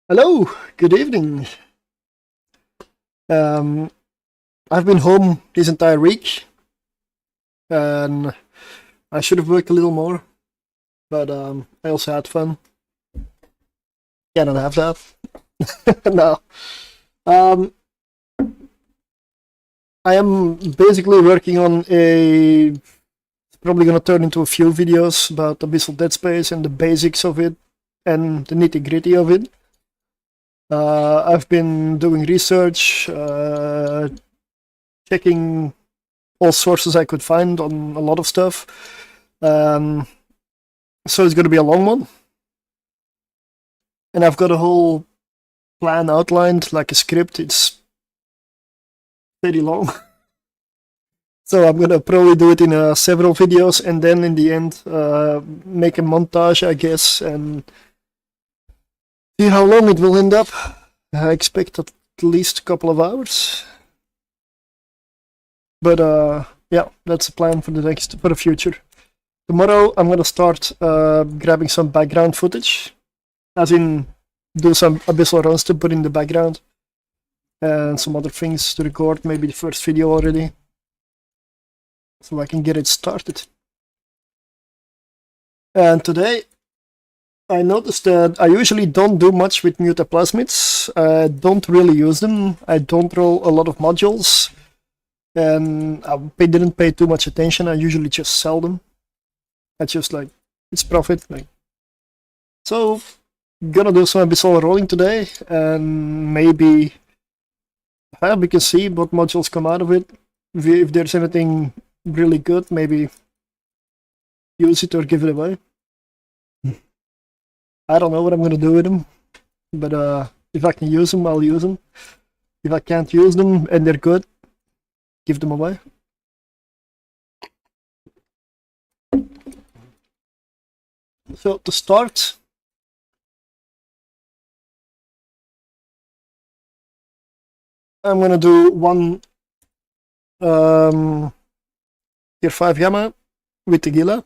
Hello, good evening. Um, I've been home this entire week, and I should have worked a little more, but I also had fun. Cannot have that. No. Um, I am basically working on it's probably gonna turn into a few videos about Abyssal Dead Space and the basics of it and the nitty gritty of it. I've been doing research, checking all sources I could find on a lot of stuff. Um, so it's going to be a long one. And I've got a whole plan outlined, like a script. It's pretty long. So I'm going to probably do it in several videos and then in the end make a montage, I guess, and see how long it will end up. I expect at least a couple of hours. But yeah, that's the plan for the future. Tomorrow I'm gonna start grabbing some background footage, as in do some abyssal runs to put in the background, and some other things to record, maybe the first video already, so I can get it started. And today I noticed that I usually don't do much with mutaplasmids. I don't really use them. I don't roll a lot of modules, and I didn't pay too much attention. I usually just sell them. I just like, it's profit. So gonna do some abyssal rolling today, and maybe we can see what modules come out of it. If there's anything really good, maybe use it or give it away. I don't know what I'm gonna do with them, but if I can use them, I'll use them. If I can't use them and they're good, give them away. So to start, I'm gonna do one tier 5 gamma with the Gila.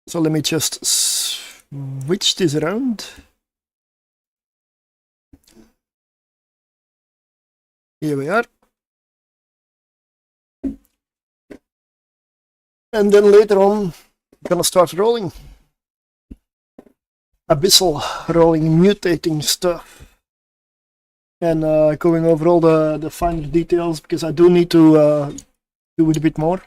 So let me just switch this around. Here we are. And then later on, I'm gonna start rolling. Abyssal rolling, mutating stuff. And going over all the finer details, because I do need to do it a bit more.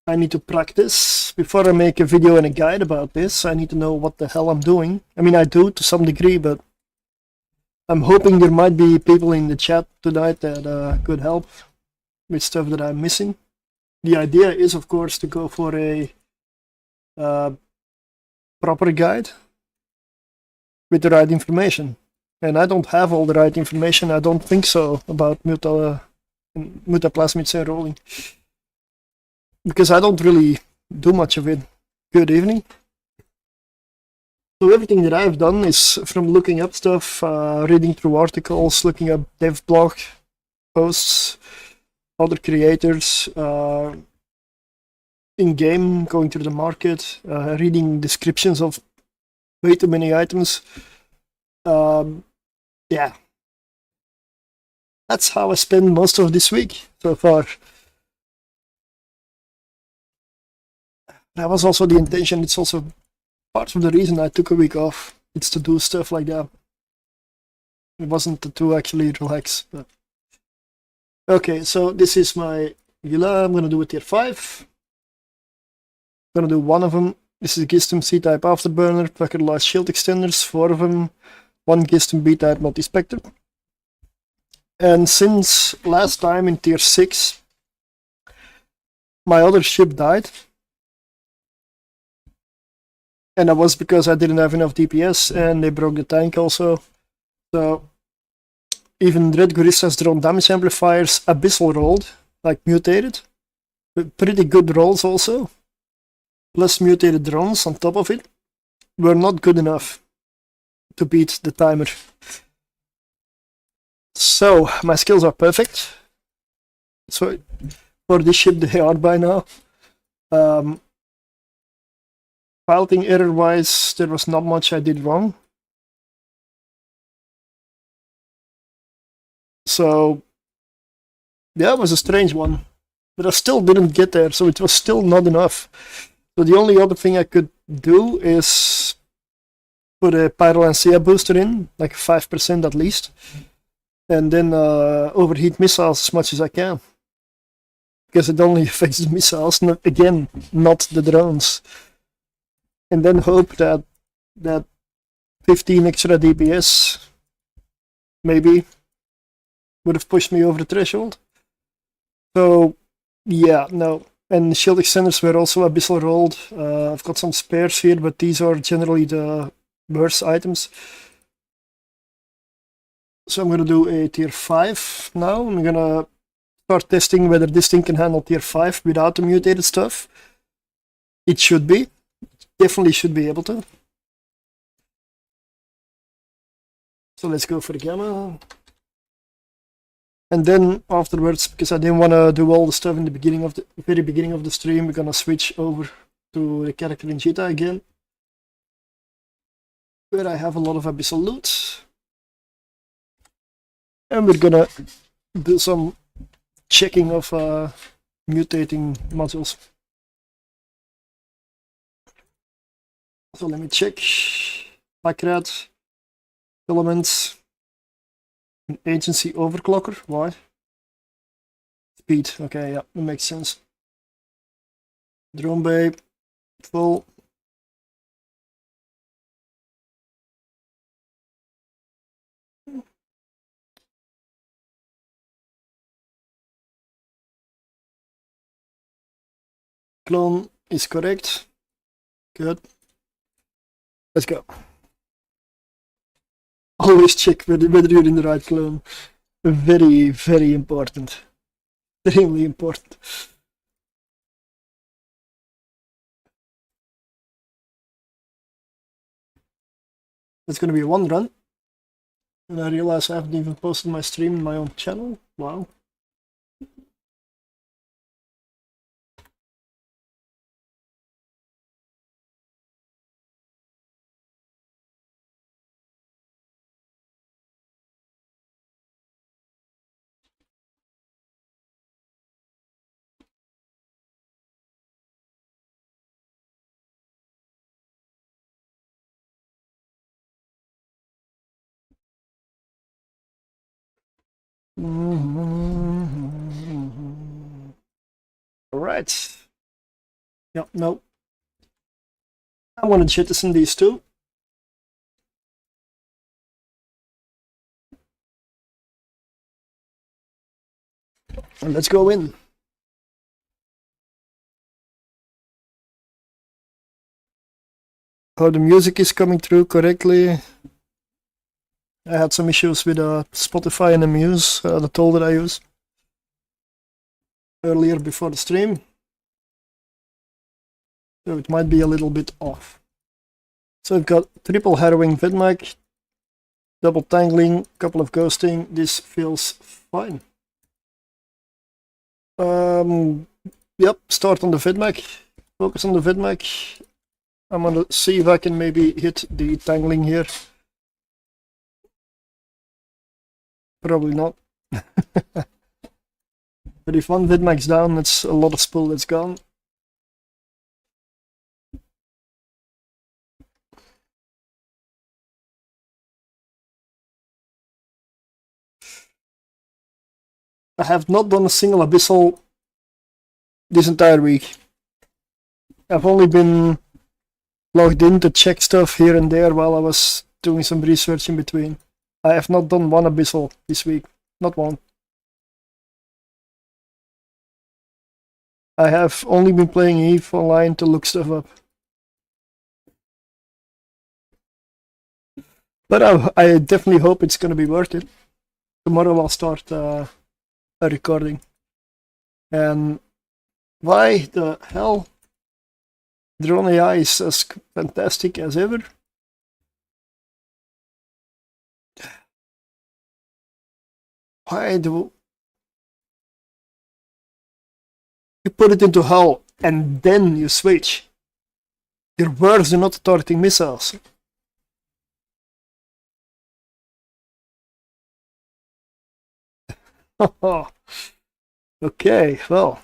I need to practice. Before I make a video and a guide about this, I need to know what the hell I'm doing. I mean, I do to some degree, but I'm hoping there might be people in the chat tonight that could help with stuff that I'm missing. The idea is, of course, to go for a proper guide with the right information. And I don't have all the right information, I don't think so, about mutaplasmids and rolling. Because I don't really do much of it. Good evening. So everything that I've done is from looking up stuff, reading through articles, looking up dev blog posts, other creators, in-game, going through the market, reading descriptions of way too many items. Yeah. That's how I spend most of this week so far. That was also the intention. It's also part of the reason I took a week off. It's to do stuff like that. It wasn't to actually relax. But... Okay, so this is my Gila. I'm gonna do a tier 5. I'm gonna do one of them. This is Gistum C-type Afterburner, Puckered Shield Extenders, 4 of them. 1 Gistum B-type Multi-Spectre. And since last time in tier 6, my other ship died. And that was because I didn't have enough DPS and they broke the tank also. So even Red Gorissa's drone damage amplifiers abyssal rolled, like mutated. With pretty good rolls also. Plus mutated drones on top of it. Were not good enough to beat the timer. So my skills are perfect. So for this ship they are by now. Piloting error wise, there was not much I did wrong. So yeah, it was a strange one, but I still didn't get there, so it was still not enough. So the only other thing I could do is put a Pyrolansia booster in, like 5% at least, and then overheat missiles as much as I can. Because it only affects the missiles, again, not the drones. And then hope that 15 extra DPS maybe would have pushed me over the threshold. So yeah, no. And shield extenders were also abyssal rolled. I've got some spares here, but these are generally the worst items. So I'm gonna do a tier 5 now. I'm gonna start testing whether this thing can handle tier 5 without the mutated stuff. It should be. Definitely should be able to. So let's go for the gamma. And then afterwards, because I didn't want to do all the stuff in the beginning of the very beginning of the stream, we're gonna switch over to the character in Jita again, where I have a lot of abyssal loot. And we're gonna do some checking of mutating modules. So let me check. Packrat, elements, an agency overclocker. Why? Speed. Okay, yeah, that makes sense. Drone bay, full. Clone is correct. Good. Let's go. Always check whether you're in the right clone. Very, very important. Extremely important. It's gonna be one run. And I realize I haven't even posted my stream in my own channel. Wow. Alright. Yep, no. I want to jettison these two. And let's go in. Oh, the music is coming through correctly. I had some issues with Spotify and the Muse, the tool that I use earlier before the stream. So it might be a little bit off. So I've got triple harrowing vidmag, double tangling, couple of ghosting. This feels fine. Yep, start on the vidmag. Focus on the vidmag. I'm gonna see if I can maybe hit the tangling here. Probably not. But if one vidmag's down, it's a lot of spool that's gone. I have not done a single abyssal this entire week. I've only been logged in to check stuff here and there while I was doing some research in between. I have not done one abyssal this week. Not one. I have only been playing EVE online to look stuff up. But I definitely hope it's going to be worth it. Tomorrow I'll start a recording. And why the hell Drone AI is as fantastic as ever? Why do you put it into hull and then you switch? Your words are not targeting missiles. Okay, well,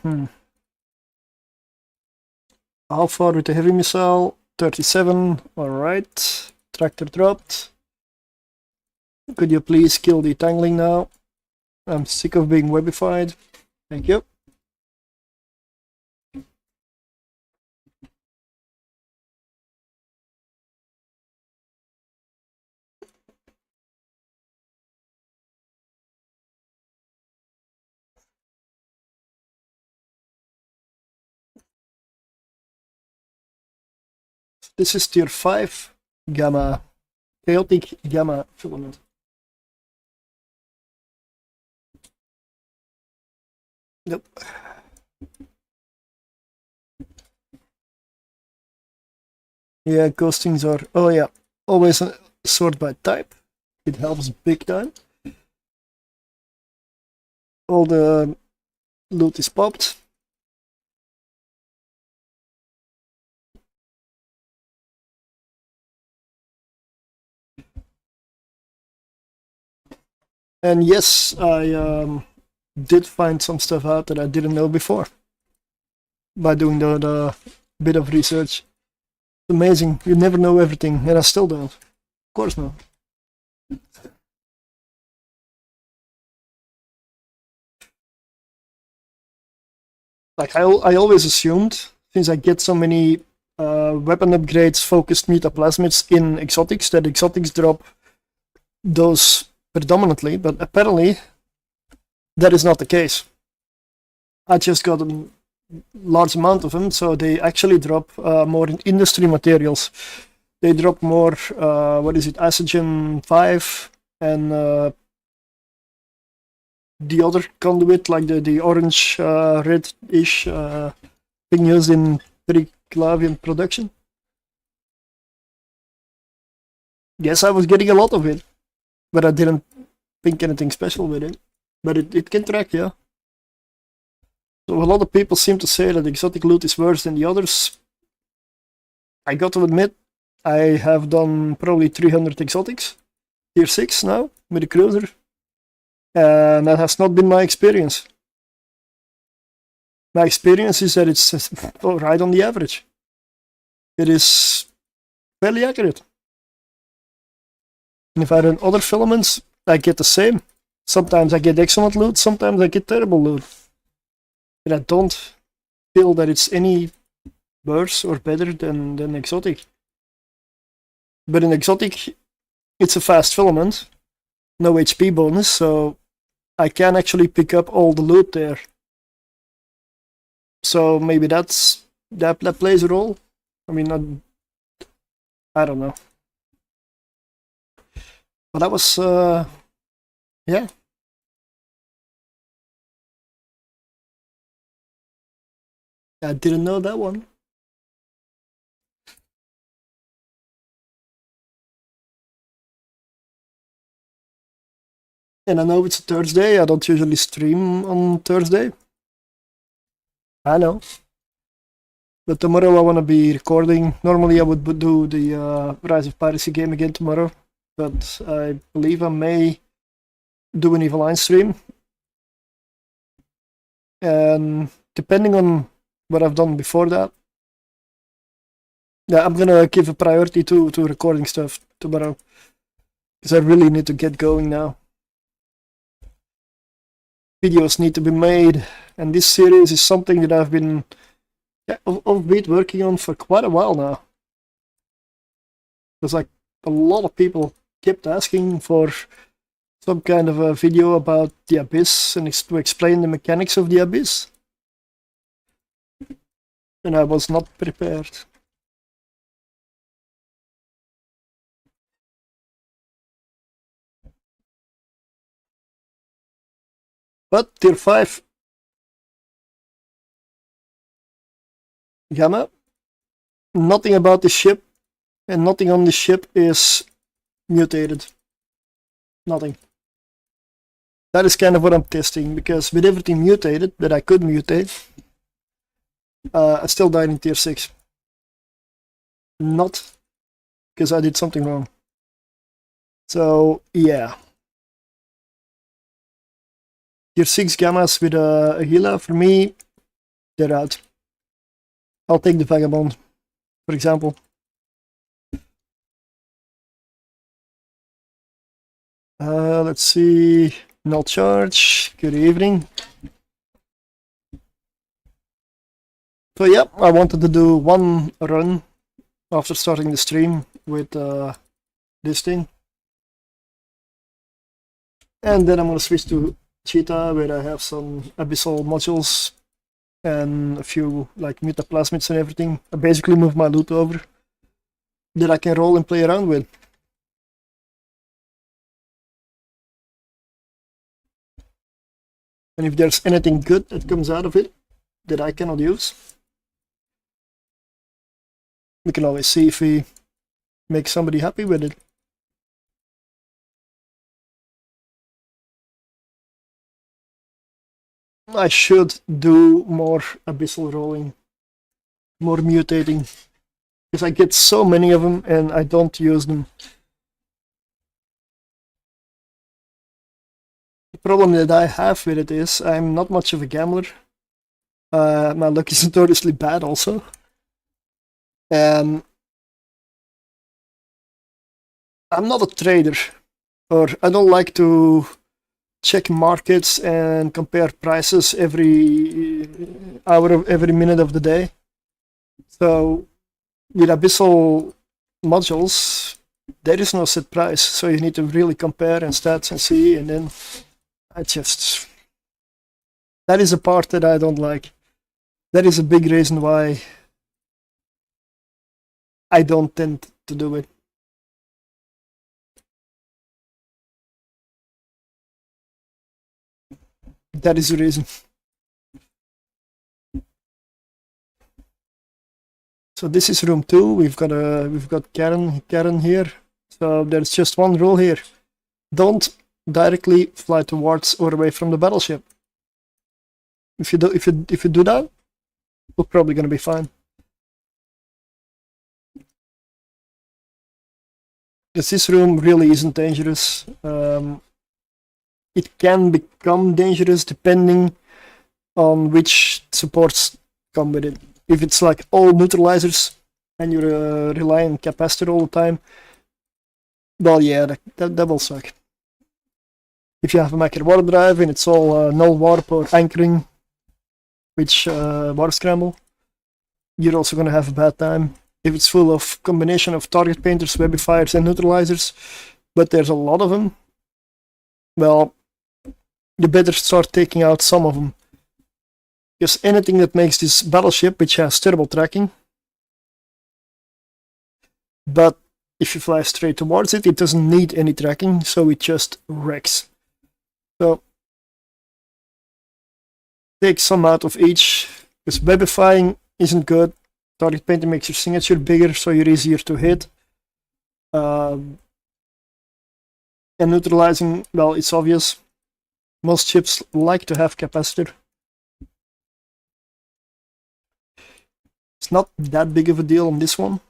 how far with the heavy missile? 37, alright. Tractor dropped. Could you please kill the tangling now? I'm sick of being webified. Thank you. This is tier 5 gamma, chaotic gamma filament. Yep. Yeah, ghostings are, oh yeah, always sort by type. It helps big time. All the loot is popped. And yes, I did find some stuff out that I didn't know before by doing the bit of research. It's amazing. You never know everything, and I still don't. Of course not. Like I always assumed, since I get so many weapon upgrades focused mutaplasmids in exotics, that exotics drop those predominantly, but apparently that is not the case. I just got a large amount of them, so they actually drop more in industry materials. They drop more, what is it, Acigen 5 and the other conduit, like the orange red-ish being used in Triclavian production. Yes, I was getting a lot of it, but I didn't think anything special with it. But it can track, yeah. So a lot of people seem to say that exotic loot is worse than the others. I got to admit, I have done probably 300 exotics, tier 6 now, with a cruiser. And that has not been my experience. My experience is that it's right on the average. It is fairly accurate. And if I run other filaments, I get the same. Sometimes I get excellent loot, sometimes I get terrible loot. And I don't feel that it's any worse or better than exotic. But in exotic, it's a fast filament, no HP bonus, so I can actually pick up all the loot there. So maybe that plays a role. I mean, I don't know. But that was, yeah. I didn't know that one. And I know it's a Thursday, I don't usually stream on Thursday. I know. But tomorrow I want to be recording. Normally I would do the Rise of Piracy game again tomorrow. But I believe I may do an Evil Line stream. And depending on what I've done before that, yeah, I'm gonna give a priority to recording stuff tomorrow. Because I really need to get going now. Videos need to be made, and this series is something that I've been working on for quite a while now. There's like a lot of people kept asking for some kind of a video about the Abyss and to explain the mechanics of the Abyss. And I was not prepared. But tier 5 Gamma, nothing about the ship and nothing on the ship is mutated. Nothing. That is kind of what I'm testing, because with everything mutated that I could mutate, I still died in tier 6. not because I did something wrong. So yeah. Tier 6 gammas with a Gila, for me, they're out. I'll take the Vagabond, for example. Let's see. Null charge. Good evening. So yeah, I wanted to do one run after starting the stream with this thing. And then I'm gonna switch to Cheetah, where I have some abyssal modules and a few like mutaplasmids and everything. I basically move my loot over that I can roll and play around with. And if there's anything good that comes out of it that I cannot use, we can always see if we make somebody happy with it. I should do more abyssal rolling, more mutating, because I get so many of them and I don't use them. The problem that I have with it is I'm not much of a gambler. My luck is notoriously bad also. And I'm not a trader, or I don't like to check markets and compare prices every hour of every minute of the day. So with abyssal modules, there is no set price, so you need to really compare and stats and see, and then that is a part that I don't like. That is a big reason why I don't tend to do it. That is the reason. So this is room 2. We've got Karen here. So there's just one rule here: don't directly fly towards or away from the battleship. If you do that, we're probably gonna be fine. Because this room really isn't dangerous. It can become dangerous depending on which supports come with it. If it's like all neutralizers and you're relying on capacitor all the time, well, yeah, that will suck. If you have a macro warp drive and it's all null warp or anchoring, which warp scramble, you're also gonna have a bad time. If it's full of combination of target painters, webifiers, and neutralizers, but there's a lot of them, well, you better start taking out some of them. Because anything that makes this battleship, which has terrible tracking, but if you fly straight towards it, it doesn't need any tracking, so it just wrecks. So take some out of each, because webifying isn't good. Target painting makes your signature bigger, so you're easier to hit. And neutralizing, well, it's obvious. Most ships like to have capacitor. It's not that big of a deal on this one,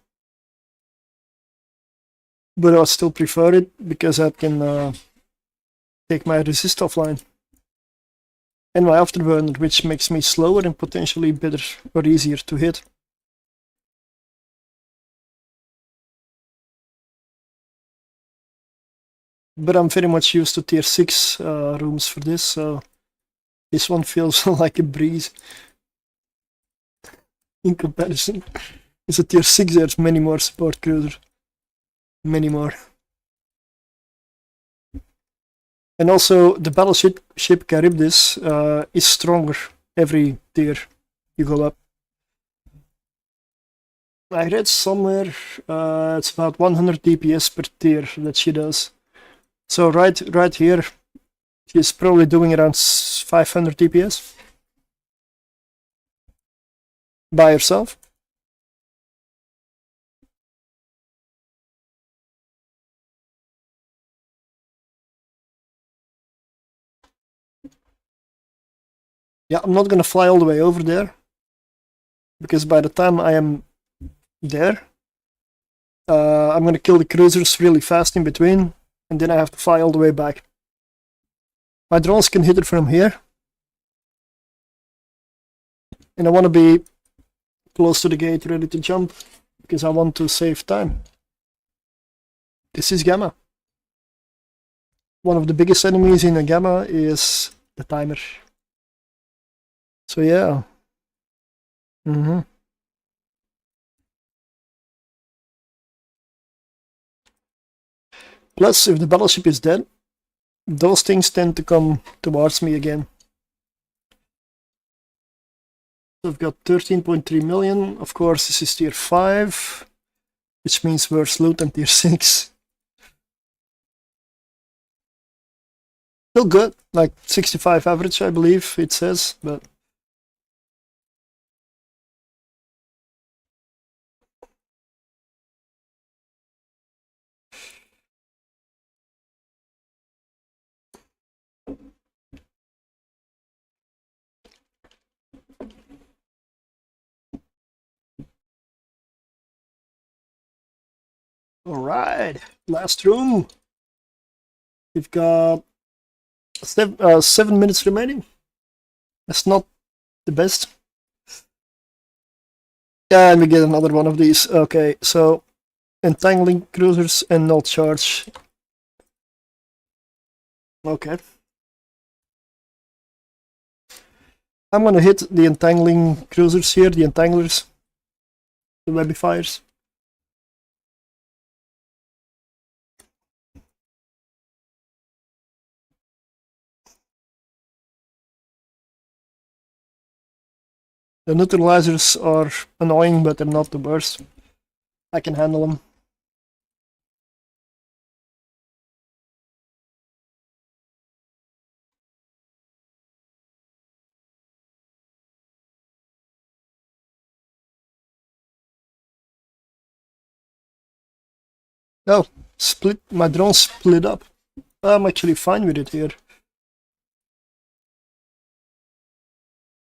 but I still prefer it because I can take my resist offline and my afterburner, which makes me slower and potentially better or easier to hit. But I'm very much used to tier 6 rooms for this, so this one feels like a breeze in comparison. It's a tier 6, there's many more support cruiser. Many more. And also the battleship Charybdis is stronger every tier you go up. I read somewhere it's about 100 DPS per tier that she does. So right here, she's probably doing around 500 DPS by herself. Yeah, I'm not gonna fly all the way over there, because by the time I am there, I'm gonna kill the cruisers really fast in between, and then I have to fly all the way back. My drones can hit it from here, and I want to be close to the gate, ready to jump, because I want to save time. This is Gamma. One of the biggest enemies in a Gamma is the timer. So yeah. Plus, if the battleship is dead, those things tend to come towards me again. So I've got 13.3 million. Of course, this is tier 5, which means worse loot than tier 6. Still good, like 65 average, I believe it says, but alright, last room. We've got 7 minutes remaining. That's not the best. And we get another one of these. Okay, so entangling cruisers and null charge. Okay. I'm gonna hit the entangling cruisers here, the entanglers, the webifiers. The neutralizers are annoying, but they're not the worst. I can handle them. Oh, my drone split up. I'm actually fine with it here.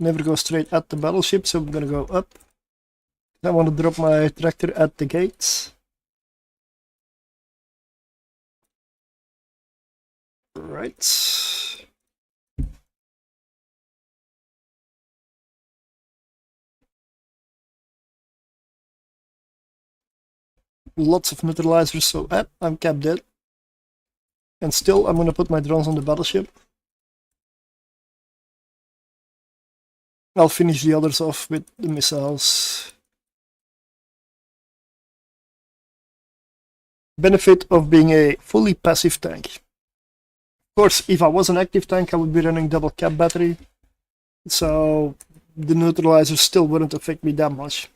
Never go straight at the battleship, so I'm gonna go up. I want to drop my tractor at the gates. Right. Lots of neutralizers, so I'm capped dead. And still, I'm gonna put my drones on the battleship. I'll finish the others off with the missiles. Benefit of being a fully passive tank. Of course, if I was an active tank, I would be running double cap battery, so the neutralizers still wouldn't affect me that much.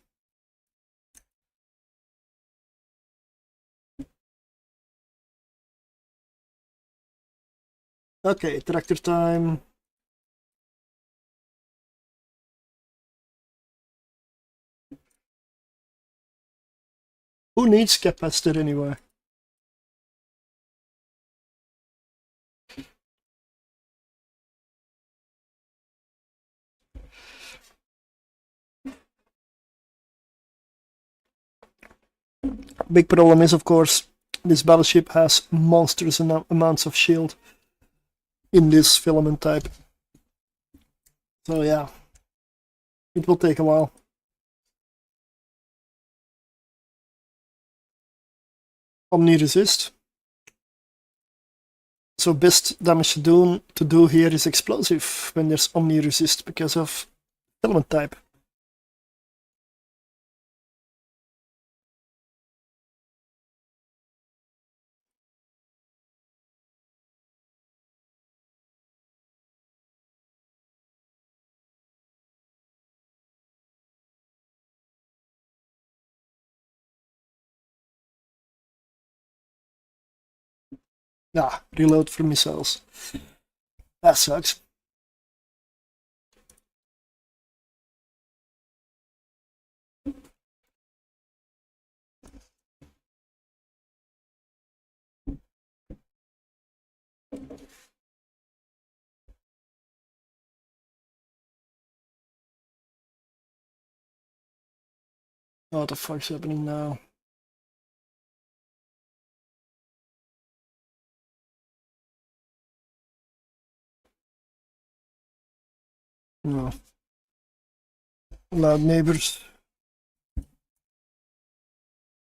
Okay, tractor time. Who needs capacitor anyway? Big problem is, of course, this battleship has monstrous amounts of shield in this filament type. So yeah, it will take a while. Omni resist. So best damage to do here is explosive when there's omni resist because of filament type. Ah, reload for missiles. That sucks. What the fuck's happening now? No. Loud neighbors.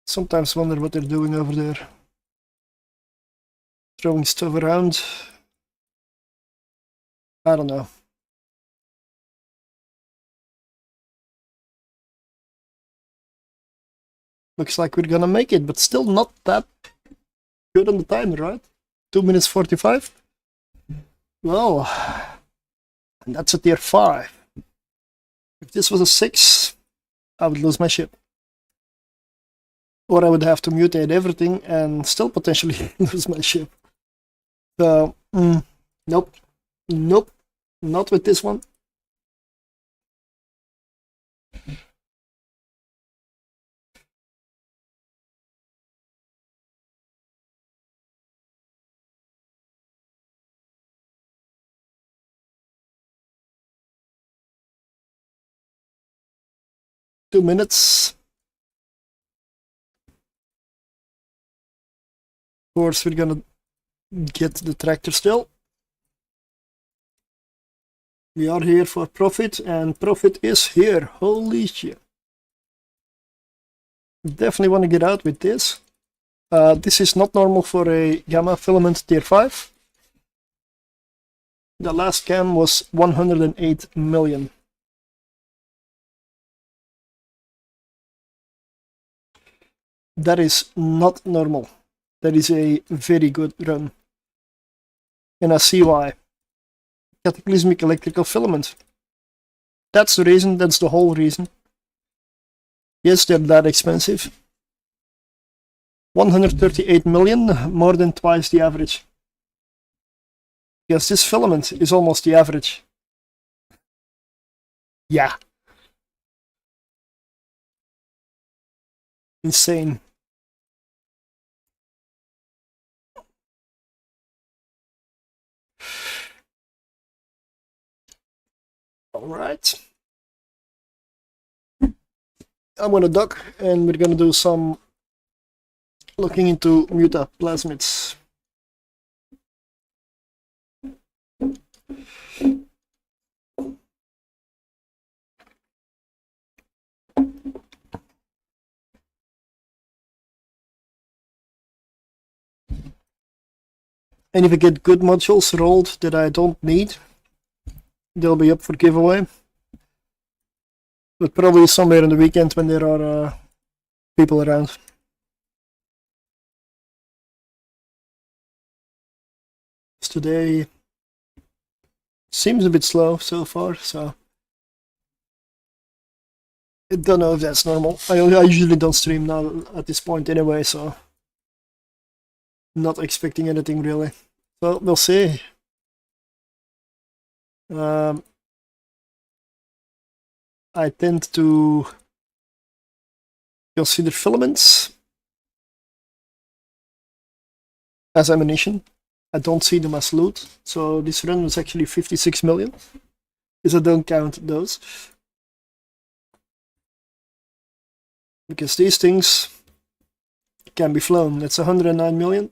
Sometimes wonder what they're doing over there. Throwing stuff around. I don't know. Looks like we're gonna make it, but still not that good on the timer, right? 2 minutes 45. Well, and that's a tier 5. If this was a 6, I would lose my ship. Or I would have to mutate everything and still potentially lose my ship. So, nope. Nope. Not with this one. Two minutes. Of course, we're gonna get the tractor still. We are here for profit, and profit is here. Holy shit. Definitely want to get out with this. This is not normal for a gamma filament tier 5. The last cam was 108 million. That is not normal. That is a very good run. And I see why. Cataclysmic electrical filament. That's the reason, that's the whole reason. Yes, they're that expensive. 138 million, more than twice the average. Yes, this filament is almost the average. Yeah. Insane. All right. I'm gonna duck and we're gonna do some looking into mutaplasmids. And if I get good modules rolled that I don't need, they'll be up for giveaway. But probably somewhere in the weekend when there are people around. Today seems a bit slow so far, so I don't know if that's normal. I usually don't stream now at this point anyway, so not expecting anything really. So we'll see. I tend to consider filaments as ammunition. I don't see them as loot, so this run was actually 56 million, because I don't count those. Because these things can be flown. That's 109 million.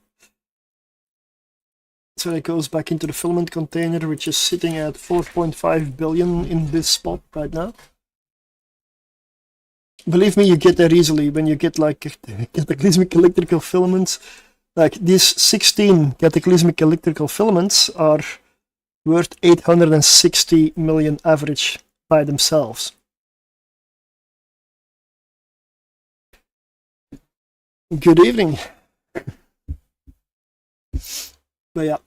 So that goes back into the filament container, which is sitting at 4.5 billion in this spot right now. Believe me, you get there easily when you get like cataclysmic electrical filaments. Like these 16 cataclysmic electrical filaments are worth 860 million average by themselves. Good evening. But yeah.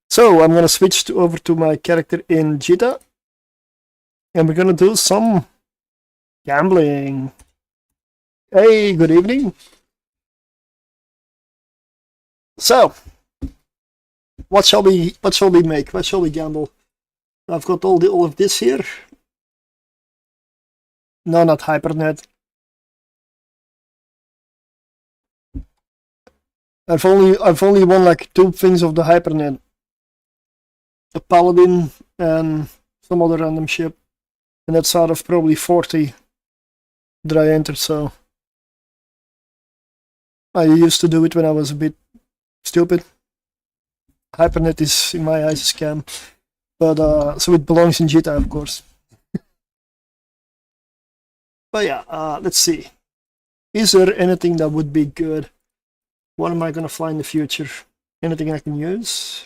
So I'm gonna switch over to my character in Jita. And we're gonna do some gambling. Hey, good evening. So, what shall we make? What shall we gamble? I've got all of this here. No, not Hypernet. I've only won like 2 things of the Hypernet. A Paladin and some other random ship. And that's out of probably 40 that I entered, so I used to do it when I was a bit stupid. Hypernet is, in my eyes, a scam. But so it belongs in Jita, of course. But yeah, let's see. Is there anything that would be good? What am I gonna fly in the future? Anything I can use?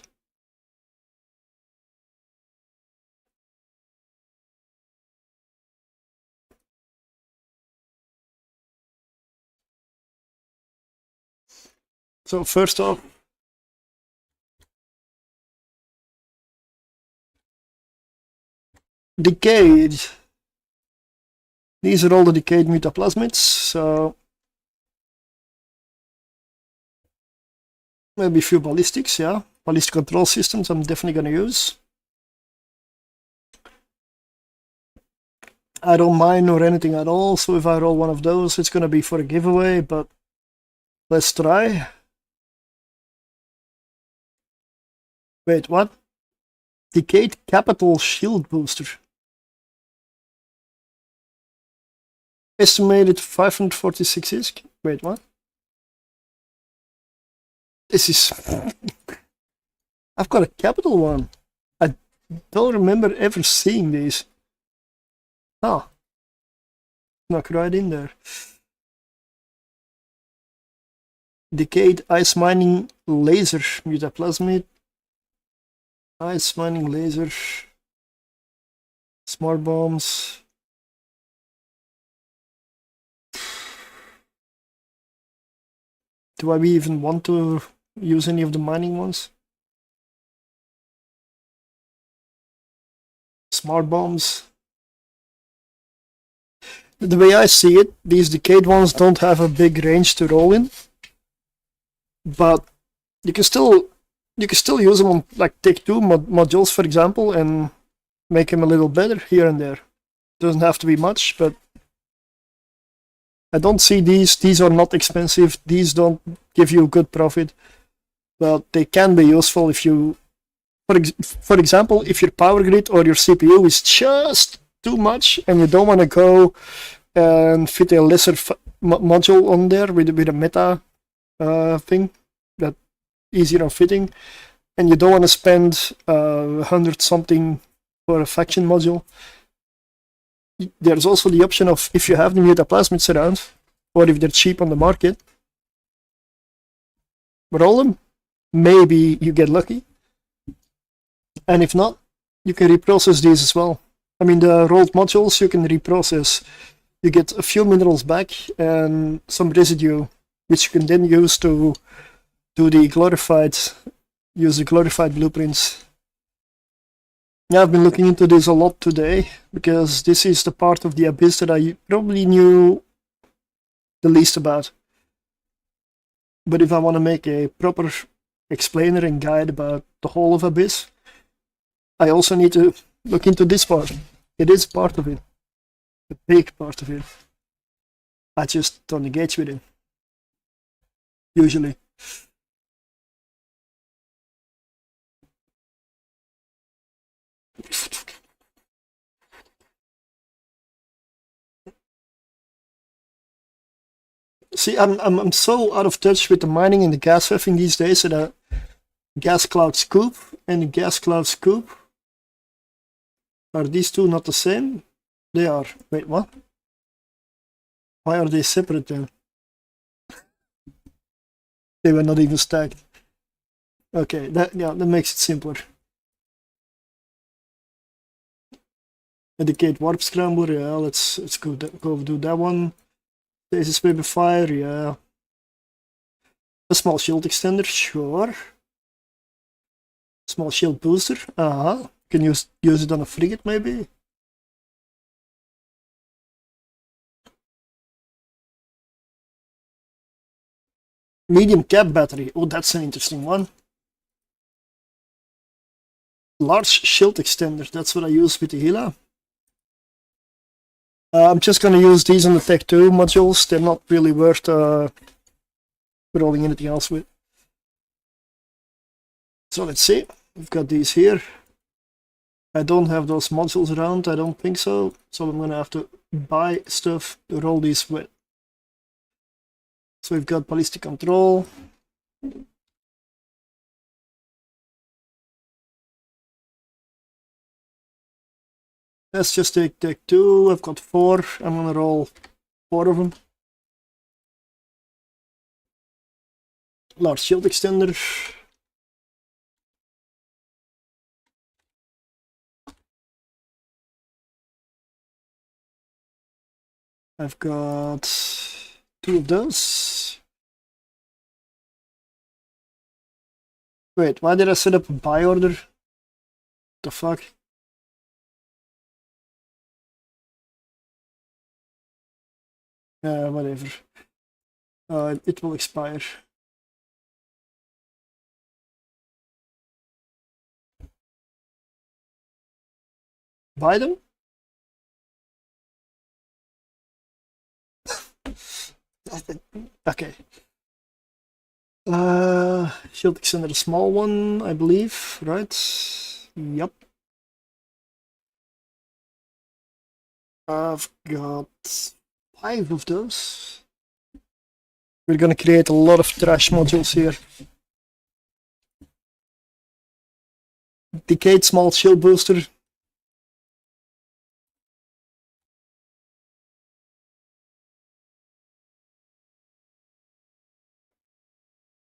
So first off, decayed. These are all the decayed mutaplasmids, so maybe a few ballistics, yeah. Ballistic control systems I'm definitely gonna use. I don't mine or anything at all, so if I roll one of those, it's gonna be for a giveaway, but let's try. Wait, what? Decayed capital shield booster. Estimated 546 ISK. Wait, what? This is... I've got a capital one. I don't remember ever seeing these. Oh. Snuck right in there. Decayed ice mining laser mutaplasmid. Ice mining laser. Smart bombs. Do I even want to use any of the mining ones? Smart bombs. The way I see it, these decayed ones don't have a big range to roll in, but you can still use them on like Take 2 modules, for example, and make them a little better here and there. Doesn't have to be much, but I don't see these. These are not expensive. These don't give you good profit, but they can be useful if you, for example, if your power grid or your CPU is just too much and you don't want to go and fit a lesser module on there with a meta thing that easier on fitting, and you don't want to spend 100 something for a faction module. There's also the option of, if you have the mutaplasmids around, or if they're cheap on the market, roll them. Maybe you get lucky, and if not, you can reprocess these as well. I mean, the rolled modules you can reprocess. You get a few minerals back and some residue, which you can then use to do the glorified, use the glorified blueprints. Yeah, I've been looking into this a lot today, because this is the part of the Abyss that I probably knew the least about. But if I want to make a proper explainer and guide about the whole of Abyss, I also need to look into this part. It is part of it. A big part of it. I just don't engage with it. Usually. See, I'm so out of touch with the mining and the gas huffing these days that a gas cloud scoop and a gas cloud scoop, are these two not the same? They are. Wait, what? Why are they separate then? They were not even stacked. Okay, that makes it simpler. Indicate warp scrambler, yeah, let's go do that one. Stasis baby fire, yeah. A small shield extender, sure. Small shield booster, can use it on a frigate maybe. Medium cap battery, oh, that's an interesting one. Large shield extender, that's what I use with the Hila. I'm just gonna use these on the Tech 2 modules. They're not really worth rolling anything else with. So let's see. We've got these here. I don't have those modules around, I don't think so. So I'm gonna have to buy stuff to roll these with. So we've got ballistic control. Let's just take 2. I've got 4. I'm gonna roll 4 of them. Large shield extender. I've got 2 of those. Wait, why did I set up a buy order? The fuck? Whatever. It will expire. Buy them? Okay. Shield extender, a small one, I believe, right? Yep. I've got 5 of those. We're gonna create a lot of trash modules here. Decayed small shield booster.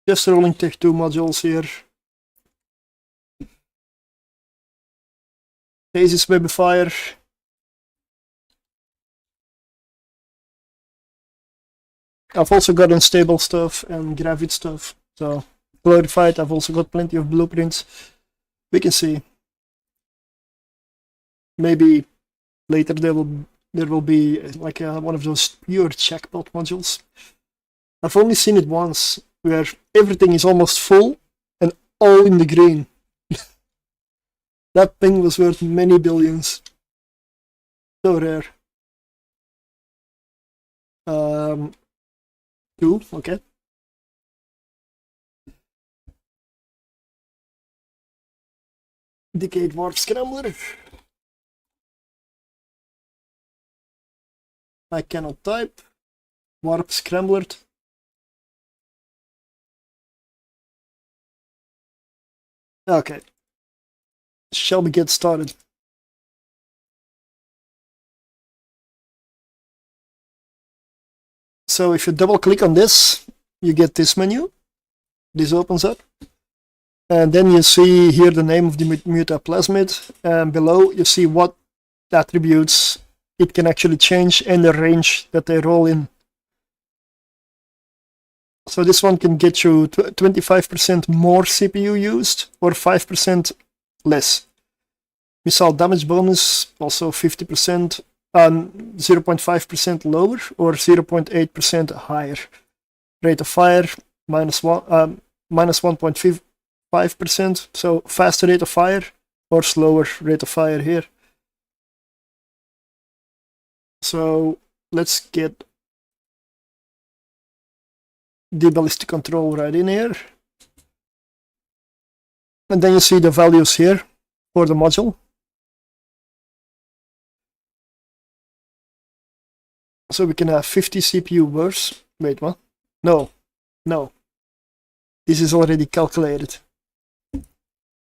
Just rolling tech 2 modules here. Stasis Webifier. I've also got unstable stuff and gravid stuff. So glorified, I've also got plenty of blueprints. We can see. Maybe later there will be like one of those pure checkpot modules. I've only seen it once, where everything is almost full and all in the green. That thing was worth many billions. So rare. 2, okay. Decayed Warp Scrambler. I cannot type. Warp Scrambler. Okay. Shall we get started? So if you double click on this, you get this menu. This opens up. And then you see here the name of the mutaplasmid, and below you see what attributes it can actually change and the range that they roll in. So this one can get you 25% more CPU used or 5% less. Missile damage bonus also 50%, 0.5% lower or 0.8% higher. Rate of fire minus 1.5%, so faster rate of fire or slower rate of fire here. So let's get the ballistic control right in here. And then you see the values here for the module. So we can have 50 CPU bursts. Wait, what? No. This is already calculated.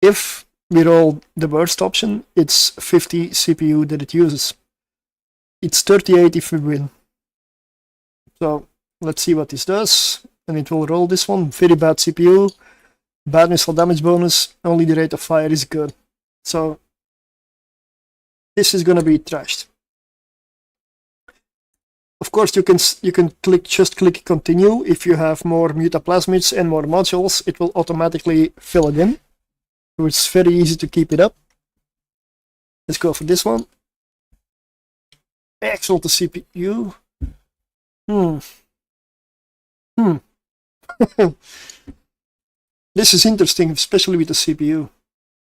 If we roll the burst option, it's 50 CPU that it uses. It's 38 if we win. So let's see what this does. And it will roll this one. Very bad CPU. Bad missile damage bonus. Only the rate of fire is good. So this is gonna be trashed. Of course, you can just click continue. If you have more mutaplasmids and more modules, it will automatically fill it in. So it's very easy to keep it up. Let's go for this one. Excellent, the CPU. This is interesting, especially with the CPU.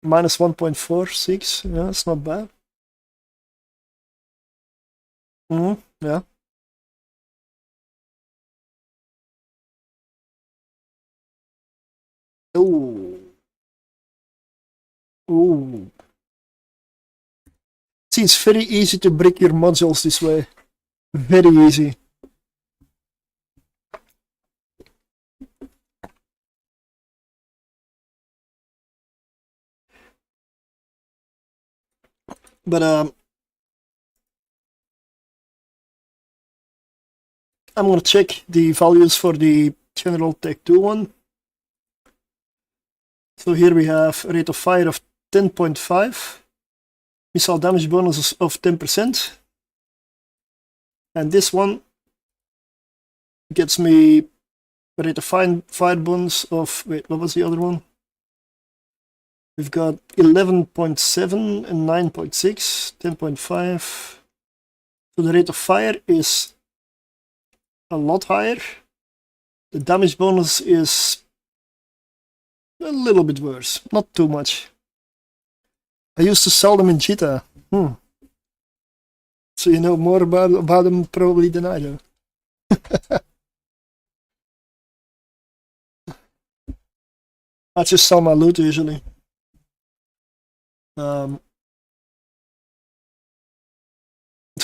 Minus 1.46, yeah, it's not bad. Yeah. Ooh. See, it's very easy to break your modules this way. Very easy. But I'm gonna check the values for the general tech 2 one. So here we have a rate of fire of 10.5, missile damage bonus of 10%, and this one gets me a rate of fire bonus of, wait, what was the other one? We've got 11.7 and 9.6, 10.5. So the rate of fire is a lot higher. The damage bonus is a little bit worse, not too much. I used to sell them in Cheetah. So you know more about them probably than I do. I just sell my loot usually. So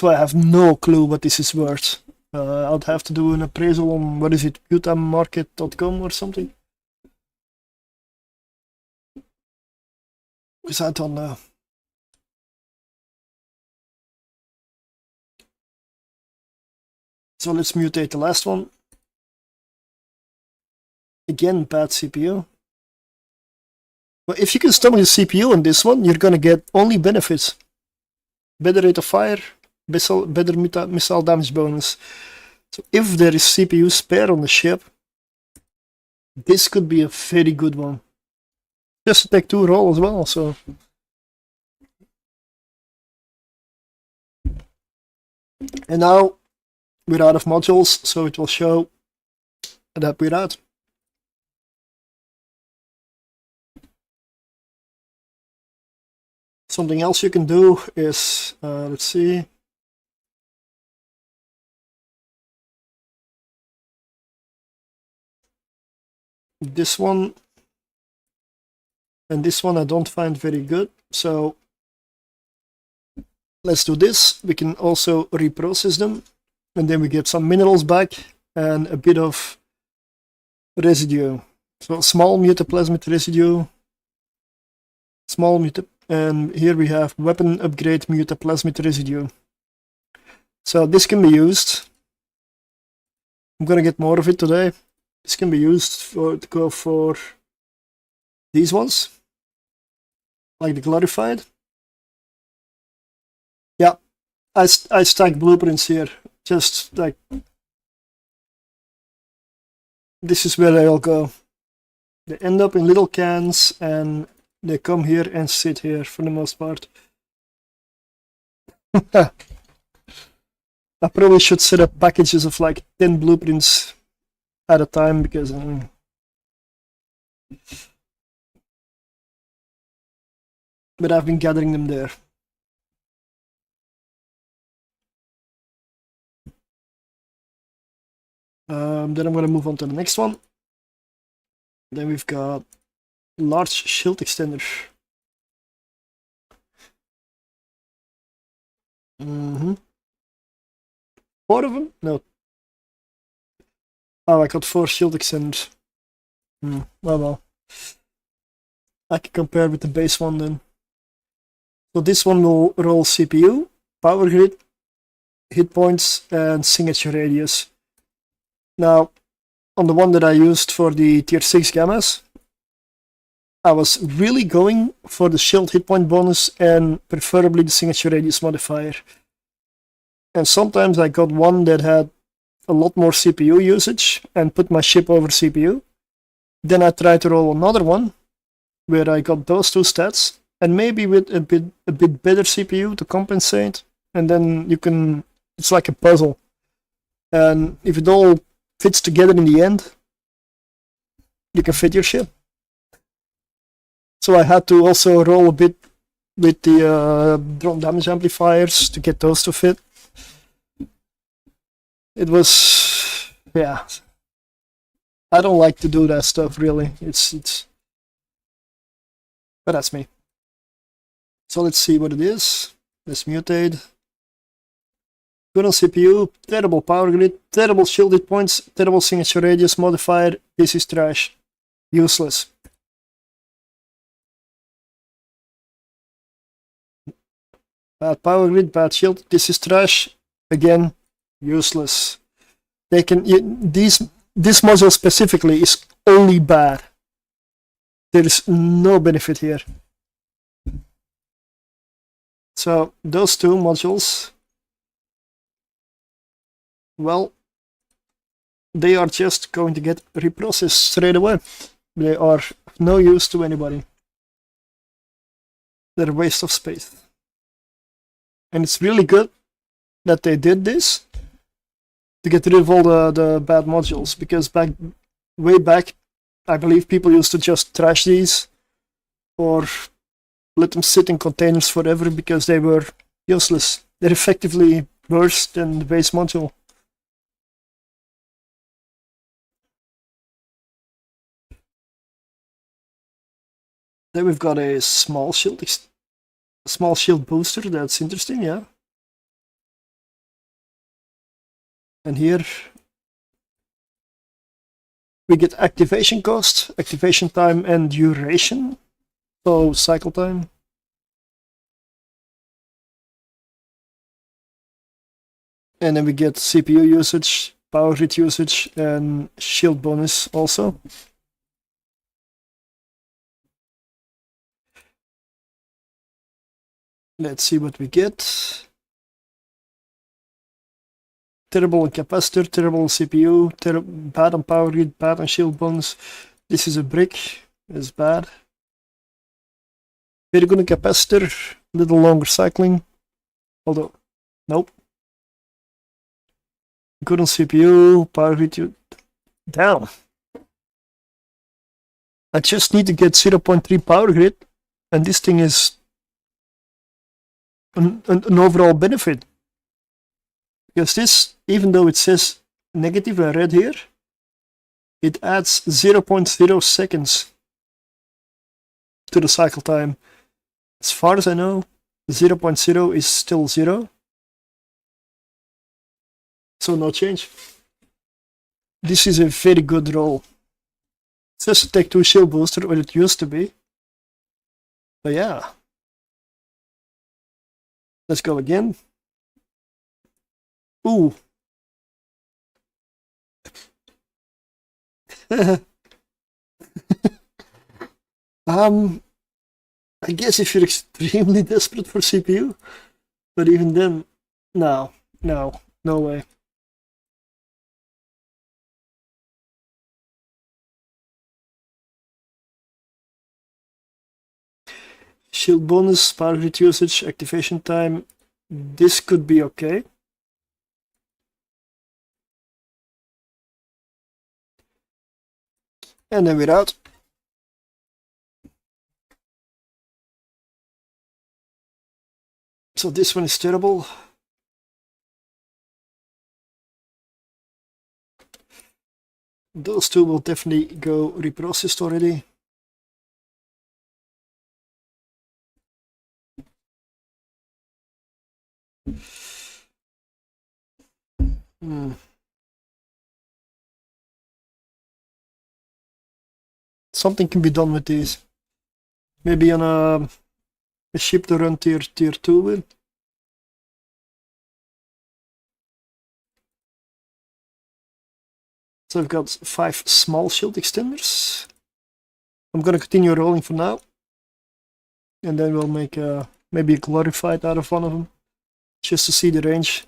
I have no clue what this is worth. I'd have to do an appraisal on, what is it, mutaplasmids.com or something? Because I don't know. So let's mutate the last one. Again, bad CPU. But if you can stomach the CPU on this one, you're gonna get only benefits. Better rate of fire, better missile damage bonus. So if there is CPU spare on the ship, this could be a very good one. Just a tech 2 roll as well, so. And now we're out of modules, so it will show that we're out. Something else you can do is, let's see. This one and this one I don't find very good, so let's do this. We can also reprocess them, and then we get some minerals back and a bit of residue. So small mutaplasmid residue, and here we have weapon upgrade mutaplasmid residue. So this can be used. I'm gonna get more of it today. This can be used to go for these ones, like the glorified. Yeah, I stack blueprints here, just like this is where they all go. They end up in little cans and they come here and sit here for the most part. I probably should set up packages of like 10 blueprints at a time, because but I've been gathering them there. Then I'm going to move on to the next one. Then we've got large shield extender. Four of them? No. Oh, I got 4 shield extenders. Well. I can compare with the base one then. So this one will roll CPU, power grid, hit points, and signature radius. Now, on the one that I used for the tier 6 gammas, I was really going for the shield hit point bonus and preferably the signature radius modifier. And sometimes I got one that had a lot more CPU usage and put my ship over CPU. Then I tried to roll another one where I got those 2 stats and maybe with a bit better CPU to compensate. And then you can, it's like a puzzle. And if it all fits together in the end, you can fit your ship. So I had to also roll a bit with the drone damage amplifiers to get those to fit. It was, yeah. I don't like to do that stuff really. It's but that's me. So let's see what it is. Let's mutate. Good on CPU, terrible power grid, terrible shield hit points, terrible signature radius modifier. This is trash. Useless. Bad power grid, bad shield. This is trash. Again, useless. They can this module specifically is only bad. There is no benefit here. So those two modules, well, they are just going to get reprocessed straight away. They are of no use to anybody. They're a waste of space. And it's really good that they did this to get rid of all the bad modules, because way back, I believe people used to just trash these or let them sit in containers forever because they were useless. They're effectively worse than the base module. Then we've got a small shield booster. That's interesting, yeah. And here we get activation cost, activation time, and duration. So cycle time. And then we get CPU usage, power grid usage, and shield bonus also. Let's see what we get. Terrible on capacitor, terrible on CPU, bad on power grid, bad on shield bonus. This is a brick, it's bad. Very good on capacitor, a little longer cycling, although, nope. Good on CPU, power grid, down. I just need to get 0.3 power grid, and this thing is an overall benefit. Because this, even though it says negative and red here, it adds 0.0 seconds to the cycle time. As far as I know, 0.0 is still 0. So no change. This is a very good roll. It says to take 2 shield booster, what it used to be. But yeah. Let's go again. Ooh. I guess if you're extremely desperate for CPU, but even then, no way. Shield bonus, power grid usage, activation time. This could be okay. And then we're out. So this one is terrible. Those two will definitely go reprocessed already. Something can be done with these. Maybe on a ship to run tier 2 with. So I've got 5 small shield extenders. I'm gonna continue rolling for now. And then we'll make maybe a glorified out of one of them. Just to see the range.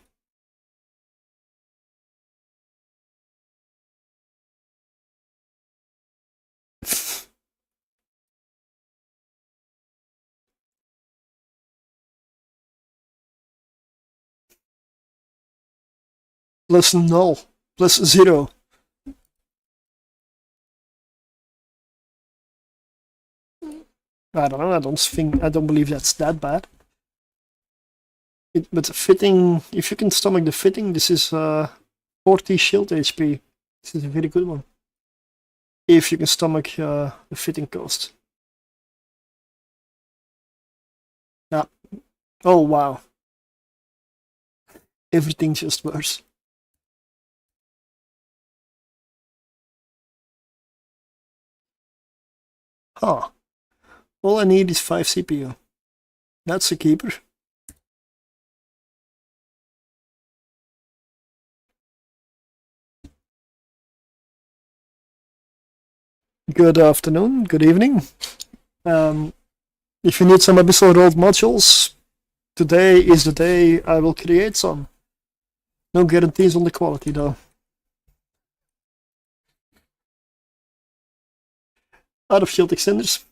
Plus null, plus 0. I don't know, I don't believe that's that bad. But fitting, if you can stomach the fitting, this is 40 shield HP. This is a very good one. If you can stomach the fitting cost. Yeah. Oh wow. Everything's just worse. Huh. All I need is 5 CPU. That's a keeper. Good afternoon, good evening. If you need some Abyssal Road modules, today is the day I will create some. No guarantees on the quality though. Out of shield extenders.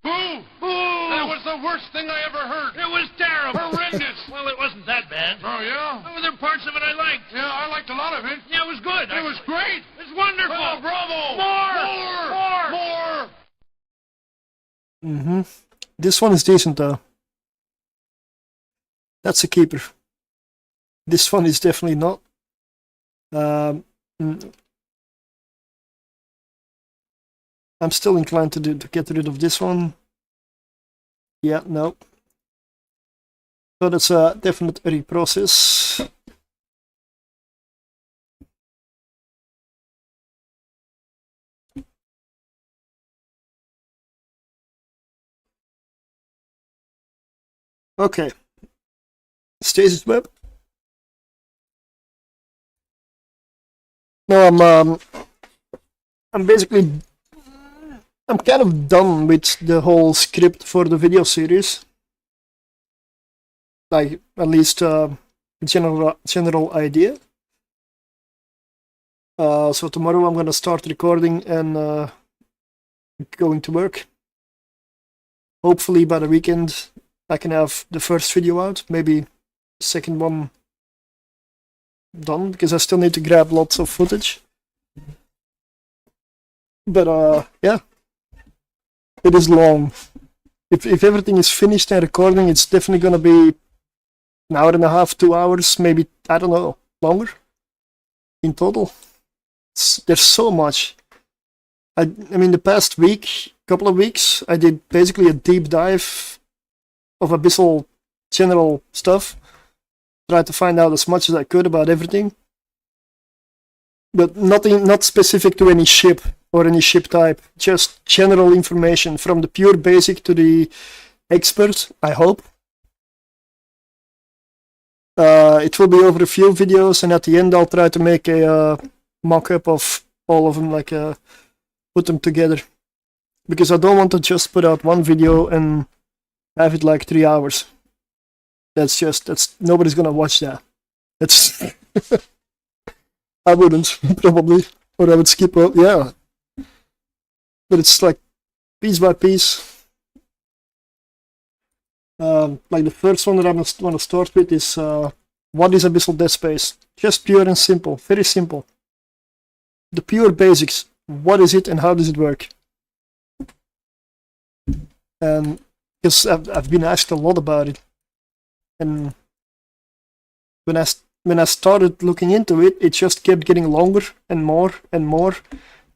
Boo! Boo! That was the worst thing I ever heard. It was terrible. Horrendous. Well, it wasn't that bad. Oh, yeah? Well, there were parts of it I liked. Yeah, I liked a lot of it. Yeah, it was good. It was great. It was wonderful. Oh, bravo. More! This one is decent though. That's a keeper. This one is definitely not. I'm still inclined to get rid of this one. Yeah, no. So that's a definite reprocess. Okay. Stasis web. No, I'm basically I'm kind of done with the whole script for the video series. Like at least general idea. So tomorrow I'm gonna start recording and going to work. Hopefully by the weekend I can have the first video out, maybe the second one done, because I still need to grab lots of footage. But yeah, it is long. If everything is finished and recording, it's definitely gonna be an hour and a half, 2 hours, maybe, I don't know, longer in total. There's so much. I mean, the past couple of weeks, I did basically a deep dive of Abyssal general stuff. Tried to find out as much as I could about everything. But not specific to any ship or any ship type. Just general information from the pure basic to the expert, I hope. It will be over a few videos, and at the end I'll try to make a mock-up of all of them, like put them together. Because I don't want to just put out one video and have it like 3 hours. That's nobody's gonna watch that. That's I wouldn't probably, or I would skip out. Yeah, but it's like piece by piece. Like the first one that I want to start with is what is Abyssal Dead Space? Just pure and simple, very simple. The pure basics. What is it and how does it work? And because I've been asked a lot about it, and when I started looking into it, it just kept getting longer and more and more.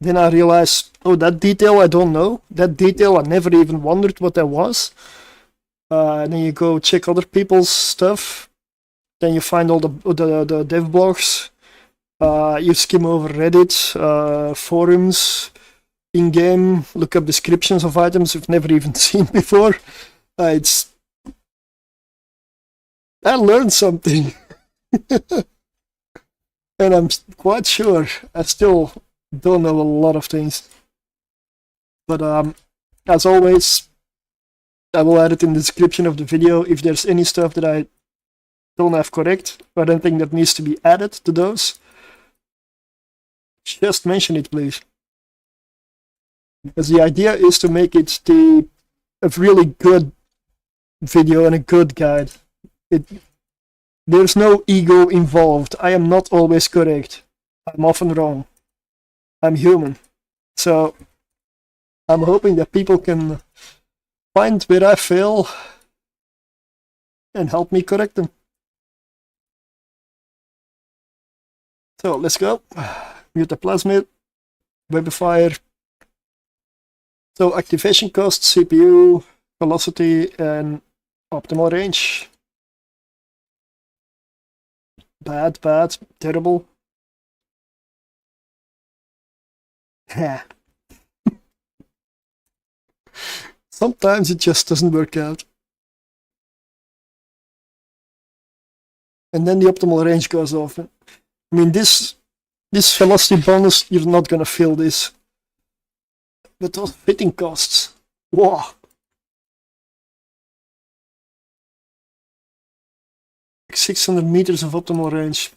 Then I realized, oh, that detail I don't know. That detail I never even wondered what that was. And then you go check other people's stuff. Then you find all the dev blogs. You skim over Reddit, forums, in-game, look up descriptions of items you've never even seen before. I learned something. And I'm quite sure I still don't know a lot of things. But as always, I will add it in the description of the video if there's any stuff that I don't have correct or anything that needs to be added to those. Just mention it, please. Because the idea is to make it a really good video and a good guide. There's no ego involved. I am not always correct. I'm often wrong. I'm human. So I'm hoping that people can find where I fail and help me correct them. So let's go. Mutaplasmid, Webifier. So activation cost, CPU, velocity, and optimal range. Bad, terrible. Sometimes it just doesn't work out. And then the optimal range goes off. I mean, this velocity bonus, you're not gonna feel this. But those fitting costs, wow. 600 meters of optimal range.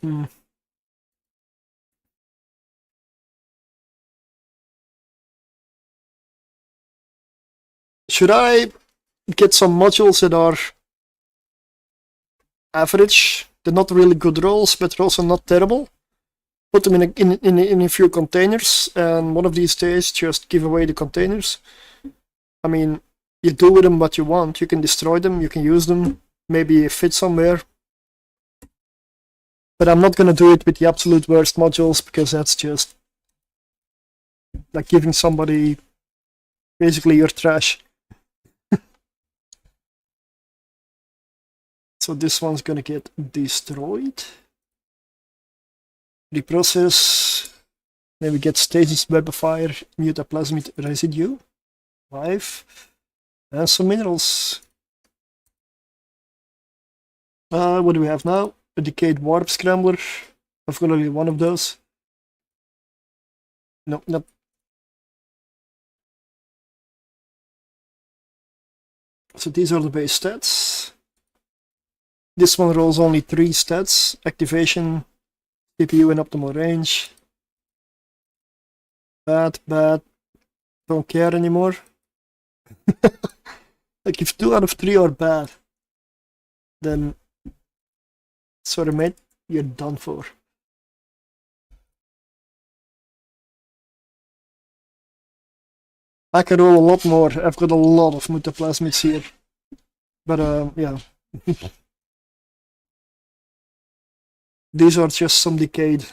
Should I get some modules that are average? They're not really good rolls, but they're also not terrible. Put them in a few containers, and one of these days just give away the containers. I mean, you do with them what you want. You can destroy them, you can use them, maybe fit somewhere. But I'm not gonna do it with the absolute worst modules, because that's just like giving somebody basically your trash. So this one's gonna get destroyed. Reprocess. Maybe get stasis webifier, mutaplasmid residue. 5. And some minerals. What do we have now? A decayed warp scrambler. I've got only one of those. Nope, nope. So these are the base stats. This one rolls only 3 stats. Activation, CPU in optimal range. Bad, bad. Don't care anymore. Like if 2 out of 3 are bad, then sorry mate, you're done for. I can roll a lot more. I've got a lot of mutaplasmids here. But yeah. These are just some decayed.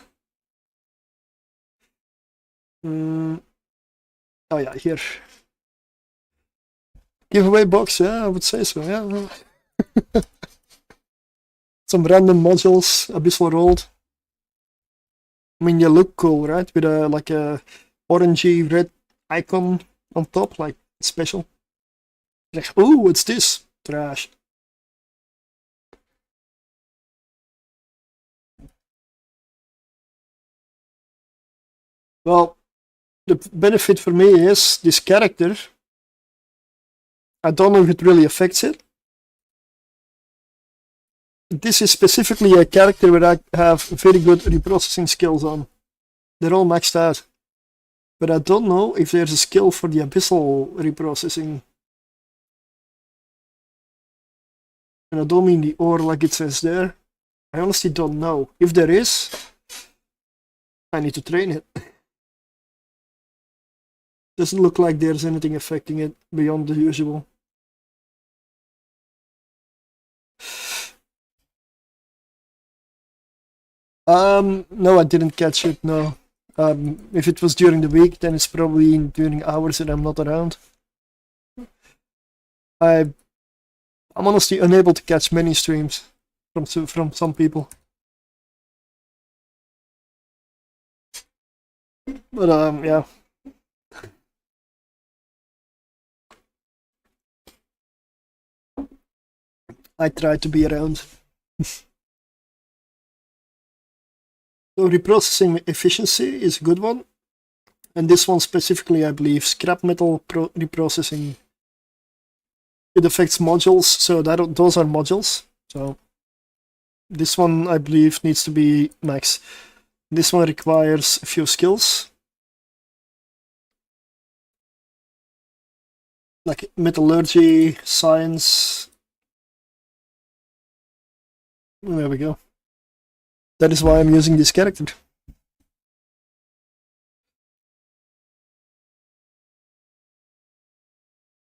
Oh yeah, here. Giveaway box, yeah, I would say so, yeah. Some random modules, abyssal rolled. I mean, they look cool, right? With a like a orangey red icon on top, like special. Like, oh, what's this? Trash. Well, the benefit for me is this character. I don't know if it really affects it. This is specifically a character where I have very good reprocessing skills on. They're all maxed out. But I don't know if there's a skill for the abyssal reprocessing. And I don't mean the ore like it says there. I honestly don't know. If there is, I need to train it. Doesn't look like there's anything affecting it beyond the usual. No, I didn't catch it, no. If it was during the week, then it's probably during hours that I'm not around. I'm honestly unable to catch many streams from some people. But yeah. I try to be around. So reprocessing efficiency is a good one. And this one specifically, I believe, scrap metal reprocessing. It affects modules, so those are modules. So this one, I believe, needs to be max. This one requires a few skills. Like metallurgy, science. There we go. That is why I'm using this character.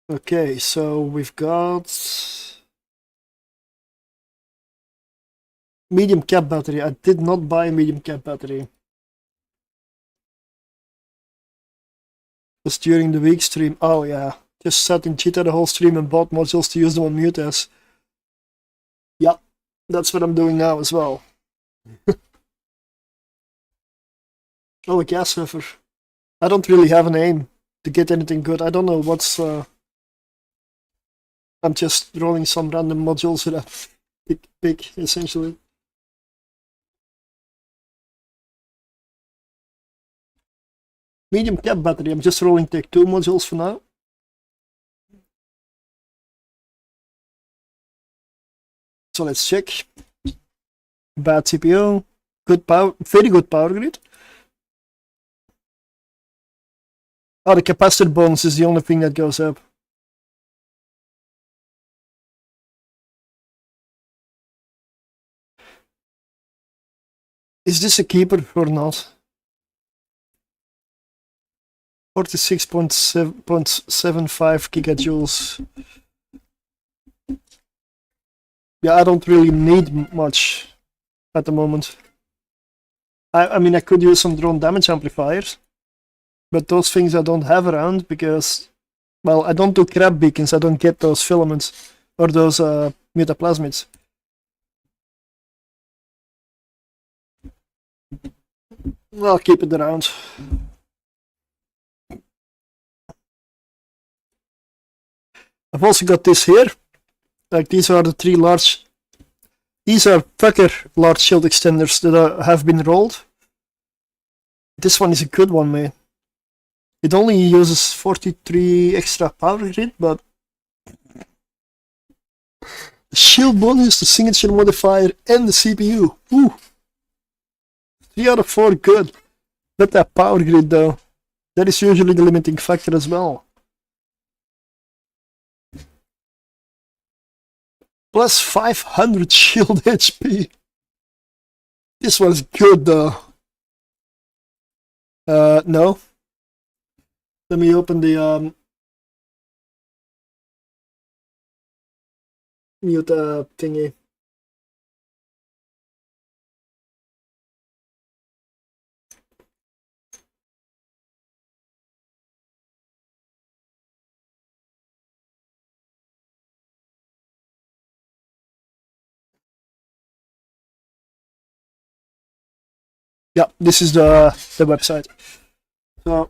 Okay, so we've got medium cap battery. I did not buy a medium cap battery. Just during the week stream. Oh yeah, just sat in Cheetah the whole stream and bought modules to use them on Mutas. Yeah, that's what I'm doing now as well. Oh, a gas surfer. I don't really have an aim to get anything good. I don't know what's I'm just rolling some random modules with a big essentially. Medium cap battery, I'm just rolling Tech 2 modules for now. So let's check. Bad CPU, good power, very good power grid. Oh, the capacitor bonus is the only thing that goes up. Is this a keeper or not? 46.75 gigajoules. Yeah, I don't really need much at the moment. I mean, I could use some drone damage amplifiers, but those things I don't have around because, well, I don't do crab beacons, I don't get those filaments or those mutaplasmids. I'll keep it around. I've also got this here. Like, these are the 3 large. These are Tucker large shield extenders that have been rolled. This one is a good one, man. It only uses 43 extra power grid, but the shield bonus, the signature modifier, and the CPU. Ooh. 3 out of 4 good. Not that power grid though. That is usually the limiting factor as well. Plus 500 shield HP. This one's good though. No. Let me open the mute thingy. Yeah, this is the website. So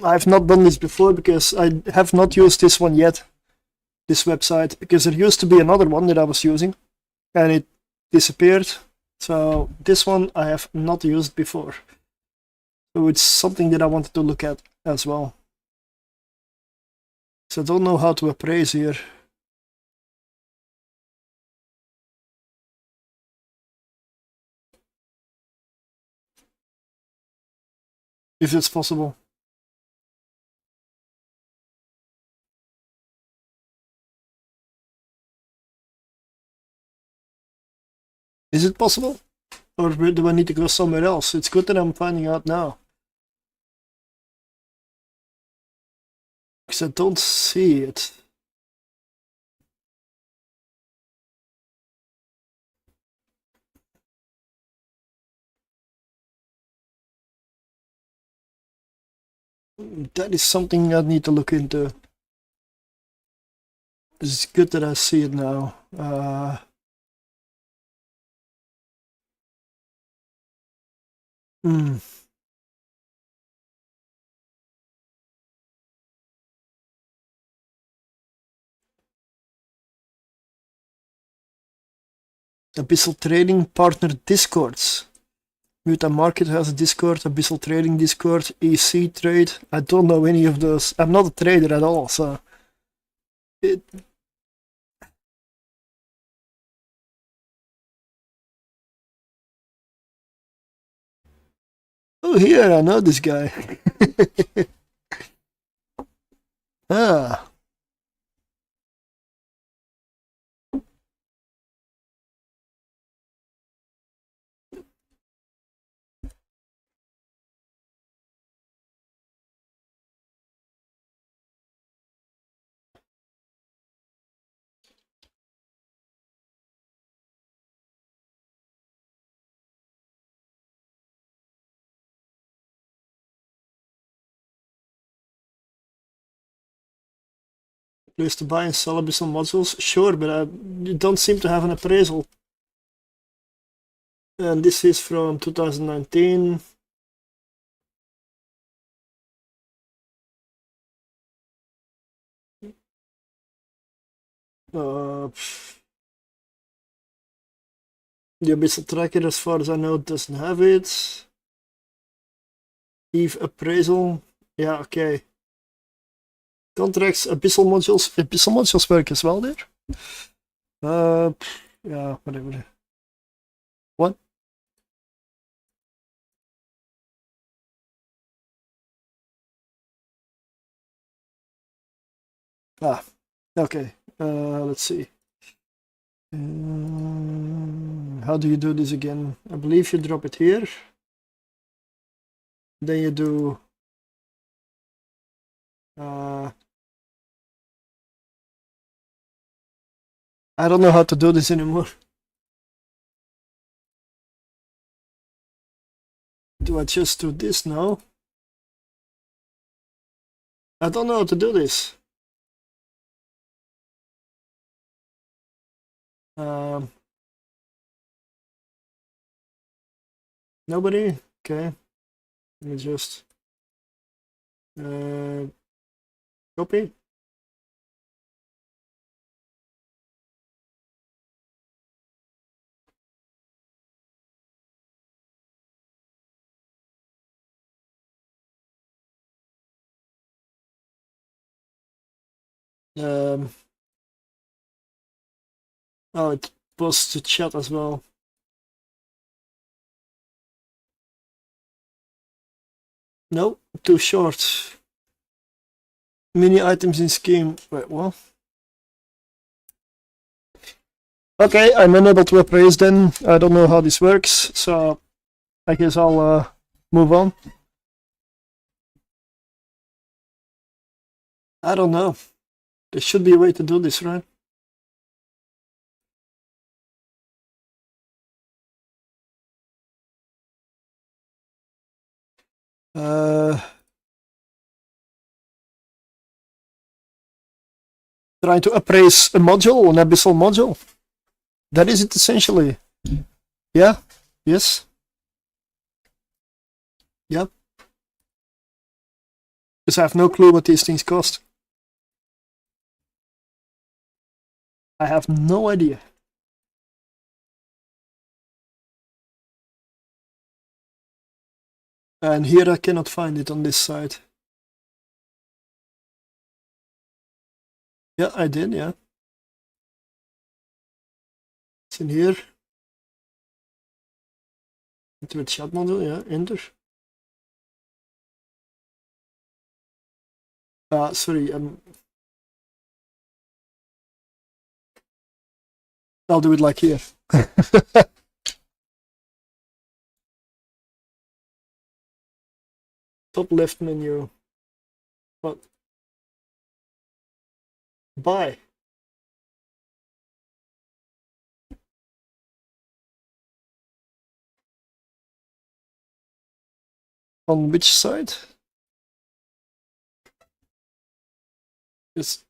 I've not done this before because I have not used this one yet. This website, because there used to be another one that I was using and it disappeared. So this one I have not used before. So it's something that I wanted to look at as well. So I don't know how to appraise here. If it's possible. Is it possible? Or do I need to go somewhere else? It's good that I'm finding out now. Because I don't see it. That is something I need to look into. It's good that I see it now. Abyssal Trading Partner Discords. Muta Market has a Discord, Abyssal Trading Discord, EC Trade. I don't know any of those. I'm not a trader at all, so... Oh, here, I know this guy. Ah. Place to buy and sell Abyssal modules? Sure, but you don't seem to have an appraisal. And this is from 2019. The abyssal tracker, as far as I know, doesn't have it. Eve appraisal, yeah, okay. Contracts, abyssal modules work as well there. Yeah, whatever. What? Ah, okay. Let's see. How do you do this again? I believe you drop it here. Then you do I don't know how to do this anymore. Do I just do this now? I don't know how to do this. Nobody? Okay. Let me just copy. Oh, it was to chat as well. No, too short. Mini items in scheme. Wait, what? Okay, I'm unable to appraise then. I don't know how this works, so I guess I'll move on. I don't know. There should be a way to do this, right? Trying to appraise a module, an abyssal module. That is it essentially. Yeah, yes. Yep. Because I have no clue what these things cost. I have no idea. And here I cannot find it on this side. Yeah, I did, yeah. It's in here. Into the chat module, yeah, enter. Sorry, I'll do it like here. Top left menu. What? Buy. On which side? Yes.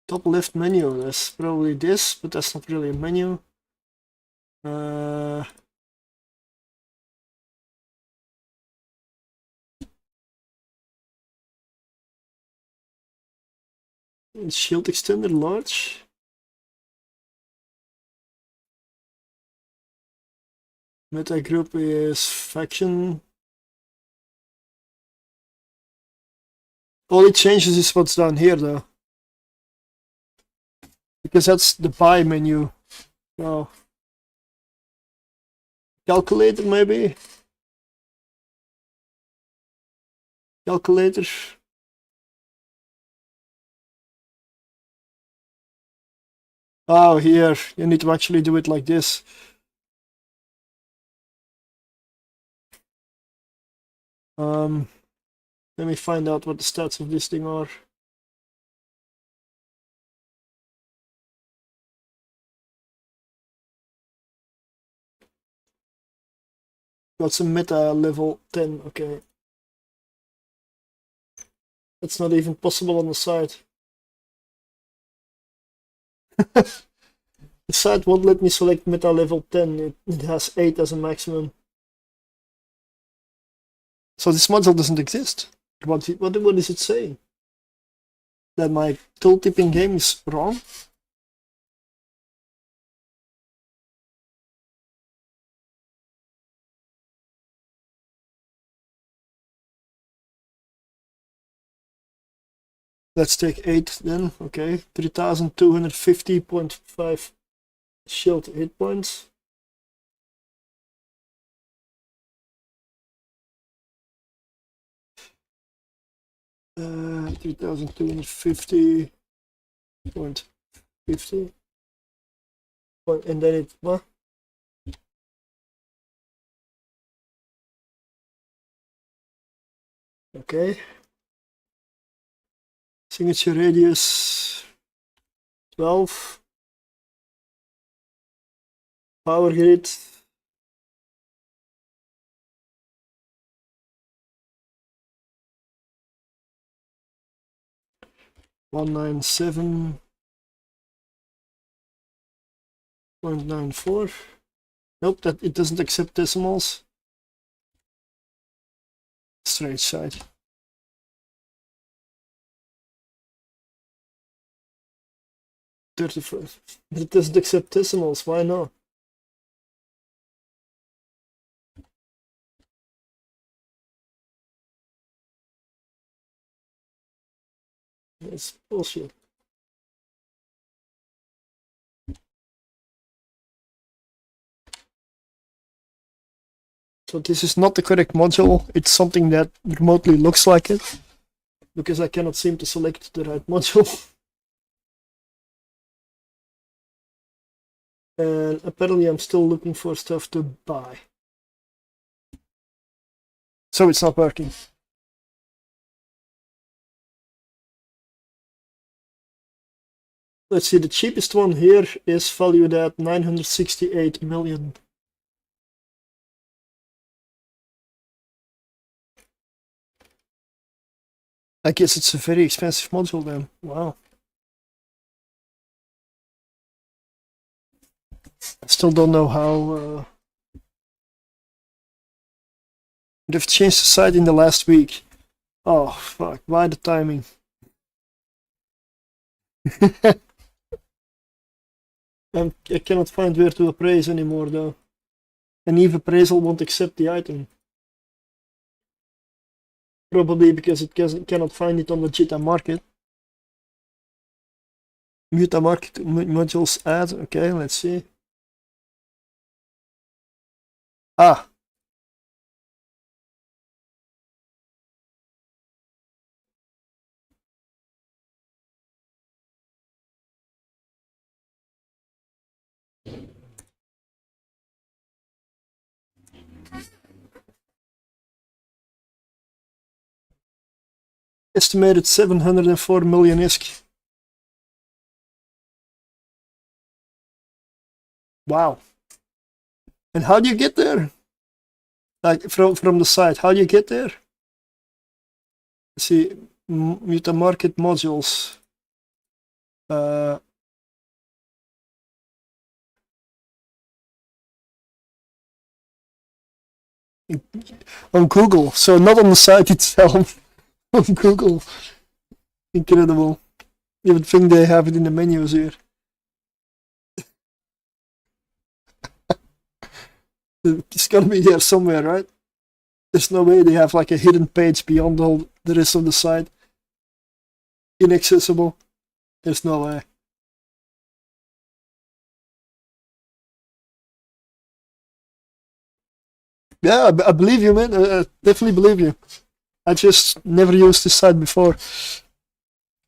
Top left menu. That's probably this, but that's not really a menu. Shield extender large. Meta group is faction. All it changes is what's down here though. Because that's the buy menu. Oh. Calculator maybe? Calculator. Oh, here. You need to actually do it like this. Let me find out what the stats of this thing are. Got some meta level 10, okay. That's not even possible on the site. The site won't let me select meta level 10, it has 8 as a maximum. So this module doesn't exist. What is it saying? That my tooltip in game is wrong? Let's take 8 then, okay. 3250.5 shield hit points. Uh, 3250.50. And then it, what? Okay. Signature radius 12. Power grid. $197.94. Nope, that it doesn't accept decimals. Strange side. 35. But it doesn't accept decimals, why not? That's bullshit. So this is not the correct module, it's something that remotely looks like it, because I cannot seem to select the right module. And apparently I'm still looking for stuff to buy. So it's not working. Let's see, the cheapest one here is valued at 968 million. I guess it's a very expensive module then. Wow. I still don't know how... They've changed the site in the last week. Oh, fuck. Why the timing? I cannot find where to appraise anymore though. And Eve appraisal won't accept the item. Probably because it cannot find it on the Jita market. Muta market modules add. Okay, let's see. Ah. Estimated 704 million ISK. Wow. And how do you get there? Like from the site, how do you get there? Let's see, Muta market modules. On Google, so not on the site itself. On Google. Incredible. You would think they have it in the menus here. It's gonna be there somewhere, right? There's no way they have like a hidden page beyond all the rest of the site. Inaccessible. There's no way. Yeah, I believe you, man. I definitely believe you. I just never used this site before,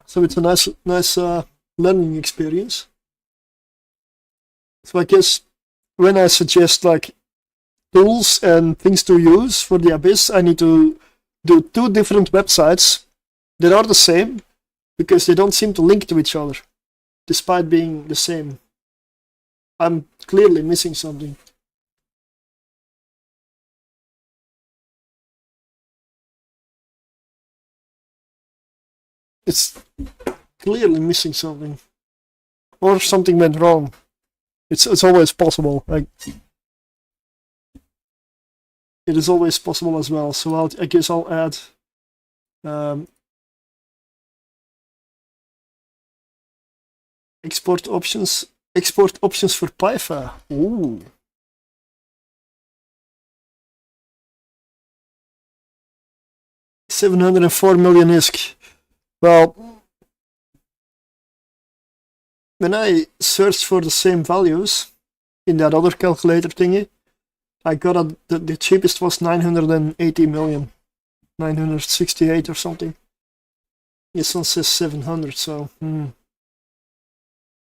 so it's a nice learning experience. So I guess when I suggest like tools and things to use for the Abyss, I need to do 2 different websites that are the same because they don't seem to link to each other, despite being the same. I'm clearly missing something. It's clearly missing something, or something went wrong. It's always possible. Like it is always possible as well. So I guess I'll add Um, export options for PyFa. Ooh. $704 million ISK. Well, when I searched for the same values in that other calculator thingy, I got the cheapest was 980 million, 968 or something. This one says 700, so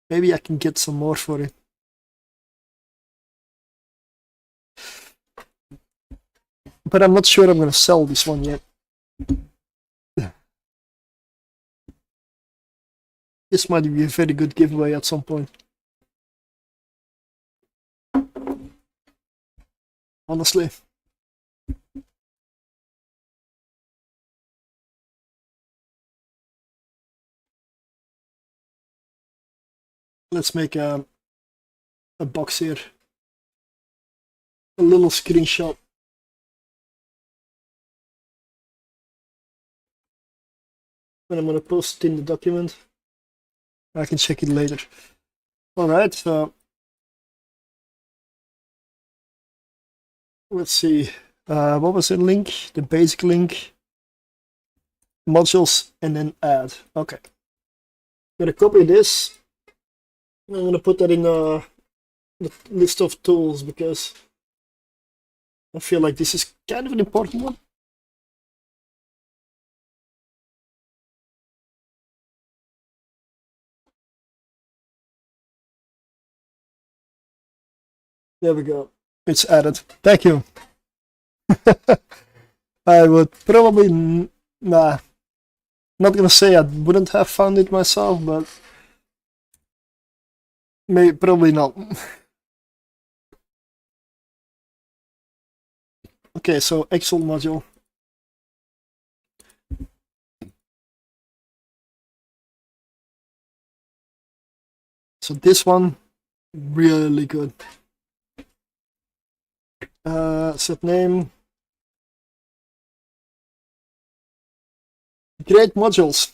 maybe I can get some more for it. But I'm not sure I'm gonna sell this one yet. This might be a very good giveaway at some point. Honestly. Let's make a box here. A little screenshot. And I'm gonna post it in the document. I can check it later. Alright, so let's see. What was the link? The basic link. Modules and then add. Okay. I'm gonna copy this. And I'm gonna put that in the list of tools because I feel like this is kind of an important one. There we go. It's added. Thank you. I would probably not gonna say I wouldn't have found it myself, but probably not. Okay, so Excel module. So this one, really good. Set name. Create modules.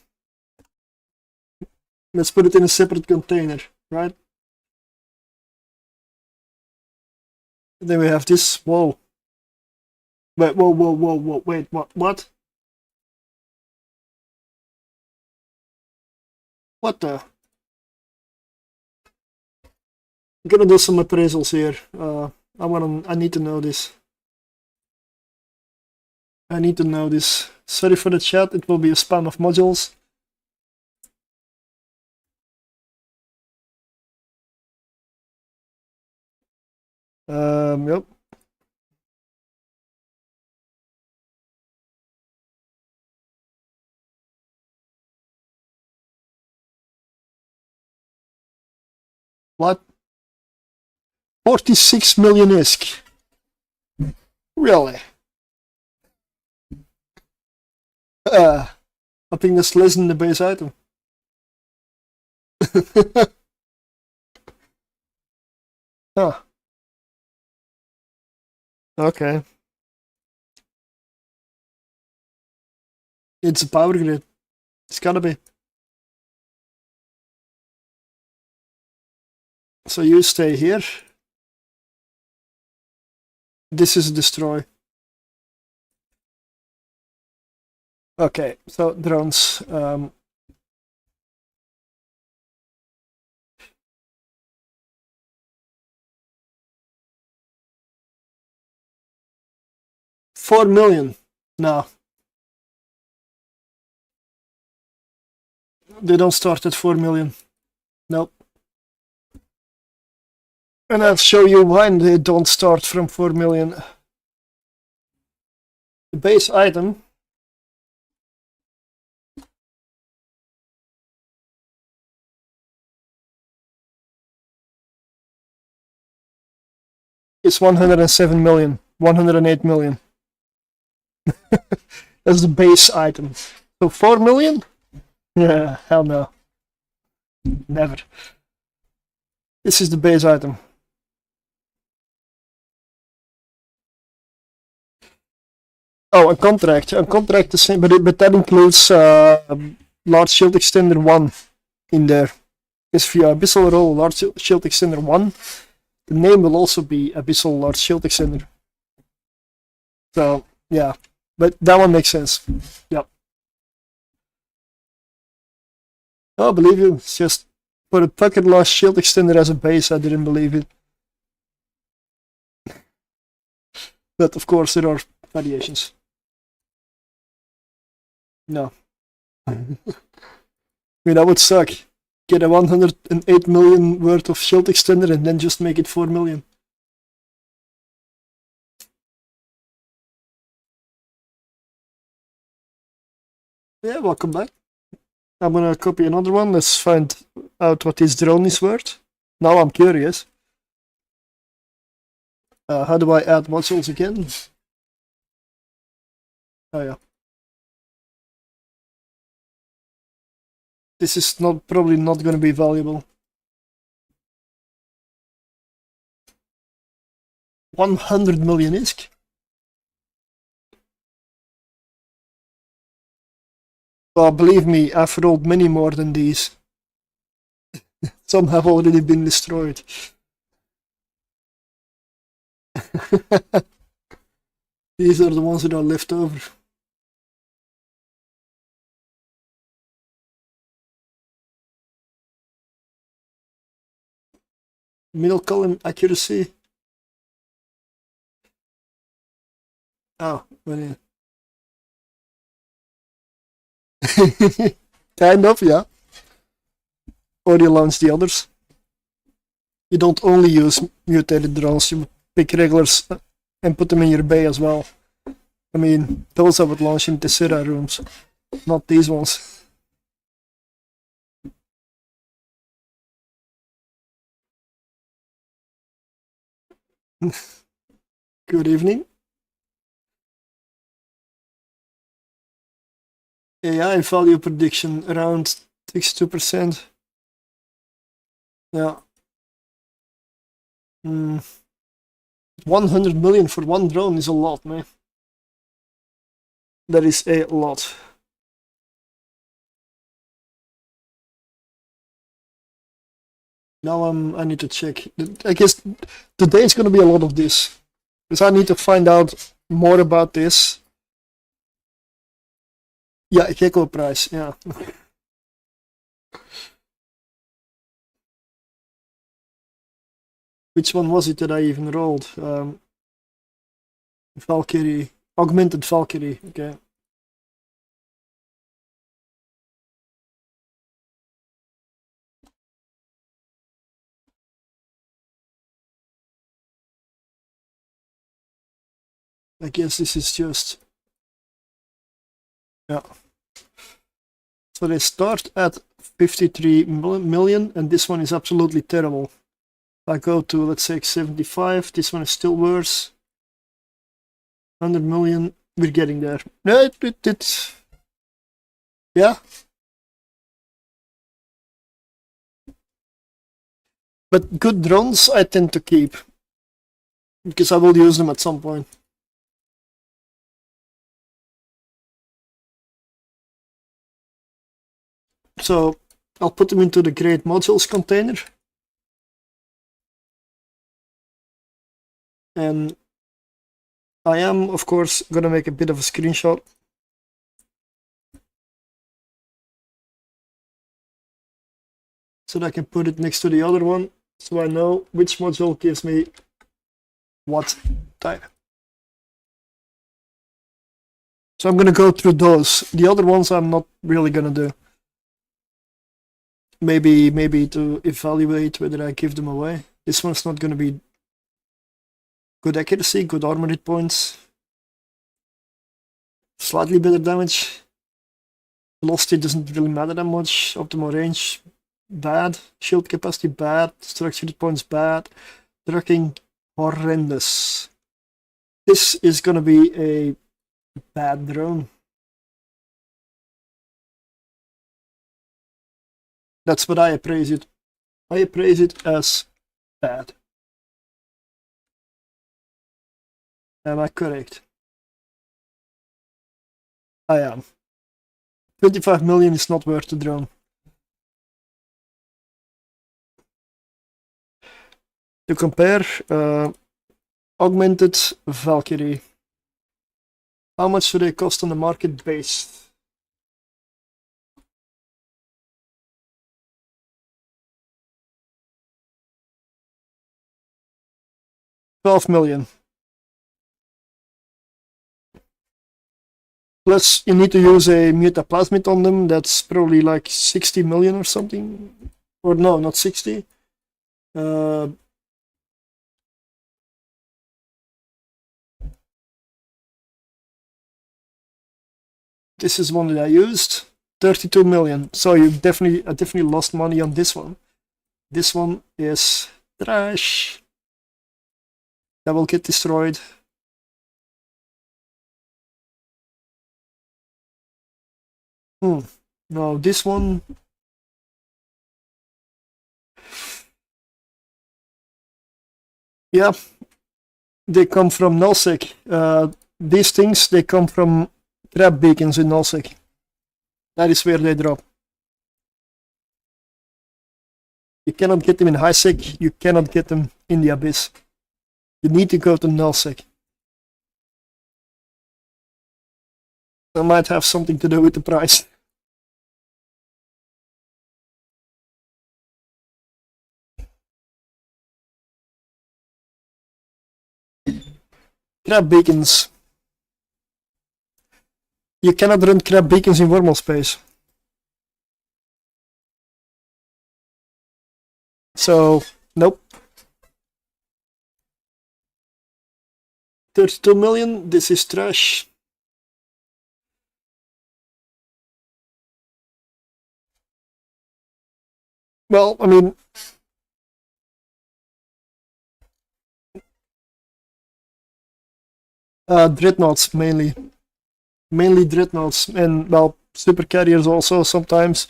Let's put it in a separate container, right? And then we have this. Whoa. Wait, whoa. Wait, what? What the? I'm gonna do some appraisals here. I need to know this. I need to know this. Sorry for the chat, it will be a spam of modules. Yep. What? 46 million ISK. Really? I think that's less than the base item. Huh. Okay. It's a power grid. It's gotta be. So you stay here. This is destroy. Okay, so drones. $4 million. No. They don't start at 4 million. Nope. And I'll show you why they don't start from 4 million. The base item is 107 million, 108 million. That's the base item. So 4 million? Yeah, hell no. Never. This is the base item. Oh, a contract. A contract, the same, but that includes large shield extender 1 in there. Because if you abyssal roll large shield extender 1, the name will also be abyssal large shield extender. So, yeah. But that one makes sense. Yep. Oh, I believe you. It's just for a fucking large shield extender as a base, I didn't believe it. But of course, there are variations. No. I mean, that would suck. Get a 108 million worth of shield extender and then just make it 4 million. Yeah, welcome back. I'm gonna copy another one. Let's find out what this drone is worth. Now I'm curious. How do I add modules again? Oh yeah. This is probably not gonna be valuable. 100 million ISK. Well, believe me, I've rolled many more than these. Some have already been destroyed. These are the ones that are left over. Middle column accuracy. Oh, well, yeah. Kind of, yeah. Or you launch the others. You don't only use mutated drones, you pick regulars and put them in your bay as well. I mean, those I would launch in Tessera rooms, not these ones. Good evening. AI value prediction around 62%. Yeah. 100 million for one drone is a lot, man. That is a lot. Now I need to check. I guess today is going to be a lot of this. Because I need to find out more about this. Yeah, Gecko price, yeah. Which one was it that I even rolled? Valkyrie. Augmented Valkyrie, okay. I guess this is just... Yeah. So they start at 53 million, and this one is absolutely terrible. I go to, let's say, 75, this one is still worse. 100 million, we're getting there. No, yeah. But good drones I tend to keep, because I will use them at some point. So I'll put them into the Great Modules container. And I am, of course, gonna make a bit of a screenshot. So that I can put it next to the other one, so I know which module gives me what type. So I'm gonna go through those. The other ones I'm not really gonna do. Maybe to evaluate whether I give them away. This one's not gonna be good accuracy, good armor hit points, slightly better damage. Velocity doesn't really matter that much. Optimal range, bad. Shield capacity, bad. Structure hit points, bad. Tracking, horrendous. This is gonna be a bad drone. That's what I appraise it. I appraise it as bad. Am I correct? I am. 25 million is not worth the drone. To compare, augmented Valkyrie. How much do they cost on the market base? $12 million. Plus, you need to use a mutaplasmid on them. That's probably like 60 million or something. Or no, not 60. This is one that I used. 32 million. So you definitely lost money on this one. This one is trash. That will get destroyed. No, this one. Yeah, they come from nullsec. These things, they come from trap beacons in nullsec. That is where they drop. You cannot get them in highsec, you cannot get them in the abyss. You need to go to nullsec. That might have something to do with the price. Crab beacons. You cannot run crab beacons in wormhole space. So, nope. 32 million, this is trash. Well, I mean, dreadnoughts mainly dreadnoughts, and well, super carriers also sometimes,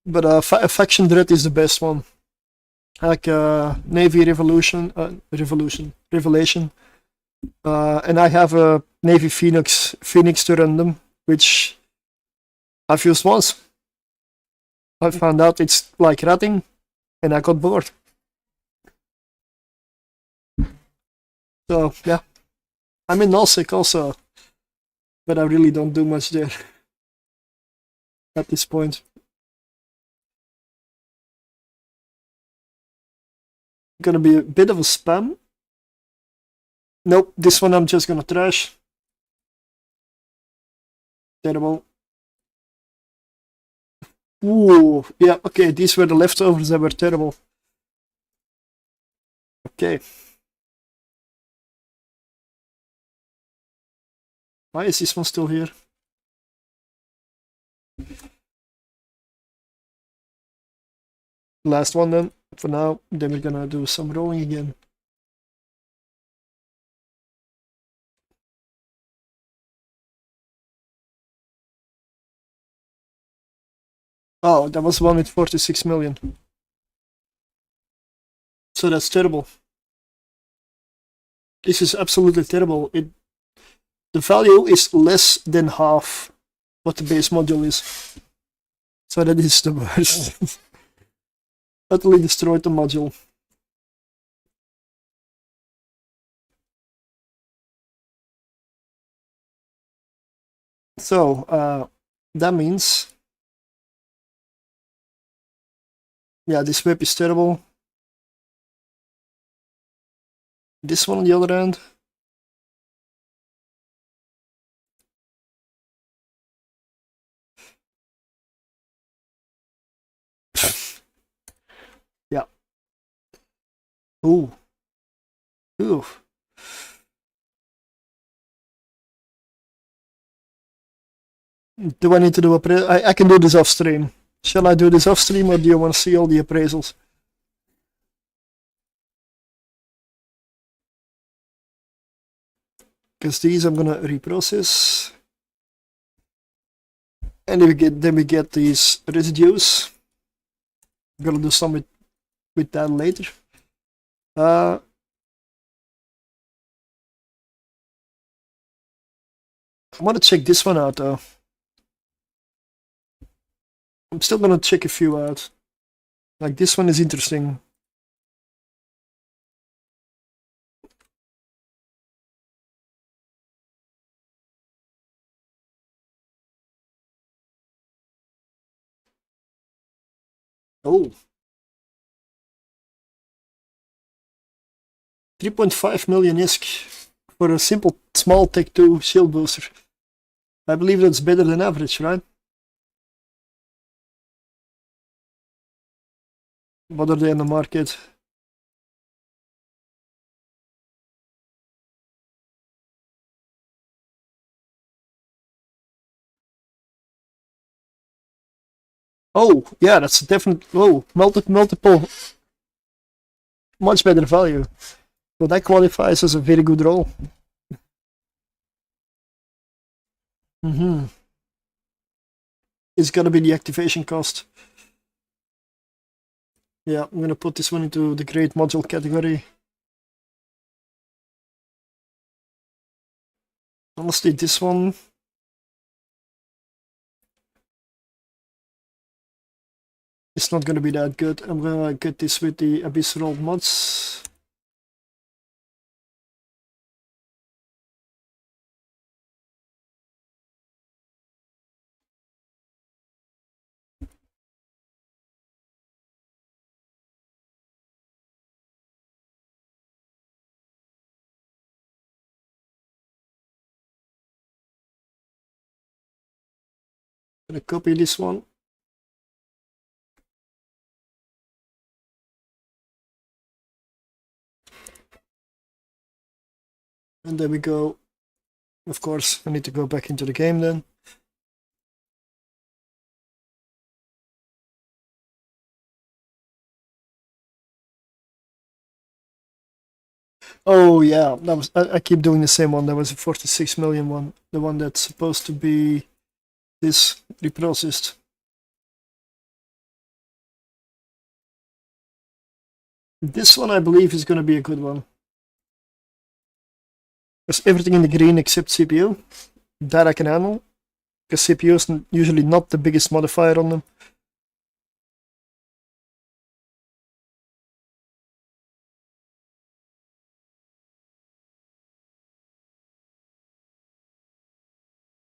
but faction dread is the best one, like Navy Revelation, and I have a Navy Phoenix to run them, which I've used once. I found out it's like ratting, and I got bored. So yeah, I'm in nullsec also, but I really don't do much there at this point. Gonna be a bit of a spam. Nope, this one I'm just gonna trash. Terrible. Ooh, yeah, okay, these were the leftovers that were terrible. Okay. Why is this one still here? Last one then, for now. Then we're gonna do some rolling again. Oh, that was one with 46 million. So that's terrible. This is absolutely terrible. The value is less than half what the base module is. So that is the worst. Utterly destroyed the module. So that means, yeah, this whip is terrible. This one on the other end. Yeah. Ooh. Ooh. Do I need to do I can do this off stream. Shall I do this off stream, or do you want to see all the appraisals? Because these I'm gonna reprocess. And then we get these residues. I'm gonna do some with that later. I I want to check this one out though. I'm still gonna check a few out. Like this one is interesting. Oh. 3.5 million ISK for a simple small Tech 2 shield booster. I believe that's better than average, right? What are they in the market? Oh, yeah, that's a definite. Oh, multiple, much better value. So that qualifies as a very good roll. It's gonna be the activation cost. Yeah, I'm gonna put this one into the great module category. Honestly, this one. It's not gonna be that good. I'm gonna get this with the abyssal mods. Gonna copy this one. And there we go. Of course, I need to go back into the game then. Oh yeah, that was. I keep doing the same one. That was a 46 million one. The one that's supposed to be this reprocessed. This one I believe is going to be a good one. There's everything in the green except CPU. That I can handle. Because CPU is usually not the biggest modifier on them.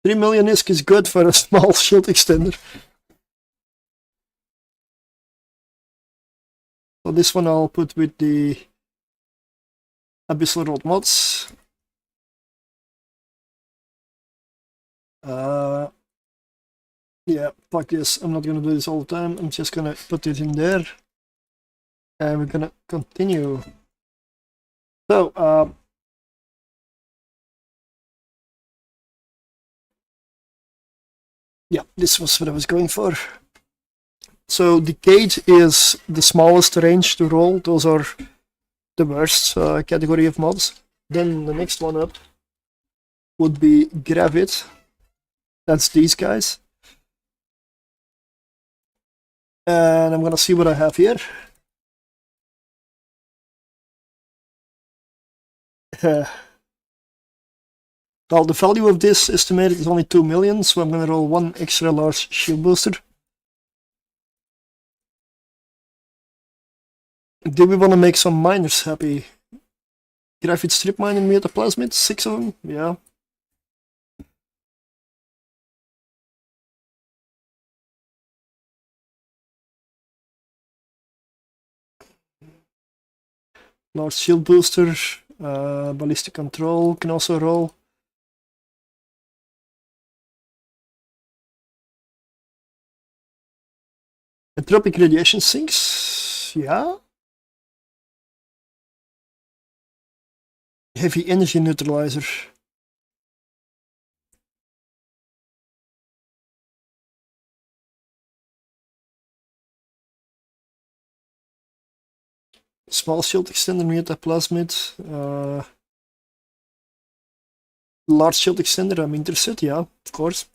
$3 million ISK is good for a small shield extender. So this one I'll put with the abyssal road mods. Yeah, fuck this. I'm not gonna do this all the time. I'm just gonna put it in there. And we're gonna continue. So, yeah, this was what I was going for. So the cage is the smallest range to roll. Those are the worst category of mods. Then the next one up would be Gravit. That's these guys. And I'm gonna see what I have here. Well, the value of this estimated is only 2 million, so I'm gonna roll one extra large shield booster. Do we want to make some miners happy? Graphite strip mine and mutaplasmids, 6 of them, yeah. Large shield booster, ballistic control can also roll. Entropic radiation sinks, yeah. Heavy energy neutralizer. Small shield extender, mutaplasmid. Large shield extender, I'm interested, yeah, of course.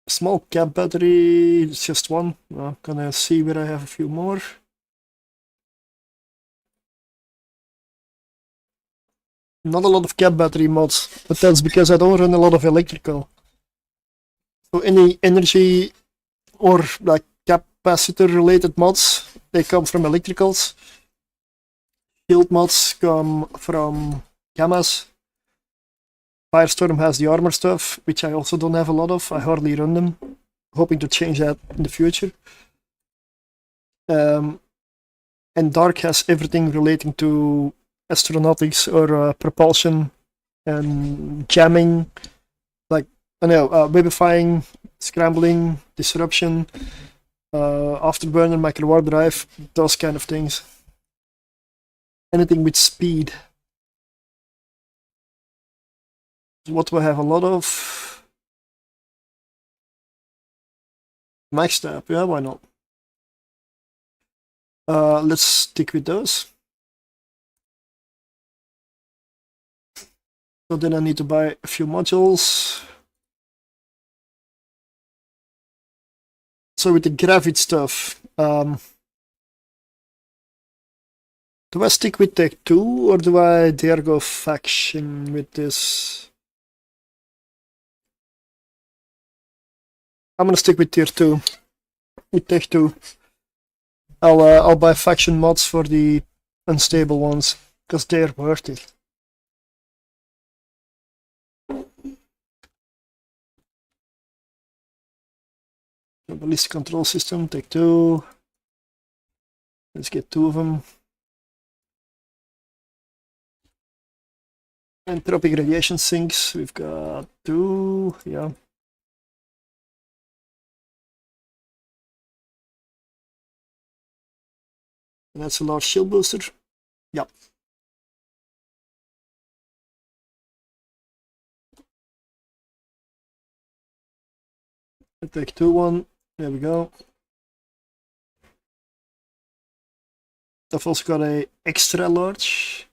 Small cap battery, it's just one. I'm gonna see where I have a few more. Not a lot of cap battery mods, but that's because I don't run a lot of electrical. So any energy or like capacitor related mods, they come from electricals. Shield mods come from gammas. Firestorm has the armor stuff, which I also don't have a lot of. I hardly run them. Hoping to change that in the future. And Dark has everything relating to astronautics or propulsion and jamming, like webifying, scrambling, disruption, afterburner, microwarp drive, those kind of things. Anything with speed. What do I have a lot of? Max tab, yeah, why not? Let's stick with those. So then I need to buy a few modules. So with the Gravit stuff, do I stick with Tech 2 or do I dare go faction with this? I'm gonna stick with Tier 2, with Tech 2. I'll buy faction mods for the unstable ones, because they're worth it. The ballistic control system, Tech 2. Let's get 2 of them. Entropic radiation sinks, we've got 2, yeah. And that's a large shield booster. Yep. I take 2 one. There we go. I've also got a extra large.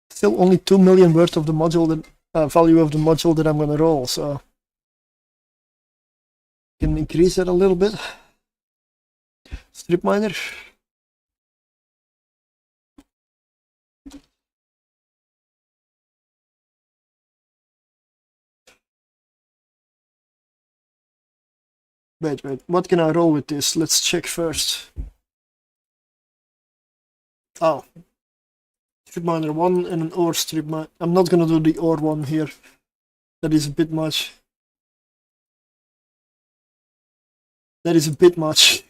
Still only 2 million worth of the module that value of the module that I'm gonna roll, so can increase that a little bit. Strip miner. Wait, what can I roll with this? Let's check first. Oh. Strip miner 1 and an ore strip miner. I'm not gonna do the ore one here. That is a bit much. That is a bit much.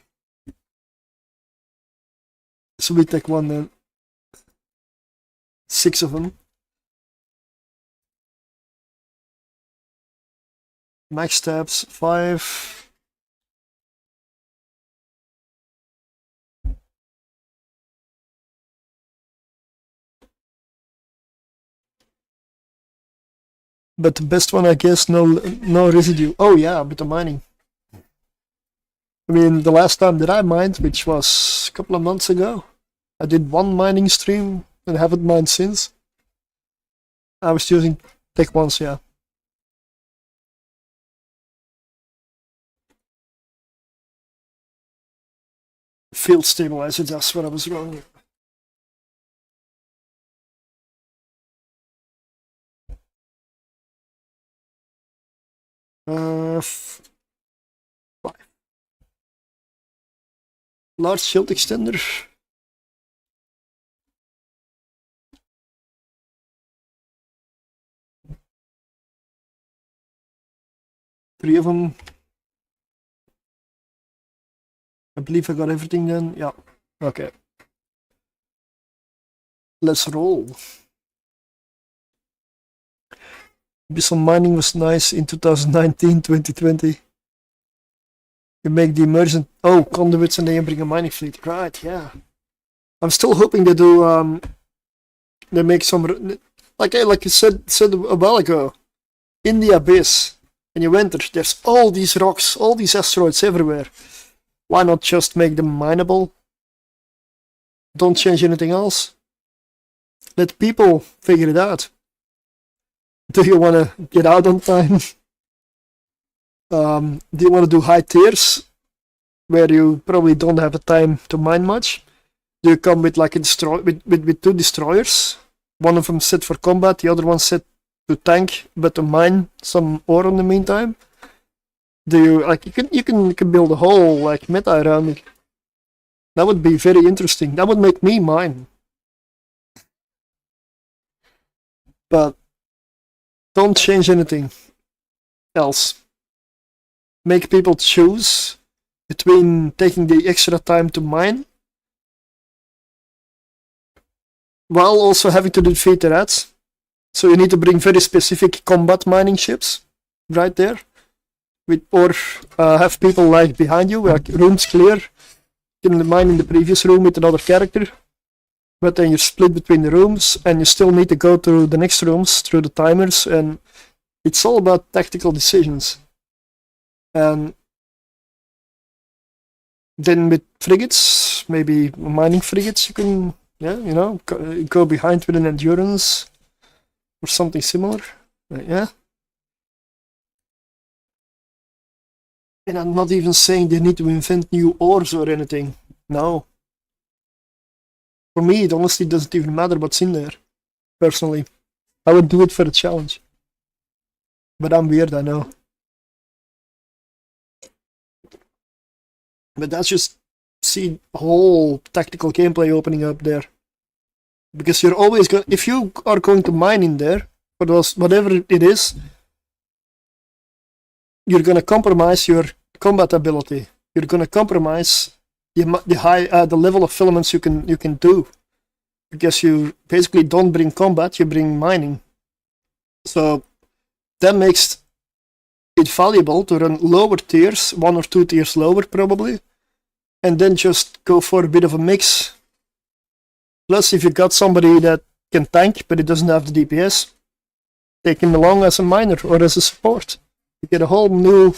So we take 1 then. 6 of them. Max tabs 5. But the best one, I guess, no residue. Oh yeah, but the mining. I mean, the last time that I mined, which was a couple of months ago, I did 1 mining stream and haven't mined since. I was using Tech 1s, yeah. Field stabilizer, that's what I was wrong. Five. Large shield extender. Three of them. I believe I got everything then. Yeah. Okay. Let's roll. Abyssal mining was nice in 2019, 2020. You make the emergent conduits and then bring a mining fleet. Right, yeah. I'm still hoping they do they make some like you said a while ago. In the abyss, and you enter, there's all these rocks, all these asteroids everywhere. Why not just make them mineable? Don't change anything else. Let people figure it out. Do you want to get out on time? Do you want to do high tiers where you probably don't have the time to mine much? you come with like a with two destroyers. One of them set for combat, the other one set to tank, but to mine some ore in the meantime. Do you like you can build a whole like meta around it. That would be very interesting. That would make me mine. But don't change anything else. Make people choose between taking the extra time to mine while also having to defeat the rats. So you need to bring very specific combat mining ships right there. Or have people like behind you, like rooms clear. You can mine in the previous room with another character. But then you're split between the rooms and you still need to go through the next rooms through the timers, and it's all about tactical decisions. And then with frigates, maybe mining frigates, you can, yeah, you know, go behind with an endurance or something similar. Yeah. And I'm not even saying they need to invent new ores or anything. No. For me, it honestly doesn't even matter what's in there, personally. I would do it for a challenge. But I'm weird, I know. But that's just see whole tactical gameplay opening up there. Because you're always going, if you are going to mine in there, for those, whatever it is, you're gonna compromise your combat ability. You're gonna compromise the level of filaments you can do, because you basically don't bring combat, you bring mining. So that makes it valuable to run lower tiers, 1 or 2 tiers lower probably, and then just go for a bit of a mix. Plus, if you got somebody that can tank but it doesn't have the DPS, take him along as a miner or as a support. You get a whole new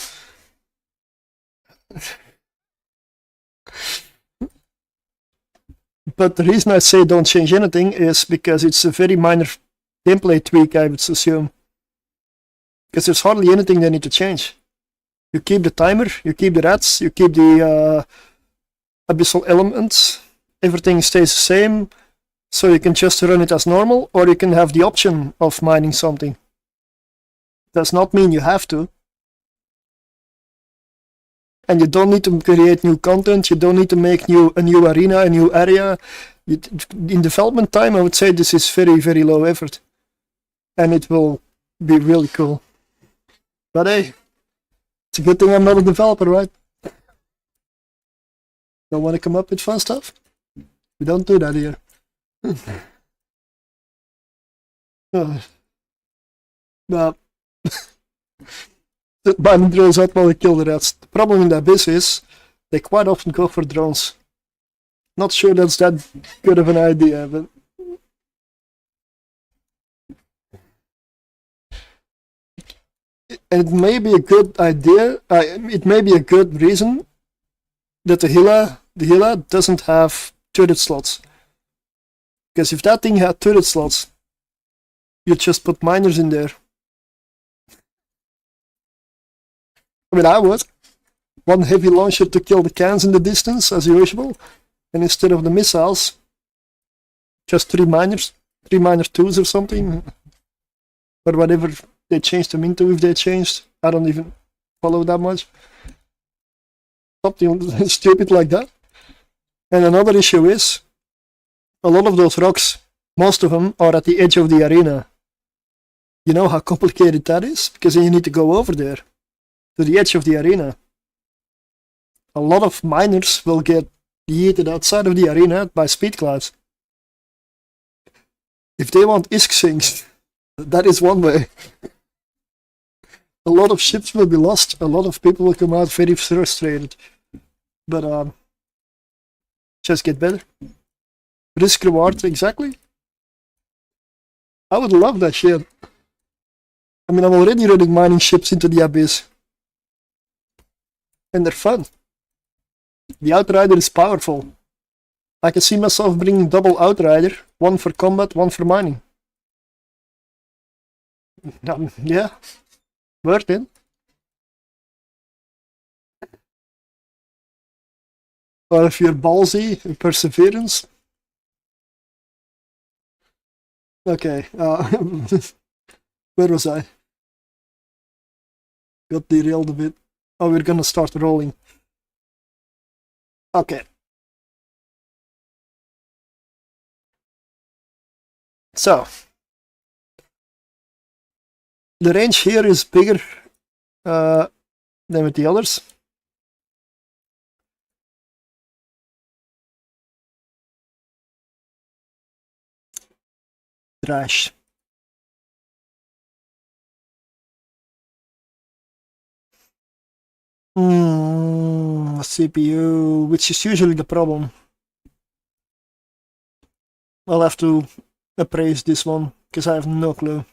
But the reason I say don't change anything is because it's a very minor gameplay tweak, I would assume. Because there's hardly anything they need to change. You keep the timer, you keep the rats, you keep the abyssal elements, everything stays the same, so you can just run it as normal, or you can have the option of mining something. Does not mean you have to. And you don't need to create new content, you don't need to make a new arena, a new area. In development time, I would say this is very, very low effort. And it will be really cool. But hey, it's a good thing I'm not a developer, right? Don't want to come up with fun stuff? We don't do that here. But buying drones out while they kill the rats. The problem in the abyss is they quite often go for drones. Not sure that's that good of an idea, but it may be a good idea. It may be a good reason that the Hilla doesn't have turret slots. Because if that thing had turret slots, you'd just put miners in there. I mean, I would. One heavy launcher to kill the cans in the distance, as usual. And instead of the missiles, just 3 miners. 3 miner 2s or something. Or whatever they changed them into, if they changed. I don't even follow that much. Something stupid like that. And another issue is, a lot of those rocks, most of them are at the edge of the arena. You know how complicated that is? Because then you need to go over there, to the edge of the arena. A lot of miners will get yeeted outside of the arena by speed clouds. If they want ISK sinks, that is one way. A lot of ships will be lost, a lot of people will come out very frustrated. But just get better. Risk reward, exactly. I would love that shit. I mean, I'm already running mining ships into the abyss. And they're fun. The Outrider is powerful. I can see myself bringing double Outrider, 1 for combat, 1 for mining. Yeah, worth it. Or if you're ballsy and perseverance, Okay, where was I? Got derailed a bit. Oh, we're gonna start rolling. Okay. So, the range here is bigger than with the others. Trash. CPU, which is usually the problem. I'll have to appraise this one, because I have no clue.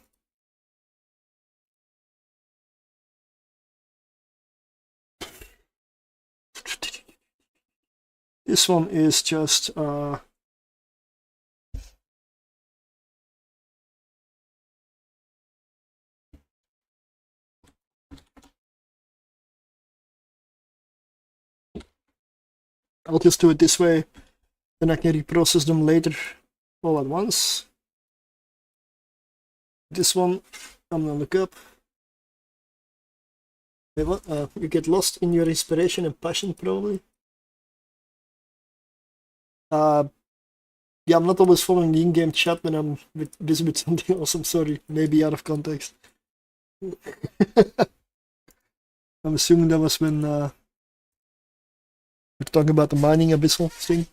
This one is just I'll just do it this way, then I can reprocess them later all at once. This one, I'm gonna look up. Wait, what? You get lost in your inspiration and passion, probably. Yeah, I'm not always following the in-game chat when I'm busy with something else. I'm sorry, maybe out of context. I'm assuming that was when we're talking about the mining abyssal thing.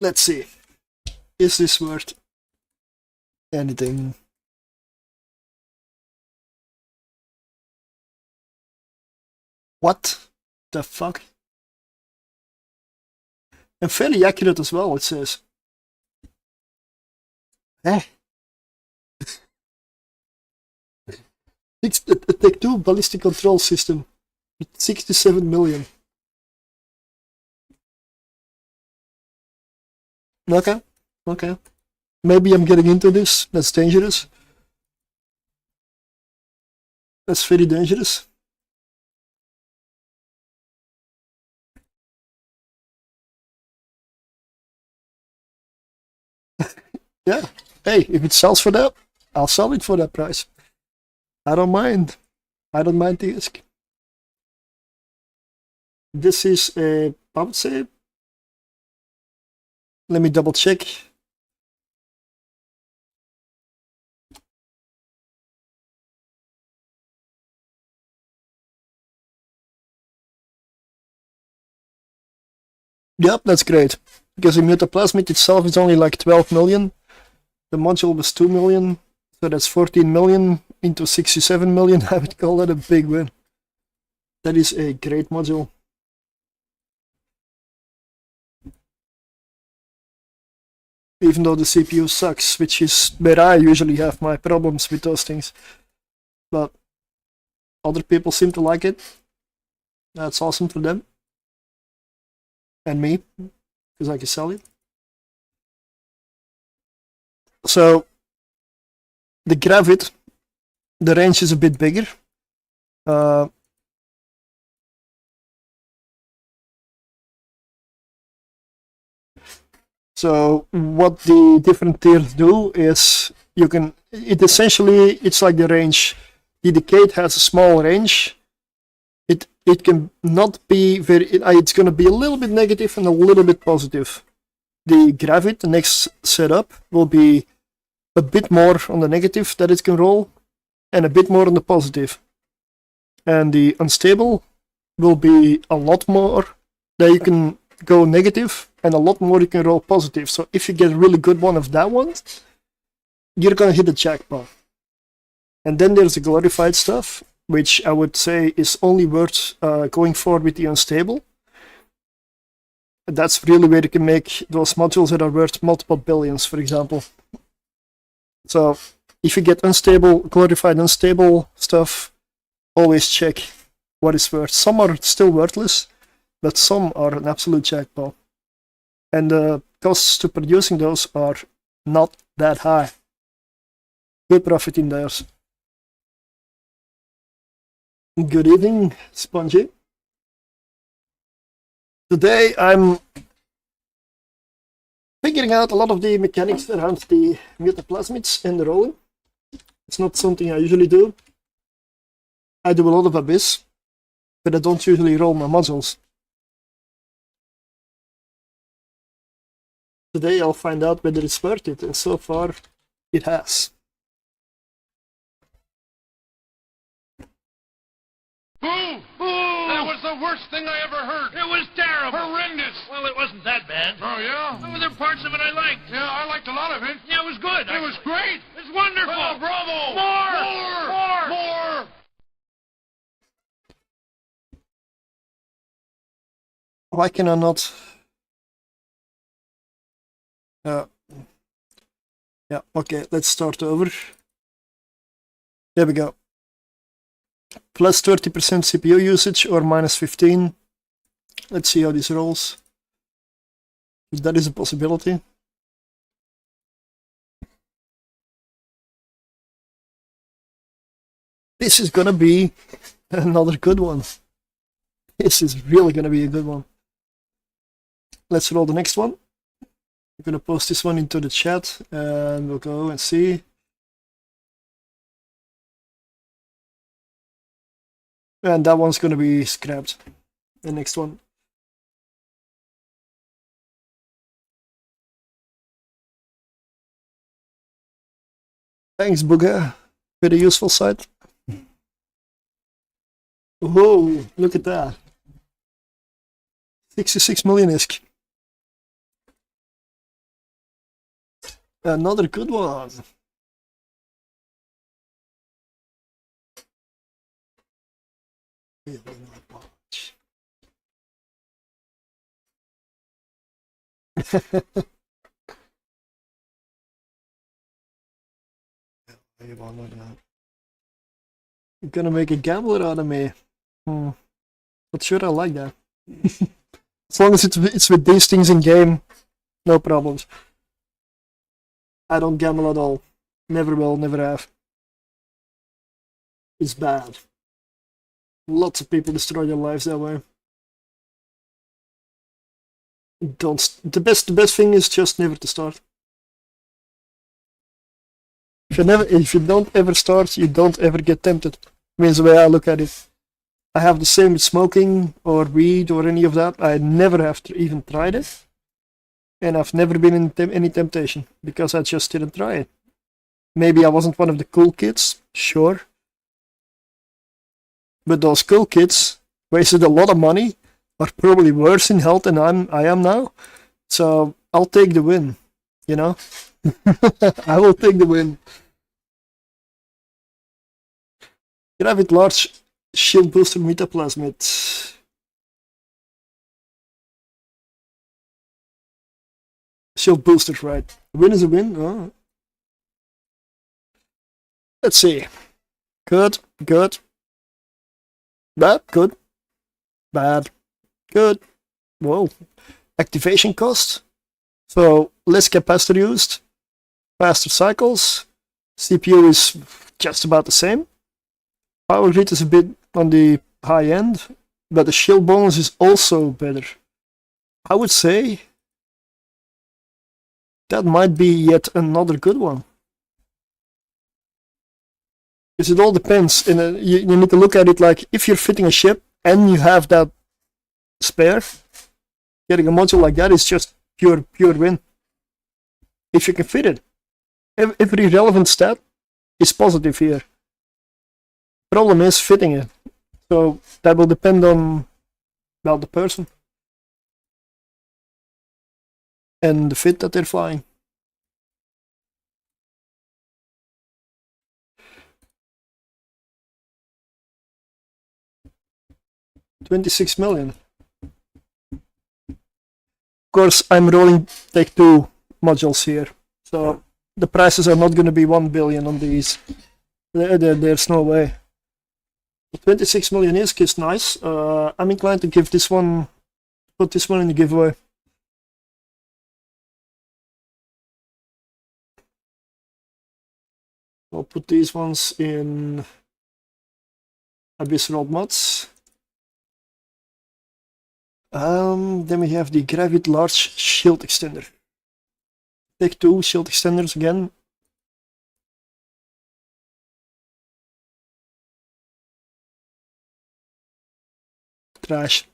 Let's see. Is this worth anything? What the fuck? And fairly accurate as well, it says. Eh? It's a Tech-2 ballistic control system with 67 million. Okay, okay. Maybe I'm getting into this. That's dangerous. That's very dangerous. Yeah. Hey, if it sells for that, I'll sell it for that price. I don't mind. I don't mind the risk. This is a, I would say, let me double check. Yep, that's great. Because the mutaplasmid itself is only like 12 million. The module was 2 million. So that's 14 million into 67 million. I would call that a big win. That is a great module. Even though the CPU sucks, which is where I usually have my problems with those things. But other people seem to like it. That's awesome for them. And me, because I can sell it. So, the Gravit, the range is a bit bigger. So what the different tiers do is you can, it's like the range. The Decade has a small range. It can not be very, it's going to be a little bit negative and a little bit positive. The Gravit, the next setup, will be a bit more on the negative that it can roll and a bit more on the positive. And the Unstable will be a lot more that you can go negative and a lot more you can roll positive. So if you get a really good one of that one, you're gonna hit the jackpot. And then there's the glorified stuff, which I would say is only worth going for with the Unstable. That's really where you can make those modules that are worth multiple billions, for example. So if you get unstable, glorified unstable stuff, always check what is worth. Some are still worthless, but some are an absolute jackpot. And the costs to producing those are not that high. Good profit in theirs. Good evening, Spongy. Today I'm figuring out a lot of the mechanics around the mutaplasmids and the rolling. It's not something I usually do. I do a lot of Abyss, but I don't usually roll my modules. Today I'll find out whether it's worth it, and so far it has. Boo! Boo! That was the worst thing I ever heard. It was terrible. Horrendous. Well, it wasn't that bad. Oh, yeah? Well, there were parts of it I liked. Yeah, I liked a lot of it. Yeah, it was good. It was great. It was wonderful. Oh, bravo. More! More! More! More! Why can I not? Yeah, okay, let's start over. There we go. Plus 30% CPU usage or minus 15. Let's see how this rolls. That is a possibility. This is gonna be another good one. This is really gonna be a good one. Let's roll the next one. I'm gonna post this one into the chat and we'll go and see. And that one's gonna be scrapped. The next one. Thanks, Booga. Very useful site. Whoa, look at that. 66 million isk. Another good one. Really not much. You're gonna make a gambler out of me. Not sure I like that. As long as it's with these things in game, no problems. I don't gamble at all. Never will, never have. It's bad. Lots of people destroy their lives that way. Don't. The best thing is just never to start. If you don't ever start, you don't ever get tempted. Means the way I look at it. I have the same with smoking or weed or any of that. I never have even tried it. And I've never been in any temptation because I just didn't try it. Maybe I wasn't one of the cool kids, sure. But those cool kids wasted a lot of money, are probably worse in health than I am now. So I'll take the win, you know? I will take the win. Gravit large shield booster mutaplasmid. Shield boosters, right? A win is a win. Oh. Let's see. Good, good. Bad, good. Bad, good. Whoa. Activation cost. So less capacitor used. Faster cycles. CPU is just about the same. Power grid is a bit on the high end, but the shield bonus is also better. I would say that might be yet another good one. Because it all depends. You need to look at it like if you're fitting a ship and you have that spare, getting a module like that is just pure win. If you can fit it. Every relevant stat is positive here. Problem is fitting it. So that will depend on, well, the person. And the fit that they're flying. $26 million. Of course, I'm rolling take 2 modules here, so the prices are not going to be 1 billion on these. There's no way. 26 million is nice. I'm inclined to give this one, put this one in the giveaway. I'll put these ones in Abyss Rolled Mods. Then we have the Gravit Large Shield Extender. Take 2 shield extenders again. Trash.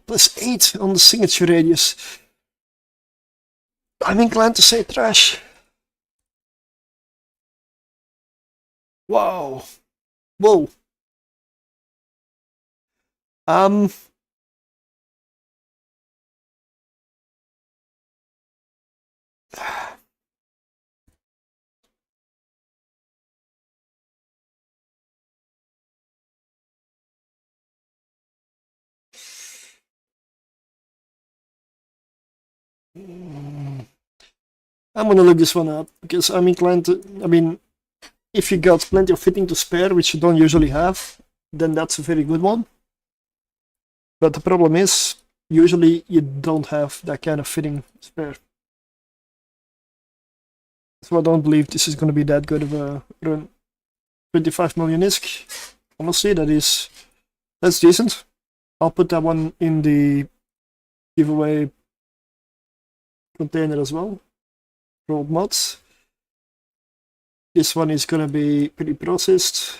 Plus 8 on the signature radius. I'm inclined to say trash. Wow. Whoa. I'm gonna look this one up because I'm inclined to. I mean, if you got plenty of fitting to spare, which you don't usually have, then that's a very good one. But the problem is, usually you don't have that kind of fitting spare. So I don't believe this is going to be that good of a run. 25 million ISK. Honestly, that's decent. I'll put that one in the giveaway container as well. Rolled mods. This one is going to be pretty processed.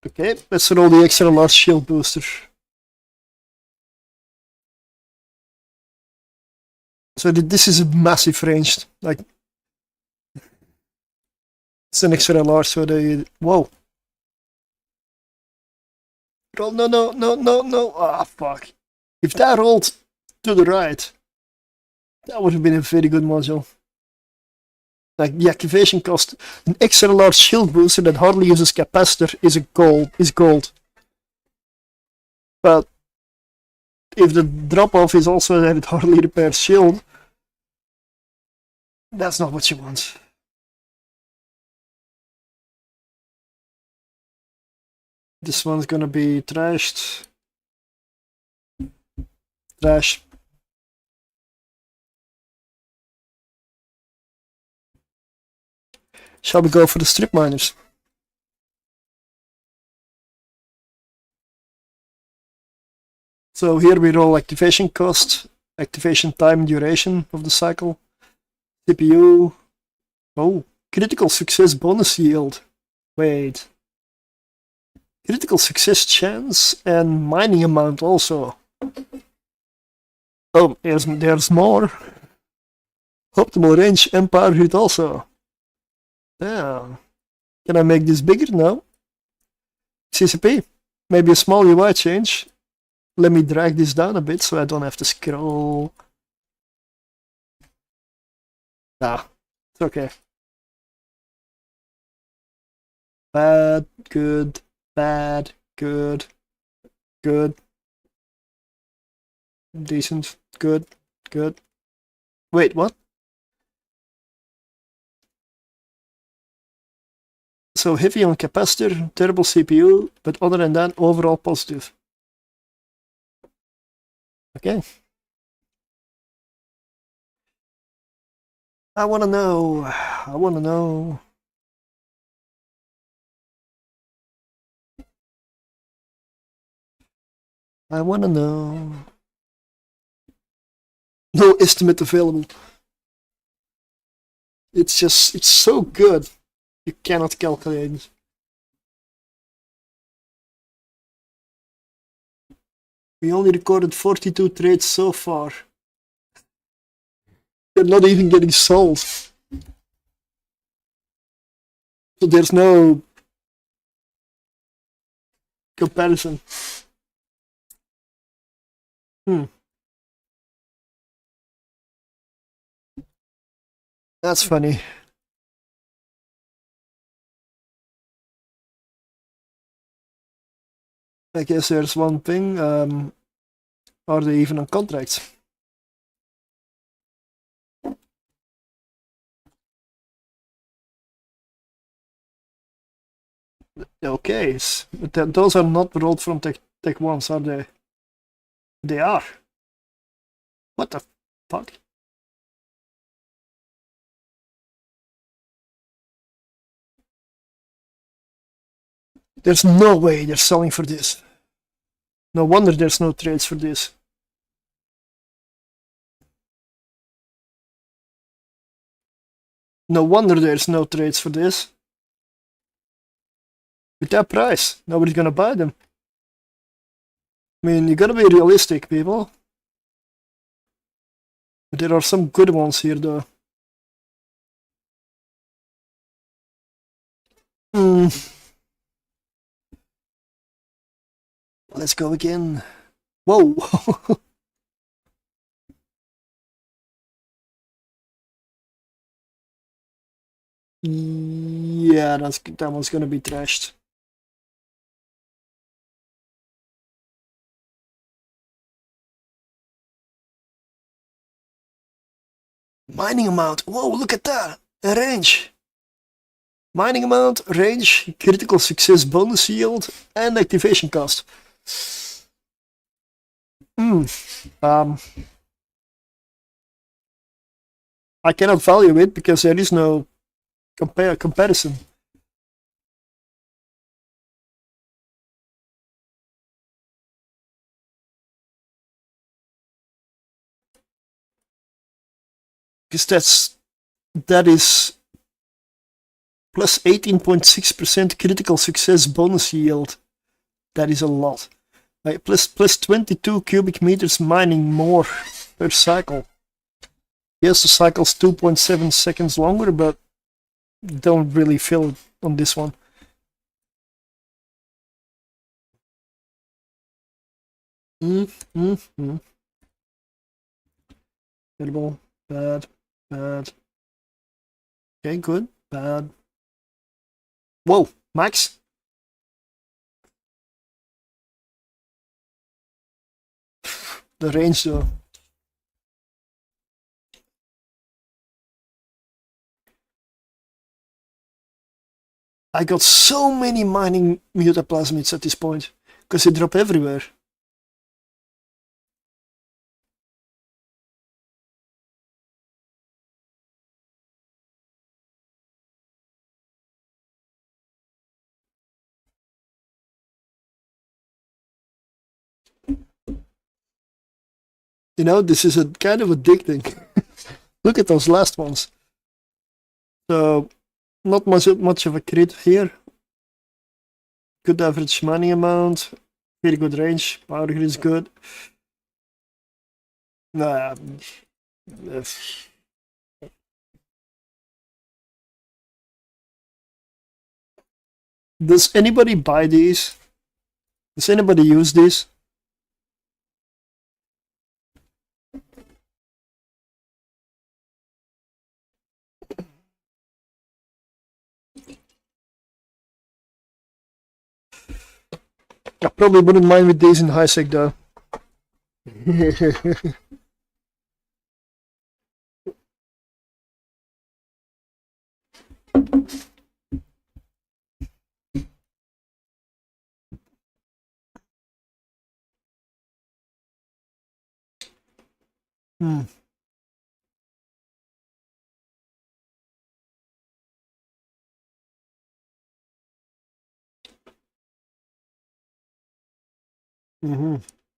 Okay, let's roll the extra large shield booster. So this is a massive range. Like, it's an extra large, so they. Whoa. Roll, no. Ah, fuck. If that rolled to the right, that would have been a very good module. Like, the activation cost, an extra large shield booster that hardly uses capacitor is gold. But if the drop off is also that it hardly repairs shield, that's not what you want. This one's gonna be trashed. Trash. Shall we go for the strip miners? So here we roll activation cost, activation time, duration of the cycle, CPU. Oh, critical success bonus yield. Wait. Critical success chance and mining amount also. Oh, there's more. Optimal range and power grid also. Yeah. Can I make this bigger? No. CCP. Maybe a small UI change. Let me drag this down a bit so I don't have to scroll. Nah, it's okay. Bad, good, bad, good, good, decent, good, good. Wait, what? So heavy on capacitor, terrible CPU, but other than that, overall positive. Okay. I wanna know. I wanna know. I wanna know. No estimate available. It's so good. You cannot calculate it. We only recorded 42 trades so far. They're not even getting sold. So there's no comparison. That's funny. I guess there's one thing. Are they even on contracts? Okay, but those are not rolled from Tech 1s, are they? They are. What the fuck? There's no way they're selling for this. No wonder there's no trades for this. No wonder there's no trades for this. With that price, nobody's gonna buy them. I mean, you gotta be realistic, people. But there are some good ones here, though. Let's go again. Whoa! Yeah, that one's gonna be trashed. Mining amount. Whoa, look at that. A range. Mining amount, range, critical success bonus yield, and activation cost. I cannot value it because there is no comparison. Because that is plus 18.6% critical success bonus yield. That is a lot. Like plus 22 cubic meters mining more per cycle. Yes, the cycle's 2.7 seconds longer, but don't really feel it on this one. Terrible, bad, bad. Okay, good, bad. Whoa, max? The range though. I got so many mining mutaplasmids at this point, because they drop everywhere. You know, this is a kind of addicting. Look at those last ones. So, not much of a crit here. Good average money amount, very good range, power grid is good. Does anybody buy these? Does anybody use these? I probably wouldn't mind with these in high sec though.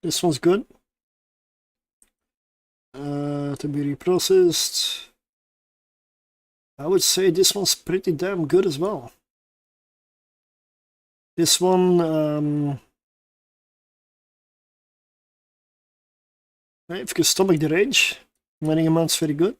This one's good. To be reprocessed. I would say this one's pretty damn good as well. This one, if you can stomach the range, mining amount's very good.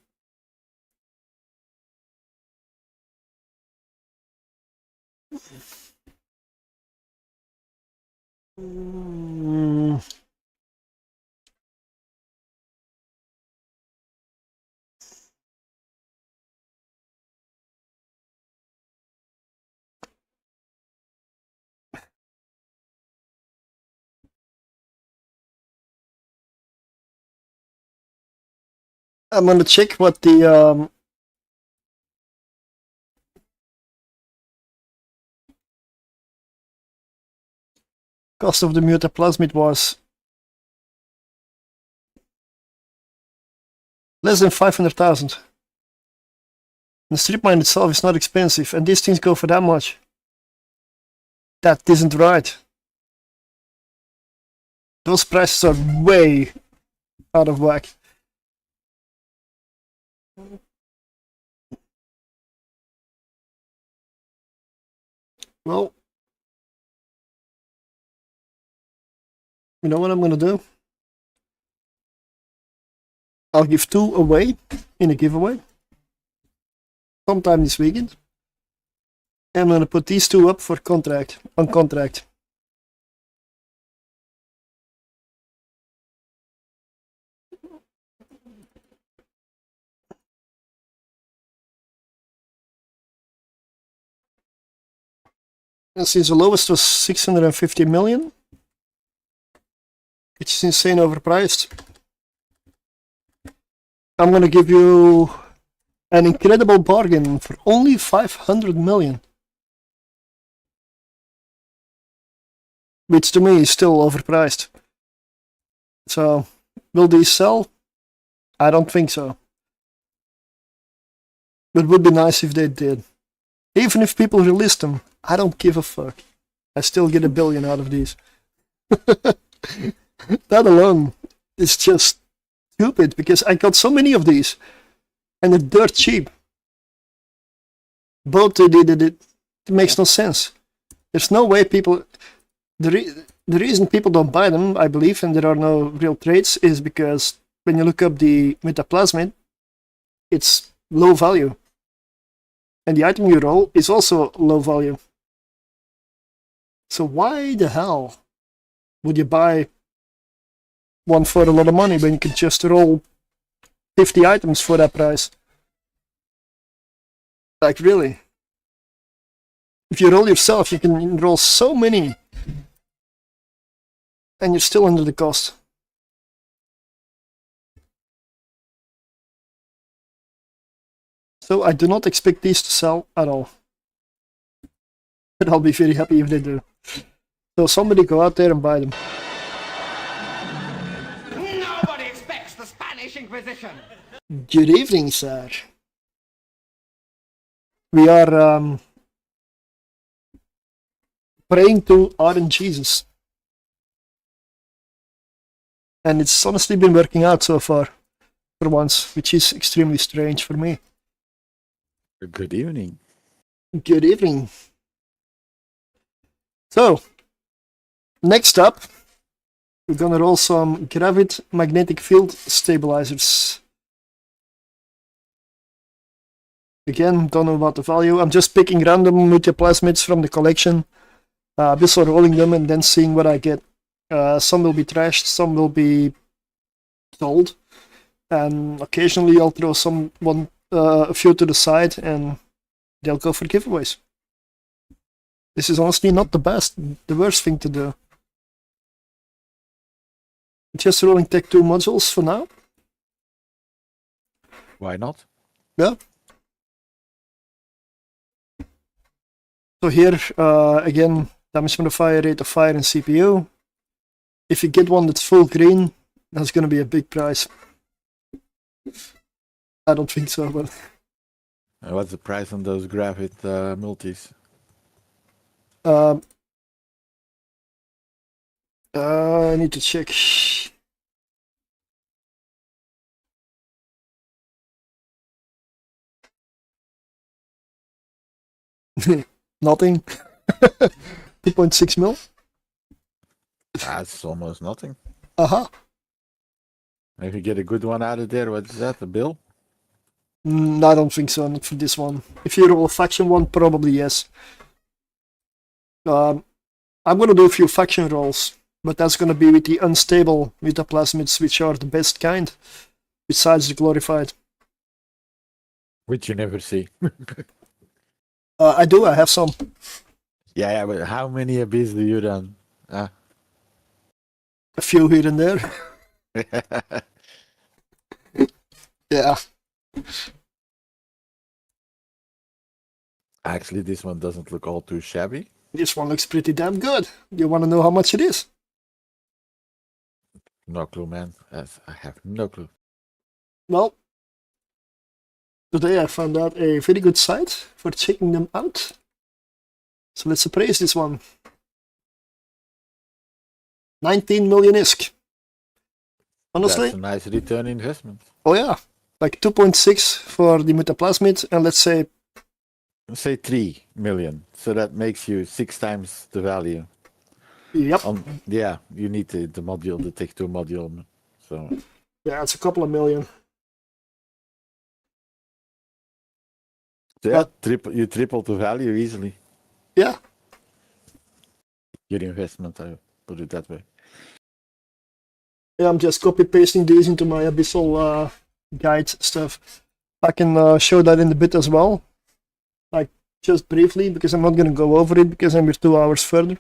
I'm gonna check what the cost of the mutaplasmid was less than 500,000. The strip mine itself is not expensive, and these things go for that much. That isn't right. Those prices are way out of whack. Well, you know what I'm gonna do? I'll give 2 away in a giveaway sometime this weekend. I'm gonna put these 2 up for contract, on contract. And since the lowest was 650 million, which is insane overpriced, I'm gonna give you an incredible bargain for only 500 million. Which to me is still overpriced. So, will these sell? I don't think so. But it would be nice if they did. Even if people release them, I don't give a fuck. I still get $1 billion out of these. That alone is just stupid, because I got so many of these and they're dirt cheap. Both it makes no sense. There's no way people... The reason people don't buy them, I believe, and there are no real trades, is because when you look up the mutaplasmid, it's low value. And the item you roll is also low value. So why the hell would you buy one for a lot of money when you can just roll 50 items for that price? Like, really? If you roll yourself, you can roll so many, and you're still under the cost. So I do not expect these to sell at all. But I'll be very happy if they do. So somebody go out there and buy them. Nobody expects the Spanish Inquisition. Good evening, sir. We are praying to Ardent Jesus. And it's honestly been working out so far, for once, which is extremely strange for me. Good evening. Good evening. So, next up, we're gonna roll some Gravit magnetic field stabilizers. Again, don't know about the value. I'm just picking random mutaplasmids from the collection, just rolling them and then seeing what I get. Some will be trashed, some will be sold, and occasionally I'll throw a few to the side and they'll go for giveaways. This is honestly not the worst thing to do. Just rolling Tech 2 modules for now. Why not? Yeah. So here, again, damage modifier, rate of fire, and CPU. If you get one that's full green, that's going to be a big price. I don't think so, but... What's the price on those Gravit multis? I need to check. Nothing. 2.6 mil. That's almost nothing. Uh-huh. If you get a good one out of there, what's that, a bill? I don't think so, not for this one. If you roll a faction one, probably yes. I'm gonna do a few faction rolls, but that's gonna be with the unstable mutaplasmids, which are the best kind, besides the glorified. Which you never see. I do, I have some. Yeah, but how many of these do you done? A few here and there. Yeah. Actually, this one doesn't look all too shabby. This one looks pretty damn good. You want to know how much it is? No clue, man. I have no clue. Well, today I found out a very good site for checking them out. So let's appraise this one. 19 million ISK. Honestly, That's a nice return investment. oh yeah, like 2.6 for the mutaplasmid, and let's say, Say 3 million. So that makes you 6 times the value. yep, Yeah, you need the module, the Tech2 module. So yeah, it's a couple of million. yeah, you triple the value easily. Yeah, Your investment, I put it that way. yeah, I'm just copy pasting these into my Abyssal guide stuff. I can show that in the bit as well, like just briefly, because I'm not going to go over it because we're 2 hours further.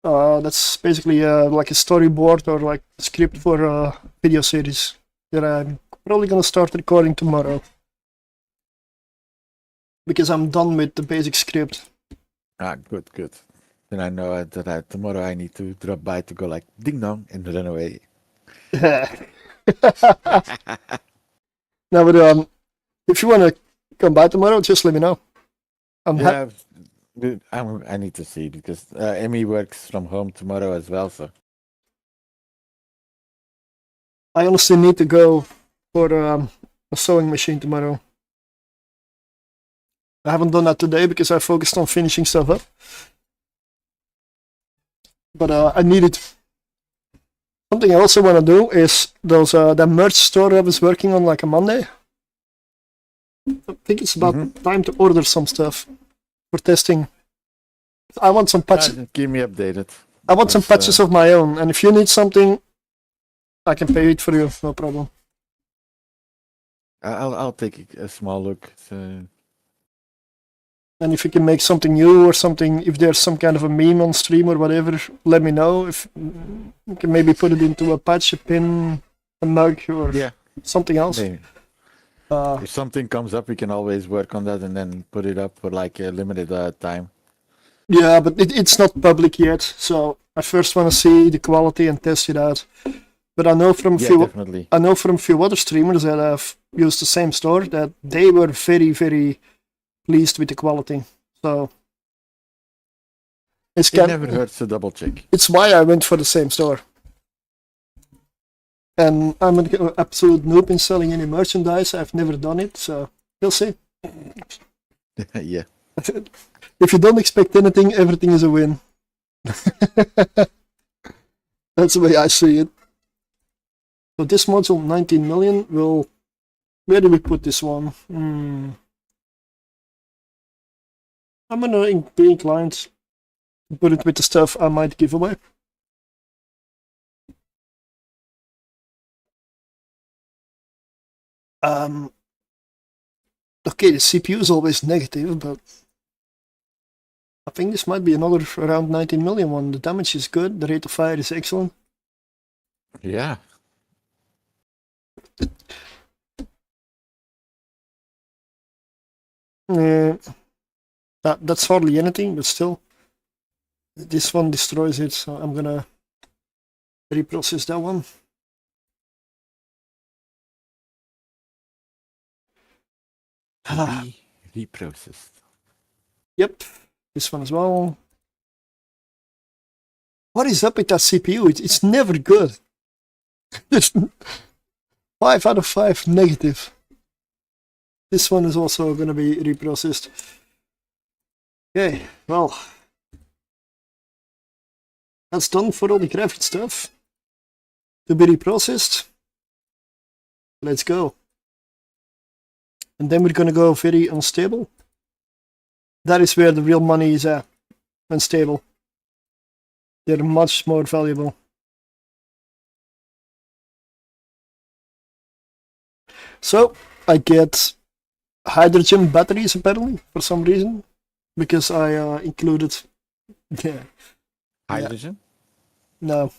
That's basically like a storyboard or like a script for a video series that I'm probably going to start recording tomorrow, because I'm done with the basic script. Ah, good. Then I know that tomorrow I need to drop by to go like ding dong and run away. No, but if you want to come by tomorrow, just let me know. Yeah, I need to see because Emmy works from home tomorrow as well. So I honestly need to go for a sewing machine tomorrow. I haven't done that today because I focused on finishing stuff up. But I need it. Something I also want to do is those that merch store I was working on like a Monday. I think it's about time to order some stuff for testing. I want some patches. keep me updated. I want some patches of my own, and if you need something, I can pay it for you, no problem. I'll take a small look. And if you can make something new or something, if there's some kind of a meme on stream or whatever, let me know. If you can maybe put it into a patch, a pin, a mug, or something else. Maybe. If something comes up, we can always work on that and then put it up for like a limited time. Yeah, but it's not public yet, so I first want to see the quality and test it out. But I know from a few other streamers that have used the same store that they were very, very pleased with the quality. So it never hurts to double check. It's why I went for the same store. And I'm an absolute noob in selling any merchandise. I've never done it, so we'll see. Yeah. If you don't expect anything, everything is a win. That's the way I see it. So this module, 19 million, will... Where do we put this one? I'm gonna be inclined to put it with the stuff I might give away. Okay, the CPU is always negative, but I think this might be another around 19 million one. The damage is good, the rate of fire is excellent. Yeah. That's hardly anything, but still. This one destroys it, so I'm gonna reprocess that one. Reprocessed. Yep, this one as well. What is up with that CPU? It's never good. It's 5 out of 5 negative. This one is also going to be reprocessed. Okay, well, that's done for all the graphic stuff. To be reprocessed. Let's go. And then we're going to go very unstable. That is where the real money is at. Unstable. They're much more valuable. So, I get hydrogen batteries apparently, for some reason. Because I included... Yeah. Hydrogen? No.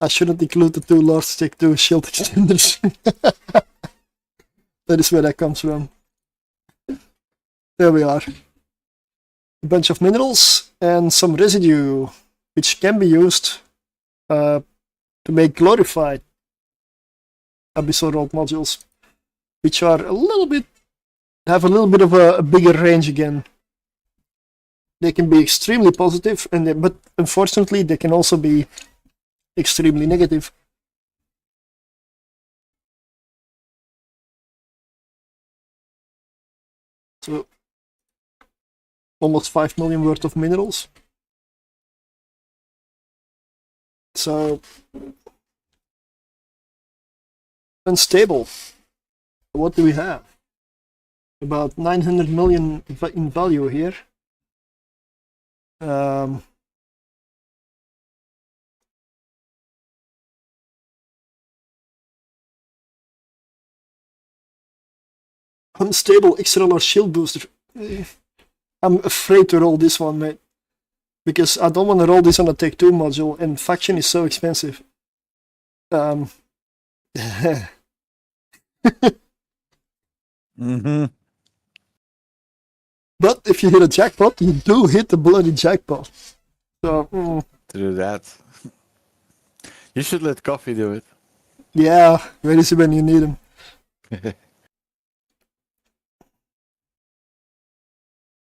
I shouldn't include the 2 large Tech2 shield extenders. That is where that comes from. There we are. a bunch of minerals and some residue, which can be used to make glorified abyssal rolled modules, which are a little bit have a little bit of a bigger range again. They can be extremely positive, but unfortunately they can also be extremely negative. So almost 5 million worth of minerals. So unstable. What do we have? About 900 million in value here. Unstable XLR shield booster. I'm afraid to roll this one, mate. Because I don't want to roll this on a Take 2 module, and faction is so expensive. Mm-hmm. But if you hit a jackpot, you do hit the bloody jackpot. So, Through that. You should let Coffee do it. yeah, where is he when you need him?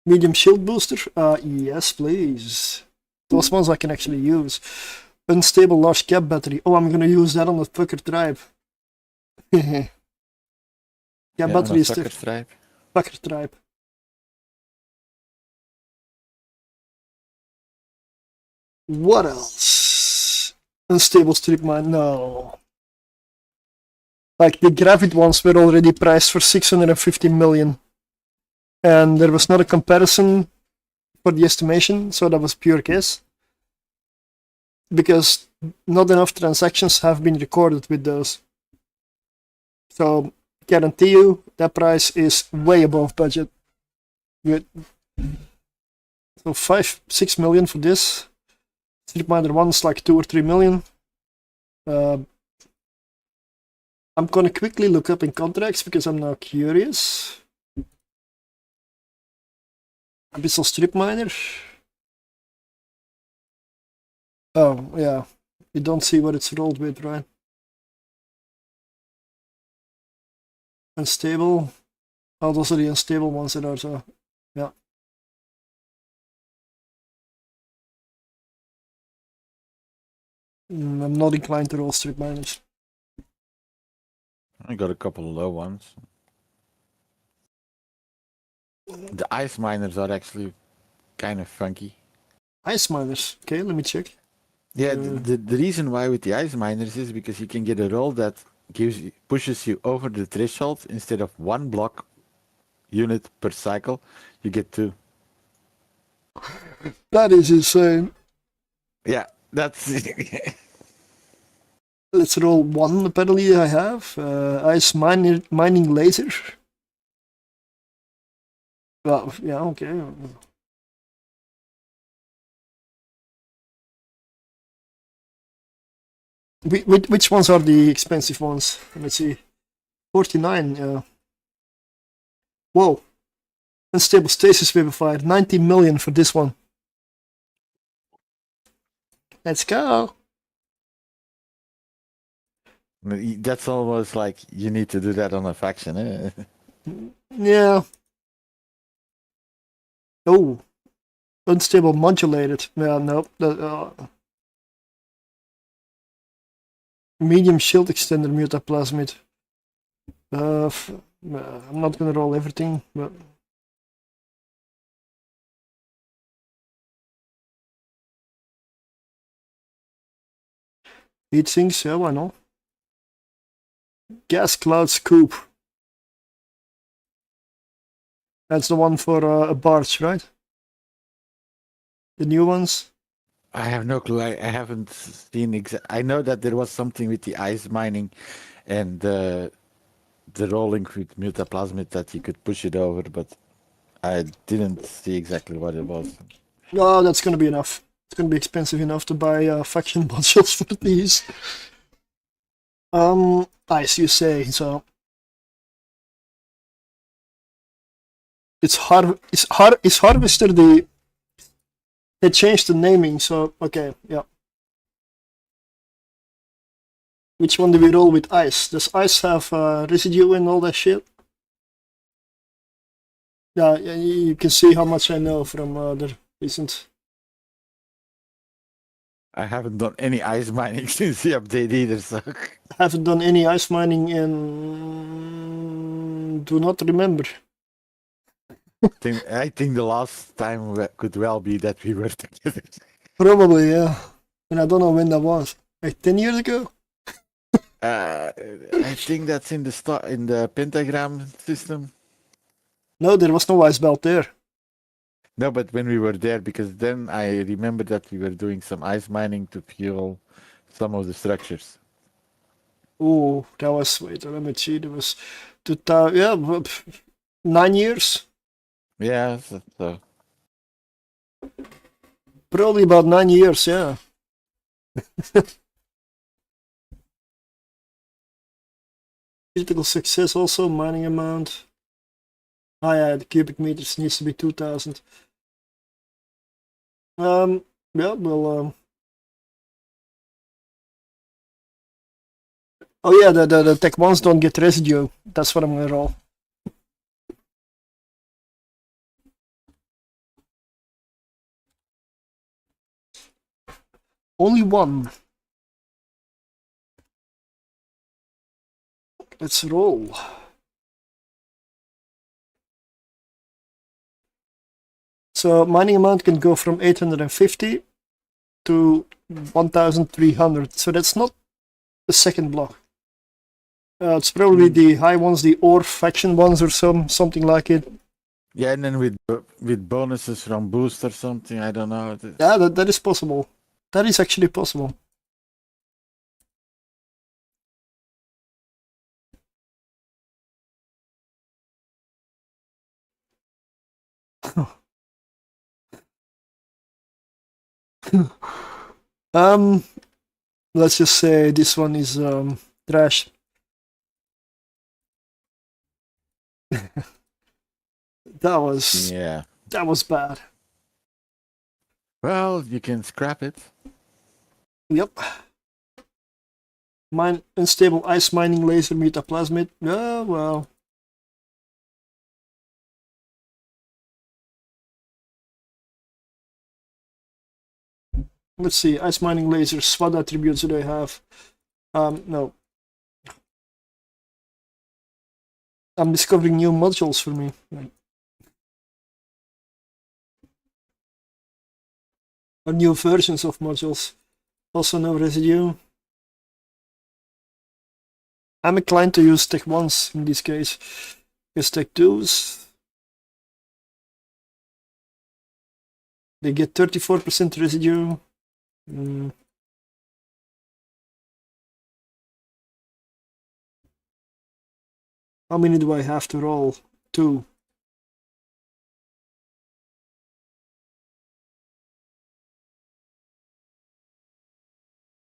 Medium shield booster? Yes, please. Those ones I can actually use. Unstable large cap battery. Oh, I'm gonna use that on the fucker tribe. Yeah, battery is Fucker fucker tribe. What else? Unstable strip mine? No. Like the Gravit ones were already priced for 650 million. And there was not a comparison for the estimation, so that was pure guess. Because not enough transactions have been recorded with those. So, guarantee you, that price is way above budget. Good. So 5-6 million for this. Stripminer 1 is like 2 or 3 million. I'm gonna quickly look up in contracts because I'm now curious. Abyssal strip miner. Oh, yeah. You don't see what it's rolled with, right? Unstable. Oh, those are the unstable ones that are so. Yeah. I'm not inclined to roll strip miners. I got a couple of low ones. The ice miners are actually kind of funky. Ice miners. Okay, let me check. Yeah, the reason why with the ice miners is because you can get a roll that pushes you over the threshold. Instead of 1 block unit per cycle, you get 2. That is insane. Yeah, that's Let's roll 1 apparently I have. Ice mining laser. Well, yeah, okay. Which ones are the expensive ones? Let's see. 49, yeah. Whoa. Unstable stasis vivifier. 90 million for this one. Let's go. that's almost like you need to do that on a faction. Eh? Yeah. Oh. Unstable modulated. Yeah, no. Medium shield extender mutaplasmid. I'm not gonna roll everything, but heat sinks, yeah, why not? Gas cloud scoop. That's the one for a barge, right? The new ones? I have no clue. I haven't seen I know that there was something with the ice mining and the rolling with mutaplasmid that you could push it over, but I didn't see exactly what it was. No, that's gonna be enough. It's gonna be expensive enough to buy faction modules for these. Ice, you say, so It's Harvester. They changed the naming, so okay, yeah. Which one do we roll with ice? Does ice have residue and all that shit? Yeah, you can see how much I know from the recent. I haven't done any ice mining since the update either, so. Haven't done any ice mining in. Do not remember. I think the last time could well be that we were together. Probably, yeah. And I don't know when that was. Like 10 years ago? I think that's in the pentagram system. No, there was no ice belt there. No, but when we were there, because then I remember that we were doing some ice mining to fuel some of the structures. Oh, that was, wait, let me see, there was 2000, yeah, 9 years? Yeah, so. Probably about 9 years, yeah. Critical success also, mining amount. Ah yeah, the cubic meters needs to be 2000. Yeah, well, oh yeah, the tech ones don't get residue. That's what I'm gonna roll. Only one. Let's roll. So mining amount can go from 850 to 1300. So that's not the second block. It's probably the high ones, the ore faction ones or something like it. Yeah, and then with bonuses from boost or something, I don't know. Yeah, that is possible. That is actually possible. Let's just say this one is trash. That was bad. Well, you can scrap it. Yep. Mine unstable ice mining laser mutaplasmid. Yeah, well. Let's see, ice mining lasers, what attributes do they have? No. I'm discovering new modules for me. Or new versions of modules. Also no residue. I'm inclined to use Tech 1s in this case. Because Tech 2s, they get 34% residue. How many do I have to roll? 2.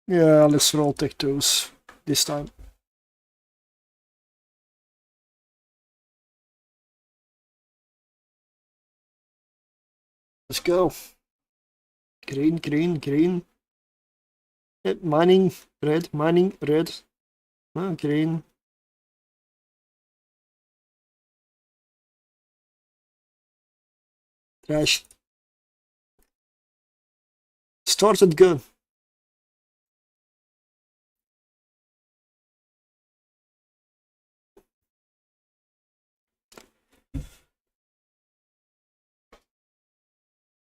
Yeah, let's roll Tech 2s this time. Let's go. Green, green, green. Mining, red, mining, red. Green. Trash. Started good.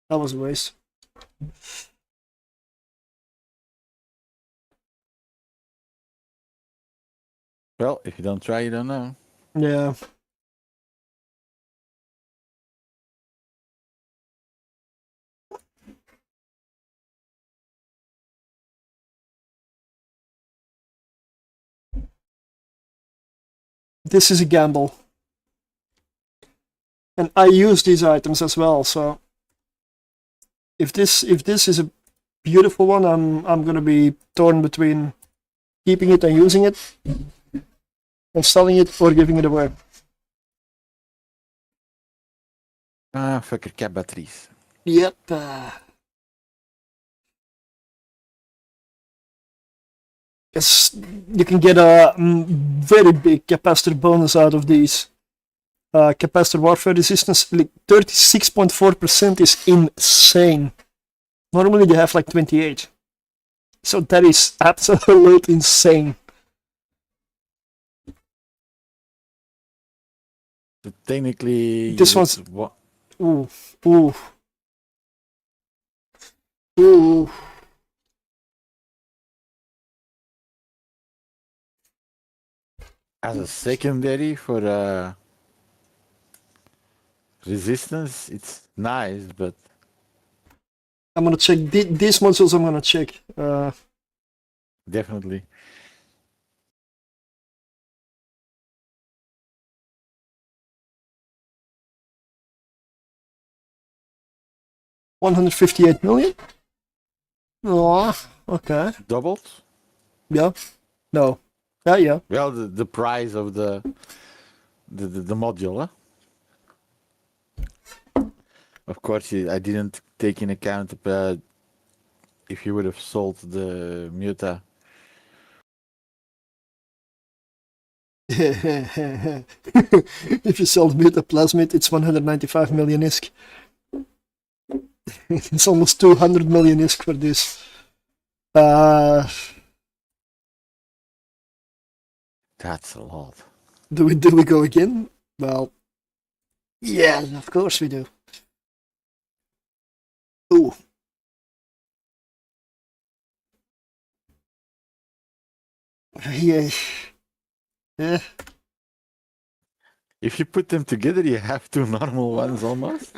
That was a waste. Well, if you don't try, you don't know. Yeah. This is a gamble. And I use these items as well, so if this is a beautiful one, I'm gonna be torn between keeping it and using it, and selling it or giving it away. Ah, fucker cap batteries. Yep. Yes, you can get a very big capacitor bonus out of these. Capacitor warfare resistance, like 36.4% is insane. Normally they have like 28. So that is absolutely insane. So technically, This you one's- would wa- Ooh, ooh. Ooh. as a secondary for resistance, it's nice, but I'm gonna check these modules. I'm gonna check. definitely. $158 million. Oh, okay. Doubled? Yeah. No. Yeah. Well, the price of the module, huh? Of course, I didn't take in account if you would have sold the Muta. If you sell the mutaplasmid, it's 195 million ISK. It's almost 200 million ISK for this. That's a lot. Do we go again? Well, yeah, of course we do. Ooh. Yeah. Yeah. If you put them together, you have two normal ones almost.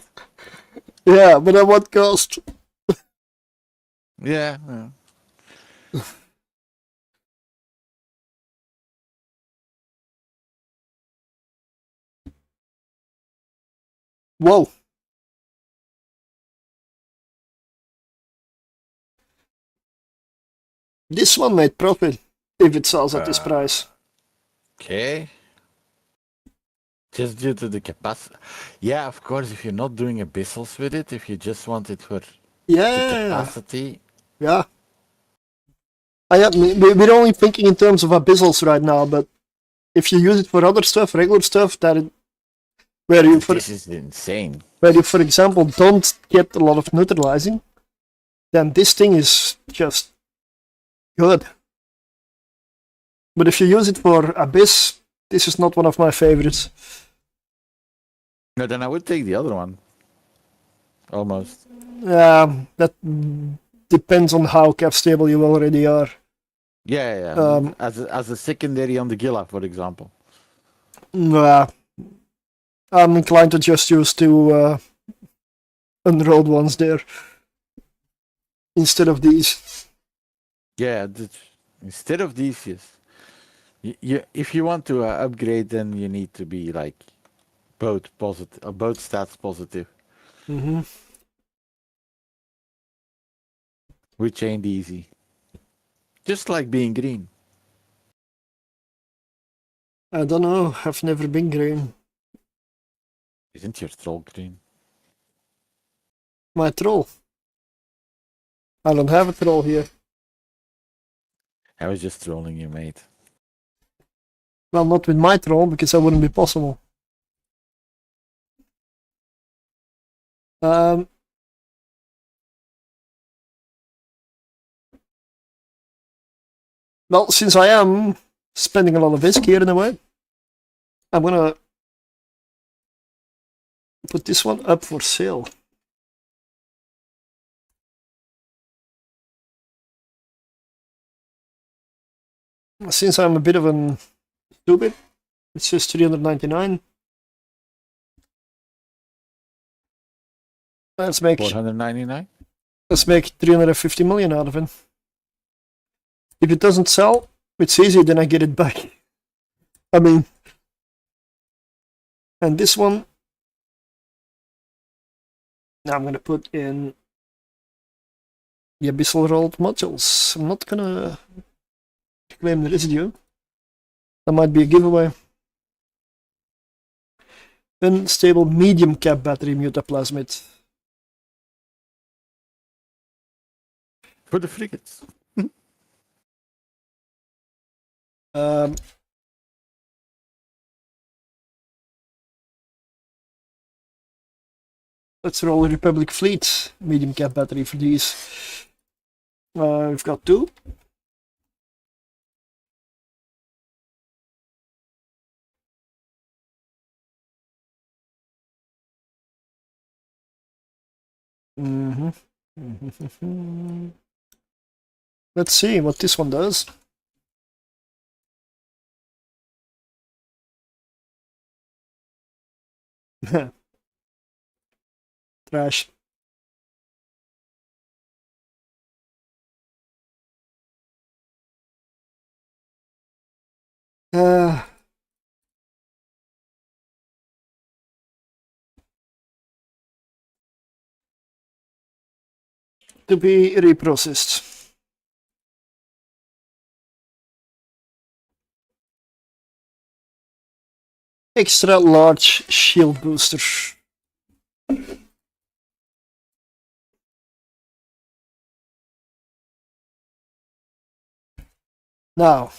Yeah, but at what cost? Yeah. Whoa. This one made profit if it sells at this price. Okay. Just due to the capacity. Yeah, of course, if you're not doing abyssals with it, if you just want it for the Yeah. capacity. Yeah. We're only thinking in terms of abyssals right now, but if you use it for other stuff, regular stuff, where you, This is insane. for example, don't get a lot of neutralizing, then this thing is just good. But if you use it for abyss, this is not one of my favorites. No, then I would take the other one. Almost. That depends on how cap stable you already are. Yeah. As a secondary on the Gila, for example. I'm inclined to just use two unrolled ones there instead of these. Yeah, instead of these, yes. If you want to upgrade, then you need to be like both positive, both stats positive. Mm-hmm. Which ain't easy. Just like being green. I don't know. I've never been green. Isn't your troll green? My troll. I don't have a troll here. I was just trolling you, mate. Well, not with my troll, because that wouldn't be possible. Well, since I am spending a lot of ISK here in a way, I'm gonna put this one up for sale. Since I'm a bit of an stupid, it's just 399. Let's make 499? Let's make 350 million out of it. If it doesn't sell, it's easy, then I get it back. I mean, and this one, now I'm gonna put in the abyssal rolled modules. I'm not gonna claim the residue. That might be a giveaway. Unstable medium cap battery mutaplasmid. For the frigates. Um, let's roll a Republic Fleet medium cap battery for these. We've got 2. Let's see what this one does. Trash. To be reprocessed. Extra large shield booster. Now,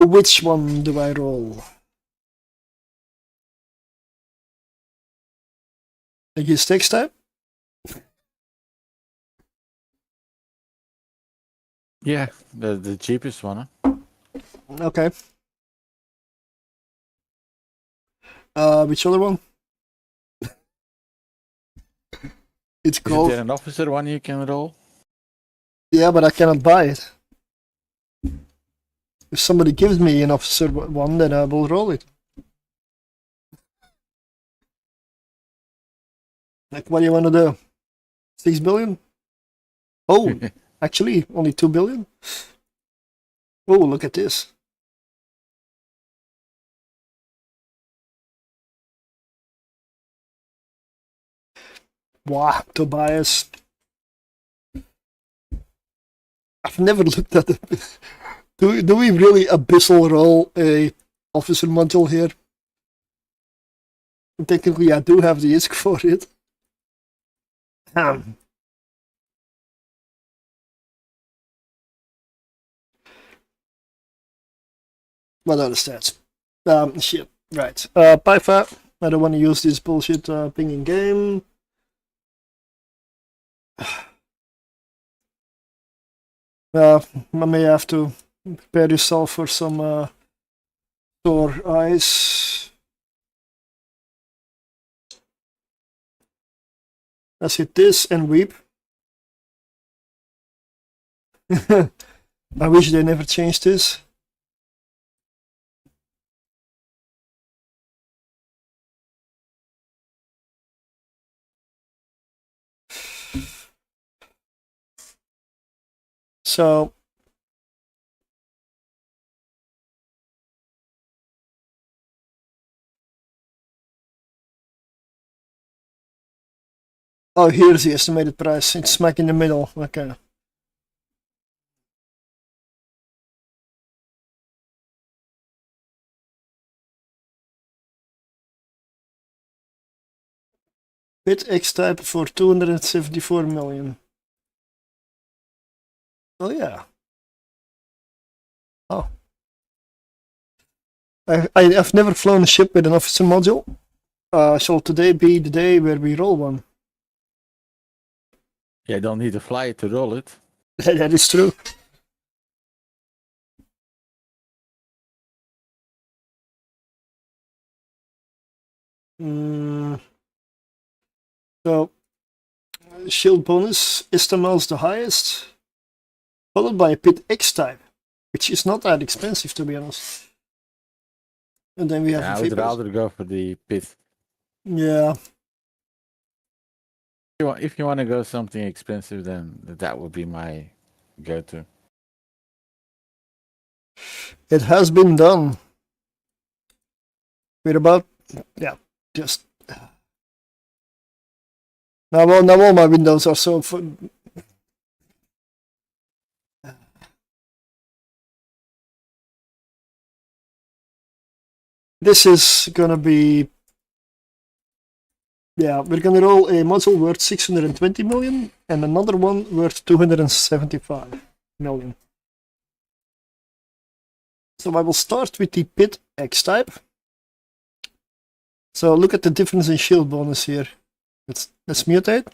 which one do I roll? I guess text type? Yeah, the cheapest one, huh? Okay. Which other one? It's Is called. there an officer one you can roll? Yeah, but I cannot buy it. If somebody gives me an officer one, then I will roll it. Like, what do you want to do? 6 billion? Oh, actually, only 2 billion? Oh, look at this. Wow, Tobias. I've never looked at it. Do we really abyssal roll a officer module here? Technically, I do have the ISK for it. What are the stats? Shit. Right. Pyfa. I don't want to use this bullshit ping in game. I may have to prepare yourself for some sore eyes. Let's hit this and weep. I wish they never changed this. So oh, here's the estimated price. It's smack in the middle. Okay. Bit X type for 274 million. Oh yeah. Oh. I've never flown a ship with an officer module. Shall today be the day where we roll one? Yeah, don't need to fly it to roll it. That is true. So, shield bonus, Istamel's the highest, followed by a Pit X type, which is not that expensive to be honest. And then we have I would rather go for the pit. Yeah. If you want to go something expensive, then that would be my go-to. It has been done. We're about, yeah, just. Now all my windows are so. This is gonna be, yeah, we're gonna roll a module worth 620 million and another one worth 275 million. So I will start with the pit X type. So look at the difference in shield bonus here. Let's mutate.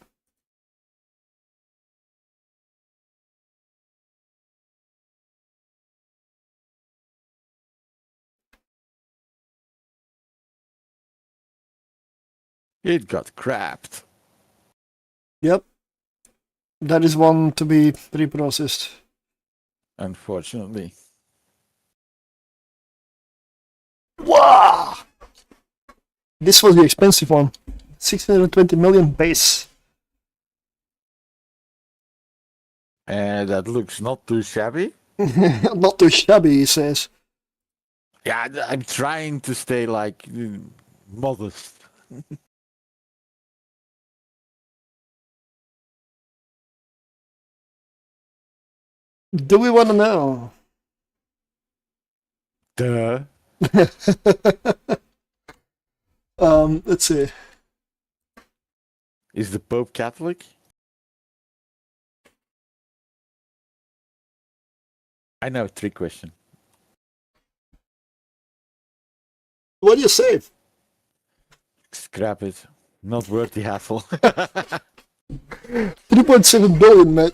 It got crapped. Yep. That is one to be pre-processed. Unfortunately. Wow! This was the expensive one. 620 million base. That looks not too shabby. Not too shabby, he says. Yeah, I'm trying to stay like modest. Do we want to know? Duh. Let's see. Is the Pope Catholic? I know, trick question. What do you say? Scrap it. Not worth the hassle. 3.7 billion, mate.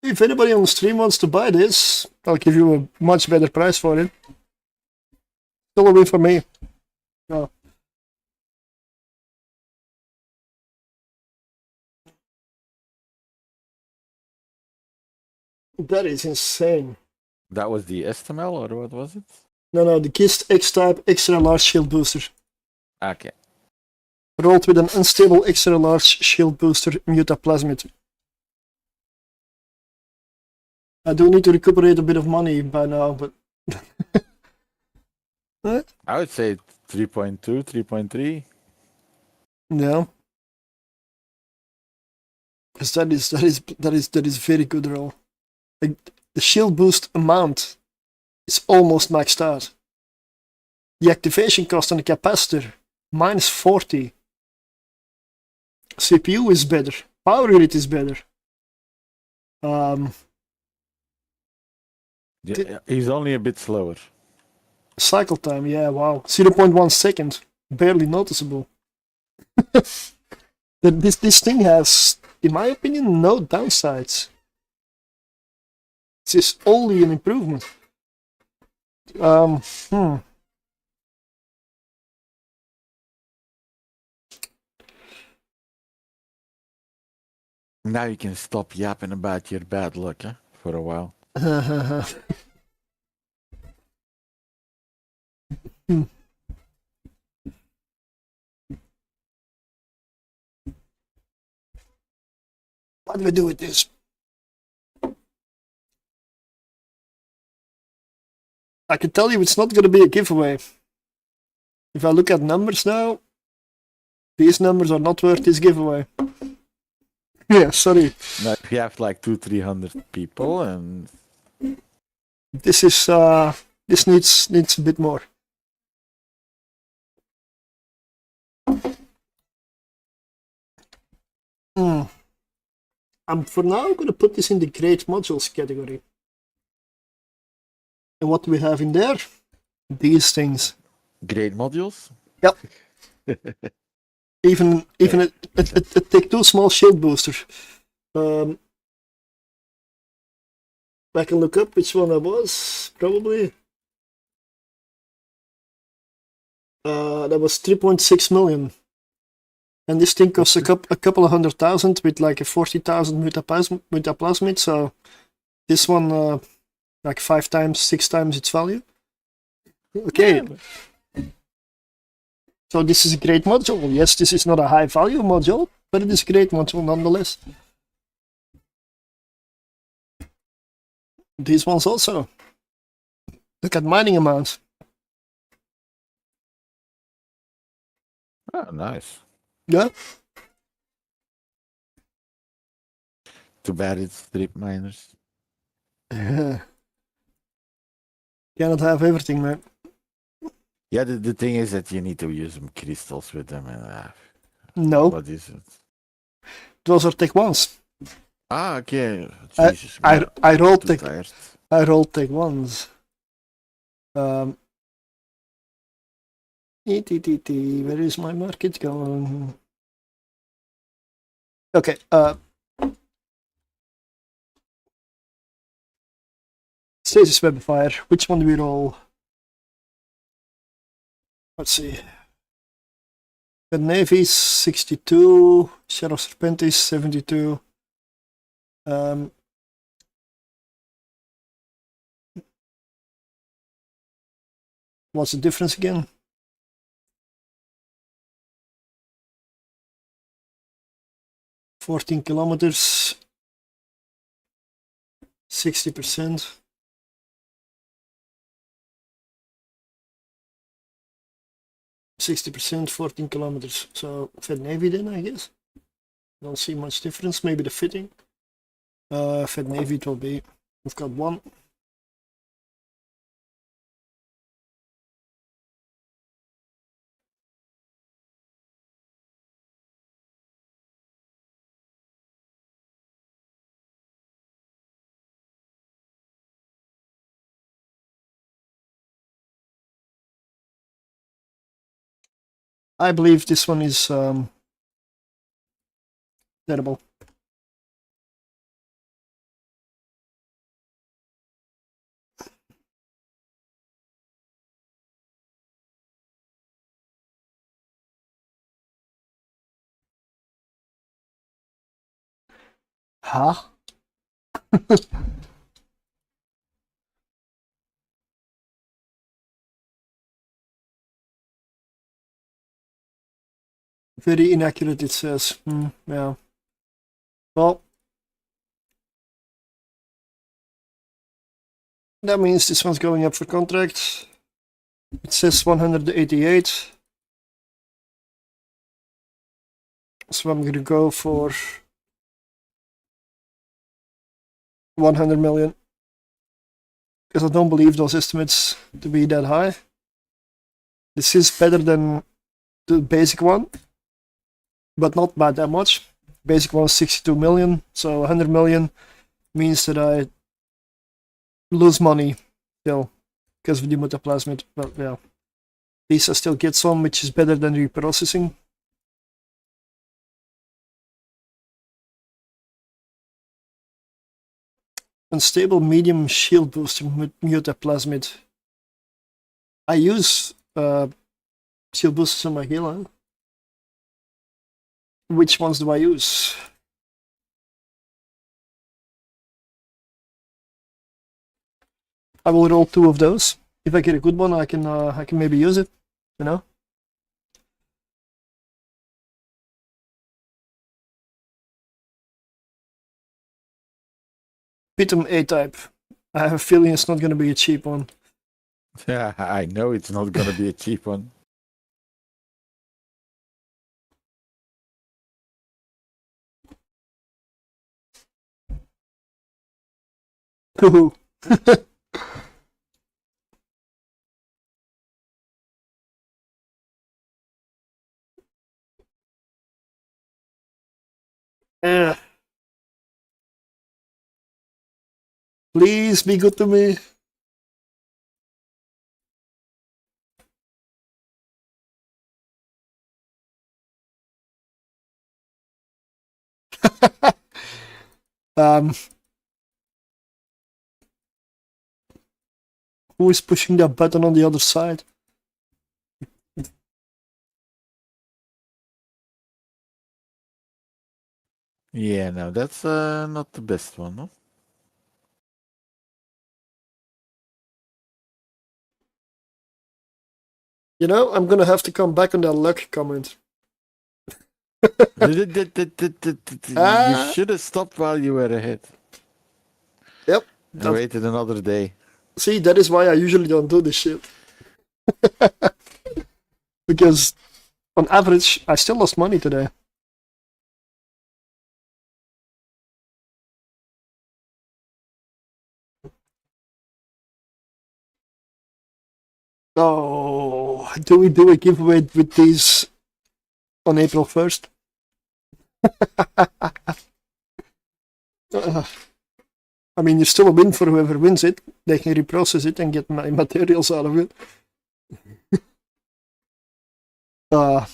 If anybody on the stream wants to buy this, I'll give you a much better price for it. Still a win for me. Oh. That is insane. That was the STML or what was it? No, the KIST X-Type extra large shield booster. Okay. Rolled with an unstable extra large shield booster mutaplasmid. I do need to recuperate a bit of money by now, but... What? I would say 3.2, 3.3. Yeah. Because that is very good roll. Like, the shield boost amount is almost maxed out. The activation cost on the capacitor, minus 40. CPU is better. Power grid is better. Yeah, he's only a bit slower. Cycle time, yeah, wow. 0.1 second. Barely noticeable. This thing has, in my opinion, no downsides. This is only an improvement. Now you can stop yapping about your bad luck, huh? For a while. What do we do with this? I can tell you it's not going to be a giveaway. If I look at numbers now, these numbers are not worth this giveaway. Yeah, sorry. Now, if you have like 200-300 people and... This is, this needs a bit more. I'm for now going to put this in the great modules category. And what do we have in there? These things. Great modules? Yep. even it take two small shield boosters. I can look up which one I was, probably. That was 3.6 million. And this thing costs a couple of 100,000 with like a 40,000 mutaplasmid, so this one like 5 times, 6 times its value. Okay. So this is a great module. Yes, this is not a high value module, but it is a great module nonetheless. These ones also. Look at mining amounts. Oh, nice. Yeah. too bad it's strip miners. Cannot have everything, man. Yeah, the thing is that you need to use some crystals with them. And, No, what is it? those are tech ones. Ah, okay. I- Jesus, I- man, I rolled too tech- tired. I rolled tech ones. Where is my market going? Okay, Stasis Webfire. Which one do we roll? Let's see. The Navy's 62, Shadow Serpentis 72. What's the difference again? $14 kilometers, 60%. 60%, 14 kilometers. So Fed Navy then, I guess. Don't see much difference. Maybe the fitting. Fed Navy it will be. We've got one. I believe this one is terrible. Huh? Very inaccurate, it says. Yeah. Well, that means this one's going up for contract. It says 188. So I'm gonna go for 100 million. Because I don't believe those estimates to be that high. This is better than the basic one, but not by that much. Basic one is 62 million, so 100 million means that I lose money still because of the mutaplasmid. But yeah, at least I still get some, which is better than reprocessing. Unstable medium shield booster mutaplasmid. I use shield boosters on my healer. Which ones do I use? I will roll 2 of those. If I get a good one, I can maybe use it. You know. Pitum A-type. I have a feeling it's not going to be a cheap one. Yeah, I know it's not gonna be a cheap one. Hoo-hoo. Eh. Please be good to me. Who is pushing that button on the other side? Yeah, no, that's not the best one, no? You know, I'm gonna have to come back on that luck comment. You should have stopped while you were ahead. Yep. And waited another day. See, that is why I usually don't do this shit. Because on average, I still lost money today. Oh, do we do a giveaway with these on April 1st? I mean, it's still a win for whoever wins it. They can reprocess it and get my materials out of it. Gonna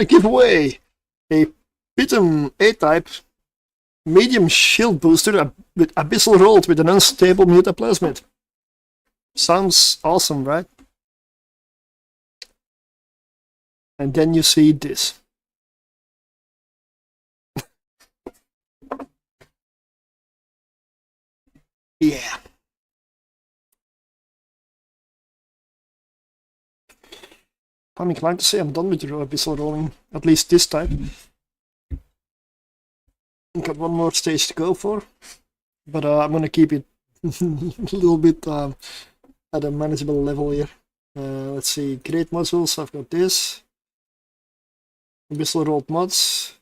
give away a Pitum A-type medium shield booster with abyssal rolled with an unstable mutaplasmid. Sounds awesome, right? And then you see this. Yeah. I'm inclined to say I'm done with the abyssal rolling, at least this time. I've got one more stage to go for, but I'm gonna keep it a little bit at a manageable level here. Let's see, great modules, I've got this. Abyssal rolled mods.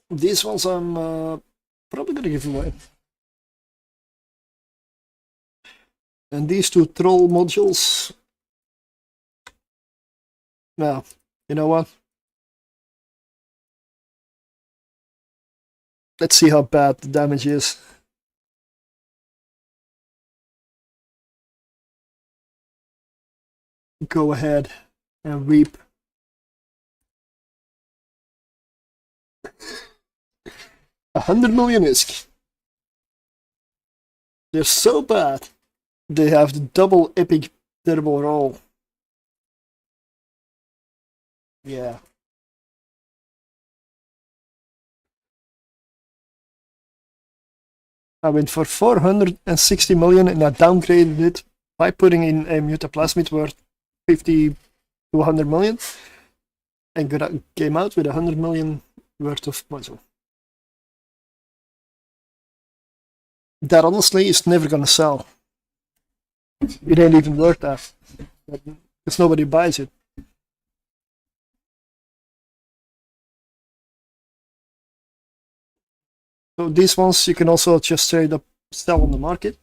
These ones I'm probably gonna give away. And these two troll modules. Now, you know what? Let's see how bad the damage is. Go ahead and reap. $100 million ISK. They're so bad. They have the double epic turbo roll. Yeah. I went for 460 million and I downgraded it by putting in a mutaplasmid worth 50 to 100 million and came out with 100 million worth of module. That honestly is never gonna sell. It ain't even worth that. Because nobody buys it. So these ones you can also just straight up sell on the market.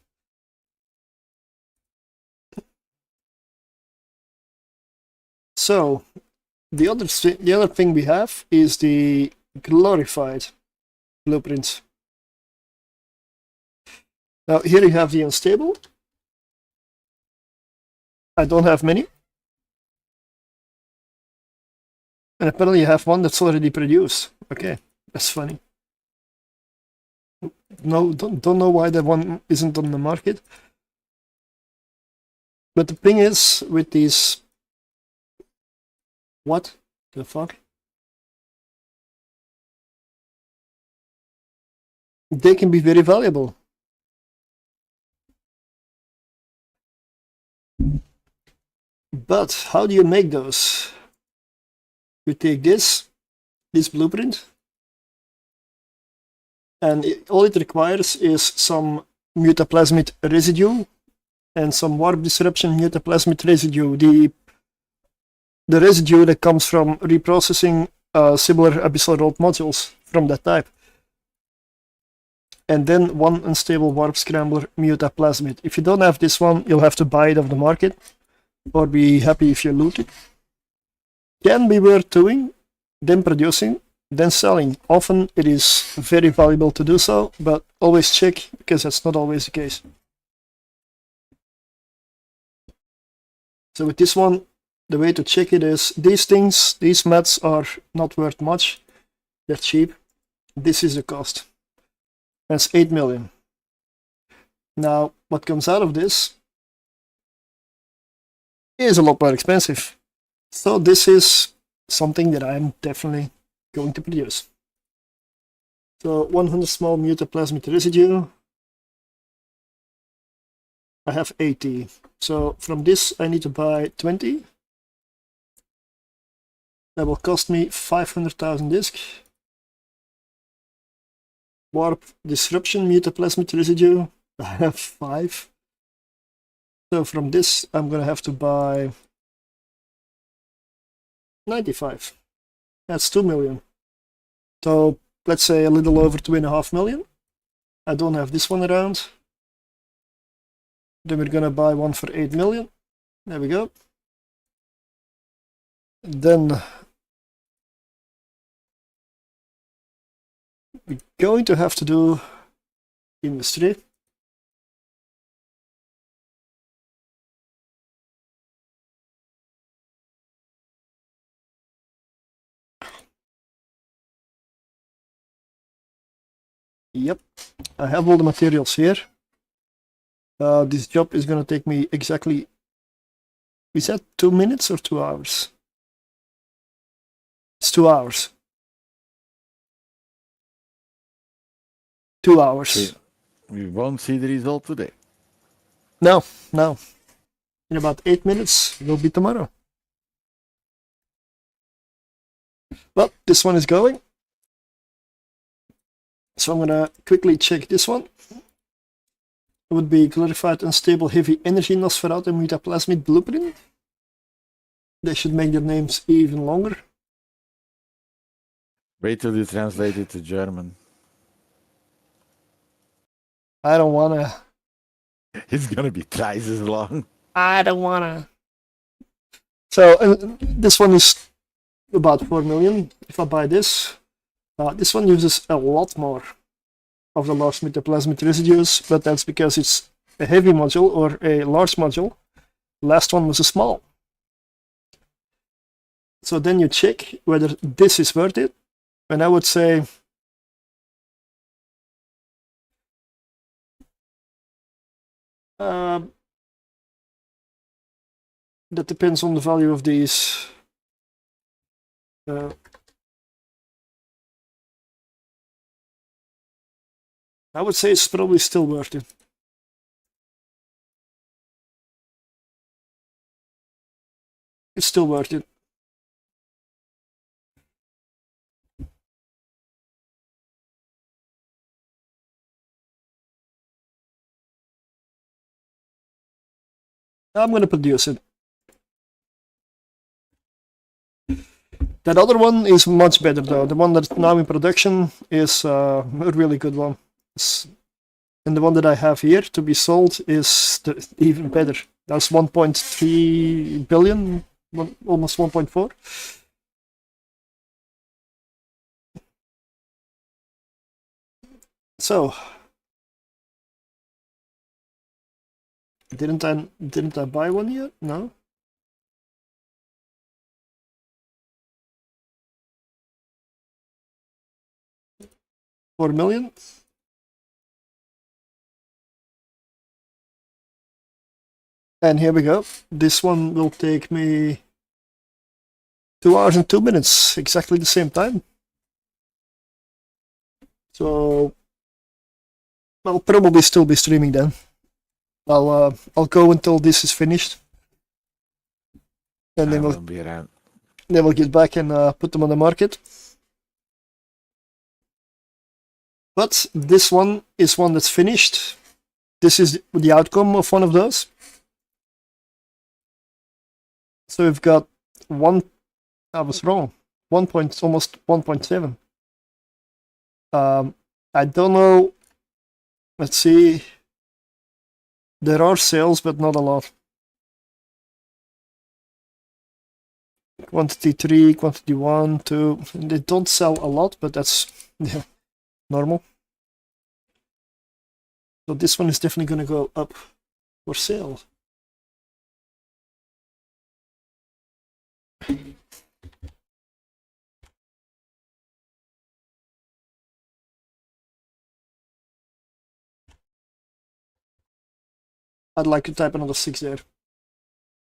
So the other thing we have is the glorified blueprints. Now here you have the unstable. I don't have many. And apparently you have one that's already produced. Okay, that's funny. No, don't know why that one isn't on the market. But the thing is, with these... What the fuck? They can be very valuable. But how do you make those? You take this blueprint, and all it requires is some mutaplasmid residue and some warp disruption mutaplasmid residue. The residue that comes from reprocessing similar abyssal rolled modules from that type. And then one unstable warp scrambler mutaplasmid. If you don't have this one, you'll have to buy it off the market, or be happy if you loot it. Can be worth doing, then producing, then selling. Often it is very valuable to do so, but always check, because that's not always the case. So with this one, the way to check it is, these mats are not worth much. They're cheap. This is the cost. That's 8 million. Now, what comes out of this is a lot more expensive. So this is something that I'm definitely going to produce. So 100 small mutaplasmid residue. I have 80. So from this I need to buy 20. That will cost me 500,000 disk. Warp disruption mutaplasmid residue. I have 5. So from this I'm gonna have to buy 95. That's 2 million. So let's say a little over 2.5 million. I don't have this one around. Then we're gonna buy one for 8 million. There we go. Then we're going to have to do industry. Yep, I have all the materials here. This job is gonna take me exactly, is that 2 minutes or 2 hours? It's 2 hours. 2 hours. We won't see the result today. No, no. In about 8 minutes, it will be tomorrow. Well, this one is going. So I'm gonna quickly check this one. It would be clarified unstable heavy energy Nosferatu mutaplasmid blueprint. They should make their names even longer. Wait till you translate it to German. I don't wanna. It's gonna be twice as long. I don't wanna. So this one is about 4 million. If I buy this, this one uses a lot more of the large mutaplasmid residues, but that's because it's a heavy module or a large module. Last one was a small. So then you check whether this is worth it, and I would say that depends on the value of these. I would say it's probably still worth it. It's still worth it. I'm going to produce it. That other one is much better though. The one that's now in production is a really good one. And the one that I have here to be sold is even better. That's 1.3 billion, almost 1.4. So didn't I buy one yet? No. $4 million. And here we go. This one will take me 2 hours and 2 minutes, exactly the same time. So I'll probably still be streaming then. I'll go until this is finished, and then we'll get back and put them on the market. But this one is one that's finished. This is the outcome of one of those. So we've got one. I was wrong. Almost 1.7. I don't know. Let's see. There are sales, but not a lot. Quantity 3, quantity 1, 2. They don't sell a lot, but that's normal. So this one is definitely going to go up for sale. I'd like to type another 6 there.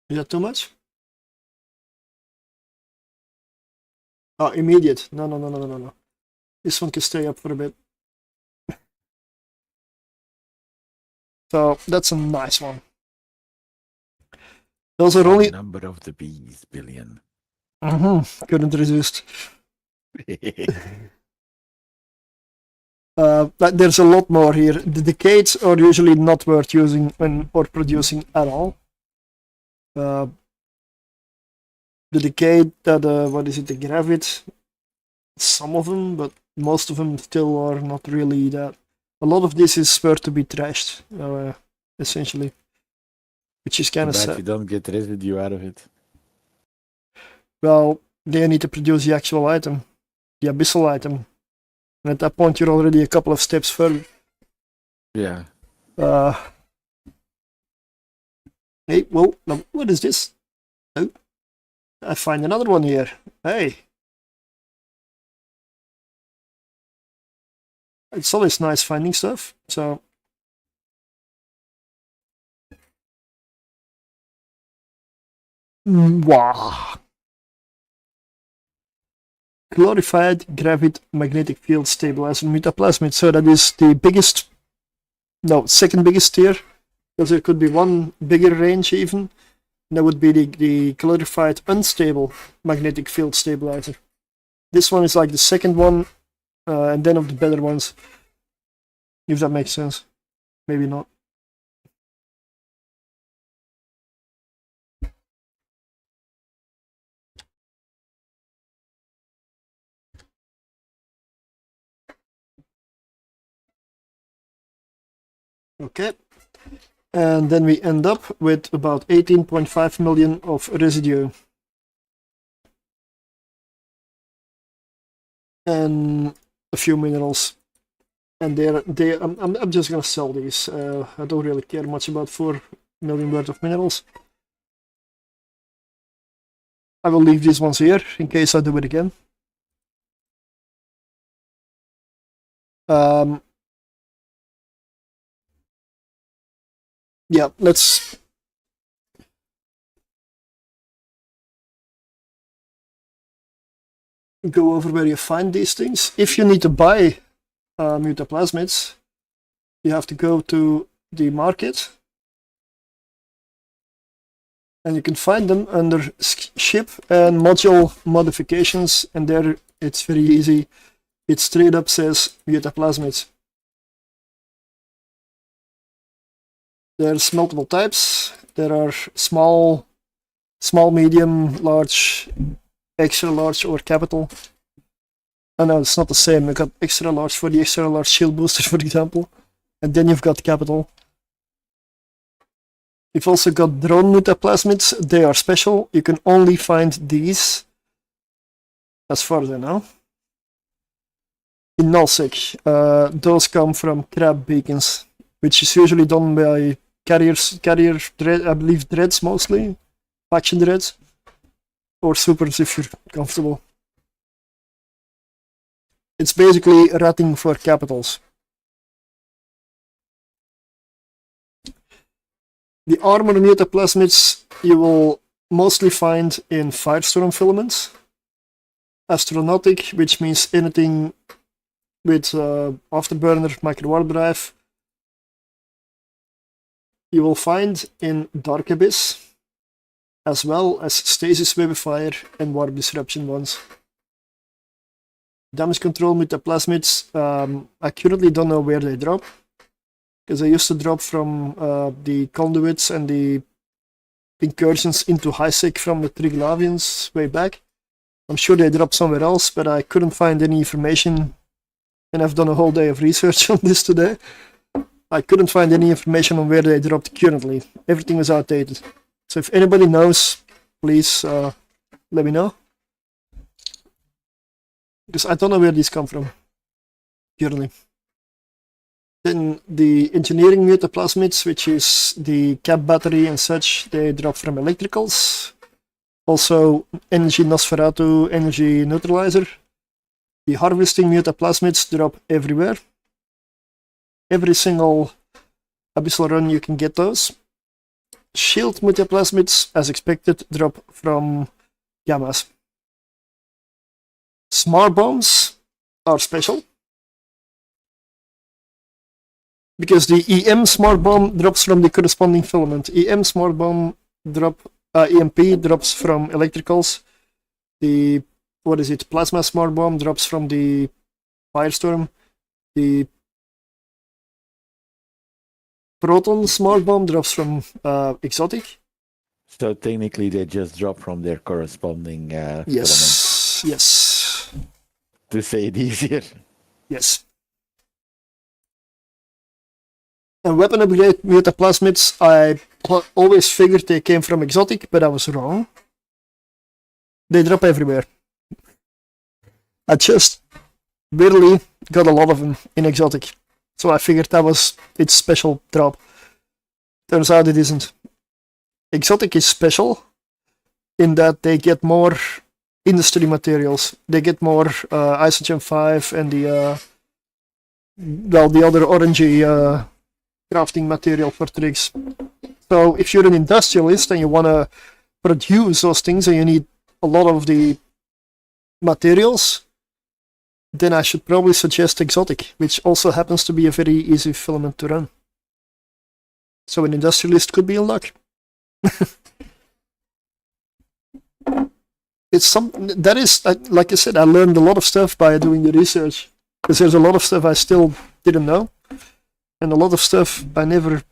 Is that too much? Oh, immediate. No. This one can stay up for a bit. So that's a nice one. Those are only number of the bees, billion. Couldn't resist. There's a lot more here. The decades are usually not worth using or producing at all. the decay that what is it, the gravid, some of them, but most of them still are not really that. A lot of this is worth to be trashed, essentially, which is kind of But sad. you don't get residue out of it. Well, they need to produce the actual item, the abyssal item, and at that point you're already a couple of steps further. Yeah. Hey, well, now, what is this? Oh, I find another one here. Hey. It's always nice finding stuff, so... Wow. Glorified gravid magnetic field stabilizer mutaplasmid. So that is the biggest... No, second biggest tier. Because there could be one bigger range even. That would be the glorified unstable magnetic field stabilizer. This one is like the second one, and then of the better ones. If that makes sense. Maybe not. Okay. And then we end up with about 18.5 million of residue. And a few minerals. And I'm just gonna sell these. I don't really care much about 4 million worth of minerals. I will leave these ones here in case I do it again. Yeah, let's go over where you find these things. If you need to buy mutaplasmids, you have to go to the market, and you can find them under ship and module modifications, and there it's very easy. It straight up says mutaplasmids. There's multiple types. There are small, medium, large, extra large, or capital. Oh no, it's not the same. You got extra large for the extra large shield booster, for example, and then you've got capital. You've also got drone mutaplasmids. They are special. You can only find these, as far as I know, in nullsec. Those come from crab beacons, which is usually done by carrier dread, I believe dreads mostly, faction dreads, or supers if you're comfortable. It's basically ratting for capitals. The armor mutaplasmids you will mostly find in Firestorm filaments, astronautic, which means anything with afterburner micro warp drive, you will find in Dark Abyss, as well as Stasis Webifier and Warp Disruption ones. Damage control mutaplasmids, I currently don't know where they drop, because they used to drop from the conduits and the incursions into HiSec from the Triglavians way back. I'm sure they dropped somewhere else, but I couldn't find any information, and I've done a whole day of research on this today. I couldn't find any information on where they dropped currently. Everything was outdated. So if anybody knows, please let me know. Because I don't know where these come from currently. Then the engineering mutaplasmids, which is the cap battery and such, they drop from electricals. Also energy Nosferatu, energy neutralizer. The harvesting mutaplasmids drop everywhere. Every single abyssal run you can get those. Shield mutaplasmids, as expected, drop from gammas. Smart bombs are special, because the EM smart bomb drops from the corresponding filament. EM smart bomb EMP drops from electricals. The plasma smart bomb drops from the Firestorm. The proton smart bomb drops from exotic. So technically, they just drop from their corresponding filaments, Yes. to say it easier. Yes. And weapon upgrade mutaplasmids, I always figured they came from exotic, but I was wrong. They drop everywhere. I just barely got a lot of them in exotic. So I figured that was its special drop. Turns out it isn't. Exotic is special in that they get more industry materials. They get more Isogen 5 and the other orangey crafting material for tricks. So if you're an industrialist and you want to produce those things and you need a lot of the materials, then I should probably suggest exotic, which also happens to be a very easy filament to run. So an industrialist could be in luck. It's that is, like I said, I learned a lot of stuff by doing the research, because there's a lot of stuff I still didn't know, and a lot of stuff I never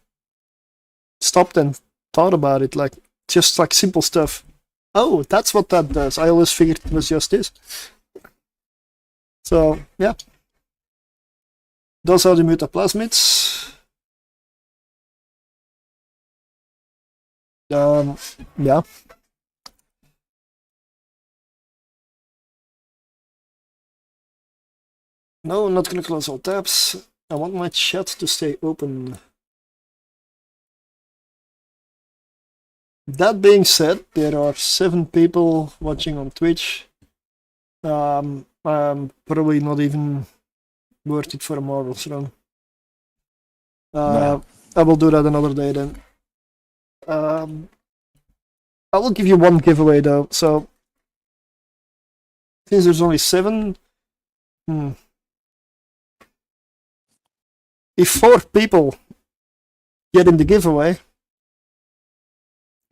stopped and thought about it, like just like simple stuff. Oh, that's what that does. I always figured it was just this. So yeah, those are the mutaplasmids. Yeah. No, I'm not gonna close all tabs. I want my chat to stay open. That being said, there are 7 people watching on Twitch. I'm probably not even worth it for a Marvel's run. No. I will do that another day then. I will give you one giveaway though. So since there's only 7, if 4 people get in the giveaway,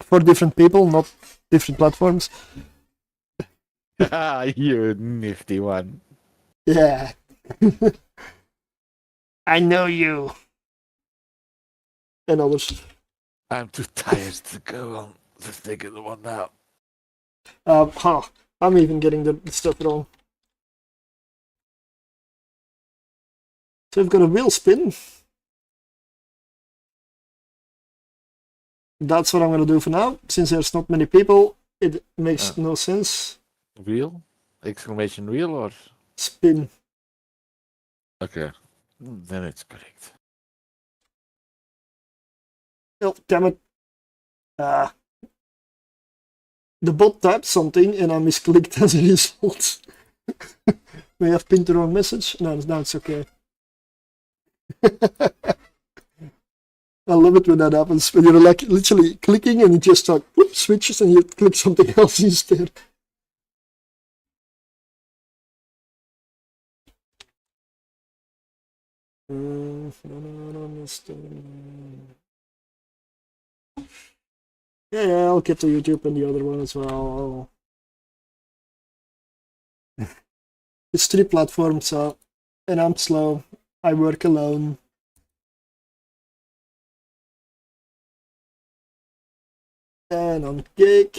4 different people, not different platforms. You nifty one. Yeah. I know you. And others. I'm too tired to go on the second one now. I'm even getting the stuff wrong. So I've got a wheel spin. That's what I'm going to do for now. Since there's not many people, it makes no sense. Wheel? Exclamation wheel or? Spin. Okay. Then it's correct. Oh, damn it. The bot typed something and I misclicked as a result. May have pinned the wrong message? No, it's okay. I love it when that happens, when you're like literally clicking and it just like whoop, switches and you click something else instead. Yeah, I'll get to YouTube and the other one as well. It's 3 platforms, so, and I'm slow. I work alone. And on gig.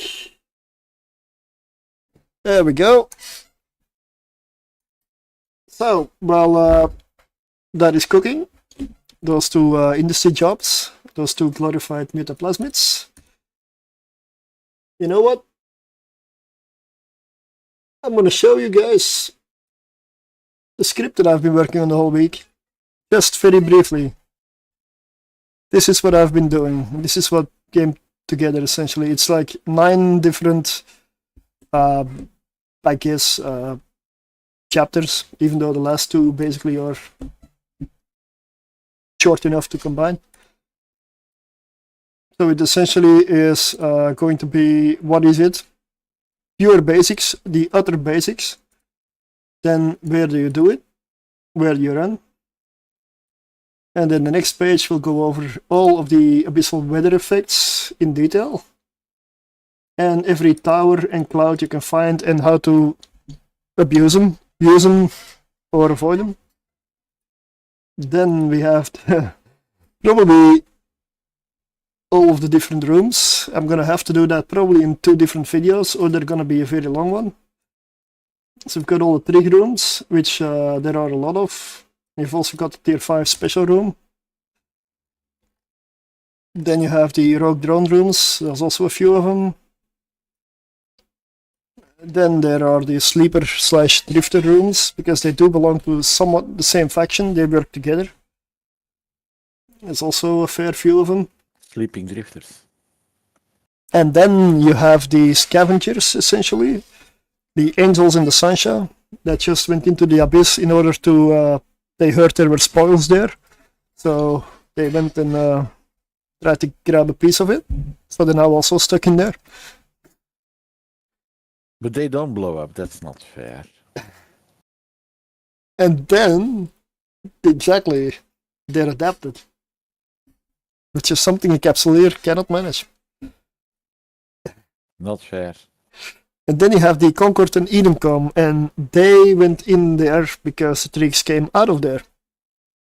There we go. So, well, that is cooking. Those 2 industry jobs, those 2 glorified mutaplasmids. You know what? I'm gonna show you guys the script that I've been working on the whole week. Just very briefly. This is what I've been doing. This is what came together essentially. It's like 9 different, I guess, chapters, even though the last 2 basically are short enough to combine. So it essentially is going to be, what is it? Pure basics, the utter basics. Then where do you do it? Where do you run? And then the next page will go over all of the abyssal weather effects in detail. And every tower and cloud you can find and how to abuse them, use them, or avoid them. Then we have probably all of the different rooms. I'm gonna have to do that probably in 2 different videos, or they're gonna be a very long one. So we've got all the trig rooms, which there are a lot of. You've also got the tier 5 special room. Then you have the rogue drone rooms, there's also a few of them. Then there are the sleeper / drifter rooms, because they do belong to somewhat the same faction, they work together. There's also a fair few of them. Sleeping drifters. And then you have the scavengers, essentially. The angels in the sunshine that just went into the abyss in order to... they heard there were spoils there. So they went and tried to grab a piece of it. So they're now also stuck in there. But they don't blow up, that's not fair. And then, exactly, they're adapted. Which is something a Capsuleer cannot manage. Not fair. And then you have the Concord and Edencom, and they went in there because the trigs came out of there.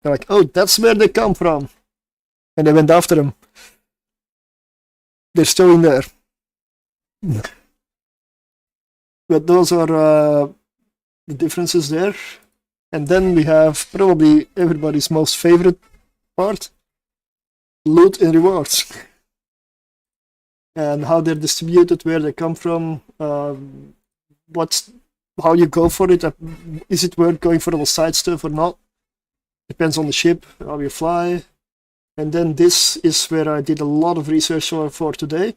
They're like, oh, that's where they come from. And they went after them. They're still in there. But those are the differences there. And then we have probably everybody's most favorite part. Loot and rewards. And how they're distributed, where they come from, how you go for it. Is it worth going for all the side stuff or not? Depends on the ship, how you fly. And then this is where I did a lot of research for today.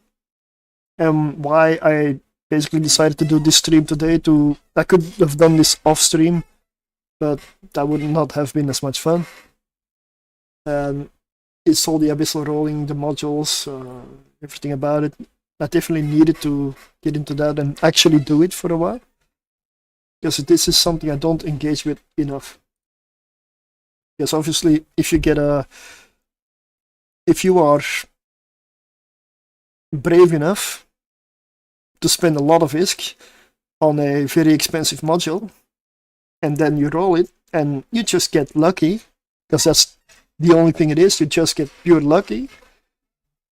And why I basically decided to do this stream today. I could have done this off stream, but that would not have been as much fun. And it's all the abyssal rolling, the modules, everything about it. I definitely needed to get into that and actually do it for a while. Because this is something I don't engage with enough. Because obviously, if you are brave enough to spend a lot of ISK on a very expensive module, and then you roll it, and you just get lucky, because that's the only thing it is, you just get pure lucky,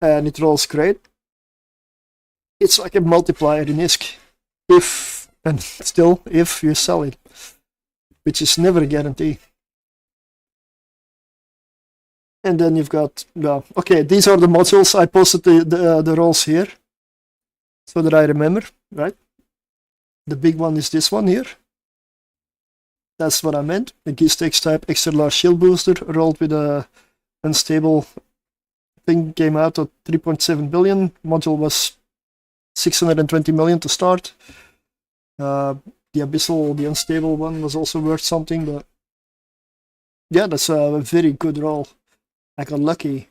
and it rolls great. It's like a multiplier in ISK, if you sell it, which is never a guarantee. And then you've got, well, okay, these are the modules. I posted the rolls here, so that I remember, right? The big one is this one here. That's what I meant. The Gistex type extra large shield booster rolled with a unstable thing, came out at 3.7 billion. Module was 620 million to start. The abyssal, the unstable one was also worth something, but yeah, that's a very good roll. I got lucky.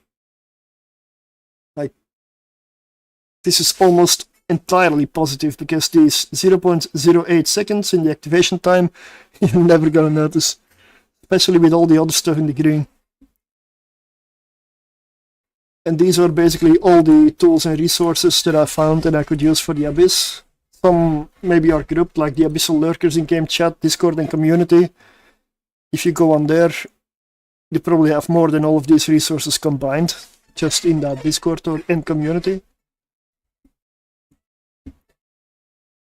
Like, this is almost entirely positive, because these 0.08 seconds in the activation time, you're never gonna notice, especially with all the other stuff in the green. And these are basically all the tools and resources that I found that I could use for the Abyss. Some maybe are grouped, like the Abyssal Lurkers in game chat, Discord and community. If you go on there, you probably have more than all of these resources combined, just in that Discord or in community.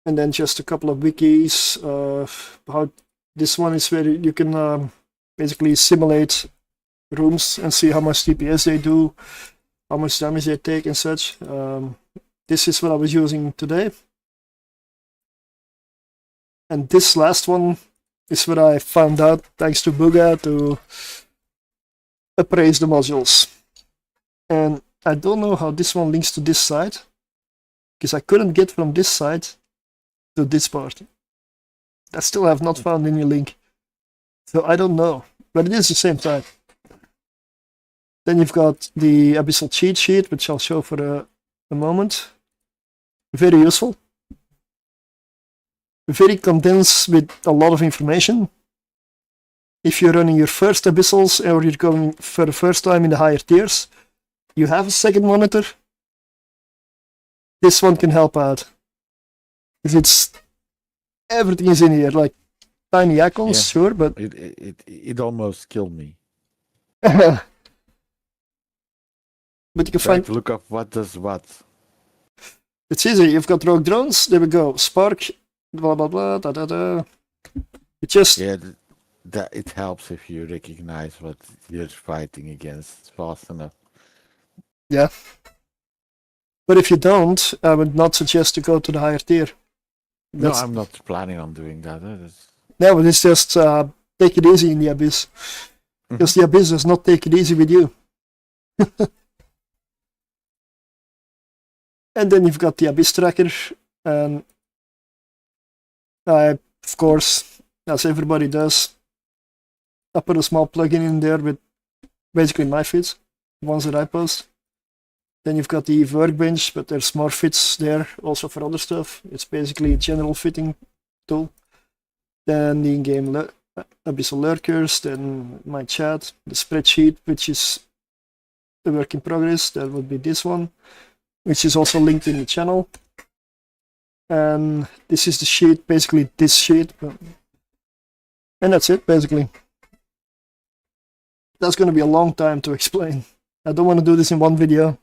And then just a couple of wikis. How this one is where you can basically simulate rooms and see how much DPS they do, how much damage they take and such. This is what I was using today. And this last one is what I found out thanks to Buga to appraise the modules. And I don't know how this one links to this side, because I couldn't get from this side to this part. I still have not found any link. So I don't know, but it is the same side. Then you've got the Abyssal cheat sheet, which I'll show for a moment. Very useful. Very condensed with a lot of information. If you're running your first Abyssals or you're going for the first time in the higher tiers, you have a second monitor. This one can help out. Because everything is in here, like tiny icons, Yeah. sure, but It almost killed me. But you can Trying find to look up what does what. it's easy. You've got rogue drones. There we go. Spark. Blah blah blah. Da da da. It just Yeah, that it helps if you recognize what you're fighting against fast enough. yeah. But if you don't, I would not suggest to go to the higher tier. No, I'm not planning on doing that. No, but it's just take it easy in the abyss, because the abyss does not take it easy with you. And then you've got the abyss tracker, and I, of course, as everybody does, I put a small plugin in there with basically my fits, the ones that I post. Then you've got the workbench, but there's more fits there also for other stuff. It's basically a general fitting tool. Then the in-game abyssal lurkers, then my chat, the spreadsheet, which is a work in progress. That would be this one, which is also linked in the channel. And this is the sheet, basically this sheet. And that's it, basically. That's going to be a long time to explain. I don't want to do this in one video,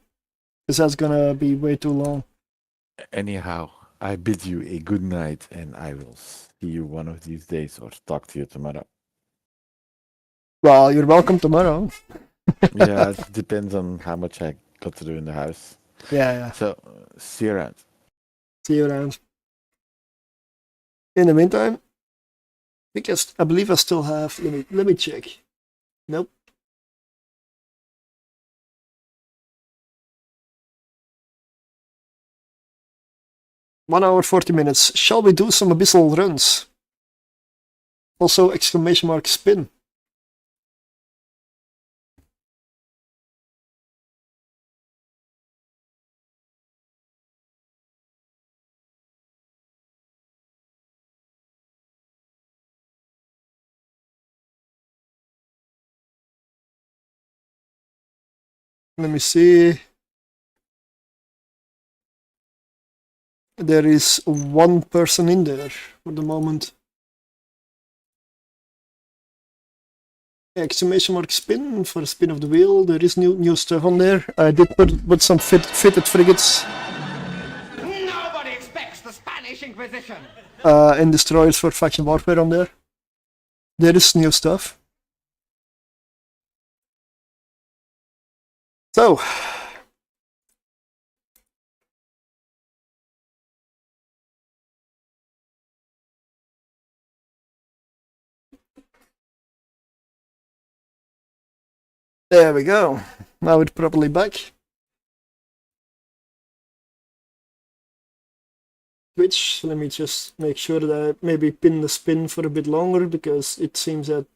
because that's going to be way too long. Anyhow, I bid you a good night, and I will see you one of these days or talk to you tomorrow. Well, you're welcome tomorrow. Yeah, it depends on how much I got to do in the house. Yeah. So, see you around. See you around. In the meantime, because I believe I still have. Let me check. Nope. One hour 40 minutes. Shall we do some abyssal runs? Also exclamation mark spin. Let me see. There is one person in there for the moment. Exclamation mark spin for spin of the wheel. There is new stuff on there. I did put some fitted frigates. Nobody expects the Spanish Inquisition. And destroyers for faction warfare on there. There is new stuff. So, there we go. Now it's properly back. Twitch, let me just make sure that I maybe pin the spin for a bit longer, because it seems that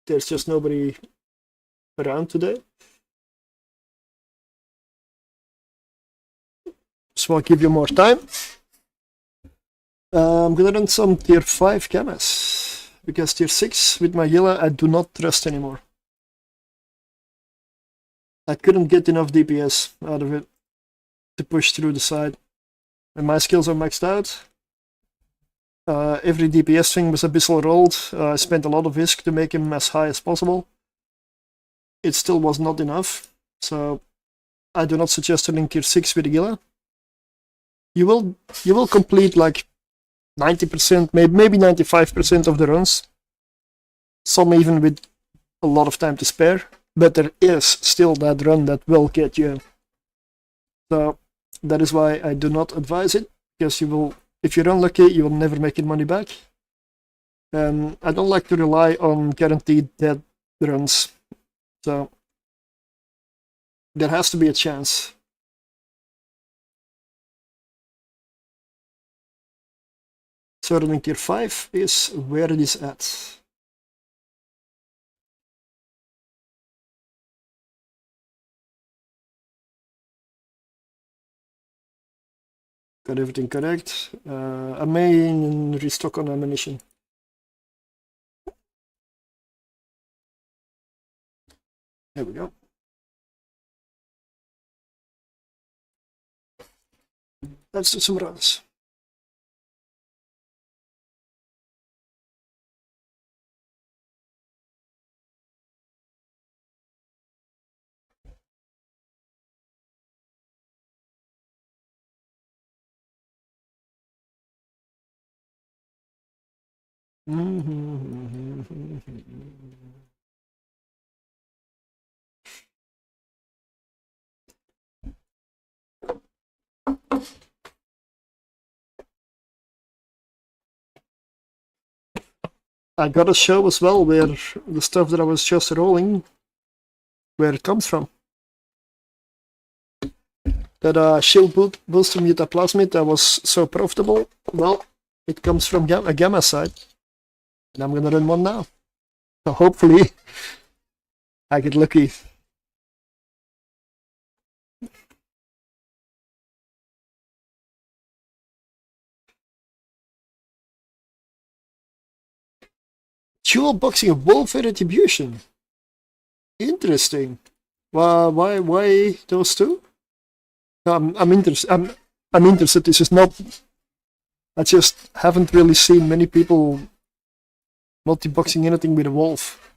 there's just nobody around today. So I'll give you more time. I'm gonna run some tier 5 cameras, because tier 6 with my Yilla I do not trust anymore. I couldn't get enough DPS out of it to push through the side. And my skills are maxed out. Every DPS thing was abyssal rolled. I spent a lot of ISK to make him as high as possible. It still was not enough, so I do not suggest running tier 6 with Gila. You will complete like 90%, maybe 95% of the runs. Some even with a lot of time to spare, but there is still that run that will get you. So that is why I do not advise it, because you will, if you're unlucky, you will never make your money back. I don't like to rely on guaranteed dead runs, so there has to be a chance. So running tier 5 is where it is at. Got everything correct. I may restock on ammunition. There we go. Let's do some runs. I got a show as well where the stuff that I was just rolling, where it comes from. That shield booster mutaplasmid that was so profitable, well, it comes from a gamma side. And I'm gonna run one now. So hopefully I get lucky. Dual boxing of Wolf Retribution. Interesting. Why those two? No, I'm interested. I'm interested. This is not. I just haven't really seen many people multi-boxing anything with a wolf.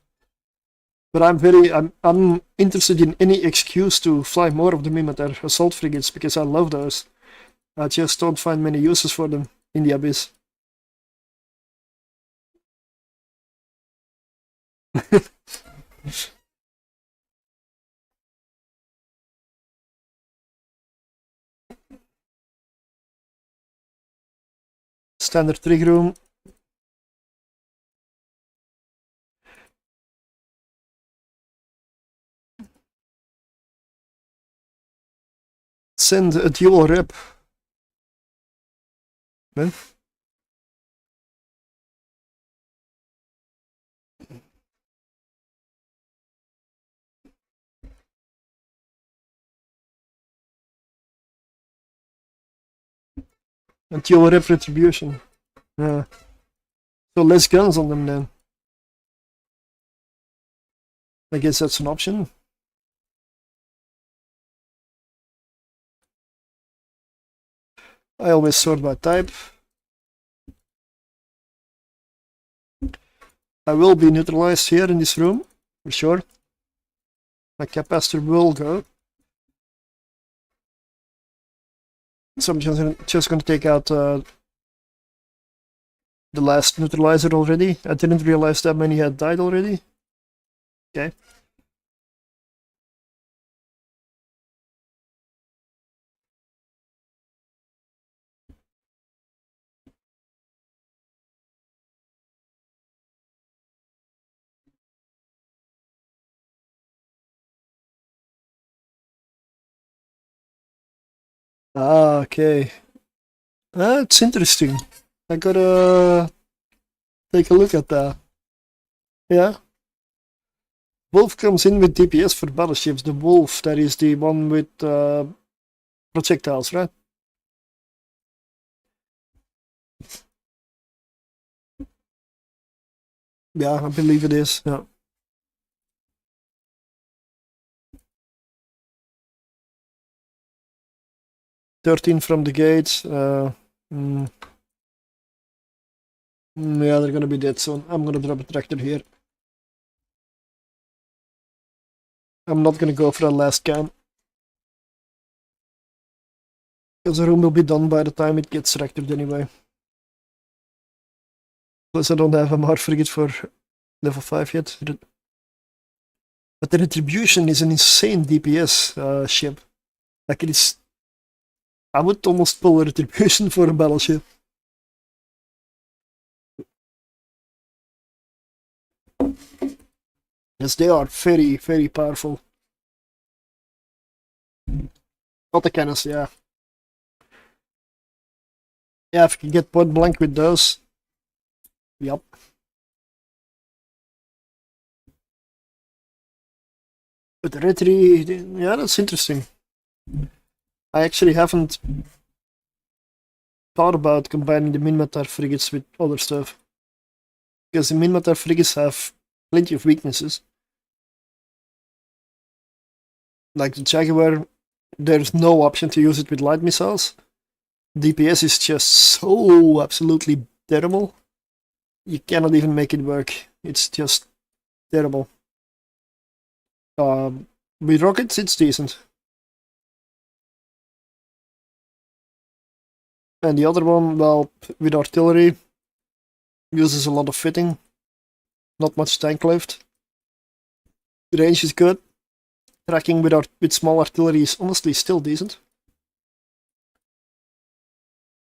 But I'm interested in any excuse to fly more of the Mimitar assault frigates because I love those. I just don't find many uses for them in the abyss. Standard trig room. Send a dual rep. Man. A dual rep retribution. Yeah. So less guns on them then. I guess that's an option. I always sort by type. I will be neutralized here in this room, for sure. My capacitor will go. So I'm just gonna take out the last neutralizer already. I didn't realize that many had died already. Okay. Ah, okay. That's interesting. I gotta take a look at that. Yeah. Wolf comes in with DPS for battleships. The Wolf, that is the one with projectiles, right? Yeah, I believe it is. Yeah. "13 from the gate. Yeah, they're gonna be dead soon. I'm gonna drop a tractor here. I'm not gonna go for a last can. Because the room will be done by the time it gets tractored anyway. Plus I don't have a Mar frigate for level 5 yet. But the Retribution is an insane DPS ship. Like it is... I would almost pull a Retribution for a battleship. Yes, they are very, very powerful. Autocannons, yeah. Yeah, if you can get point blank with those. Yep. But the Retri, yeah, that's interesting. I actually haven't thought about combining the Minmatar frigates with other stuff. Because the Minmatar frigates have plenty of weaknesses. Like the Jaguar, there's no option to use it with light missiles. DPS is just so absolutely terrible. You cannot even make it work. It's just terrible. With rockets, it's decent. And the other one, well, with artillery, Uses a lot of fitting. Not much tank left. Range is good. Tracking with small artillery is honestly still decent.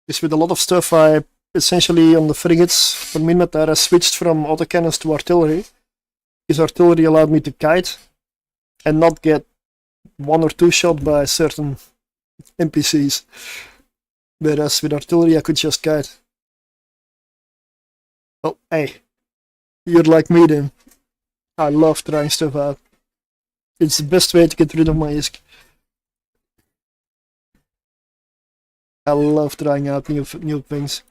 Because with a lot of stuff, I essentially on the frigates for Minmatar I switched from autocannons to artillery. Because artillery allowed me to kite and not get 1 or 2 shot by certain NPCs. Whereas with artillery I could just kite. Oh, hey. You're like me then. I love trying stuff out. It's the best way to get rid of my ISK. I love trying out new things.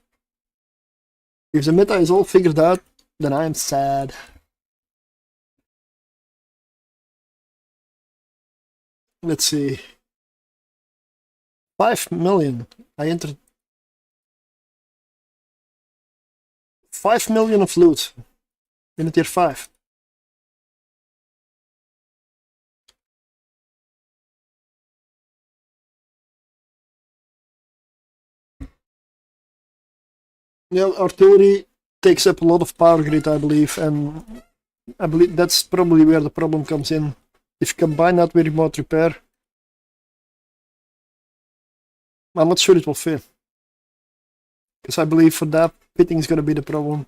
If the meta is all figured out, then I am sad. Let's see. 5 million. I entered 5 million of loot in a tier 5. Yeah, artillery takes up a lot of power grid, I believe, and I believe that's probably where the problem comes in. If you combine that with remote repair, I'm not sure it will fit. Because I believe for that, fitting is going to be the problem.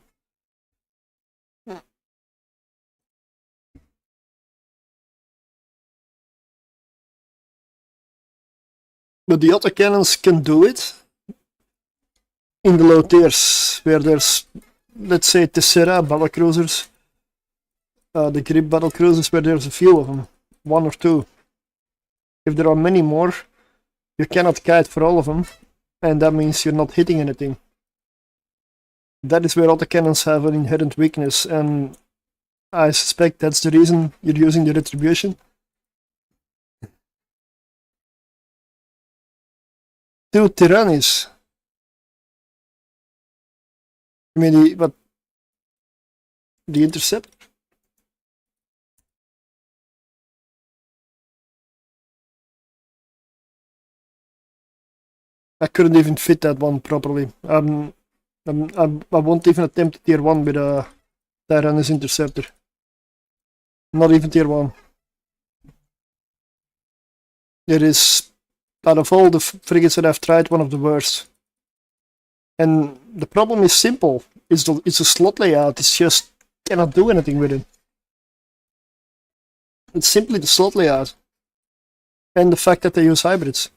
But the autocannons can do it in the low tiers, where there's, let's say, Tessera battlecruisers, the Grip battlecruisers, where there's a few of them, 1 or 2. If there are many more, you cannot kite for all of them, and that means you're not hitting anything. That is where autocannons have an inherent weakness, and I suspect that's the reason you're using the retribution. Two Tyrannies. I mean, the Intercept? I couldn't even fit that one properly. I won't even attempt tier 1 with a Tyrannus Interceptor. Not even tier 1. It is, out of all the frigates that I've tried, one of the worst. And the problem is simple. It's a slot layout. It's just cannot do anything with it. It's simply the slot layout. And the fact that they use hybrids.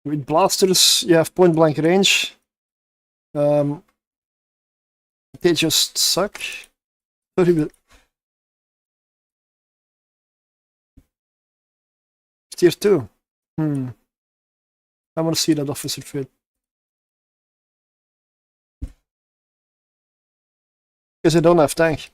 With blasters, you have point blank range. They just suck. Tier 2. I want to see that officer fit. Because I don't have tank.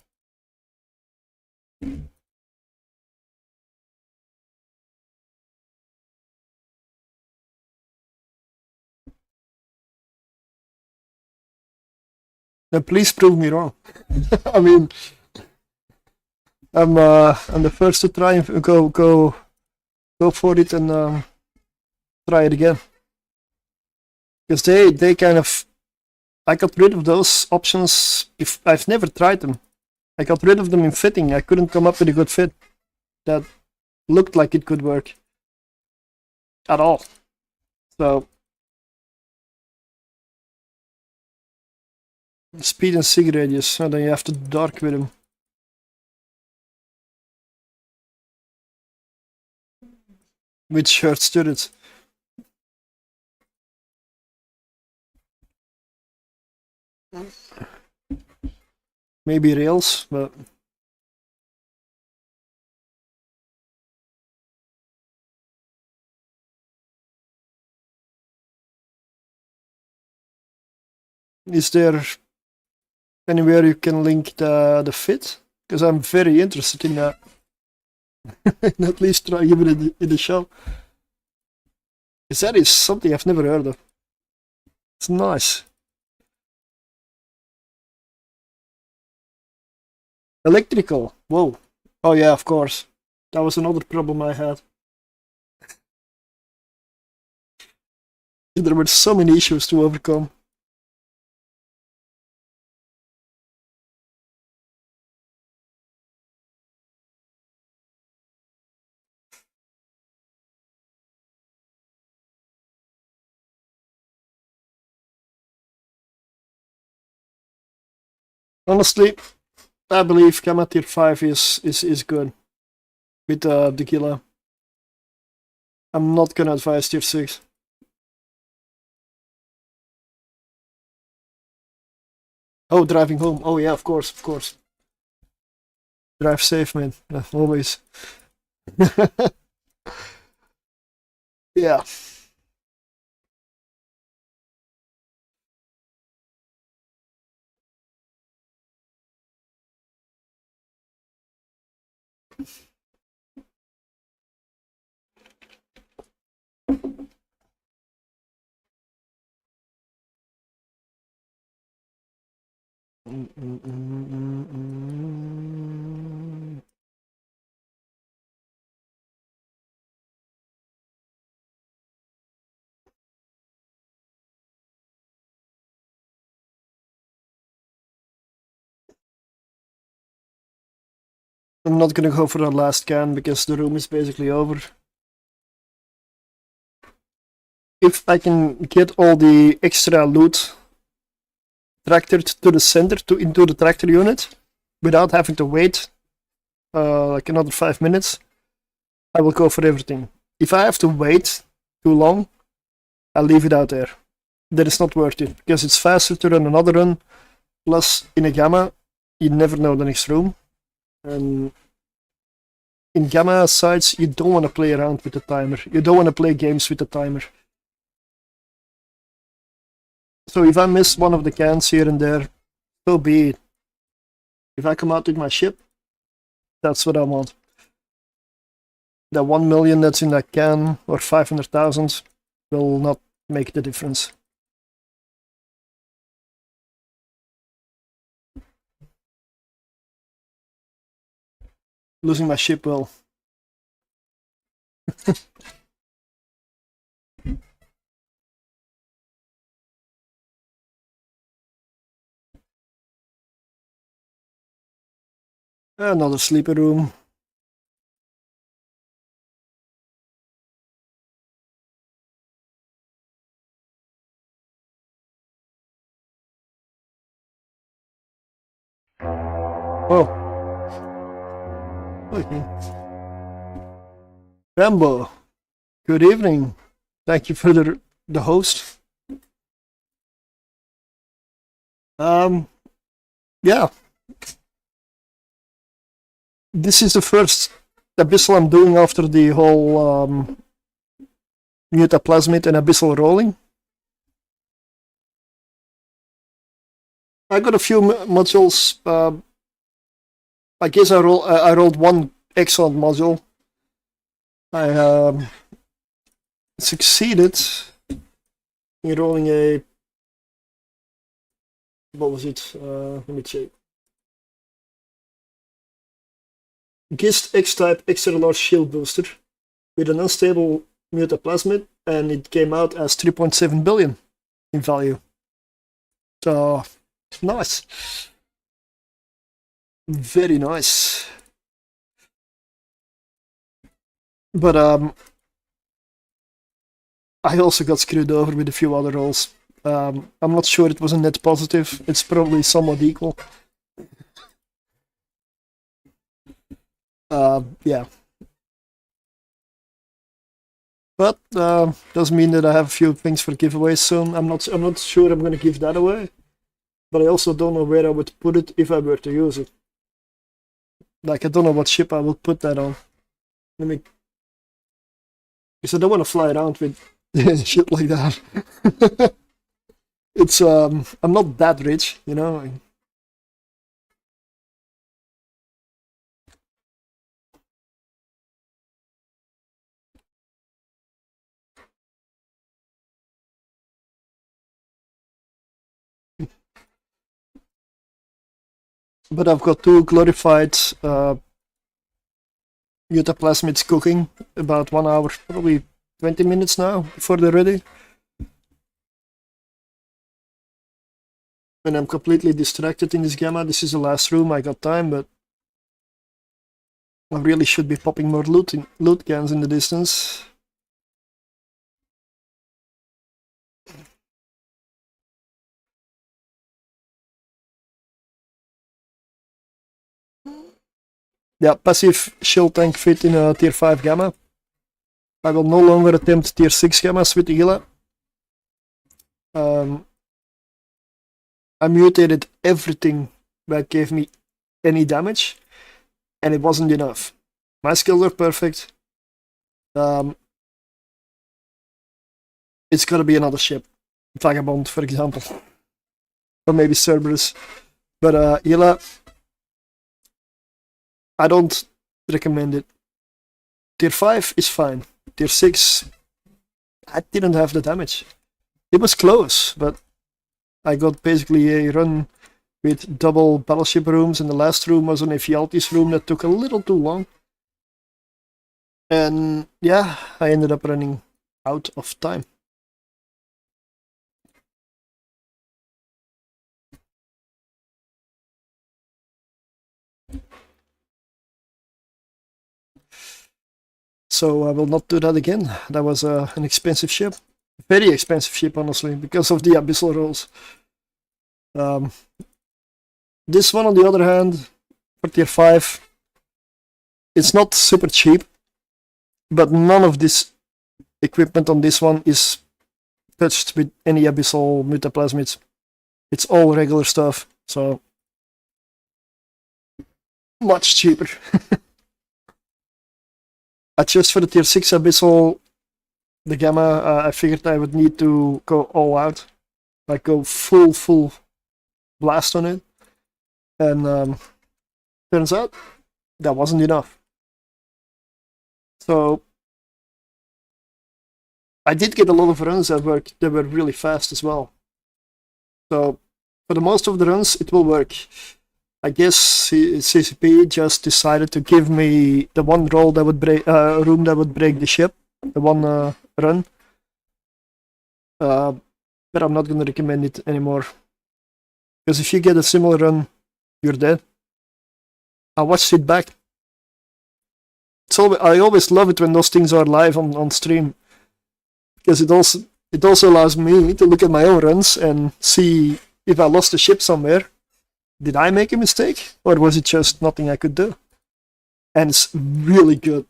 Then please prove me wrong. I mean, I'm the first to try and go for it and try it again. Because they kind of, I got rid of those options. If I've never tried them, I got rid of them in fitting. I couldn't come up with a good fit that looked like it could work at all. So speed and sig radius, so then you have to dark with him. Which hurts turrets. Maybe rails, but is there anywhere you can link the fit? Because I'm very interested in that. And at least try give it in the show. Because that is something I've never heard of. It's nice. Electrical. Whoa. Oh yeah, of course. That was another problem I had. There were so many issues to overcome. Honestly, I believe Gamma Tier 5 is good with the Gila. I'm not gonna advise Tier 6. Oh, driving home. Oh yeah, of course, of course. Drive safe, man. Always. Yeah. I'm not gonna go for the last can because the room is basically over. If I can get all the extra loot tractored to the center, into the tractor unit, without having to wait like another 5 minutes, I will go for everything. If I have to wait too long, I'll leave it out there. That is not worth it, because it's faster to run another run, plus in a Gamma, you never know the next room. And in Gamma sites, you don't want to play around with the timer. You don't want to play games with the timer. So if I miss one of the cans here and there, so be it. If I come out with my ship, that's what I want. That 1 million that's in that can, or 500,000, will not make the difference. Losing my ship will. Another sleeper room. Oh. Okay. Rambo, good evening. Thank you for the host. Yeah. This is the first abyssal I'm doing after the whole mutaplasmid and abyssal rolling. I got a few modules. I guess I rolled one excellent module. I succeeded in rolling a. What was it? Let me check. Gist X-type extra large shield booster with an unstable mutaplasmid, and it came out as 3.7 billion in value. So nice, very nice. But I also got screwed over with a few other rolls. I'm not sure it was a net positive. It's probably somewhat equal. Yeah. But doesn't mean that I have a few things for giveaways soon. I'm not sure I'm gonna give that away. But I also don't know where I would put it if I were to use it. Like, I don't know what ship I would put that on. Let me, because I don't want to fly around with shit like that. It's I'm not that rich, you know. But I've got two glorified mutaplasmids cooking, about 1 hour, probably 20 minutes now before they're ready. and I'm completely distracted in this gamma. This is the last room, I got time, but I really should be popping more loot cans in the distance. Yeah, passive shield tank fit in a tier 5 gamma. I will no longer attempt tier 6 gammas with the Gila. I mutated everything that gave me any damage, and it wasn't enough. My skills are perfect. It's gotta be another ship. Vagabond, for example. Or maybe Cerberus. But Gila, I don't recommend it. Tier 5 is fine. Tier 6, I didn't have the damage. It was close, but I got basically a run with double battleship rooms, and the last room was an Ephialtes room that took a little too long. And yeah, I ended up running out of time. So I will not do that again. That was an expensive ship. Very expensive ship, honestly, because of the abyssal rolls. This one, on the other hand, for tier 5, it's not super cheap, but none of this equipment on this one is touched with any abyssal mutaplasmids. It's all regular stuff, so much cheaper. Just for the tier 6 abyssal, the gamma, I figured I would need to go all out, like go full blast on it, and turns out that wasn't enough. So I did get a lot of runs that were really fast as well. So for the most of the runs, it will work. I guess CCP just decided to give me the one roll that would break, room that would break the ship, the one run. But I'm not gonna recommend it anymore, because if you get a similar run, you're dead. I watched it back. I always love it when those things are live on stream, because it also allows me to look at my own runs and see if I lost a ship somewhere. Did I make a mistake, or was it just nothing I could do? And it's really good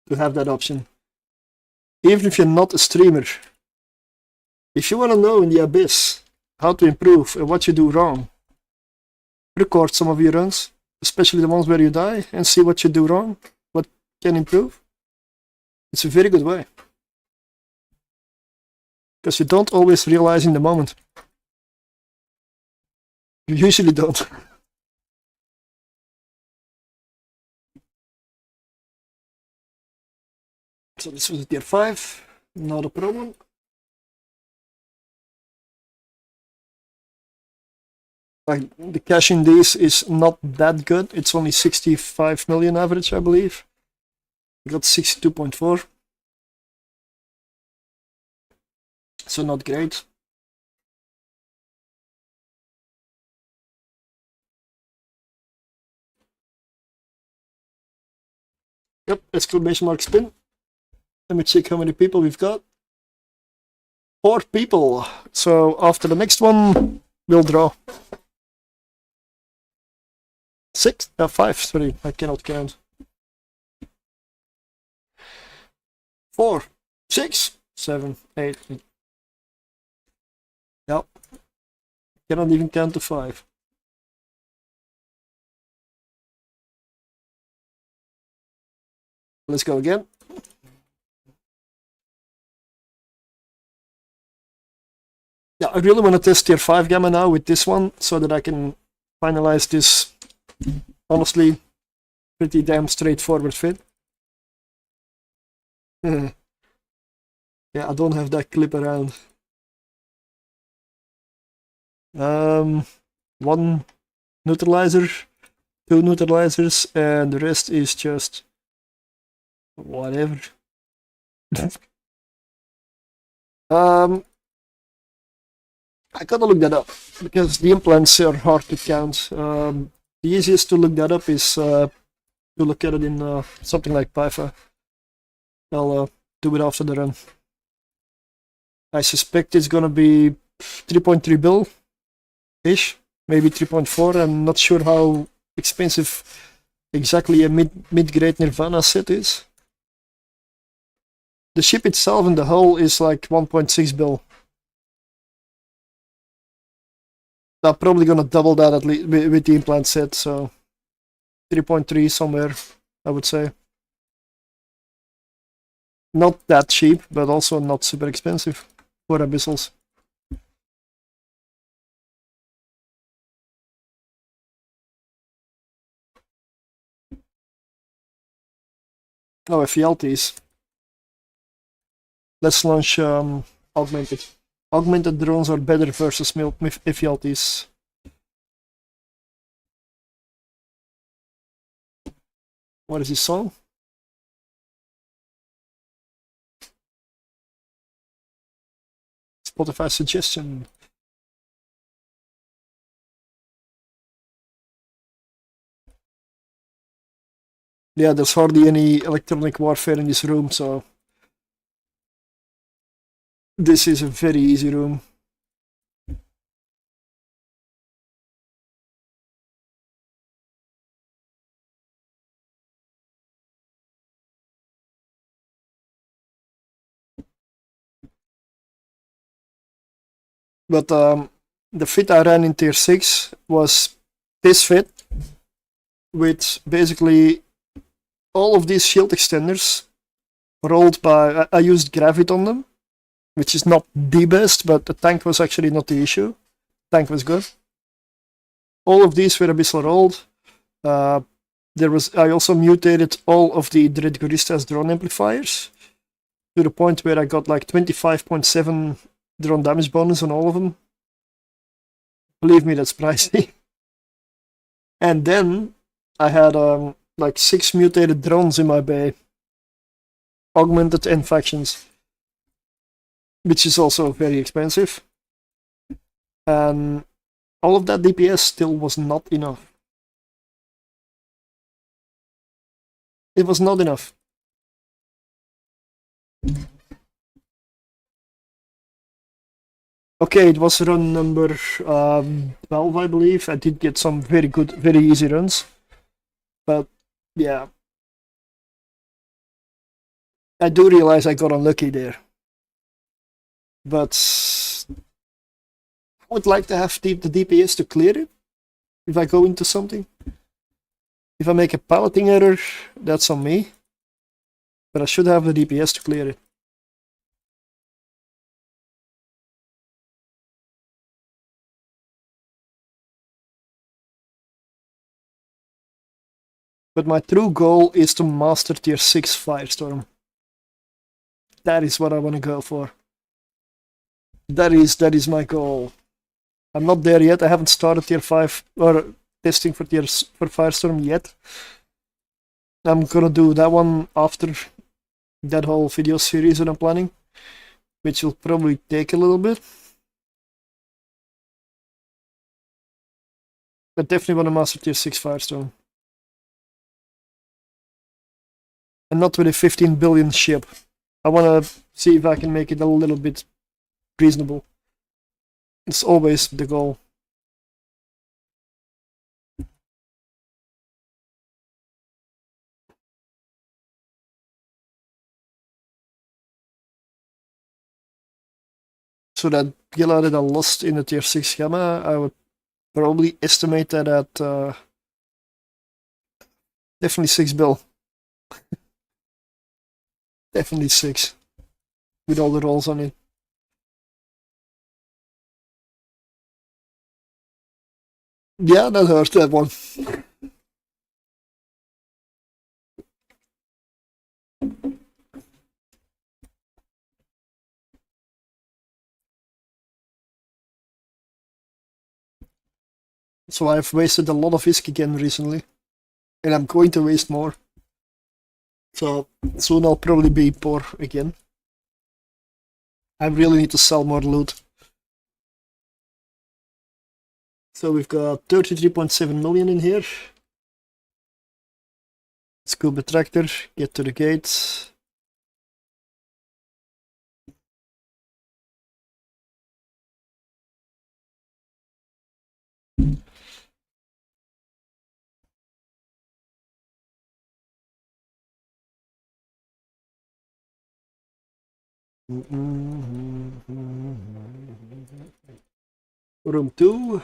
to have that option. Even if you're not a streamer, if you want to know in the abyss how to improve and what you do wrong, record some of your runs, especially the ones where you die, and see what you do wrong, what can improve. It's a very good way, because you don't always realize in the moment. You usually don't. So this was a tier 5, not a problem. Like, the cash in these is not that good. It's only 65 million average, I believe. I got 62.4. So not great. Yep, exclamation mark spin. Let me check how many people we've got. 4 people. So after the next one, we'll draw. 5, sorry, I cannot count. 4, 6, 7, 8. Yep. Cannot even count to 5. Let's go again. Yeah, I really want to test tier 5 gamma now with this one, so that I can finalize this, honestly, pretty damn straightforward fit. Yeah, I don't have that clip around. 1 neutralizer, 2 neutralizers, and the rest is just whatever. I gotta look that up because the implants are hard to count. The easiest to look that up is to look at it in something like Python. I'll do it after the run. I suspect it's gonna be 3.3 bill ish, maybe 3.4. I'm not sure how expensive exactly a mid-grade Nirvana set is. The ship itself in the hull is like 1.6 bill. I'm probably gonna double that at least with the implant set, so 3.3 somewhere, I would say. Not that cheap, but also not super expensive for abyssals. Oh, FELTs. Let's launch augmented. Augmented drones are better versus FELTs. What is this song? Spotify suggestion. Yeah, there's hardly any electronic warfare in this room, so this is a very easy room. But the fit I ran in tier 6 was this fit with basically all of these shield extenders rolled by, I used Gravit on them, which is not the best, but the tank was actually not the issue. Tank was good. All of these were abyssal rolled. I also mutated all of the Dread Guristas drone amplifiers to the point where I got like 25.7 drone damage bonus on all of them. Believe me, that's pricey. And then I had like 6 mutated drones in my bay, augmented and factions, which is also very expensive. And all of that DPS still was not enough. It was not enough. Okay, it was run number 12, I believe. I did get some very good, very easy runs. But, yeah. I do realize I got unlucky there. But I would like to have the DPS to clear it if I go into something. If I make a piloting error, that's on me. But I should have the DPS to clear it. But my true goal is to master tier 6 Firestorm. That is what I want to go for. That is my goal. I'm not there yet. I haven't started tier 5 or testing for Firestorm yet. I'm gonna do that one after that whole video series that I'm planning, which will probably take a little bit. I definitely want to master tier 6 Firestorm. And not with a 15 billion ship. I want to see if I can make it a little bit reasonable. It's always the goal. So that Gila that I lost in the tier 6 Gamma, I would probably estimate that at definitely 6 bill. Definitely 6. With all the rolls on it. Yeah, that hurt, that one. So I've wasted a lot of ISK again recently. And I'm going to waste more. So soon I'll probably be poor again. I really need to sell more loot. So we've got 33.7 million in here. Scuba tractor, get to the gate. Room 2.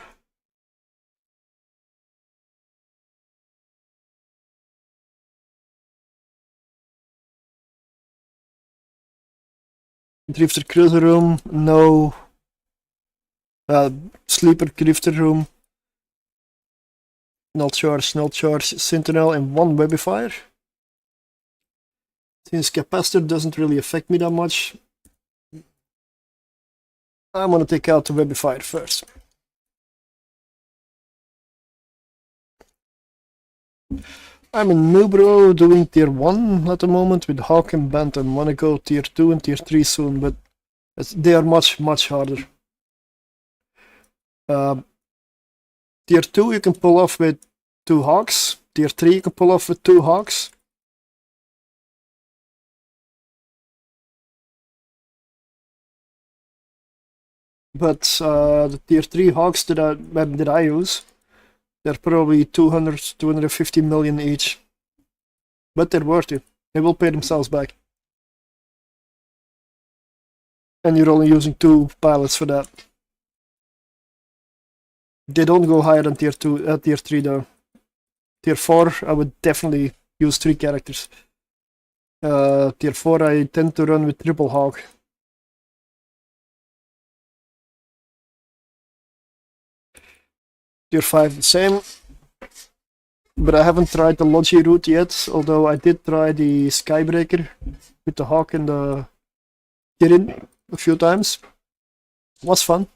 Drifter cruiser room, no. Sleeper drifter room. Null charge, sentinel, and 1 webifier. Since capacitor doesn't really affect me that much, I'm gonna take out the webifier first. I'm in Nubro doing tier 1 at the moment with Hawk and Bantam. Wanna go tier 2 and tier 3 soon, but they are much harder. Tier 2 you can pull off with 2 Hawks. Tier 3 you can pull off with 2 Hawks. But the tier 3 Hawks that I use, they're probably 250 million each. But they're worth it. They will pay themselves back. And you're only using 2 pilots for that. They don't go higher than tier 3 though. Tier 4 I would definitely use 3 characters. Tier 4 I tend to run with triple Hawk. Tier 5 the same. But I haven't tried the Logi route yet, although I did try the Skybreaker with the Hawk and the Kirin a few times. It was fun.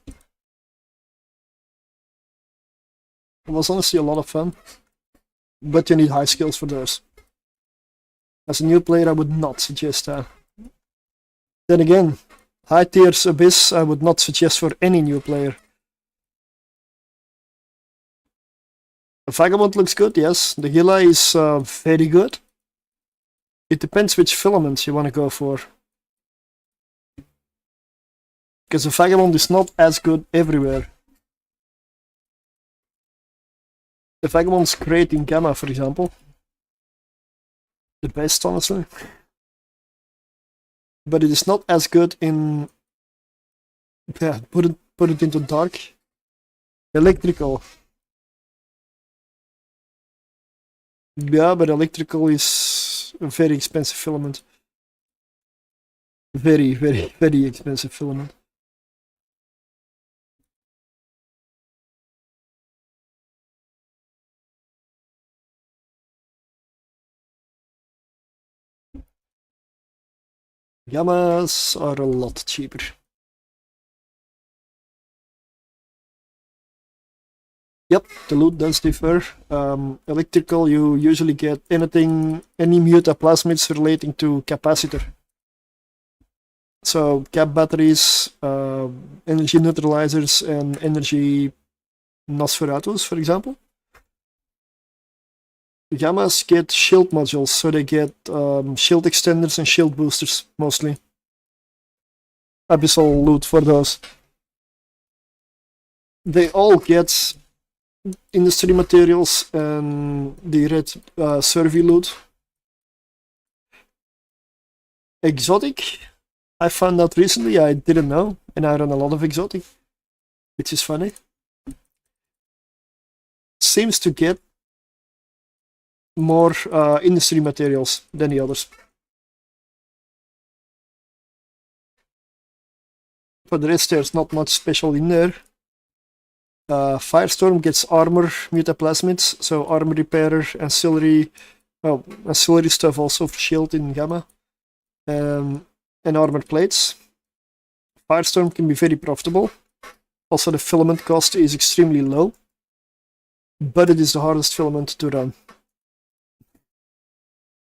It was honestly a lot of fun. But you need high skills for those. As a new player I would not suggest that. Then again, high tiers Abyss I would not suggest for any new player. The Vagabond looks good, yes. The Gila is very good. It depends which filaments you want to go for. Because the Vagabond is not as good everywhere. The Vagabond's great in Gamma, for example. The best, honestly. But it is not as good in... Yeah, put it into Dark. Electrical. Yeah, but electrical is a very expensive filament. Very expensive filament. Gammas are a lot cheaper. Yep, the loot does differ. Electrical, you usually get any mutaplasmids relating to capacitor. So cap batteries, energy neutralizers, and energy Nosferatus, for example. Gammas get shield modules, so they get shield extenders and shield boosters, mostly. Abyssal loot for those. They all get industry materials and the red survey loot. Exotic, I found out recently, I didn't know, and I run a lot of exotic, which is funny. Seems to get more industry materials than the others. For the rest, there's not much special in there. Firestorm gets armor mutaplasmids, so armor repairer, ancillary stuff also for shield in Gamma, and armor plates. Firestorm can be very profitable. Also, the filament cost is extremely low, but it is the hardest filament to run.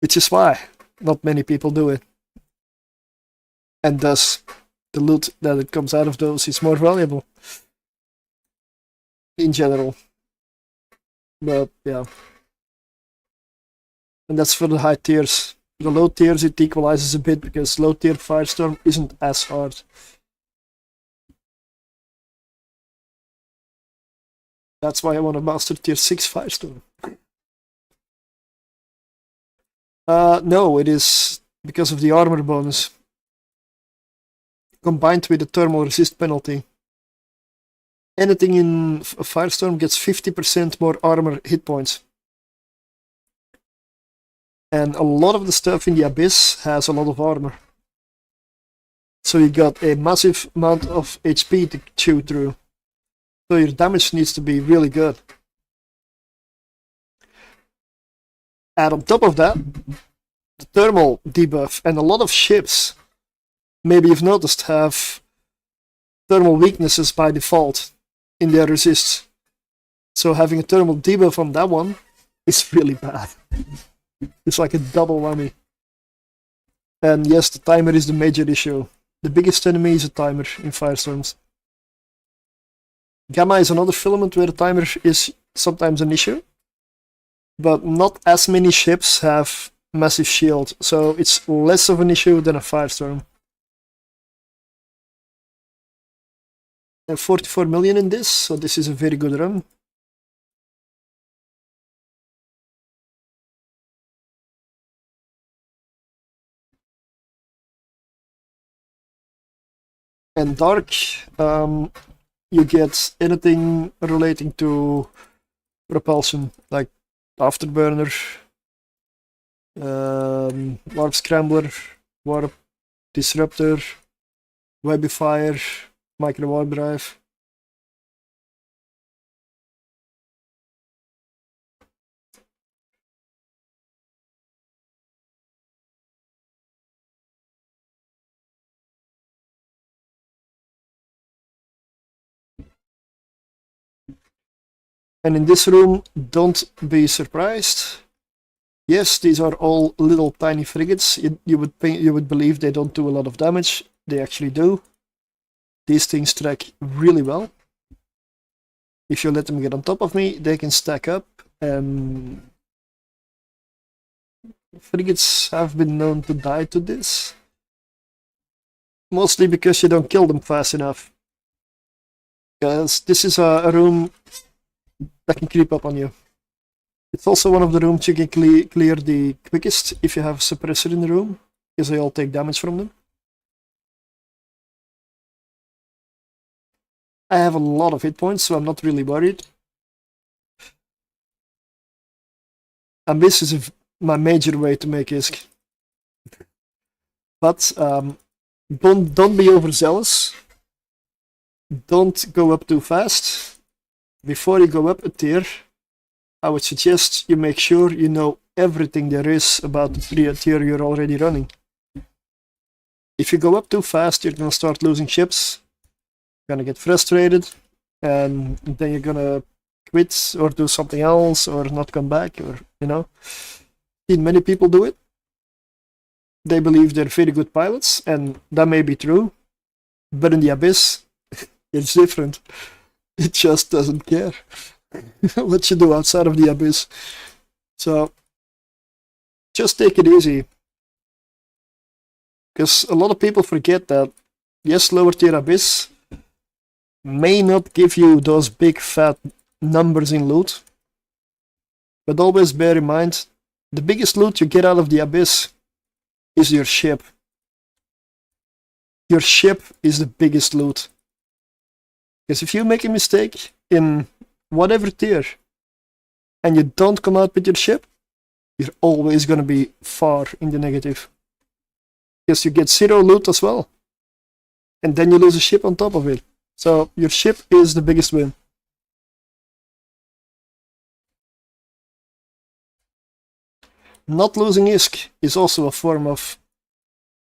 Which is why not many people do it. And thus, the loot that it comes out of those is more valuable. in general. But yeah. And that's for the high tiers. For the low tiers it equalizes a bit because low tier Firestorm isn't as hard. That's why I want to master tier 6 Firestorm. No, it is because of the armor bonus. Combined with the thermal resist penalty. Anything in a Firestorm gets 50% more armor hit points. And a lot of the stuff in the Abyss has a lot of armor. So you got a massive amount of HP to chew through. So your damage needs to be really good. And on top of that, the thermal debuff and a lot of ships, maybe you've noticed, have thermal weaknesses by default in their resists. So having a thermal debuff on that one is really bad. It's like a double whammy. And yes, the timer is the major issue. The biggest enemy is a timer in Firestorms. Gamma is another filament where the timer is sometimes an issue, but not as many ships have massive shield, so it's less of an issue than a Firestorm. And 44 million in this, so this is a very good run. And Dark, you get anything relating to propulsion, like Afterburner, Warp Scrambler, Warp Disruptor, Webifier, Micro Warp Drive. And in this room, don't be surprised. Yes, these are all little tiny frigates. You would believe they don't do a lot of damage. They actually do. These things track really well. If you let them get on top of me, they can stack up. And frigates have been known to die to this. Mostly because you don't kill them fast enough. Because this is a room that can creep up on you. It's also one of the rooms you can clear the quickest if you have a suppressor in the room, because they all take damage from them. I have a lot of hit points, so I'm not really worried. And this is my major way to make ISK. But don't be overzealous. Don't go up too fast. Before you go up a tier, I would suggest you make sure you know everything there is about the tier you're already running. If you go up too fast, you're gonna start losing ships, you're gonna get frustrated, and then you're gonna quit or do something else or not come back, or Seen many people do it. They believe they're very good pilots, and that may be true, but in the Abyss, it's different. It just doesn't care what you do outside of the Abyss. So just take it easy. Because a lot of people forget that, yes, lower tier Abyss may not give you those big fat numbers in loot, but always bear in mind, the biggest loot you get out of the Abyss is your ship. Your ship is the biggest loot. Because if you make a mistake in whatever tier and you don't come out with your ship, you're always going to be far in the negative. Because you get 0 loot as well. And then you lose a ship on top of it. So your ship is the biggest win. Not losing ISK is also a form of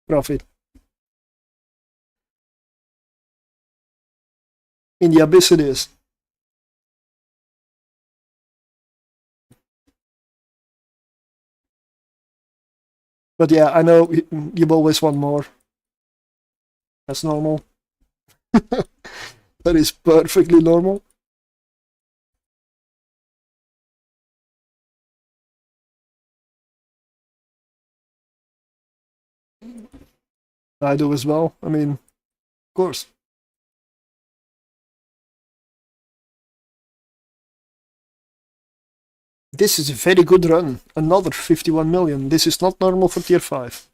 profit. In the Abyss it is. But yeah, I know you always want more. That's normal. That is perfectly normal. I do as well. I mean, of course. This is a very good run. Another 51 million. This is not normal for tier 5.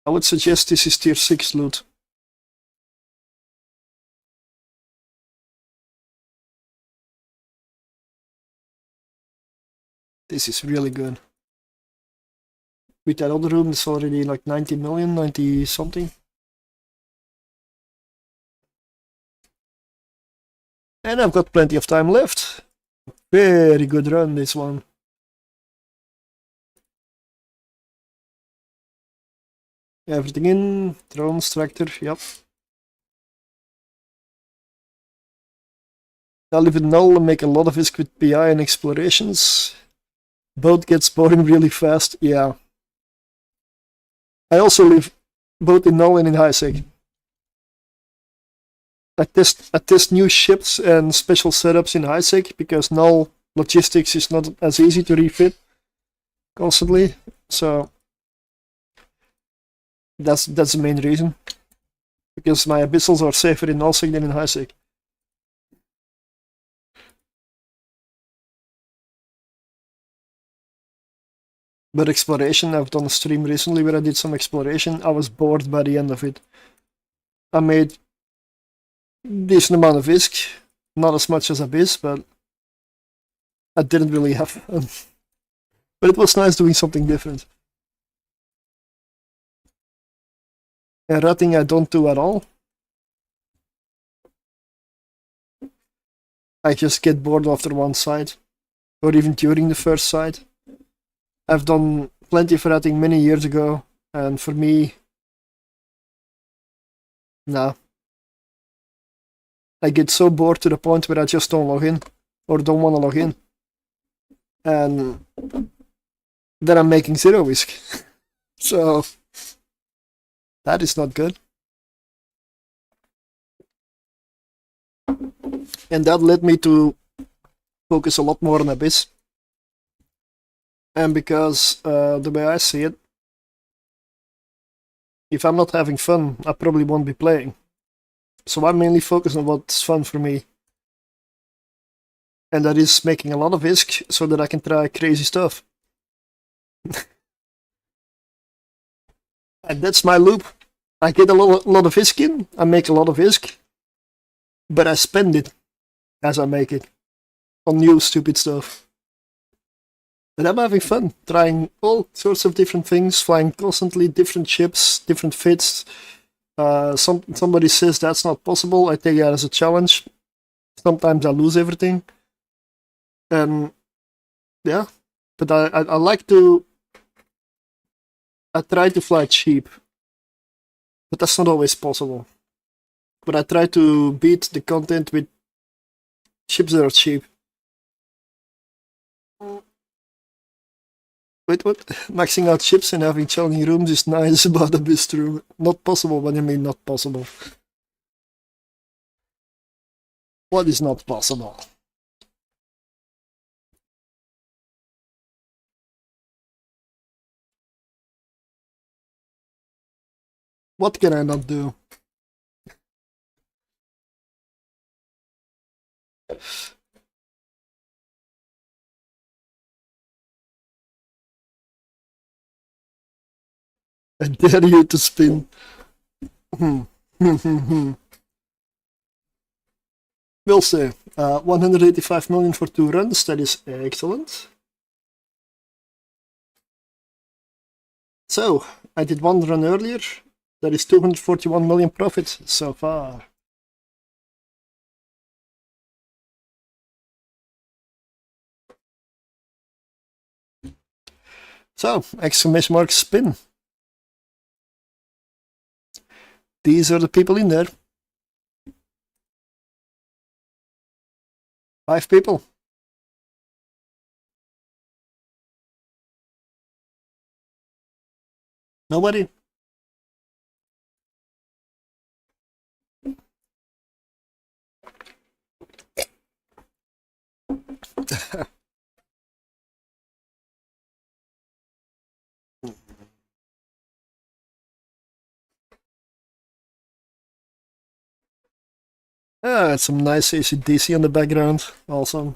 I would suggest this is tier 6 loot. This is really good. With that other room, it's already like 90 million, 90 something. And I've got plenty of time left. Very good run, this one. Everything in, drones, tractor, yep. I'll live in null and make a lot of risk with PI and explorations. Boat gets boring really fast, yeah. I also live both in null and in high sec. I test new ships and special setups in high sec because null logistics is not as easy to refit constantly. So that's the main reason. Because my abyssals are safer in null sec than in high sec. But exploration, I've done a stream recently where I did some exploration. I was bored by the end of it. I made decent amount of ISK, not as much as Abyss, but I didn't really have fun. But it was nice doing something different. And ratting I don't do at all. I just get bored after one side, or even during the first side. I've done plenty of ratting many years ago, and for me, nah. I get so bored to the point where I just don't log in, or don't want to log in. And then I'm making zero risk. So that is not good. And that led me to focus a lot more on Abyss. And because the way I see it, if I'm not having fun, I probably won't be playing. So I'm mainly focused on what's fun for me. And that is making a lot of ISK so that I can try crazy stuff. And that's my loop. I get a lot of ISK in, I make a lot of ISK, but I spend it as I make it on new stupid stuff. But I'm having fun, trying all sorts of different things, flying constantly different ships, different fits. Somebody says that's not possible, I take that as a challenge. Sometimes I lose everything. Yeah, but I like to... I try to fly cheap, but that's not always possible. But I try to beat the content with ships that are cheap. Wait, what? Maxing out ships and having challenging rooms is nice about a best room. Not possible, what do you mean not possible? What is not possible? What can I not do? I dare you to spin. We'll see. 185 million for 2 runs, that is excellent. So, I did 1 run earlier. That is 241 million profit so far. So, exclamation mark spin. These are the people in there. 5 people. Nobody? Ah, it's some nice AC/DC in the background, also.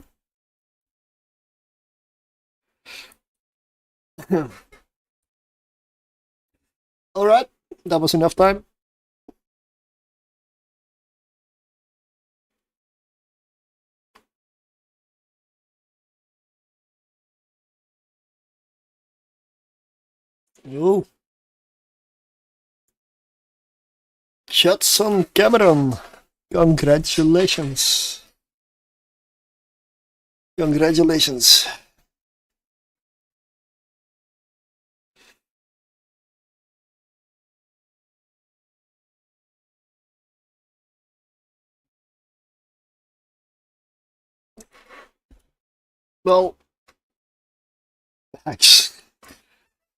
Alright, that was enough time. Yo. Judson Cameron, congratulations. Congratulations. Well, Max,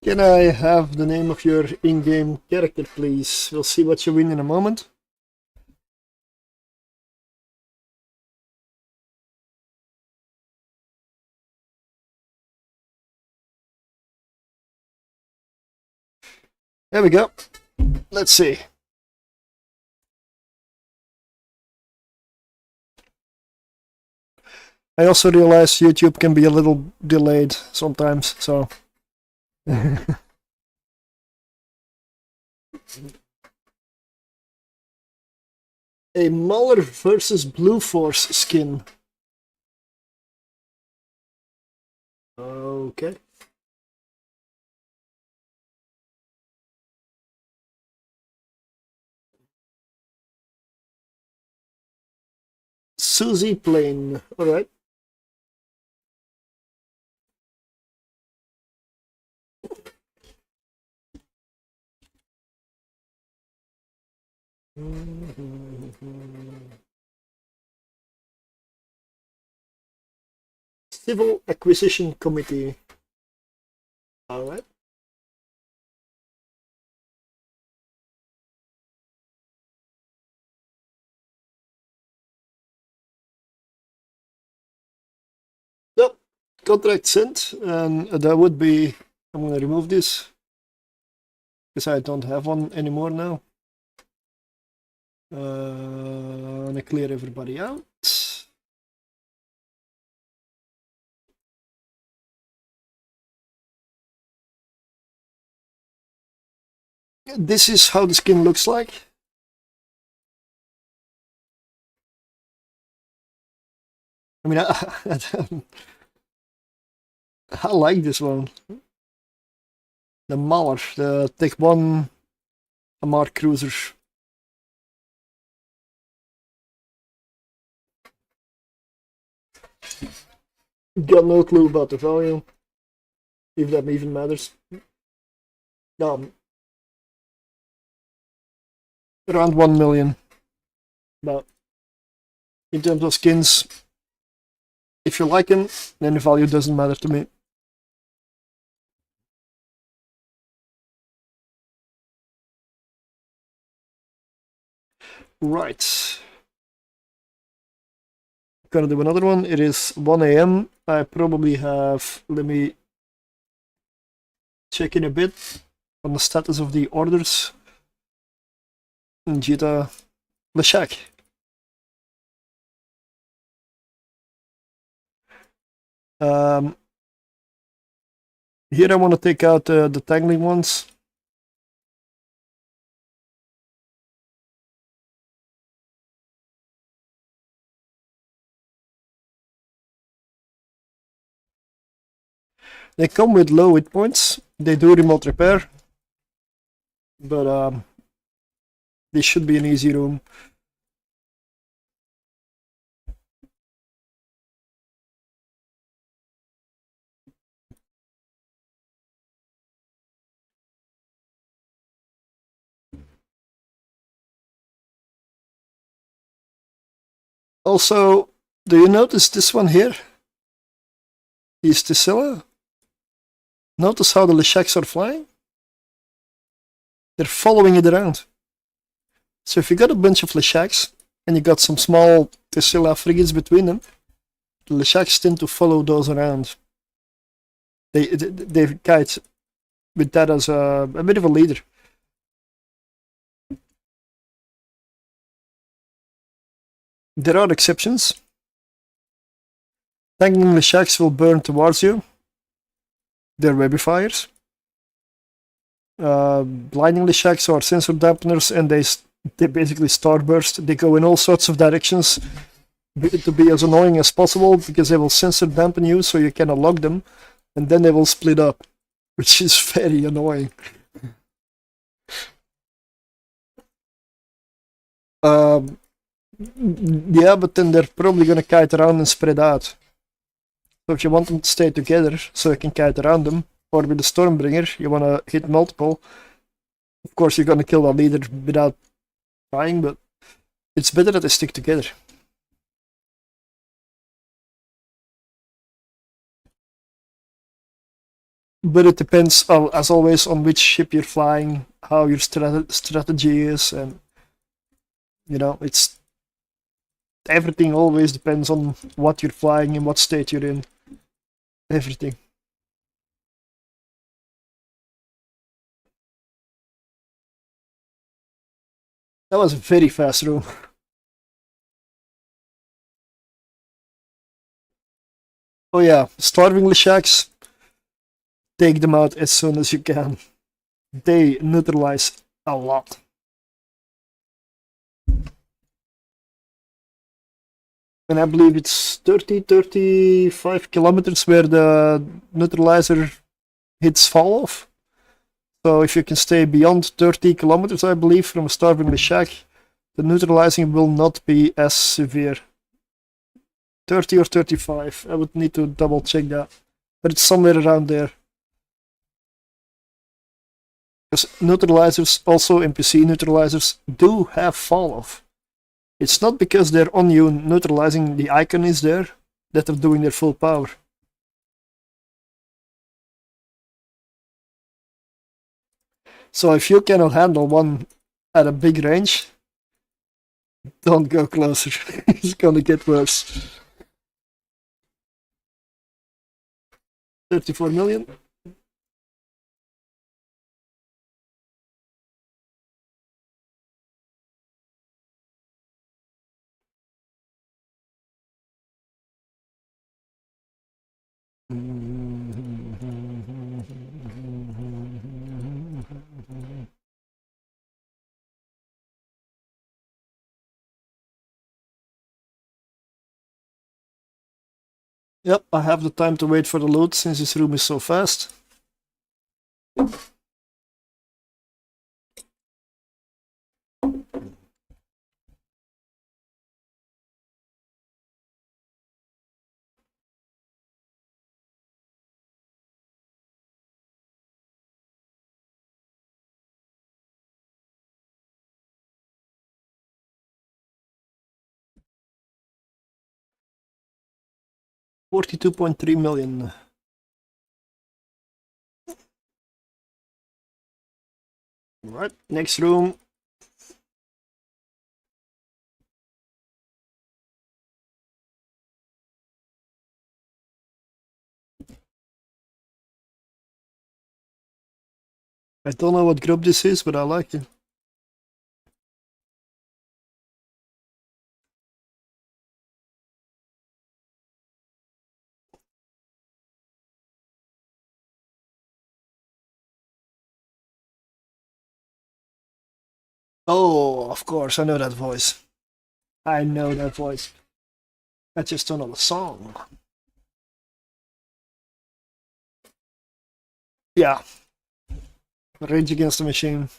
can I have the name of your in-game character, please? We'll see what you win in a moment. There we go. Let's see. I also realize YouTube can be a little delayed sometimes, so. A Mauler versus Blue Force skin. Okay. Susie Plain. Alright. Civil Acquisition Committee. Alright. Yep. Contract sent, and that would be. I'm gonna remove this because I don't have one anymore now. I'm gonna clear everybody out. This is how the skin looks like. I mean, I like this one. The Mauler, the Tech 1 Mark Cruiser. Got no clue about the value, if that even matters. Around 1 million. But in terms of skins, if you like them, then the value doesn't matter to me. Right. Gonna do another one. It is 1 AM. I probably have. Let me check in a bit on the status of the orders. Jita Leshak. Here I want to take out the tangling ones. They come with low hit points. They do remote repair, but this should be an easy room. Also, do you notice this one here? The Sticilla? Notice how the Leshaks are flying? They're following it around. So if you got a bunch of Leshaks and you got some small Tessilla frigates between them, the Leshaks tend to follow those around. They kite with that as a bit of a leader. There are exceptions. Tanking the shacks will burn towards you. They're webby fires. Blinding the shacks are sensor dampeners, and they basically starburst. They go in all sorts of directions to be as annoying as possible, because they will sensor dampen you so you cannot lock them, and then they will split up, which is very annoying. Yeah, but then they're probably gonna kite around and spread out. So if you want them to stay together so you can kite around them, or with the Stormbringer, you wanna hit multiple. Of course, you're gonna kill a leader without trying, but it's better that they stick together. But it depends, as always, on which ship you're flying, how your strategy is, and it's everything always depends on what you're flying and what state you're in. Everything. That was a very fast room. Oh yeah, starving the shacks. Take them out as soon as you can. They neutralize a lot. And I believe it's 35 kilometers where the neutralizer hits fall off. So if you can stay beyond 30 kilometers, I believe, from starving the shack, the neutralizing will not be as severe. 30 or 35, I would need to double check that. But it's somewhere around there. Because neutralizers, also NPC neutralizers, do have fall off. It's not because they're on you neutralizing the icon is there that they're doing their full power. So if you cannot handle one at a big range, don't go closer. It's gonna get worse. 34 million. Yep, I have the time to wait for the loot since this room is so fast. $42.3 million. Alright, next room. I don't know what group this is, but I like it. Oh, of course, I know that voice. I know that voice. I just don't know the song. Yeah. Rage Against the Machine.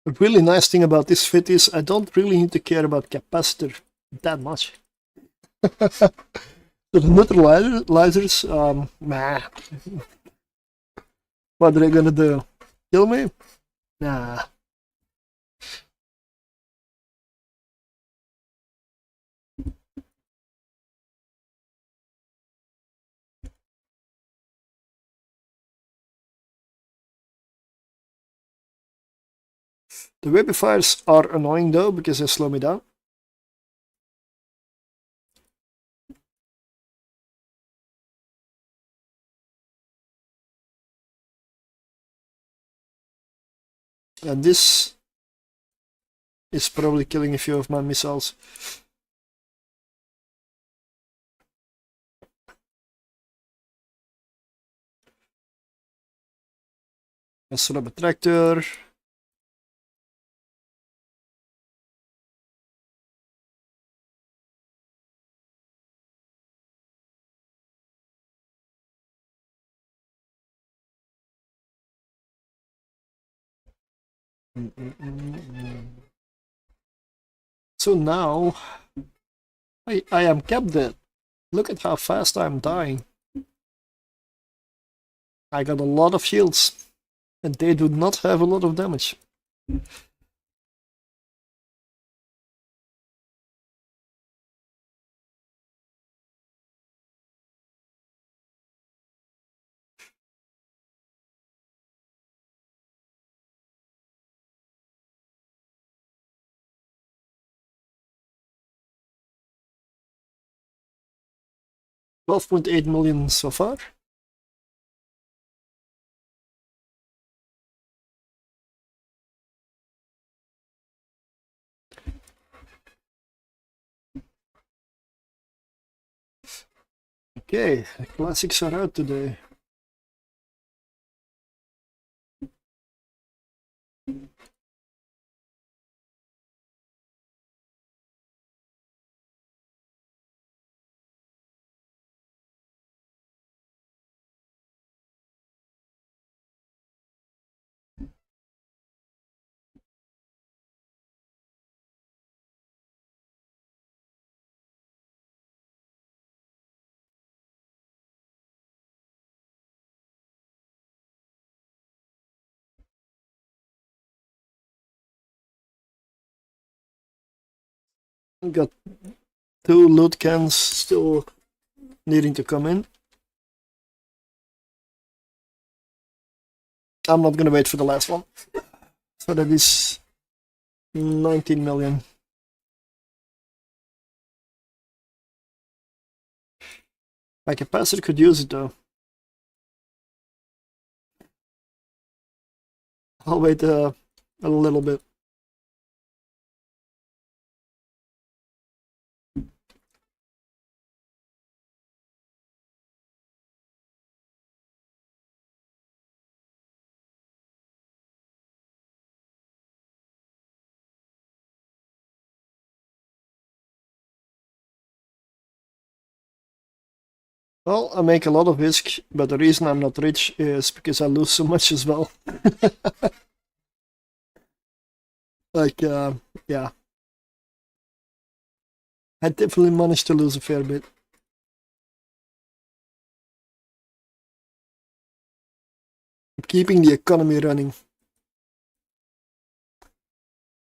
The really nice thing about this fit is I don't really need to care about capacitor that much. So the neutralizers, nah. What are they gonna do? Kill me? Nah. The webby fires are annoying though because they slow me down. And this is probably killing a few of my missiles. Let's set up a tractor. So now I am kept dead. Look at how fast I'm dying. I got a lot of shields, and they do not have a lot of damage. $12.8 million so far. Okay, the classics are out today. We got 2 loot cans still needing to come in. I'm not gonna wait for the last one. So that is 19 million. My capacitor could use it though. I'll wait a little bit. Well, I make a lot of risk, but the reason I'm not rich is because I lose so much as well. Like, yeah. I definitely managed to lose a fair bit. Keeping the economy running.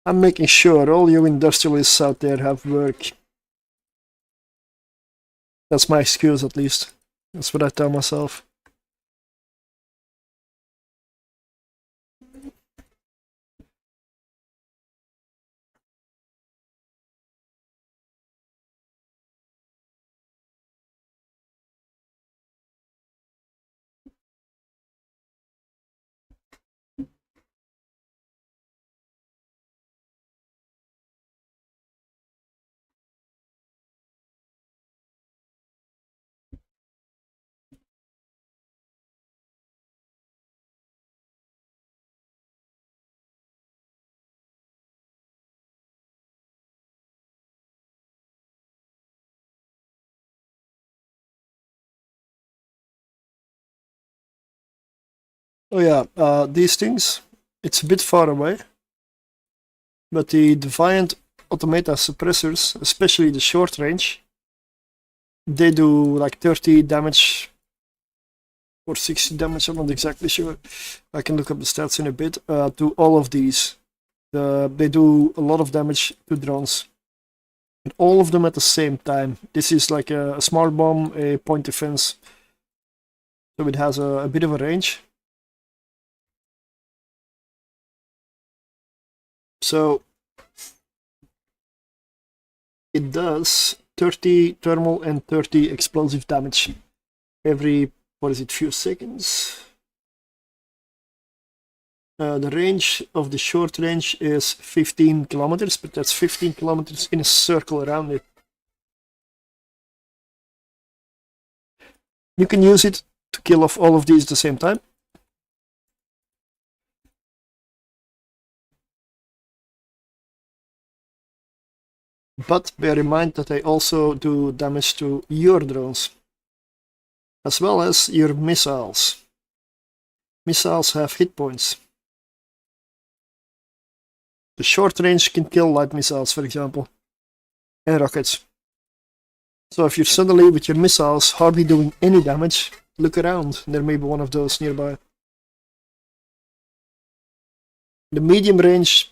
I'm making sure all you industrialists out there have work. That's my excuse, at least. That's what I tell myself. Oh yeah, these things, it's a bit far away, but the Defiant Automata suppressors, especially the short range, they do like 30 damage or 60 damage, I'm not exactly sure. I can look up the stats in a bit, to all of these. They do a lot of damage to drones. And all of them at the same time. This is like a smart bomb, a point defense. So it has a bit of a range. So it does 30 thermal and 30 explosive damage every, what is it, few seconds. The range of the short range is 15 kilometers, but that's 15 kilometers in a circle around it. You can use it to kill off all of these at the same time. But bear in mind that they also do damage to your drones, as well as your missiles. Missiles have hit points. The short range can kill light missiles, for example, and rockets. So if you're suddenly with your missiles hardly doing any damage, look around, there may be one of those nearby. The medium range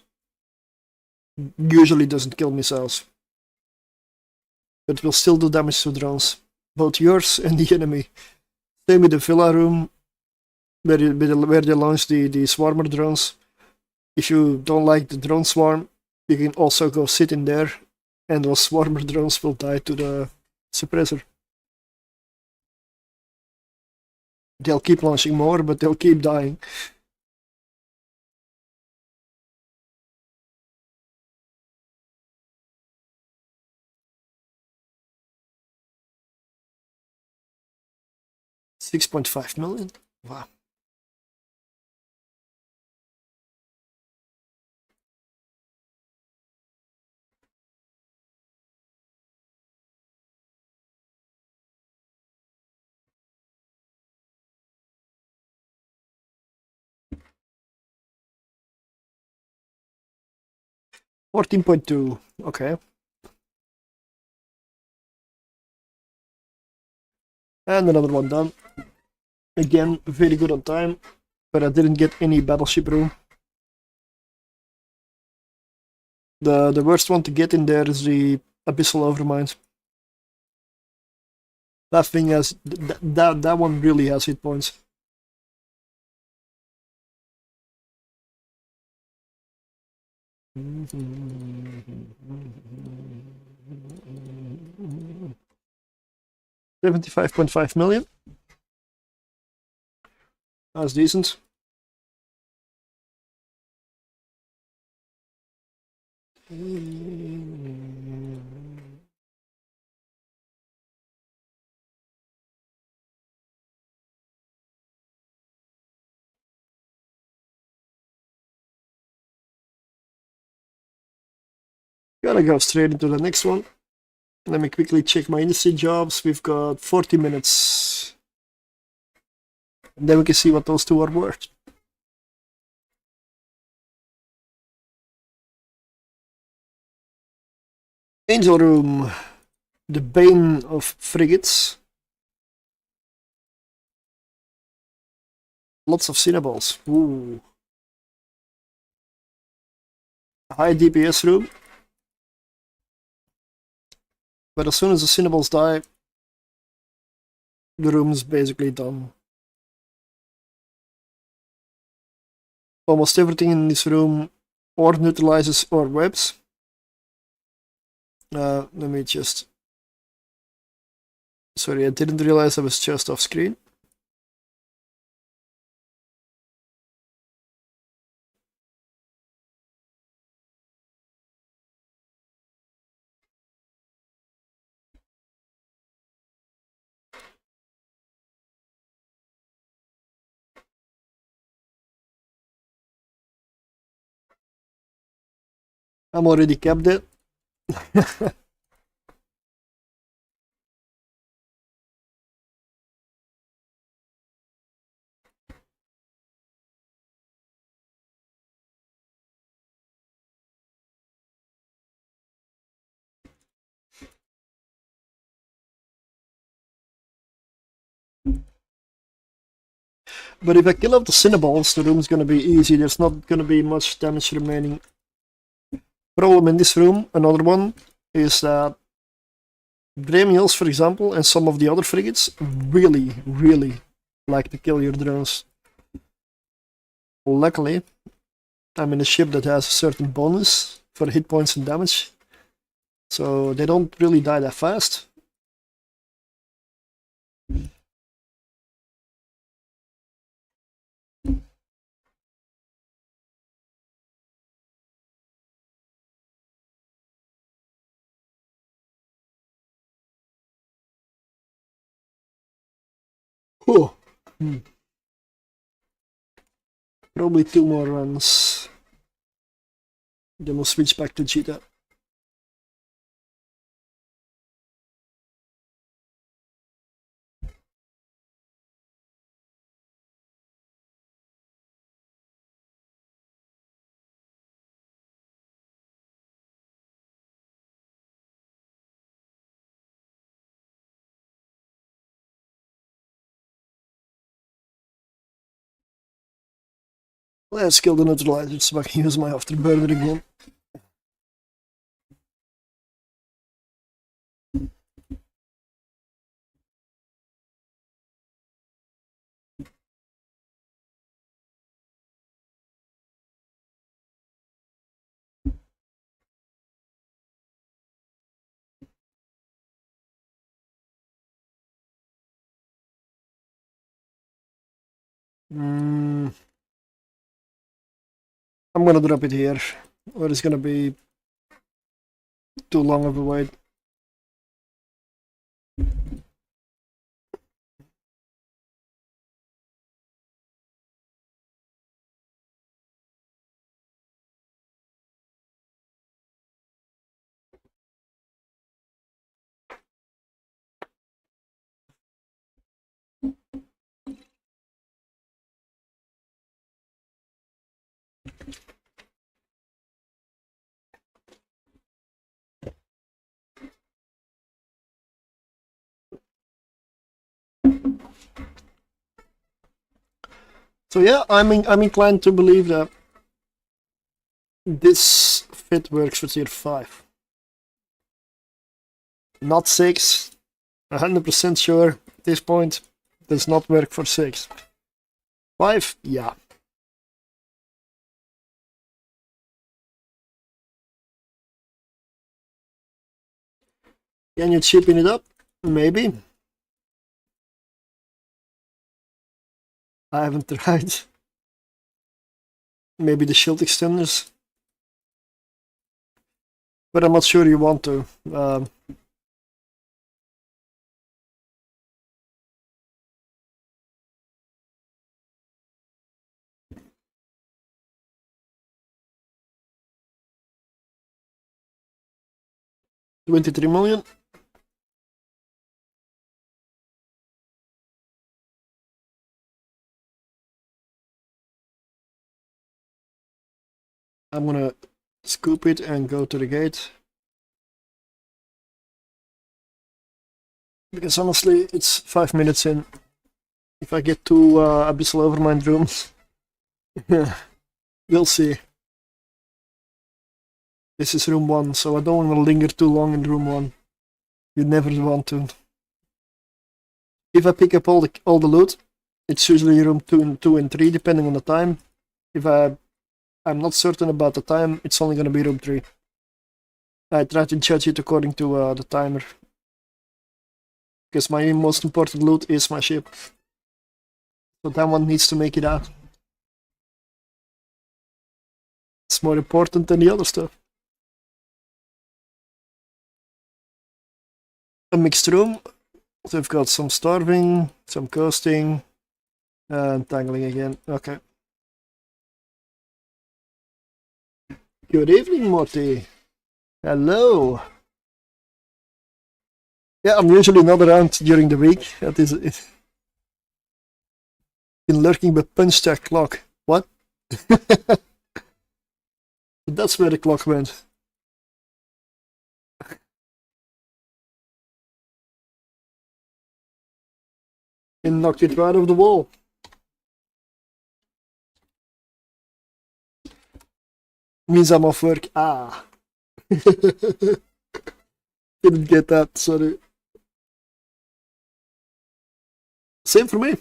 usually doesn't kill missiles, but will still do damage to drones, both yours and the enemy. Same with the villa room, where they launch the swarmer drones. If you don't like the drone swarm, you can also go sit in there, and those swarmer drones will die to the suppressor. They'll keep launching more, but they'll keep dying. $6.5 million? Wow. $14.2, okay. And another one done. Again, very good on time, but I didn't get any battleship room. The worst one to get in there is the Abyssal Overmind. That thing has, that one really has hit points. $75.5 million. That's decent. Gotta go straight into the next one. Let me quickly check my industry jobs. We've got 40 minutes. And then we can see what those two are worth. Angel Room. The bane of frigates. Lots of cinnaballs. Ooh. High DPS room. But as soon as the cinnaballs die, the room is basically done. Almost everything in this room or neutralizes or webs. Let me just... Sorry, I didn't realize I was just off screen. I'm already capped it. But if I kill off the cinnaballs, the room's gonna be easy. There's not gonna be much damage remaining. Problem in this room, another one, is that Gremials, for example, and some of the other frigates really like to kill your drones. Luckily, I'm in a ship that has a certain bonus for hit points and damage. So they don't really die that fast. Oh. Probably 2 more runs. Then we'll switch back to Cheetah. Let's kill the neutralizer so I can use my afterburner again. I'm gonna drop it here, or it's gonna be too long of a wait. So yeah, I'm inclined to believe that this fit works for tier 5. Not 6. 100% sure at this point does not work for 6. 5, yeah. Can you cheapen it up? Maybe. I haven't tried. Maybe the shield extenders. But I'm not sure you want to. $23 million. I'm gonna scoop it and go to the gate. Because honestly, it's 5 minutes in. If I get to Abyssal Overmind rooms, we'll see. This is room 1, so I don't want to linger too long in room 1. You never want to. If I pick up all the loot, it's usually room 2 and 3, depending on the time. If I'm not certain about the time, it's only gonna be room 3. I try to judge it according to the timer. Because my most important loot is my ship. So that one needs to make it out. It's more important than the other stuff. A mixed room. So we've got some starving, some coasting, and tangling again. Okay. Good evening, Morty. Hello. Yeah, I'm usually not around during the week. That is it. Been lurking but punched that clock. What? That's where the clock went. And knocked it right off the wall. Means I'm off work. Ah. Didn't get that, sorry. Same for me.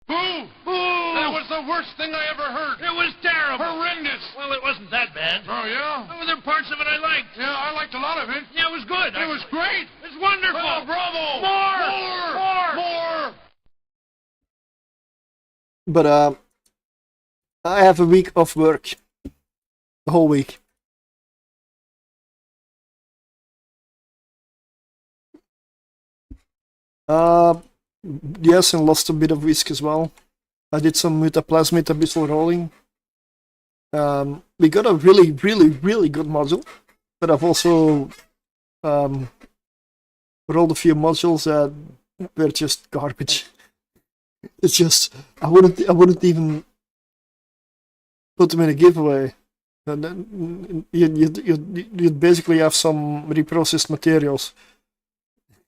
Boom! Boom! That was the the worst thing I ever heard. It was terrible. Horrendous. Well, it wasn't that bad. Oh, yeah? Well, there were parts of it I liked. Yeah, I liked a lot of it. Yeah, it was good. It was great. It's wonderful. Oh, bravo. More. But I have a week off work. The whole week. Yes, and lost a bit of whisk as well. I did some mutaplasmid abyssal rolling. We got a really good module, but I've also rolled a few modules that were just garbage. It's just I wouldn't even put them in a giveaway. And then you'd basically have some reprocessed materials.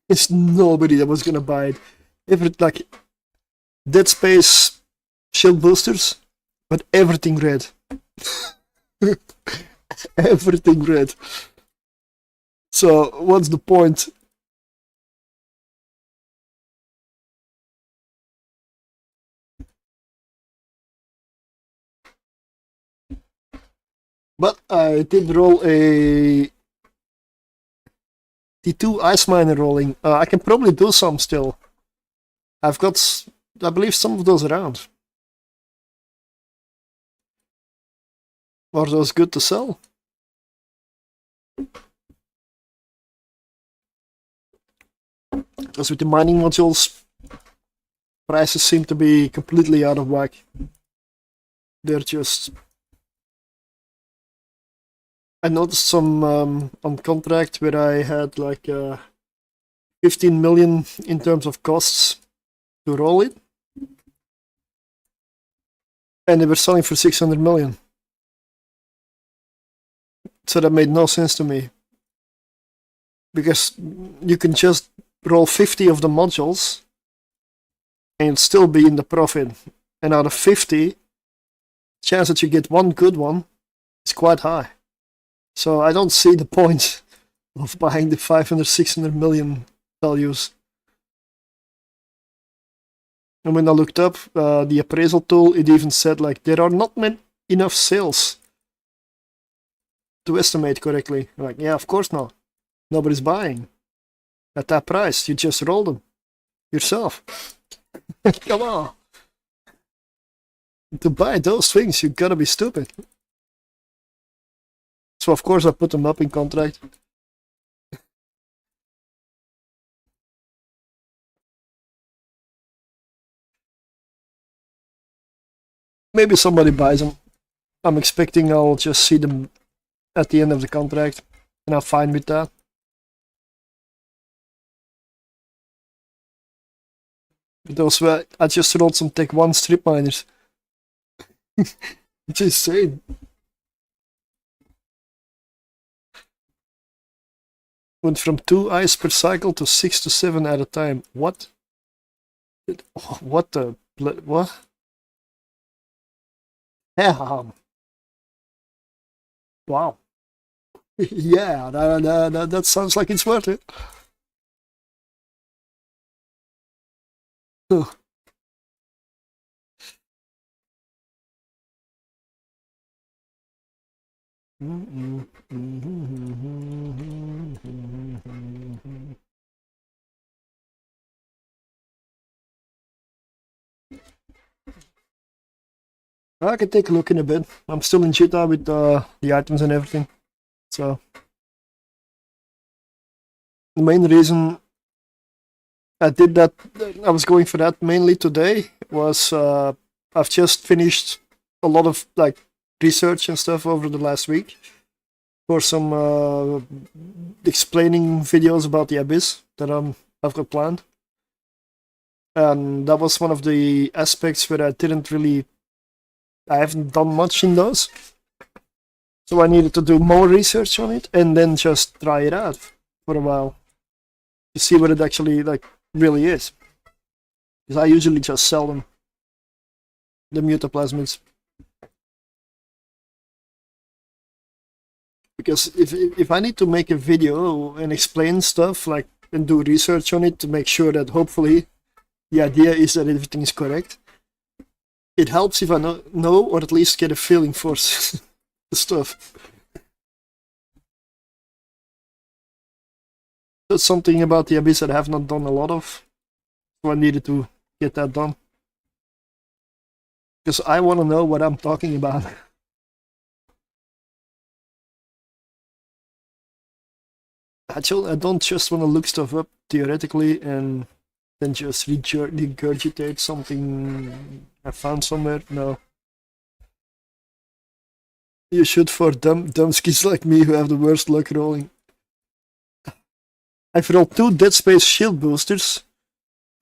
It's nobody that was gonna buy it. Like Dead Space shield boosters, but everything red. Everything red. So what's the point? But I did roll a T2 ice miner rolling. I can probably do some still. I've got, I believe, some of those around. Are those good to sell? Because with the mining modules, prices seem to be completely out of whack. They're just... I noticed some on contract where I had like 15 million in terms of costs to roll it, and they were selling for 600 million. So that made no sense to me, because you can just roll 50 of the modules and still be in the profit, and out of 50, chance that you get one good one is quite high. So I don't see the point of buying the 500, 600 million values. And when I looked up the appraisal tool, it even said like there are not enough sales to estimate correctly. I'm like, yeah, of course not. Nobody's buying at that price. You just roll them yourself. Come on. To buy those things, you gotta be stupid. So of course I put them up in contract. Maybe somebody buys them. I'm expecting I'll just see them at the end of the contract, and I'm fine with that. But those were, I just rolled some Tech 1 strip miners. It's insane. Went from 2 ice per cycle to 6 to 7 at a time. What? What the... what? Damn. Wow. Yeah, that sounds like it's worth it. Huh. I can take a look in a bit. I'm still in Cheetah with the items and everything. So the main reason I did that, I was going for that mainly today, was I've just finished a lot of like research and stuff over the last week for some explaining videos about the Abyss that I've got planned. And that was one of the aspects where I haven't done much in those. So I needed to do more research on it and then just try it out for a while to see what it actually like really is. Because I usually just sell them, the mutaplasmids. Because if I need to make a video and explain stuff like and do research on it to make sure that hopefully the idea is that everything is correct, it helps if I know or at least get a feeling for the stuff. That's something about the Abyss that I have not done a lot of, so I needed to get that done. Because I want to know what I'm talking about. I don't just want to look stuff up theoretically and then just regurgitate something I found somewhere. No. You should for dumb skis like me who have the worst luck rolling. I've rolled 2 Dead Space shield boosters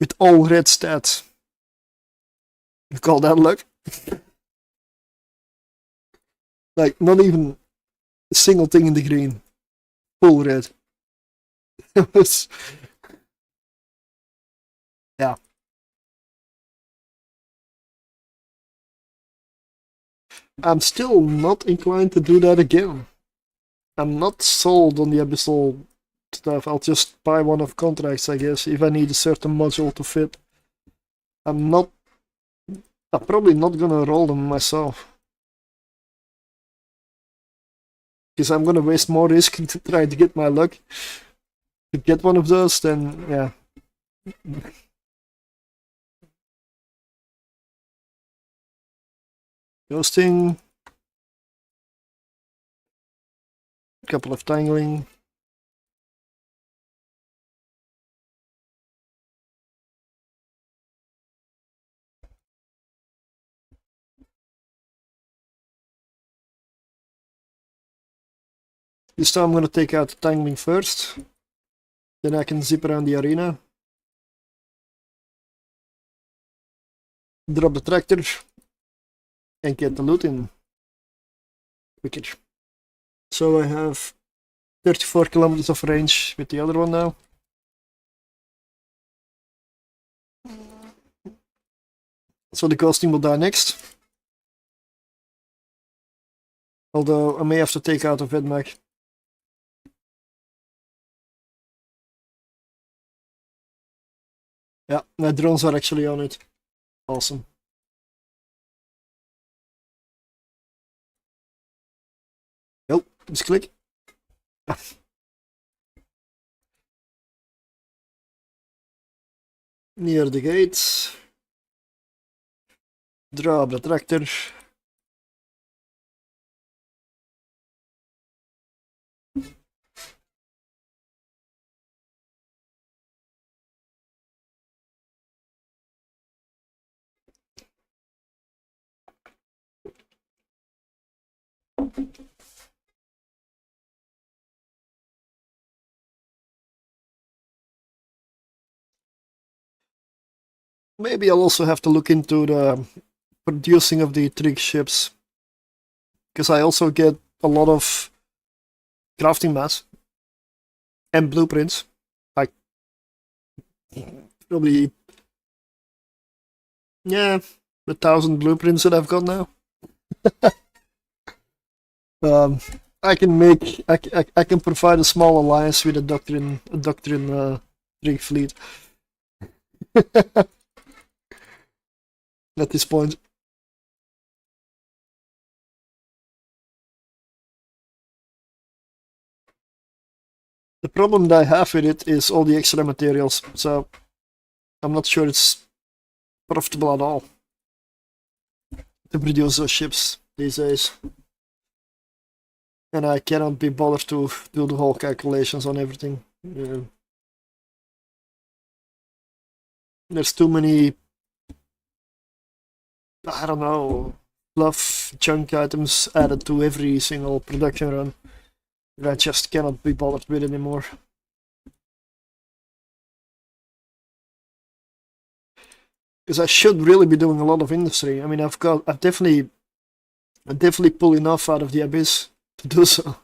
with all red stats. You call that luck? Like, not even a single thing in the green. Full red. Yeah. I'm still not inclined to do that again. I'm not sold on the Abyssal stuff. I'll just buy one of contracts, I guess, if I need a certain module to fit. I'm probably not gonna roll them myself. Because I'm gonna waste more risk to try to get my luck. To get one of those, then yeah. Ghosting. Couple of tangling. This time I'm gonna take out the tangling first. Then I can zip around the arena. Drop the tractor. And get the loot in. Quicker. So I have 34 kilometers of range with the other one now. So the ghosting will die next. Although I may have to take out a Vedmag. Yeah, my drones are actually on it. Awesome. Nope, just click. Near the gates. Drop the tractor. Maybe I'll also have to look into the producing of the trig ships. Because I also get a lot of crafting mats and blueprints. Like, probably, yeah, 1,000 blueprints that I've got now. I can provide a small alliance with a doctrine trig fleet. At this point. The problem that I have with it is all the extra materials, so I'm not sure it's profitable at all to produce those ships these days. And I cannot be bothered to do the whole calculations on everything. There's too many, I don't know, fluff junk items added to every single production run that I just cannot be bothered with anymore. Because I should really be doing a lot of industry. I mean, I definitely pull enough out of the Abyss to do so.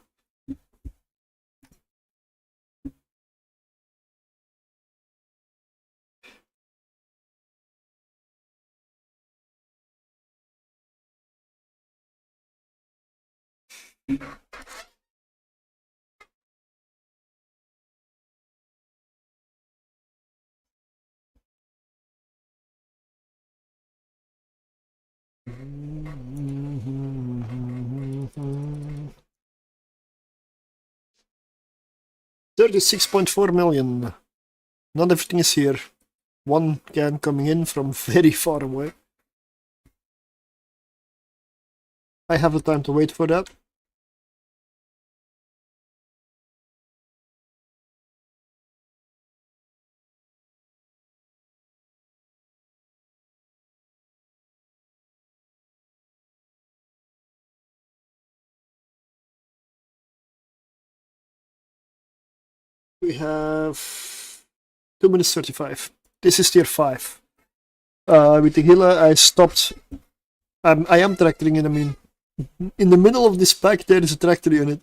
$36.4 million. Not everything is here. One can coming in from very far away. I have the time to wait for that. We have 2 minutes 35. This is tier 5. With the Gila, I stopped. I am tractoring it. I mean, in the middle of this pack, there is a tractor unit.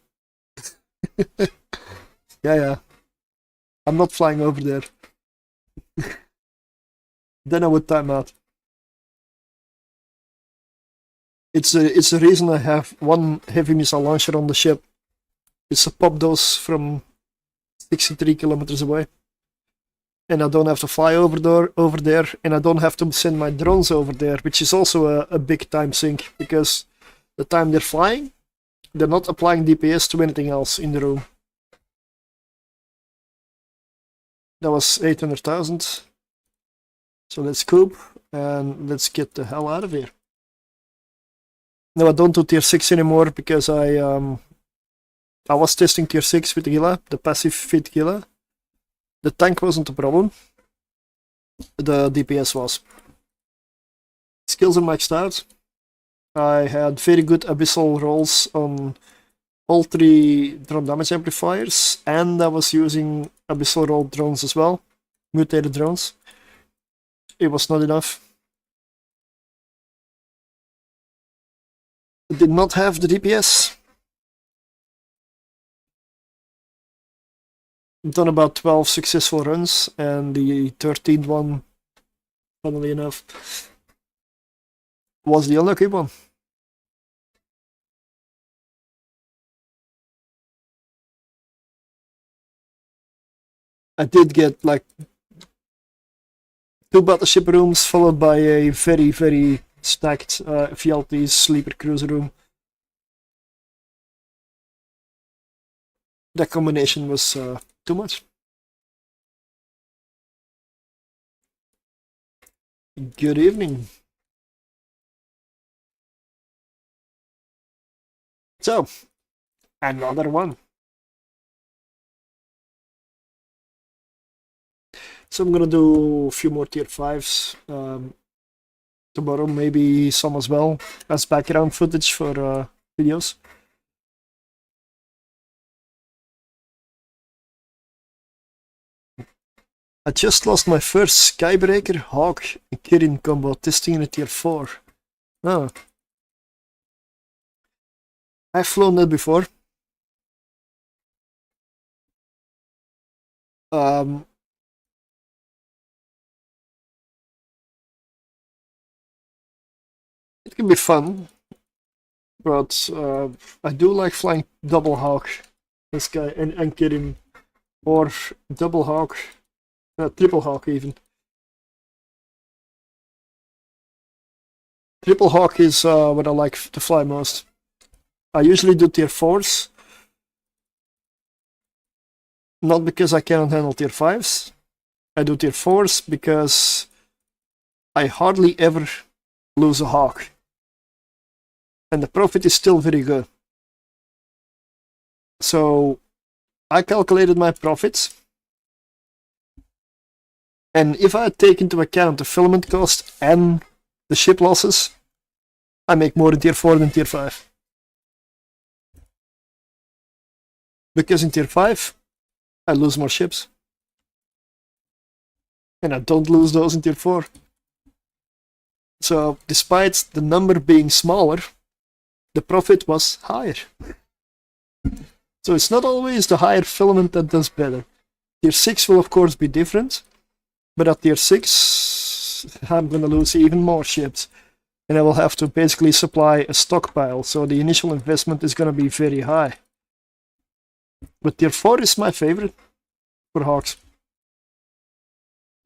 Yeah. I'm not flying over there. Then I would time out. It's the reason I have one heavy missile launcher on the ship. It's a pop dose from 63 kilometers away. And I don't have to fly over there, and I don't have to send my drones over there, which is also a big time sink, because the time they're flying, they're not applying DPS to anything else in the room. That was 800,000. So let's coop, and let's get the hell out of here. No, I don't do tier 6 anymore, because I was testing tier 6 with the Gila, the passive fit Gila. The tank wasn't a problem. The DPS was. Skills are maxed out. I had very good abyssal rolls on all 3 drone damage amplifiers, and I was using abyssal roll drones as well. Mutated drones. It was not enough. It did not have the DPS. Done about 12 successful runs, and the 13th one, funnily enough, was the unlucky one. I did get like 2 battleship rooms followed by a very, very stacked VLT sleeper cruiser room. That combination was too much. Good evening. So, another one. So I'm gonna do a few more tier 5s tomorrow, maybe some as well as background footage for videos. I just lost my first Skybreaker, Hawk, and Kirin combo testing in a tier 4. Oh. I've flown that before. It can be fun, but I do like flying double Hawk, this guy, and Kirin, or double Hawk. Triple Hawk even. Triple Hawk is what I like to fly most. I usually do tier 4s. Not because I cannot handle tier 5s. I do tier 4s because I hardly ever lose a Hawk. And the profit is still very good. So I calculated my profits. And if I take into account the filament cost and the ship losses, I make more in tier 4 than tier 5. Because in tier 5, I lose more ships. And I don't lose those in tier 4. So, despite the number being smaller, the profit was higher. So it's not always the higher filament that does better. Tier 6 will of course be different. But at tier 6, I'm gonna lose even more ships. And I will have to basically supply a stockpile, so the initial investment is gonna be very high. But tier 4 is my favorite for Hawks.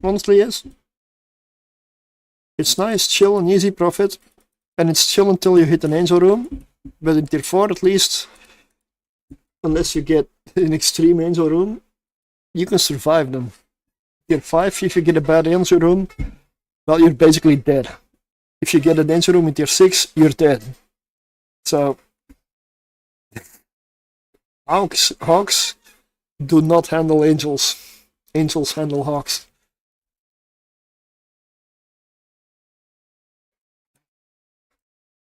Honestly, yes. It's nice, chill, and easy profit. And it's chill until you hit an angel room. But in tier 4 at least, unless you get an extreme angel room, you can survive them. Tier 5, if you get a bad angel room, well, you're basically dead. If you get an angel room in tier 6, you're dead. So, hawks do not handle angels. Angels handle hawks.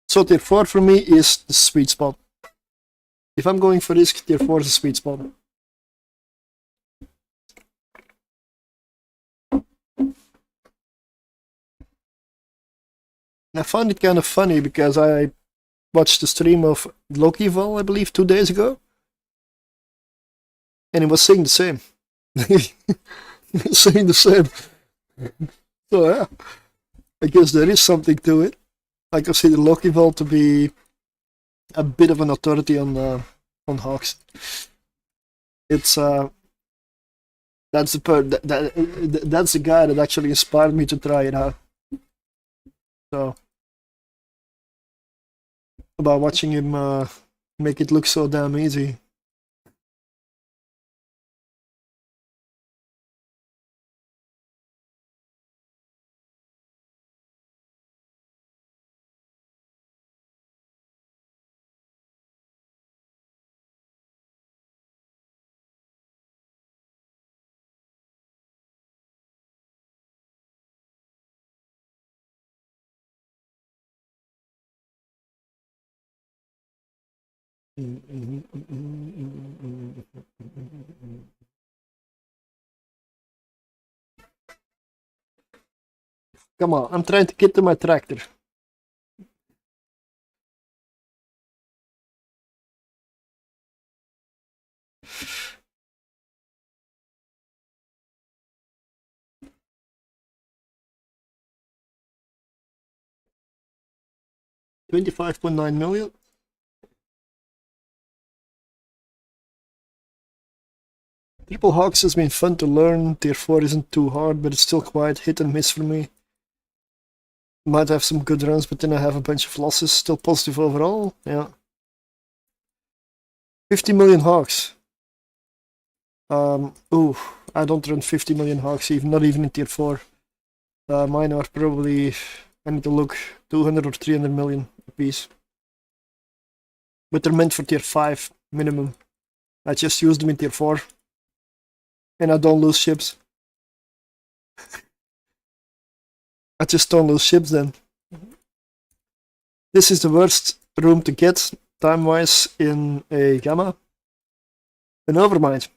So tier 4 for me is the sweet spot. If I'm going for risk, tier 4 is the sweet spot. I find it kind of funny because I watched the stream of Lokival, I believe, 2 days ago. And he was saying the same. Saying the same. So yeah, I guess there is something to it. I consider Lokival to be a bit of an authority on hawks. It's that's the guy that actually inspired me to try it out. So about watching him make it look so damn easy. Come on, I'm trying to get to my tractor. $25.9 million. Triple Hawks has been fun to learn. Tier 4 isn't too hard, but it's still quite hit and miss for me. Might have some good runs, but then I have a bunch of losses. Still positive overall. Yeah. 50 million Hawks. Ooh, I don't run 50 million Hawks, not even in tier 4. Mine are probably, I need to look, 200 or 300 million a piece. But they're meant for tier 5 minimum. I just use them in tier 4. And I don't lose ships. I just don't lose ships then. This is the worst room to get, time-wise, in a Gamma. An Overmind.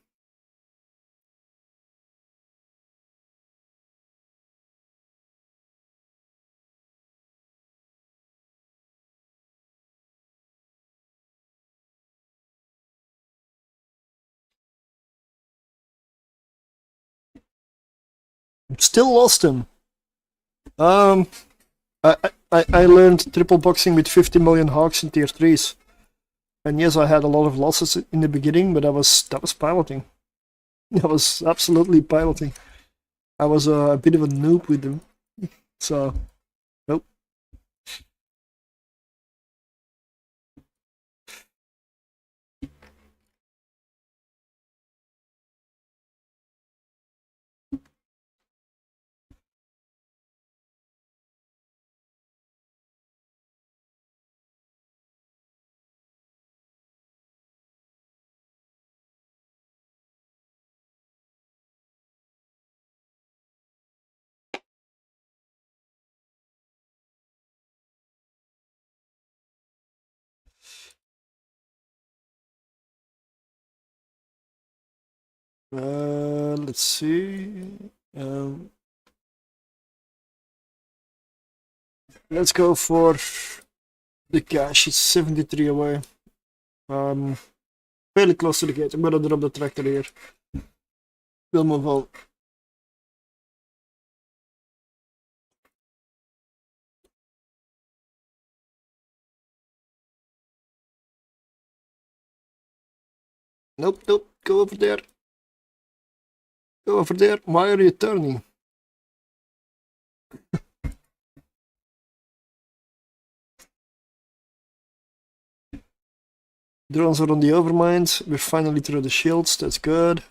Still lost him. I learned triple boxing with 50 million Hawks in tier 3s. And yes, I had a lot of losses in the beginning, but that was piloting. That was absolutely piloting. I was a bit of a noob with them. So, nope. Let's see. Let's go for the cash. It's 73 away. Fairly close to the gate. I'm gonna drop the tractor here. We'll move on. Nope, nope. Go over there. Go over there. Why are you turning? Drones are on the overmind. We're finally through the shields. That's good.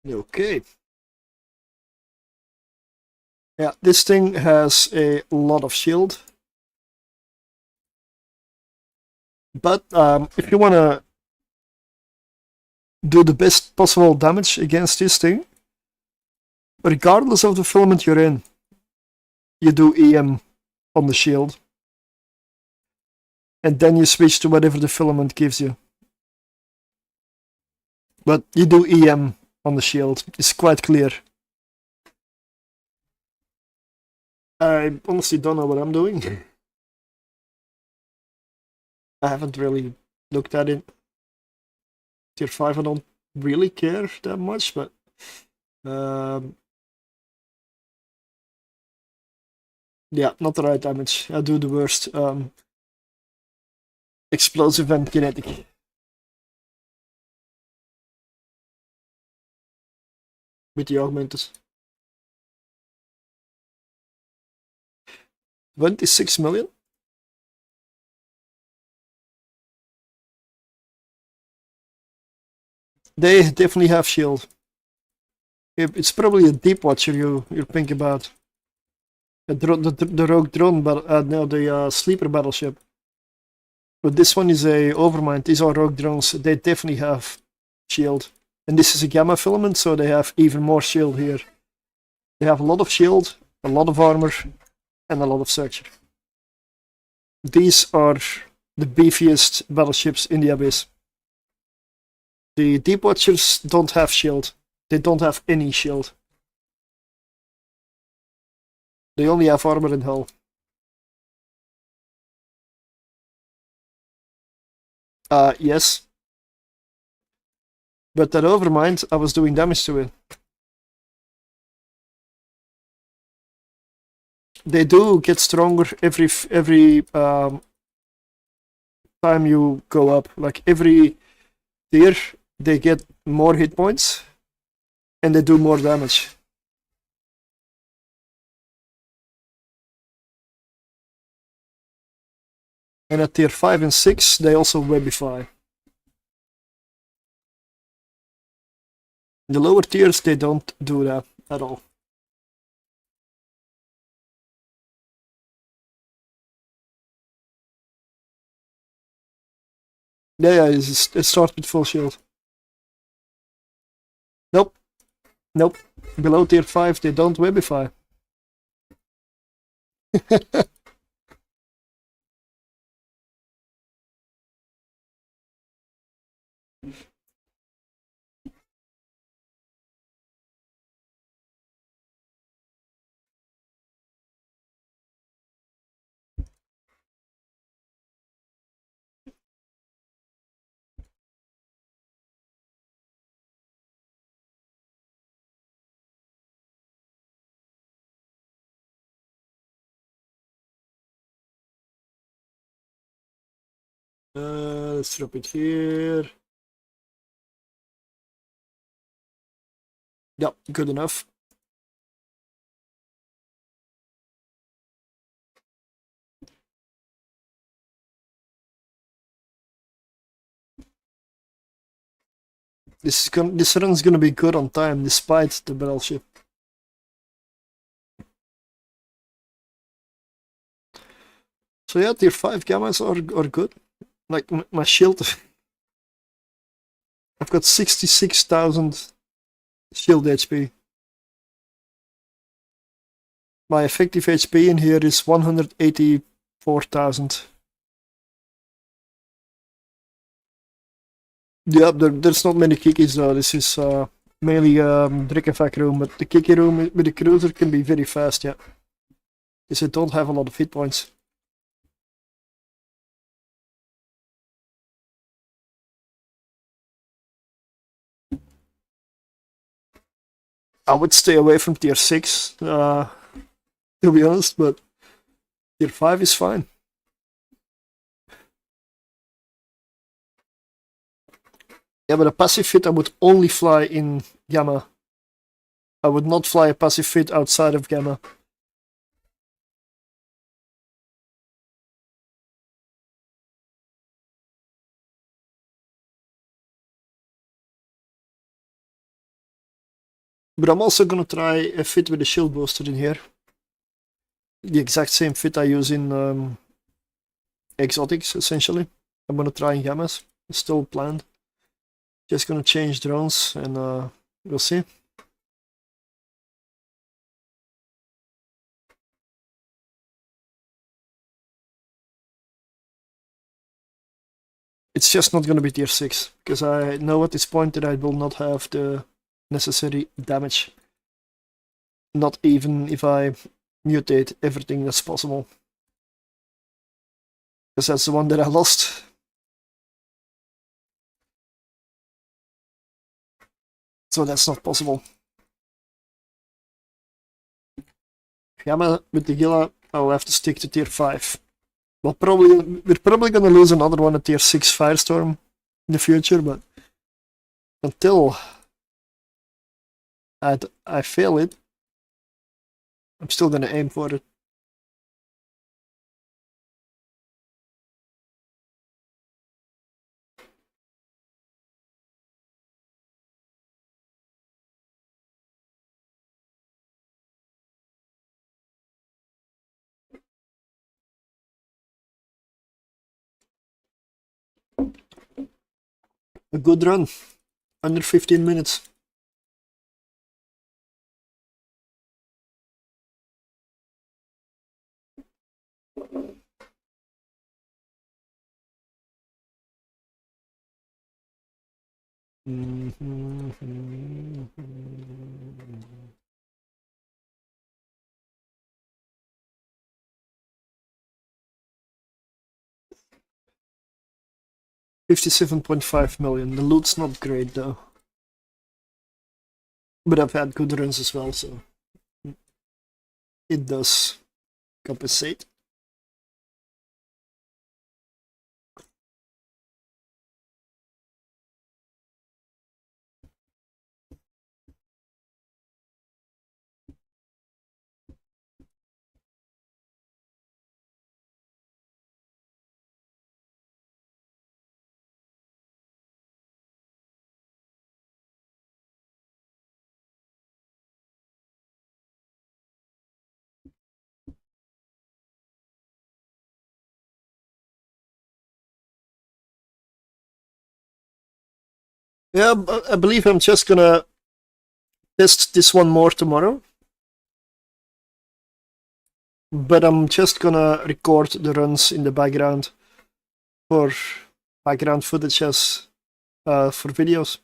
Okay. Yeah, this thing has a lot of shield. But if you want to do the best possible damage against this thing, regardless of the filament you're in, you do EM on the shield. And then you switch to whatever the filament gives you. But you do EM on the shield. It's quite clear. I honestly don't know what I'm doing. I haven't really looked at it. Tier 5 I don't really care that much, but yeah, not the right damage. I do the worst. Explosive and kinetic. With the augmenters. 26 million? They definitely have shield. It's probably a deep watcher you're thinking about. The rogue drone, but no, the sleeper battleship. But this one is a overmind. These are rogue drones. They definitely have shield. And this is a gamma filament, so they have even more shield here. They have a lot of shield, a lot of armor, and a lot of Surtr. These are the beefiest battleships in the Abyss. The Deep Watchers don't have shield. They don't have any shield. They only have armor and hull. Yes. But that overmind, I was doing damage to it. They do get stronger every time you go up. Like every tier, they get more hit points, and they do more damage. And at tier 5 and 6, they also webify. The lower tiers, they don't do that at all. Yeah, it starts with full shield. Nope. Nope. Below tier 5, they don't webify. Let's drop it here. Yep, good enough. This run's gonna be good on time, despite the battleship. So yeah, tier 5 gammas are good. Like my shield, I've got 66,000 shield HP. My effective HP in here is 184,000. Yeah, there's not many kikis though. This is mainly Drikkenvac room, but the kiki room with the cruiser can be very fast, yeah. Because they don't have a lot of hit points. I would stay away from tier 6, to be honest, but tier 5 is fine. Yeah, but a passive fit I would only fly in Gamma. I would not fly a passive fit outside of Gamma. But I'm also gonna try a fit with a shield booster in here. The exact same fit I use in exotics, essentially. I'm gonna try in Gammas. It's still planned. Just gonna change drones and we'll see. It's just not gonna be tier 6, because I know at this point that I will not have the necessary damage. Not even if I mutate everything that's possible. Because that's the one that I lost. So that's not possible. Gamma with the Gila, I'll have to stick to tier 5. We're probably gonna lose another one at tier 6 Firestorm in the future, but until I fail it, I'm still gonna aim for it. A good run, under 15 minutes. $57.5 million. The loot's not great though. But I've had good runs as well, so it does compensate. Yeah, I believe I'm just gonna test this one more tomorrow. But I'm just gonna record the runs in the background for background footage as for videos.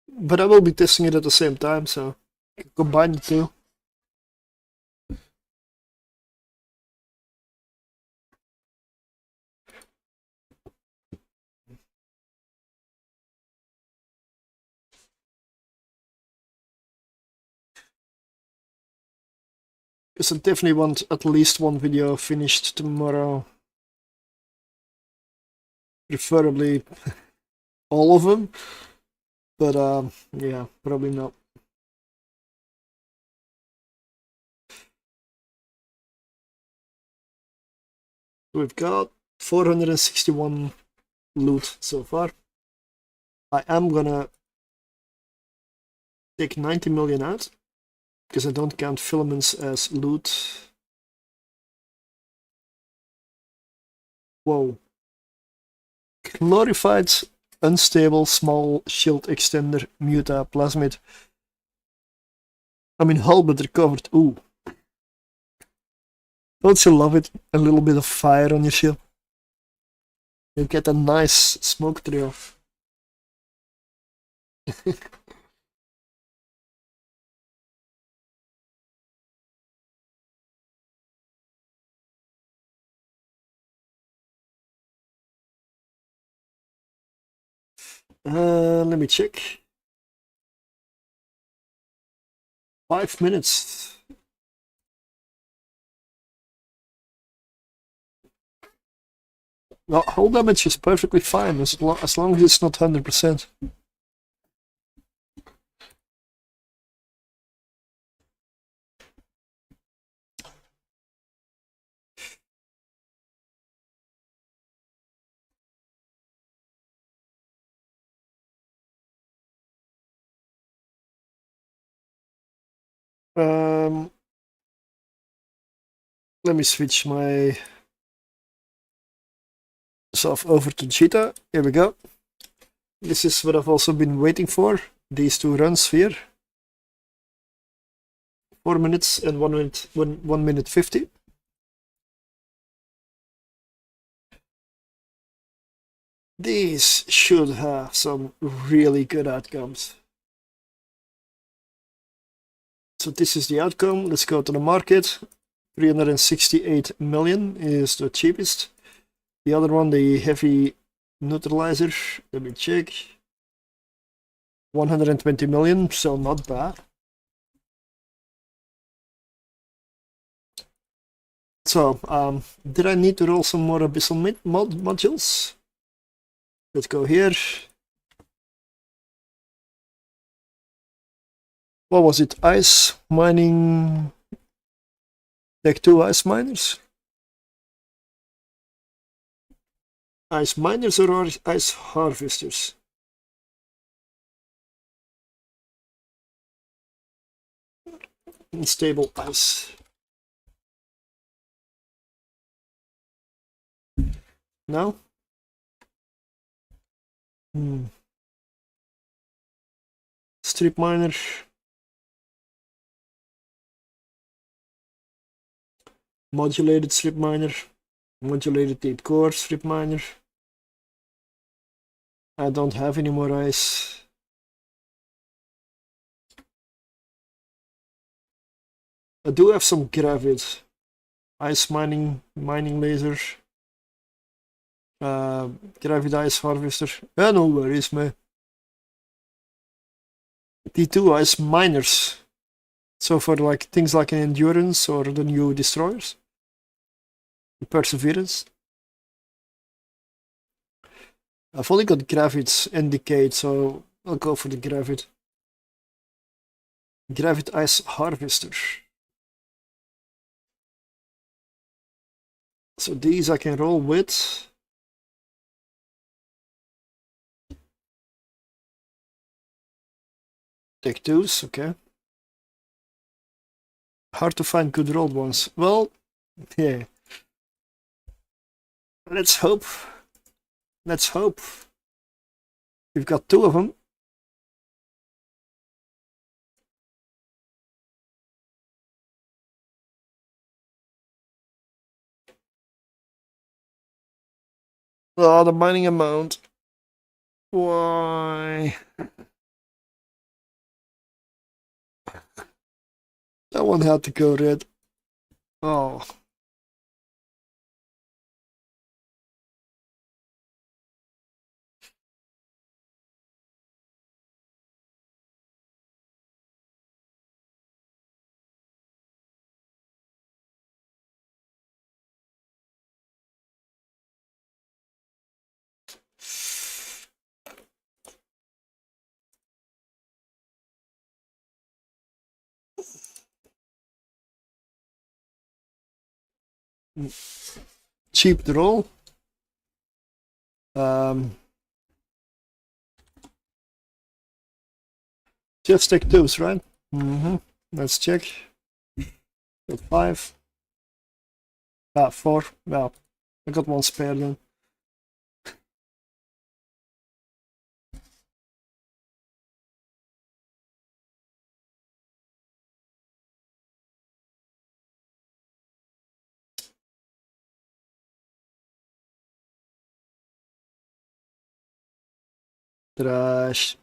But I will be testing it at the same time, so I can combine the two. Because I definitely want at least one video finished tomorrow. Preferably all of them. But yeah, probably not. We've got 461 loot so far. I am gonna take 90 million out, because I don't count filaments as loot. Whoa. Glorified unstable small shield extender mutaplasmid. I mean, hull but recovered. Ooh. Don't you love it? A little bit of fire on your ship. You get a nice smoke trail. Let me check. 5 minutes. Well, hull damage is perfectly fine as long as it's not 100%. Let me switch my self over to Cheetah. Here we go. This is what I've also been waiting for. These two runs here. 4 minutes and 1 minute 50. These should have some really good outcomes. So this is the outcome. Let's go to the market. 368 million is the cheapest. The other one, the heavy neutralizer, let me check. 120 million, so not bad. So, did I need to roll some more abyssal modules? Let's go here. What was it? Ice mining. Deck 2 ice miners? Ice miners or ice harvesters? Unstable ice. No? Strip miner. Modulated strip miner. Modulated 8 core strip miner. I don't have any more ice. I do have some gravid. Ice mining laser. Gravid ice harvester. No worries, man. D2 ice miners. So for like things like an endurance or the new destroyers. Perseverance. I've only got gravid and decayed, so I'll go for the gravid. Gravid ice harvester. So these I can roll with. Take twos, okay. Hard to find good rolled ones. Well, yeah. Let's hope. Let's hope. We've got 2 of them. Oh, the mining amount. Why? That one had to go red. Oh. Cheap to roll. Just take twos, right? Let's check. Got 5. 4. Well, I got 1 spare then. Trash.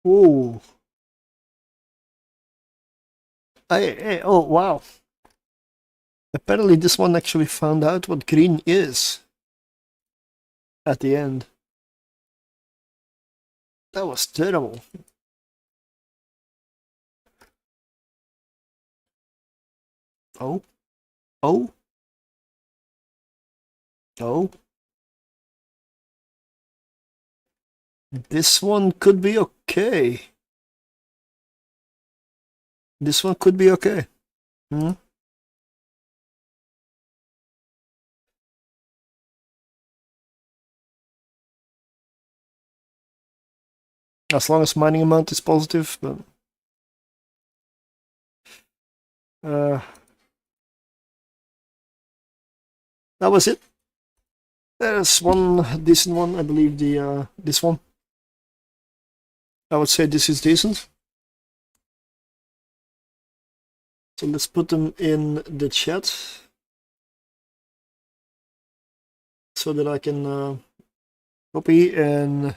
Ooh. Oh, wow. Apparently this one actually found out what green is. at the end. That was terrible. Oh. Oh. Oh. This one could be okay. This one could be okay. Hmm? As long as mining amount is positive, but that was it. There's one decent one, I believe this one. I would say this is decent. So let's put them in the chat so that I can copy and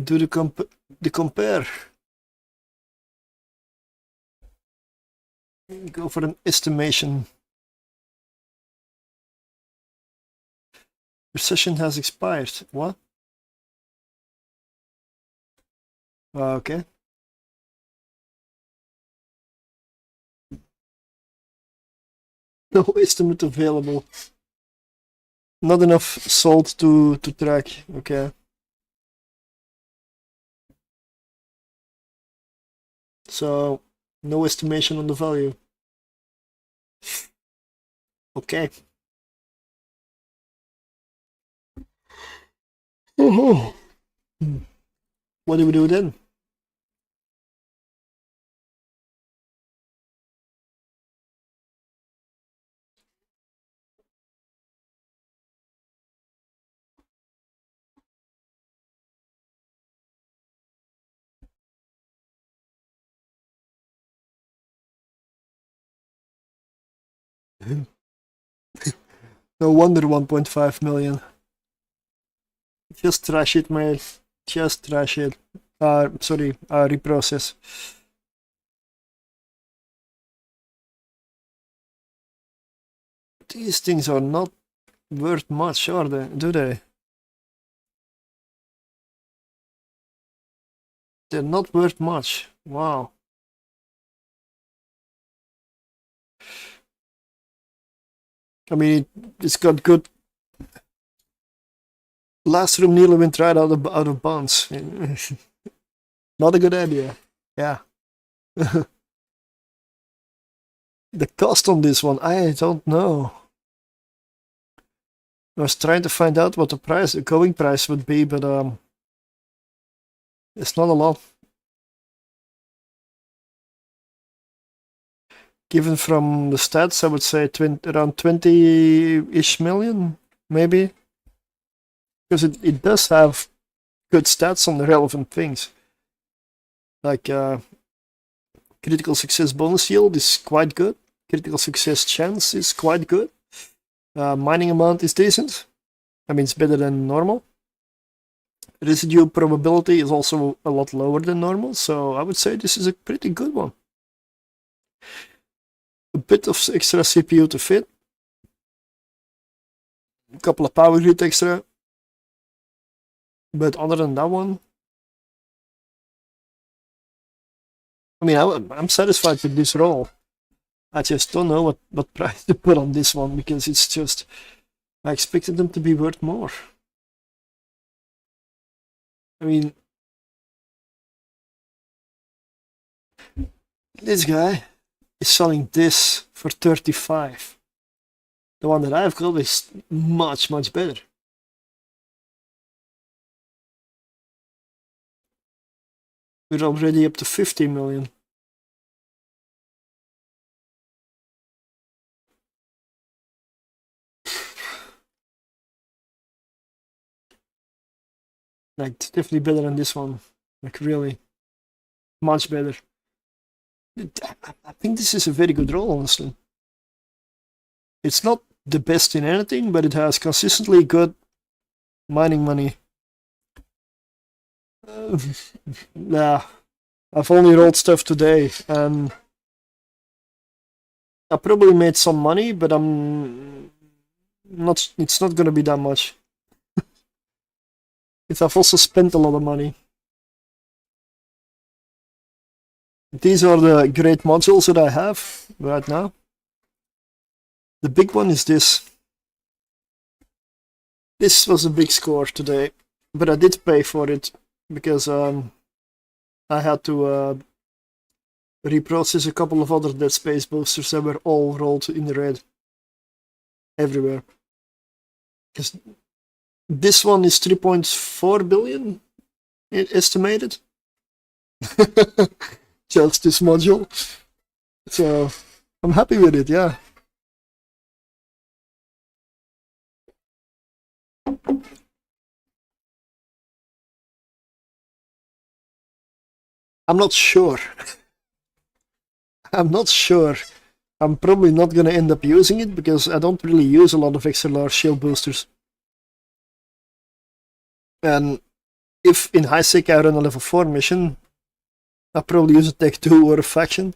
do the compare. Go for an estimation. Your session has expired. What? Okay. No estimate available. Not enough salt to track. Okay. So no estimation on the value. Okay. Oh. What do we do then? No wonder 1.5 million. Just trash it, man. Just trash it. Sorry, reprocess. These things are not worth much, are they? Do they? They're not worth much. Wow. I mean, it's got good. Last room nearly went right out of bounds. Not a good idea. Yeah. The cost on this one, I don't know. I was trying to find out what the going price would be, but it's not a lot. Given from the stats, I would say around 20-ish million, maybe. Because it does have good stats on the relevant things. Like critical success bonus yield is quite good. Critical success chance is quite good. Mining amount is decent. I mean, it's better than normal. Residue probability is also a lot lower than normal, so I would say this is a pretty good one. A bit of extra CPU to fit. A couple of power grid extra. But other than that one, I mean, I'm satisfied with this roll. I just don't know what price to put on this one, because it's just, I expected them to be worth more. I mean, this guy is selling this for 35. The one that I've got is much, much better. We're already up to 50 million. Like, it's definitely better than this one. Like, really. Much better. I think this is a very good roll, honestly. It's not the best in anything, but it has consistently good mining money. Nah, I've only rolled stuff today, and I probably made some money, but I'm not. It's not gonna be that much. But I've also spent a lot of money. These are the great modules that I have right now. The big one is this. This was a big score today, but I did pay for it because I had to reprocess a couple of other Dead Space boosters that were all rolled in the red everywhere. Because this one is 3.4 billion estimated. Just this module. So I'm happy with it, yeah. I'm not sure. I'm not sure. I'm probably not gonna end up using it because I don't really use a lot of extra large shield boosters. And if in high sec I run a level 4 mission, I'll probably use a Tech 2 or a faction.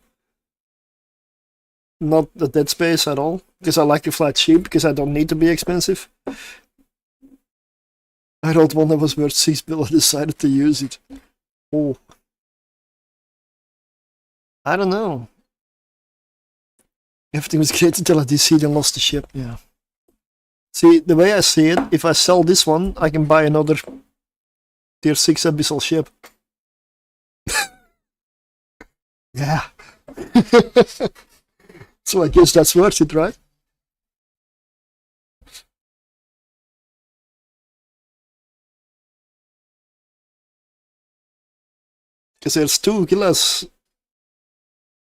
Not the Dead Space at all, because I like to fly cheap, because I don't need to be expensive. I rolled one that was worth 6 bill, I decided to use it. Oh. I don't know. Everything was great until I DC'd and lost the ship, yeah. See, the way I see it, if I sell this one, I can buy another tier 6 abyssal ship. Yeah. So I guess that's worth it, right? Because there's 2 Gillas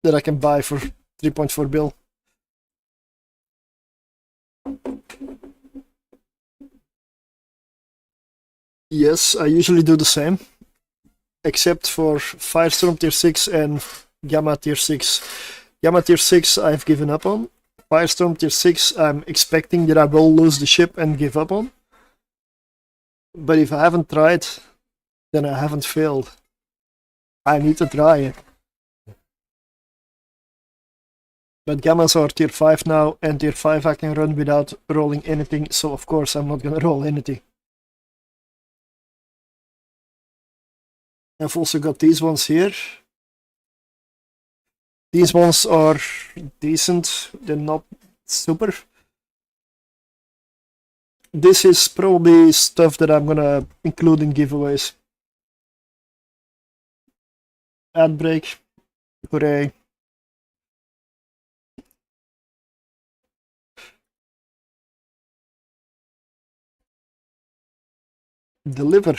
that I can buy for 3.4 bill. Yes, I usually do the same. Except for Firestorm tier 6 and Gamma tier 6. Gamma tier 6 I've given up on. Firestorm tier 6 I'm expecting that I will lose the ship and give up on. But if I haven't tried, then I haven't failed. I need to try it. But Gammas are tier 5 now, and tier 5 I can run without rolling anything, so of course I'm not gonna roll anything. I've also got these ones here. These ones are decent, they're not super. This is probably stuff that I'm gonna include in giveaways. Ad break, hooray. Deliver.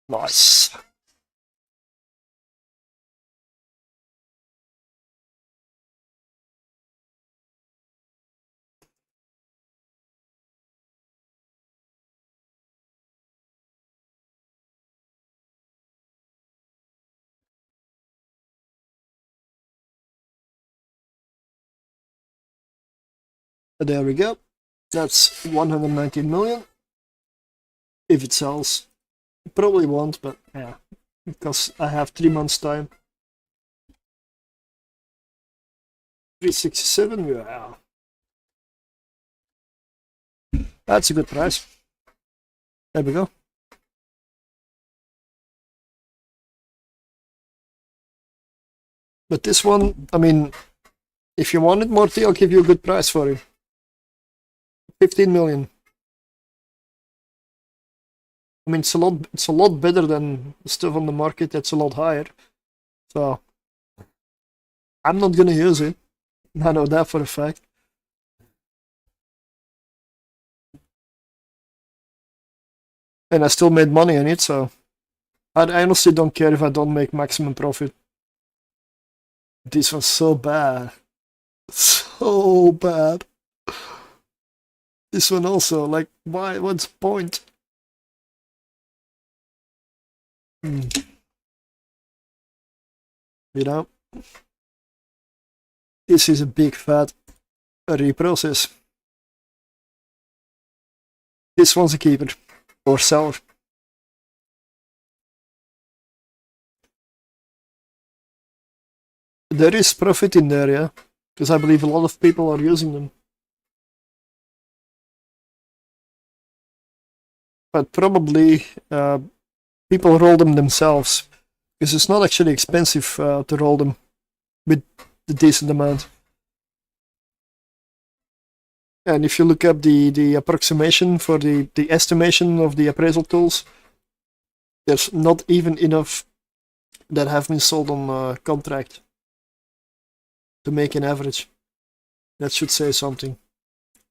Nice. There we go. That's 119 million. If it sells. Probably won't, but yeah. Because I have 3 months time. 367, yeah. That's a good price. There we go. But this one, I mean, if you want it, Morty, I'll give you a good price for it. 15 million. I mean, it's a lot better than stuff on the market that's a lot higher. So I'm not gonna use it. I know that for a fact. And I still made money on it, so I honestly don't care if I don't make maximum profit. This was so bad. So bad. This one also, like, why? What's the point? You know? This is a big fat reprocess. This one's a keeper. Or seller. There is profit in there, yeah? Because I believe a lot of people are using them. but probably people roll them themselves because it's not actually expensive to roll them with the decent amount. And if you look up the approximation for the estimation of the appraisal tools, there's not even enough that have been sold on contract to make an average. That should say something.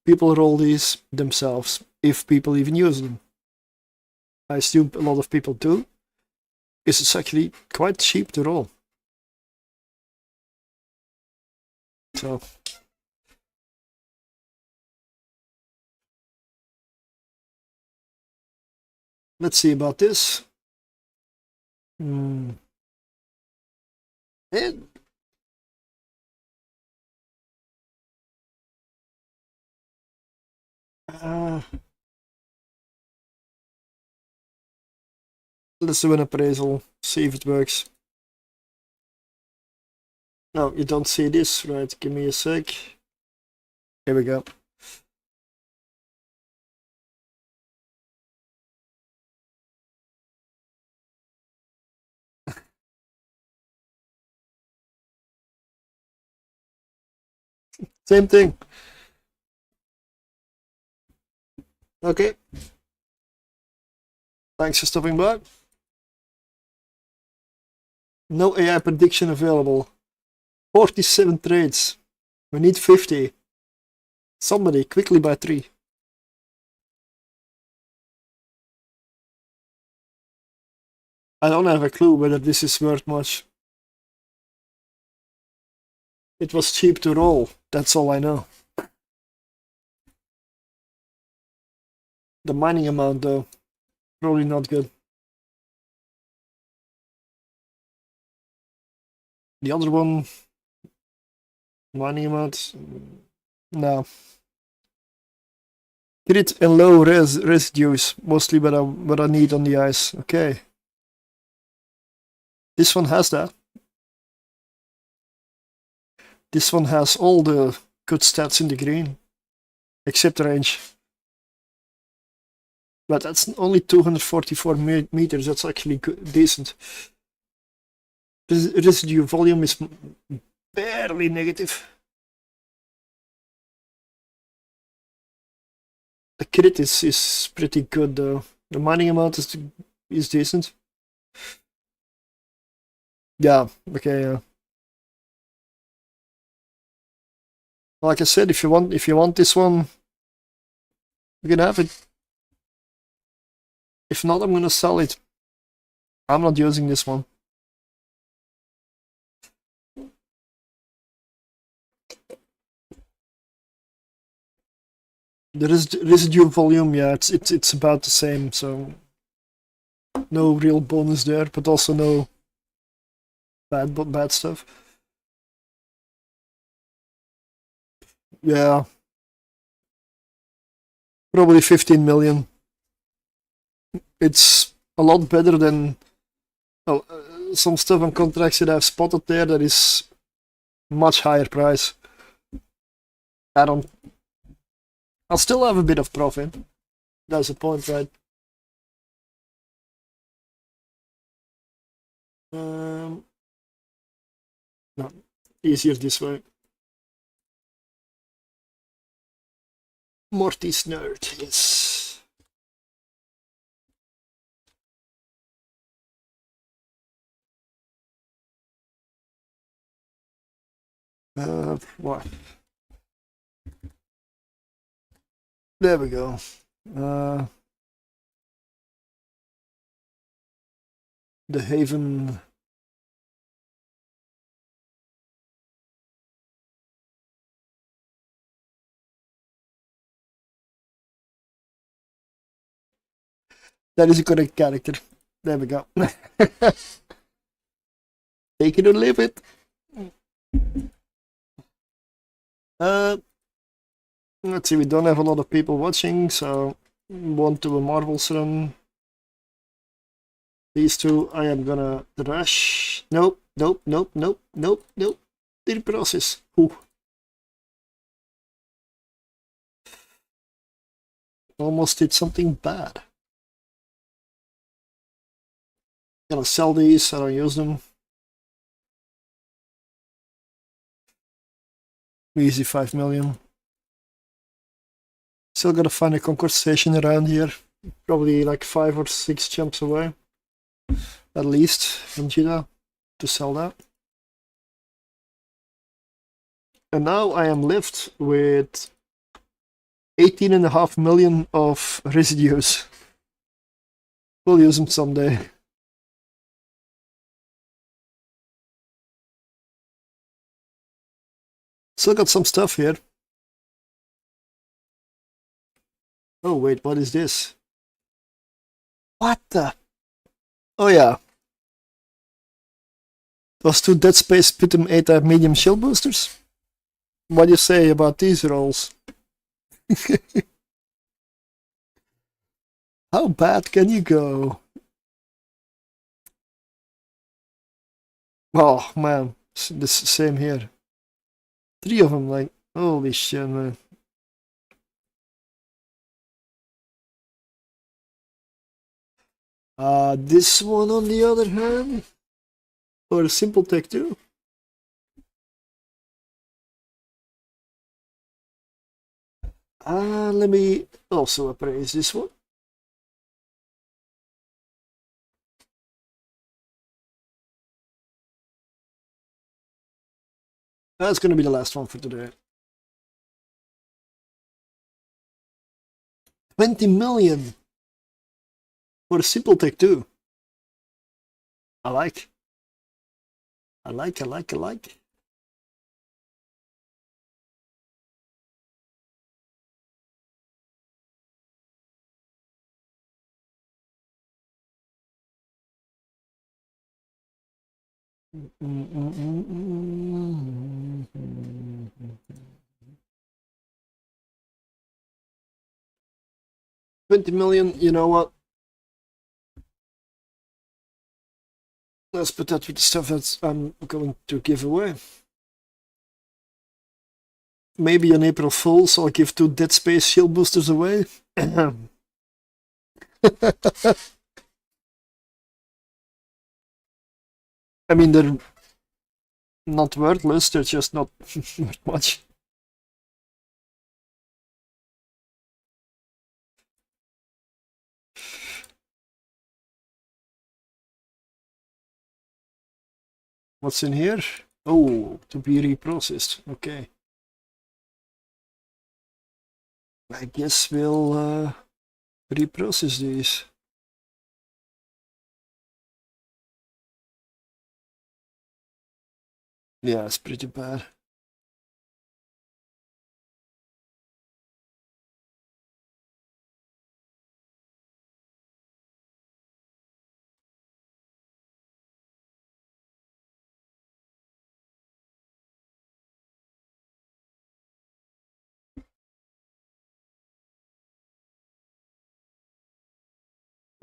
People roll these themselves, if people even use them. I assume a lot of people do, because it's actually quite cheap to roll. So let's see about this. Let's do an appraisal, see if it works. No, you don't see this, right? Give me a sec. Here we go. Same thing. Okay. Thanks for stopping by. No AI prediction available. 47 trades. We need 50. Somebody quickly buy 3. I don't have a clue whether this is worth much. It was cheap to roll, that's all I know. The mining amount though, probably not good. The other one, mining amount, no. Crit and low residues, mostly what I need on the ice. Okay. This one has that. This one has all the good stats in the green, except range. But that's only 244 meters, that's actually good, decent. The residue volume is barely negative. The crit is pretty good though. The mining amount is decent. Yeah, okay, yeah. Like I said, if you want this one, you can have it. If not, I'm gonna sell it. I'm not using this one. The residue volume, yeah, it's about the same, so no real bonus there, but also no bad stuff. Yeah, probably 15 million. It's a lot better than some stuff on contracts that I've spotted there that is much higher price. I'll still have a bit of profit. That's the point, right? No, easier this way. Morty's nerd, yes. What? There we go. The Haven. That is a correct character. There we go. Take it or leave it. Let's see, we don't have a lot of people watching, so one to a Marvel's run. These two I am gonna rush. Nope. The process. Ooh. Almost did something bad. Gonna sell these, I don't use them. Easy 5 million. Still gotta find a Concord station around here. Probably like 5 or 6 jumps away. At least from Jeddah to sell that. And now I am left with 18.5 million of residues. We'll use them someday. Still got some stuff here. Oh wait, what is this? What the? Oh yeah. Those two Dead Space Pitum A-type medium shield boosters? What do you say about these rolls? How bad can you go? Oh man, the same here. 3 of them, like, holy shit, man. This one on the other hand, or a simple tech too. Let me also appraise this one. That's gonna be the last one for today. 20 million for a simple tech too. I like. I like. $20 million, you know what? Let's put that with the stuff that I'm going to give away. Maybe on April Fool's I'll give 2 Dead Space shield boosters away. I mean, they're not worthless, they're just not worth much. What's in here? Oh, to be reprocessed. Okay. I guess we'll reprocess these. Yeah, it's pretty bad.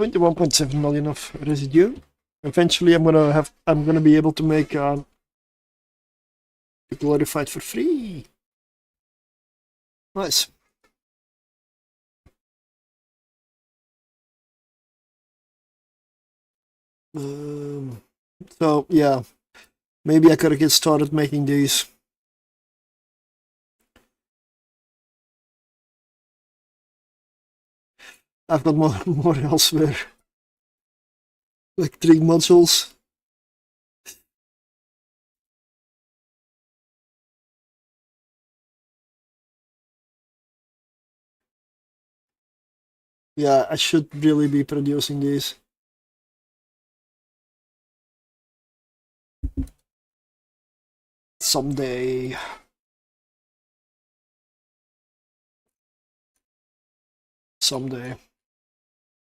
$21.7 million of residue. Eventually, I'm gonna be able to make the glorified for free. Nice. So yeah, maybe I gotta get started making these. I've got more elsewhere, like 3 modules. Yeah, I should really be producing these. Someday.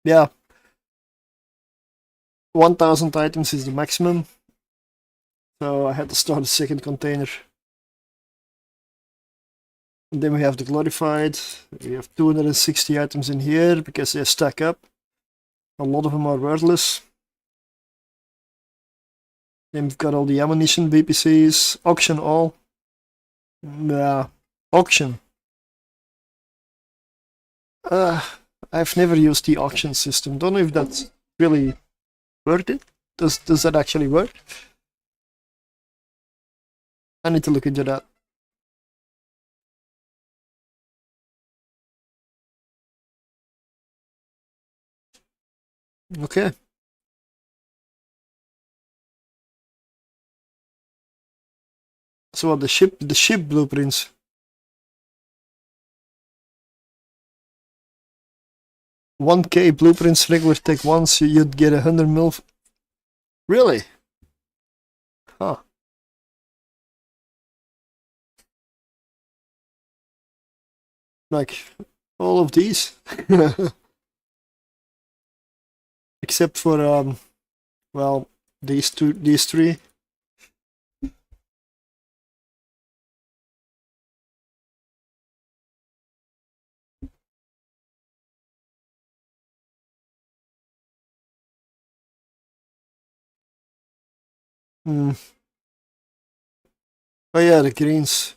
Yeah. 1000 items is the maximum. So I had to start a second container. And then we have the glorified. We have 260 items in here because they stack up. A lot of them are worthless. Then we've got all the ammunition VPCs. Auction all. Yeah, auction. I've never used the auction system. Don't know if that's really worth it. Does that actually work? I need to look into that. Okay. So what, the ship blueprints? $1K blueprints regular take once, you'd get 100 mil. Really? Huh. Like all of these, except for well, these three. Hmm. Oh yeah, the greens.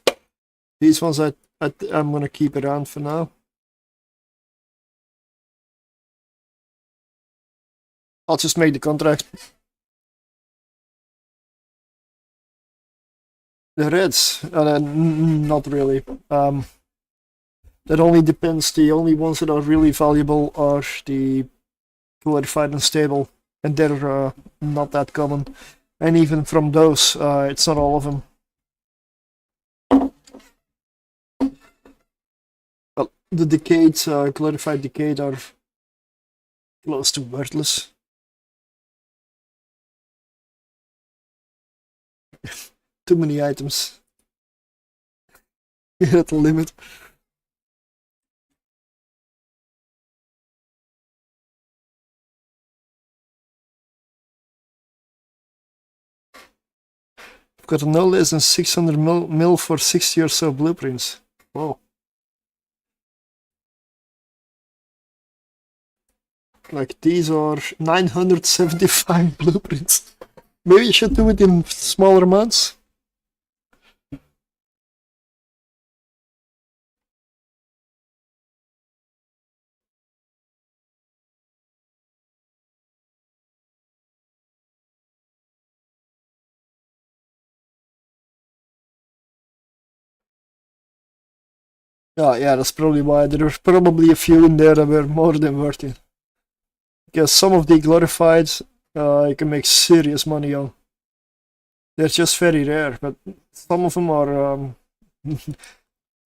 These ones I'm gonna keep around for now. I'll just make the contract. The reds, not really. That only depends. The only ones that are really valuable are the clarified and stable, and they're not that common. And even from those, it's not all of them. Well, the decades, clarified decade, are close to worthless. Too many items. You're at the limit. I've got no less than 600 mil for 60 or so blueprints. Whoa. Like these are 975 blueprints. Maybe you should do it in smaller amounts. Oh, yeah, that's probably why. There were probably a few in there that were more than worth it. Because some of the glorifieds you can make serious money on. They're just very rare, but some of them are. I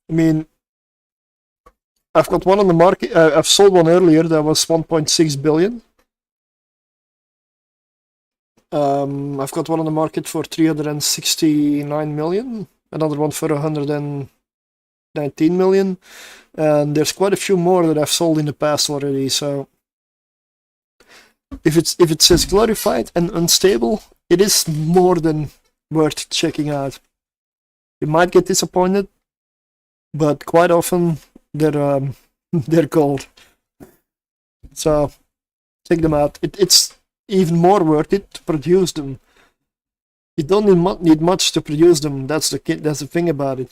mean, I've got one on the market. I've sold one earlier that was 1.6 billion. I've got one on the market for 369 million. Another one for 119 million. And there's quite a few more that I've sold in the past already. So if it says glorified and unstable, it is more than worth checking out. You might get disappointed, but quite often they're they're gold. So check them out. It's even more worth it to produce them. You don't need much to produce them. That's the thing about it.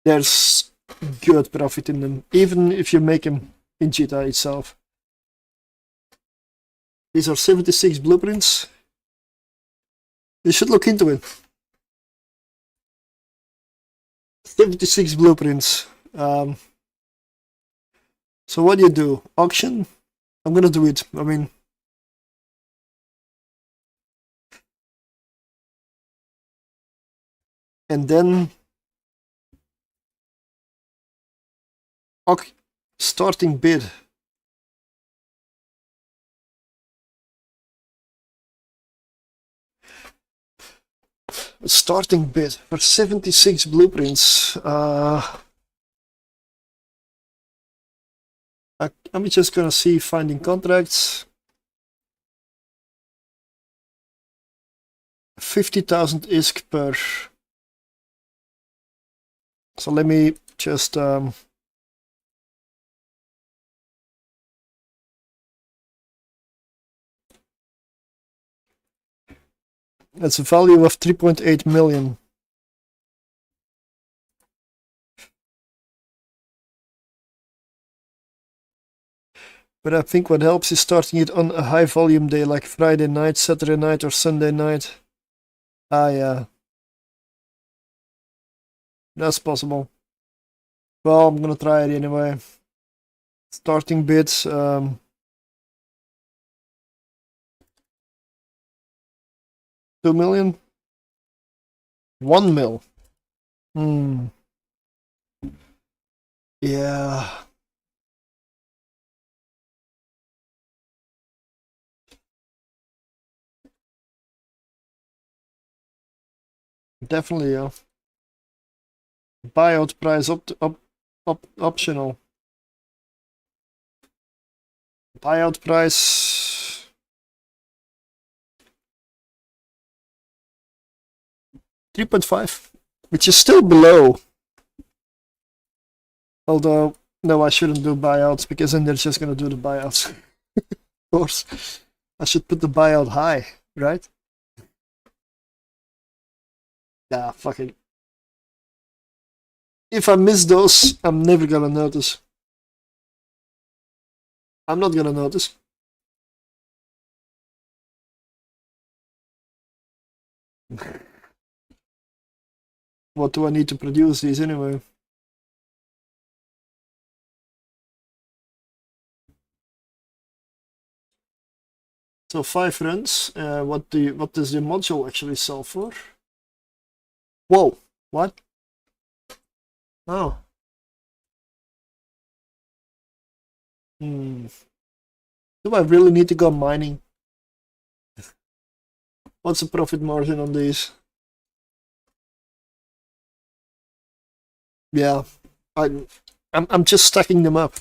There's good profit in them, even if you make them in Cheetah itself. These are 76 blueprints. You should look into it. 76 blueprints. So what do you do? Auction? I'm gonna do it. I mean, and then starting bid. Starting bid for 76 blueprints. I'm just gonna see finding contracts. 50,000 ISK per. So let me just that's a value of 3.8 million. But I think what helps is starting it on a high volume day like Friday night, Saturday night, or Sunday night. Ah, yeah. That's possible. Well, I'm gonna try it anyway. Starting bids, 2 million? 1 mil. Yeah. Definitely, yeah. Buyout price optional. Buyout price 3.5, which is still below. Although, no, I shouldn't do buyouts because then they're just gonna do the buyouts. Of course. I should put the buyout high, right? Nah, fuck it. If I miss those, I'm never gonna notice. I'm not gonna notice. What do I need to produce these anyway? So 5 runs. What does the module actually sell for? Whoa! What? Oh. Do I really need to go mining? What's the profit margin on these? Yeah, I'm just stacking them up.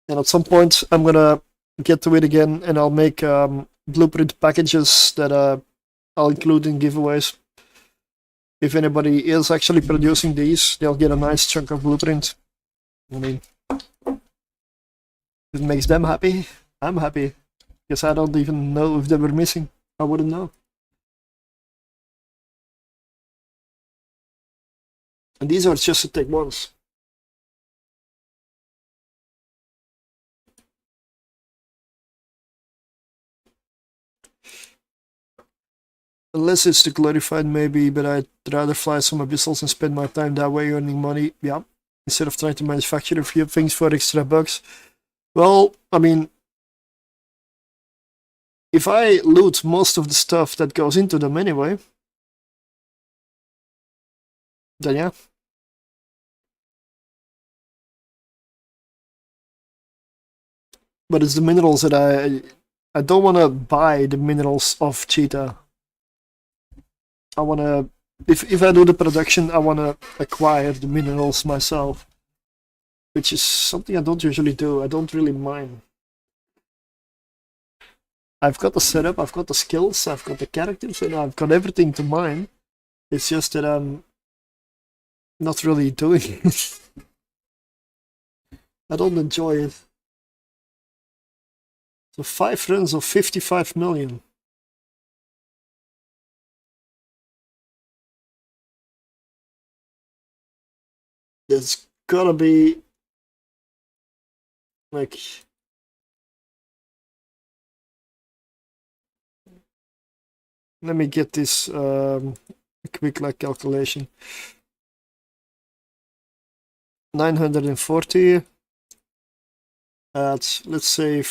And at some point, I'm gonna get to it again, and I'll make blueprint packages that I'll include in giveaways. If anybody is actually producing these, they'll get a nice chunk of blueprint. I mean, if it makes them happy, I'm happy. Because I don't even know if they were missing. I wouldn't know. And these are just to take ones. Unless it's the glorified, maybe, but I'd rather fly some abyssals and spend my time that way earning money. Yeah, instead of trying to manufacture a few things for extra bucks. Well, I mean, if I loot most of the stuff that goes into them anyway, then yeah. But it's the minerals that I don't want to buy the minerals of Cheetah. I want to, if I do the production, I want to acquire the minerals myself, which is something I don't usually do. I don't really mine. I've got the setup, I've got the skills, I've got the characters, and I've got everything to mine. It's just that I'm not really doing it. I don't enjoy it. So 5 runs of 55 million. There's gotta be like let me get this quick like calculation. 940 at let's say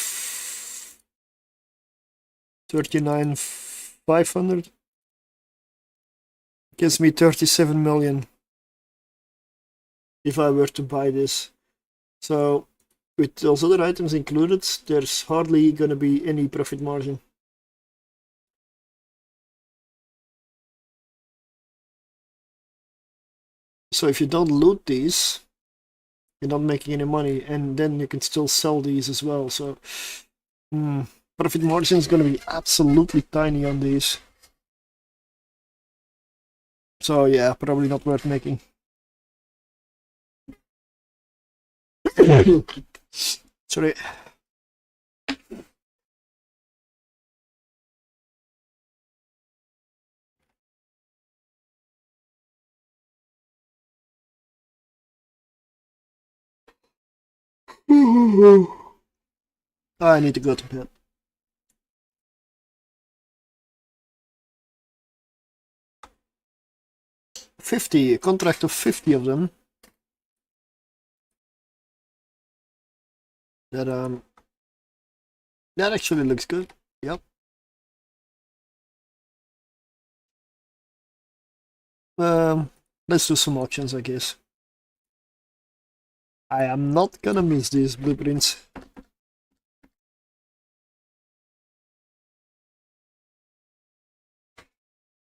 39,500 gives me 37 million if I were to buy this. So with those other items included, there's hardly gonna be any profit margin. So if you don't loot these, you're not making any money, and then you can still sell these as well. So profit margin is going to be absolutely tiny on these. So yeah, probably not worth making. Sorry. I need to go to bed. 50, a contract of 50 of them. That actually looks good. Yep. Let's do some auctions, I guess. I am not gonna miss these blueprints.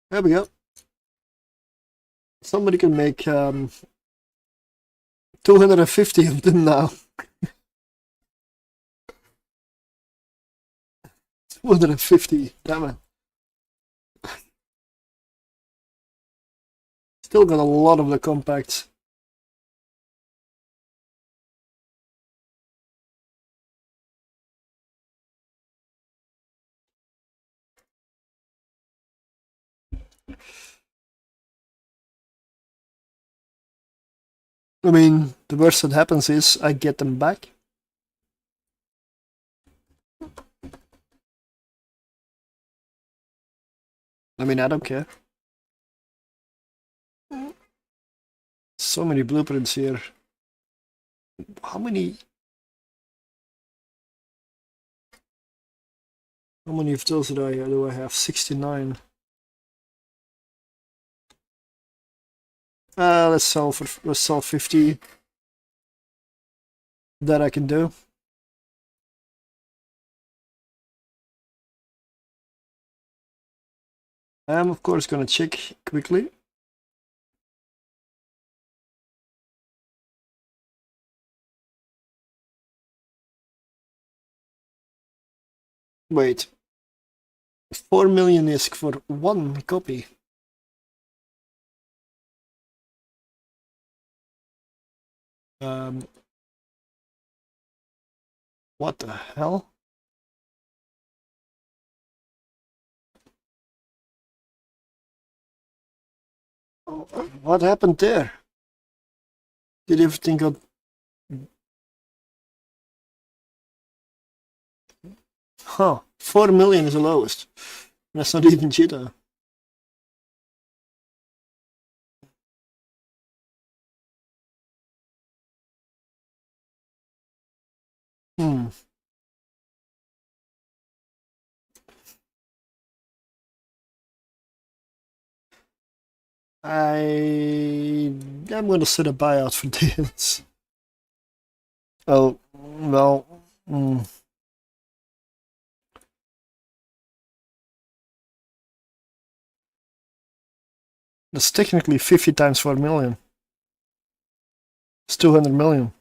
There we go. Somebody can make 250 of them now. 250, damn it. Still got a lot of the compacts. I mean, the worst that happens is I get them back. I mean, I don't care. So many blueprints here. How many of those do I have? 69. Let's sell 50. That I can do. I am of course gonna check quickly. Wait. 4 million is for one copy. What the hell? What happened there? Did everything got... Huh, 4 million is the lowest. That's not even cheetah. Hmm. I'm gonna set a buyout for this. Oh, well, That's technically 50 times 4 million. It's 200 million.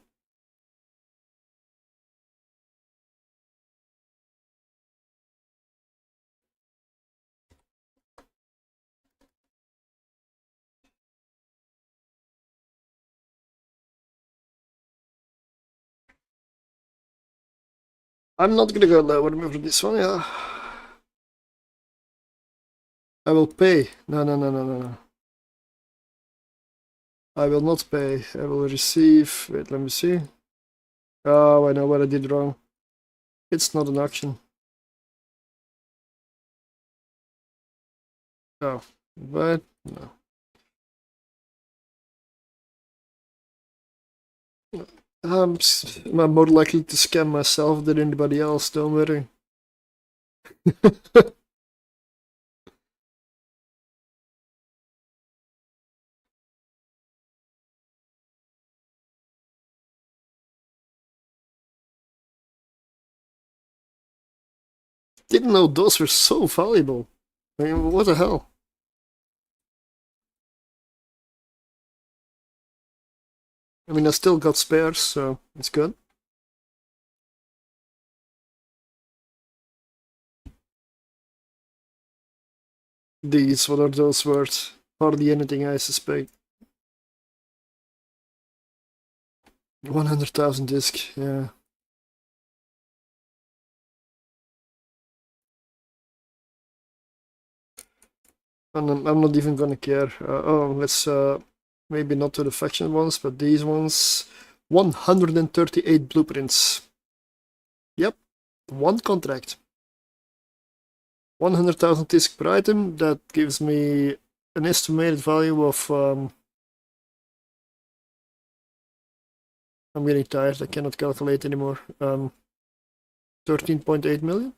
I'm not gonna go lower for this one, yeah. I will pay. No. I will not pay. I will receive. Wait, let me see. Oh, I know what I did wrong. It's not an auction. Oh, but no. I'm more likely to scam myself than anybody else, don't worry. Didn't know those were so valuable. I mean, what the hell? I mean, I still got spares, so it's good. These, what are those worth? Hardly anything, I suspect. 100,000 disc, yeah. And I'm not even gonna care. Oh, let's maybe not to the faction ones, but these ones. 138 blueprints. Yep, one contract. 100,000 disc per item. That gives me an estimated value of I'm getting tired, I cannot calculate anymore. 13.8 million.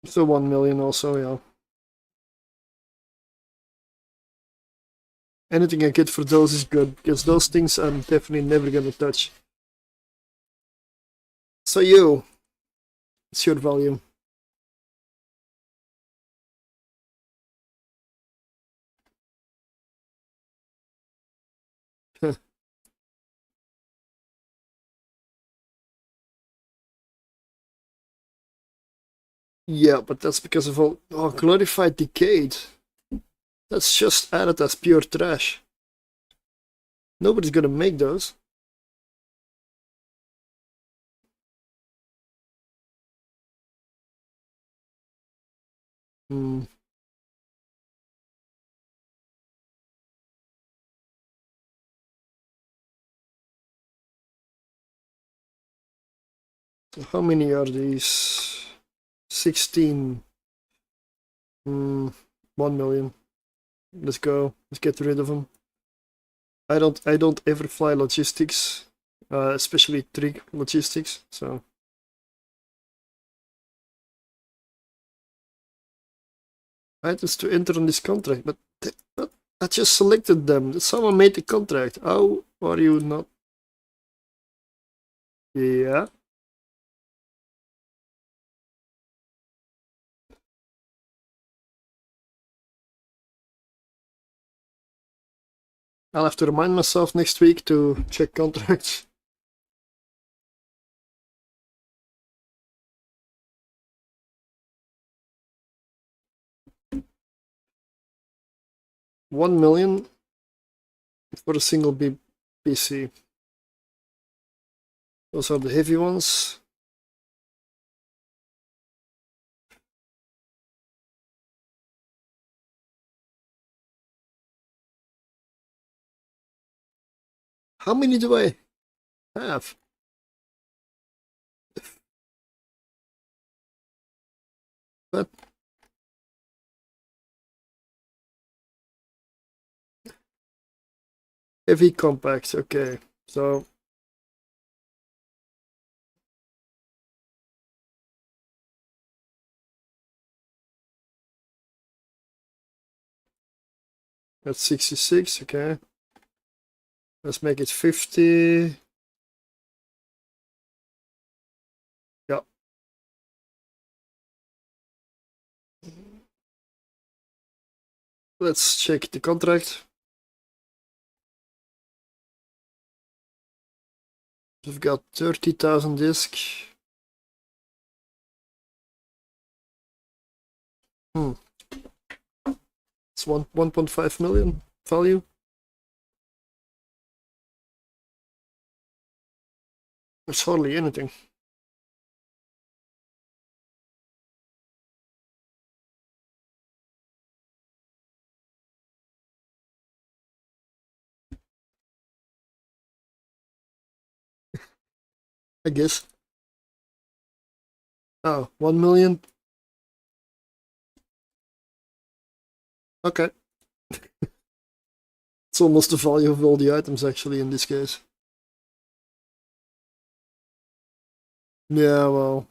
So 1 million also, yeah. Anything I get for those is good, because those things I'm definitely never gonna touch. So you, it's your value. Yeah, but that's because of all glorified decayed. That's just added as pure trash. Nobody's gonna make those. Hmm. So how many are these? 16. 1 million. Let's go. Let's get rid of them. I don't ever fly logistics, especially trig logistics. So items to enter on this contract, but I just selected them. Someone made the contract. How are you not? Yeah. I'll have to remind myself next week to check contracts. $1 million for a single PC. Those are the heavy ones. How many do I have? But heavy compact, okay. So that's 66, okay. Let's make it 50. Yeah. Let's check the contract. We've got 30,000 disk. It's 1.5 million value. It's hardly anything. I guess. Oh, 1 million. Okay. It's almost the value of all the items actually in this case. Yeah, well.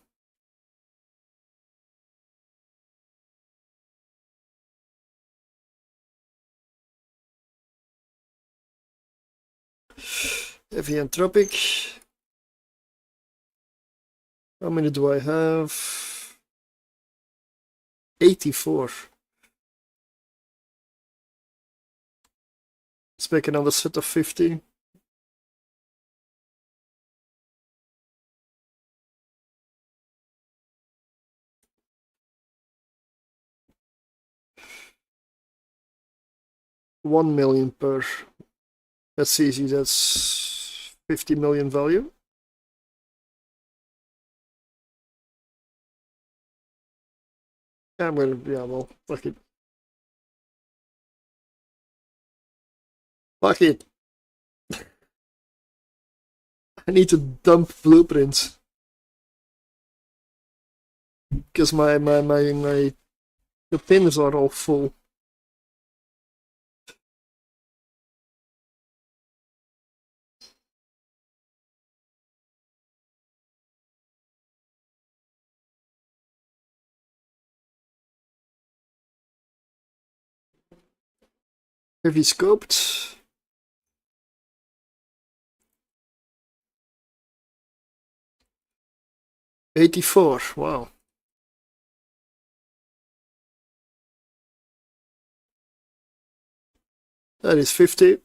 Heavy entropic. How many do I have? 84. Let's make another set of 50. $1 million per. That's easy, that's 50 million value. I'm gonna, yeah, well, fuck it. Fuck it. I need to dump blueprints. Because the pins are all full. Heavy scoped. $84, wow. That is 50.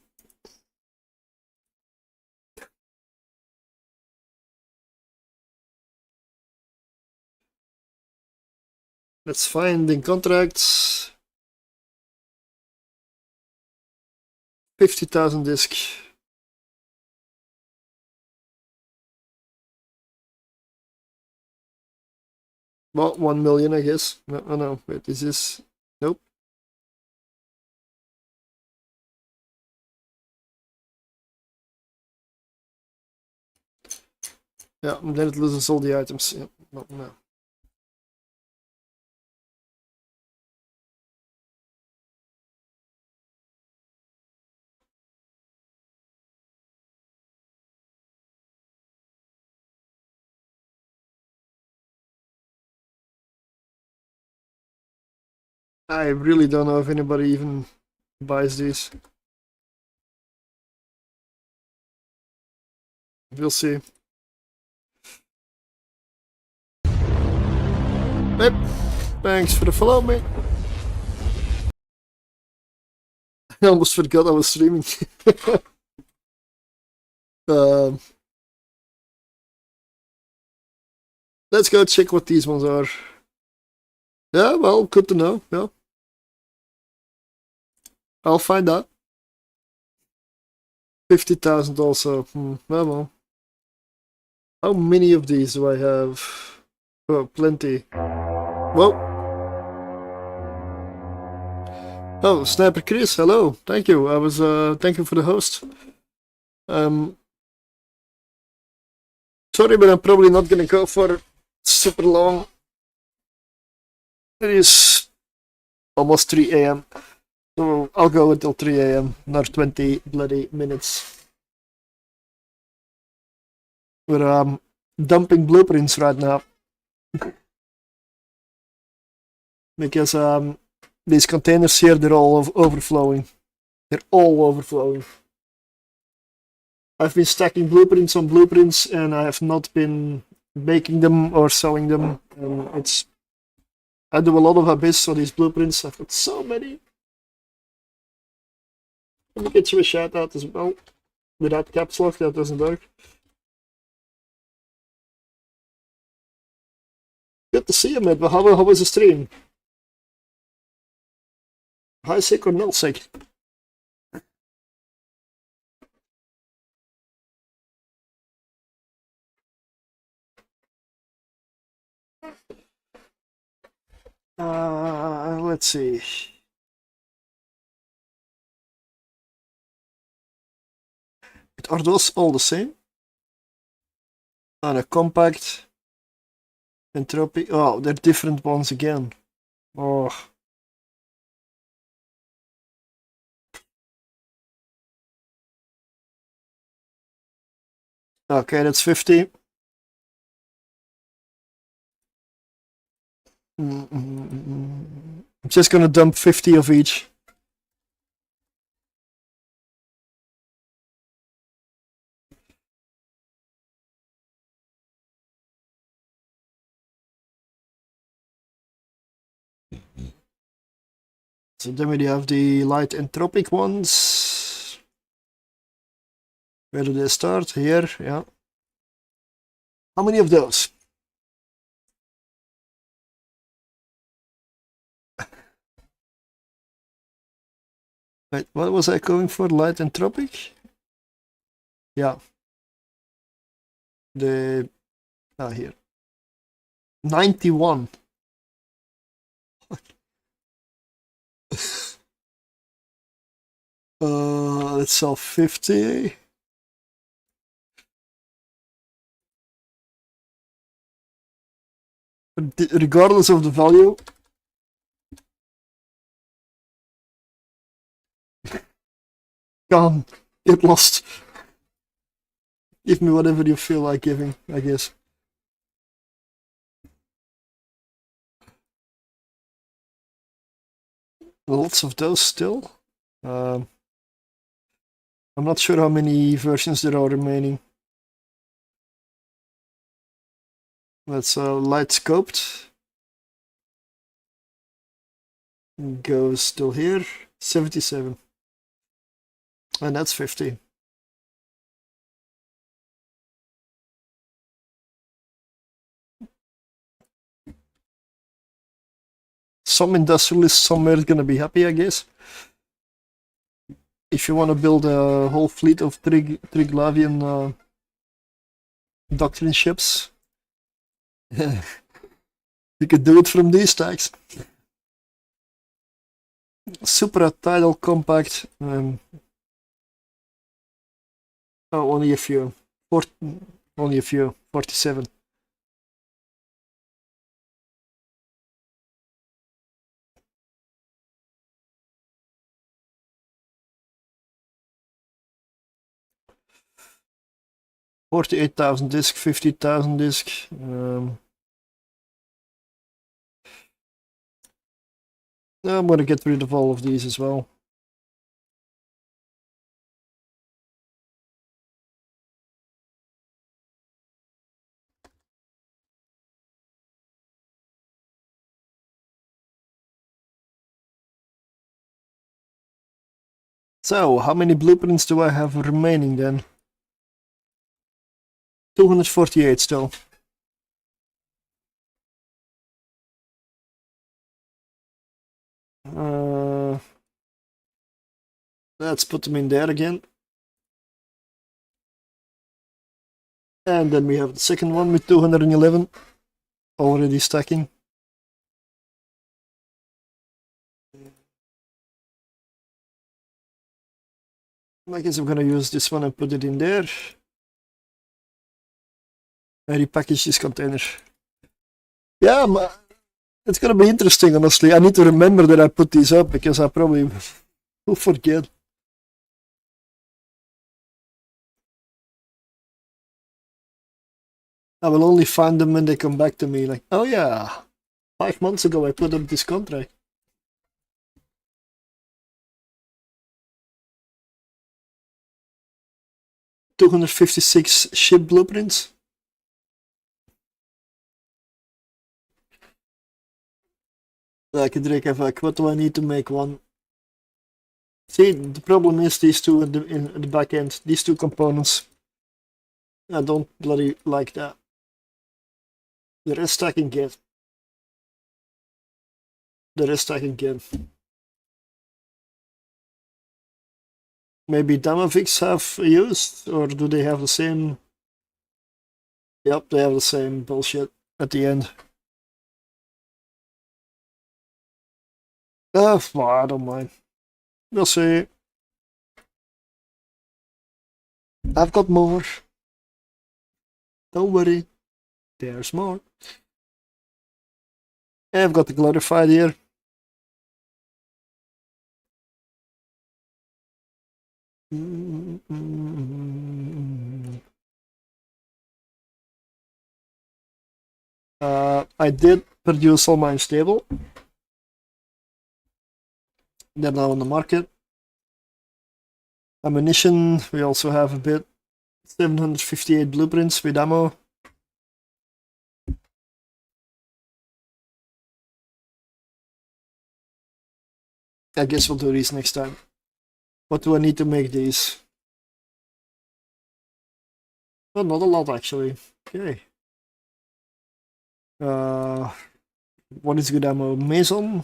Let's find the contracts. 50,000 disc. Well, 1 million, I guess. No, oh no, wait, is this? Nope. Yeah, and then it loses all the items. Yeah, no. I really don't know if anybody even buys these. We'll see. Yep. Thanks for the follow, mate. I almost forgot I was streaming. um, let's go check what these ones are. Yeah, well, good to know. Yeah. I'll find out. 50,000 also. Well. How many of these do I have? Oh, plenty. Whoa. Oh, Sniper Chris, hello. Thank you. Thank you for the host. Sorry, but I'm probably not gonna go for super long. It is almost 3 a.m. So I'll go until 3 a.m. Another 20 bloody minutes. We're dumping blueprints right now. Because these containers here, they're all overflowing. They're all overflowing. I've been stacking blueprints on blueprints and I have not been making them or selling them. I do a lot of abyss on these blueprints. I've got so many. Let me get you a shout out as well. Without caps lock, that doesn't work. Good to see you, mate. How was the stream? High sick or null sick? Let's see. Are those all the same? And a compact entropy. Oh, they're different ones again. Oh. Okay, that's 50. I'm just gonna dump 50 of each. So then we have the light entropic ones. Where do they start? Here, yeah. How many of those? Wait, what was I going for? Light entropic? Yeah. Here. 91. let's sell 50. Regardless of the value. Can't get lost. Give me whatever you feel like giving, I guess. Lots of those still. I'm not sure how many versions there are remaining. That's light scoped. Goes still here. 77. And that's 50. Some industrialist somewhere is gonna be happy, I guess. If you want to build a whole fleet of Triglavian doctrine ships, you could do it from these tags. Supra tidal compact. Oh, only a few. Only a few. 47. $48,000 disc, 50,000 disc. I'm gonna get rid of all of these as well. So, how many blueprints do I have remaining then? 248 still. Let's put them in there again. And then we have the second one with 211 already stacking. I guess I'm gonna use this one and put it in there. And repackage this container. Yeah, it's gonna be interesting, honestly. I need to remember that I put these up because I probably will forget. I will only find them when they come back to me, like, oh yeah, 5 months ago I put up this contract. $256 ship blueprints. Like, what do I need to make one? See, the problem is these two in the back end, these two components. I don't bloody like that. The rest I can get. The rest I can get. Maybe Damavix have used, or do they have the same? Yep, they have the same bullshit at the end. Well, I don't mind. We'll see. I've got more. Don't worry. There's more. I've got the glorified here. I did produce all mine stable. They're now on the market. Ammunition, we also have a bit. 758 blueprints with ammo. I guess we'll do these next time. What do I need to make these? Oh, not a lot actually. Okay. What is good ammo? Mason.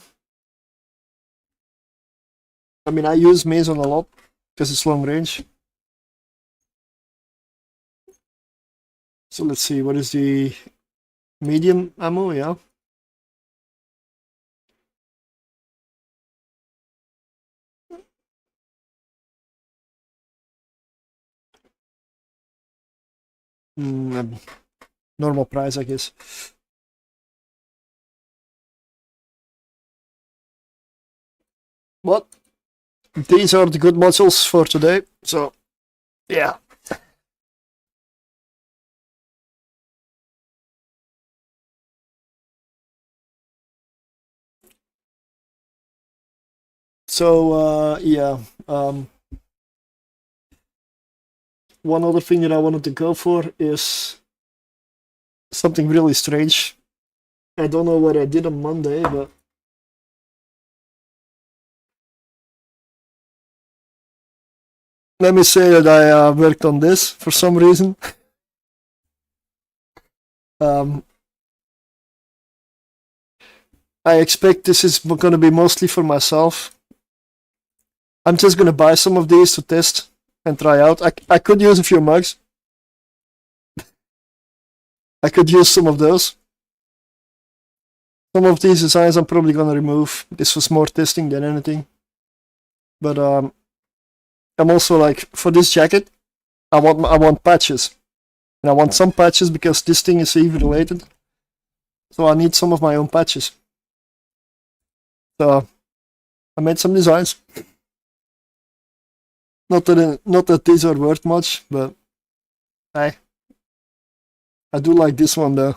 I mean, I use Mason a lot because it's long range. So let's see, what is the medium ammo? Yeah. Normal price, I guess. But these are the good modules for today. So yeah. So yeah. One other thing that I wanted to go for is something really strange. I don't know what I did on Monday, but let me say that I worked on this for some reason. I expect this is going to be mostly for myself. I'm just going to buy some of these to test and try out. I could use a few mugs. I could use some of those. Some of these designs I'm probably going to remove. This was more testing than anything. But I'm also like, for this jacket, I want patches. And I want some patches because this thing is EV related. So I need some of my own patches. So I made some designs. Not that these are worth much, but I do like this one though.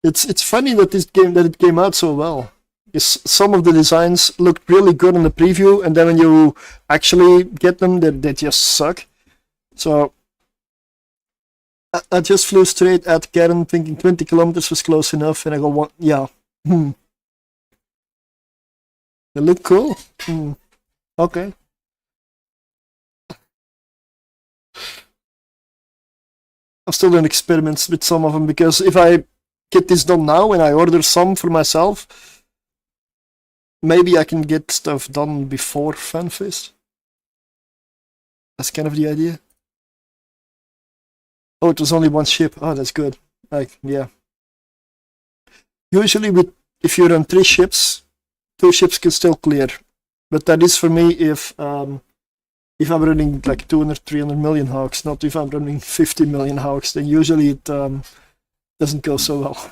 It's funny that it came out so well. Some of the designs looked really good in the preview, and then when you actually get them, they just suck. So I just flew straight at Karen, thinking 20 kilometers was close enough, and I go, yeah. They look cool. Okay. I'm still doing experiments with some of them, because if I get this done now and I order some for myself, maybe I can get stuff done before FanFest. That's kind of the idea. Oh, it was only one ship. Oh, that's good. Like, yeah. Usually, if you run 3 ships, 2 ships can still clear. But that is for me if I'm running like 200, 300 million hogs, not if I'm running 50 million hogs. Then usually it doesn't go so well.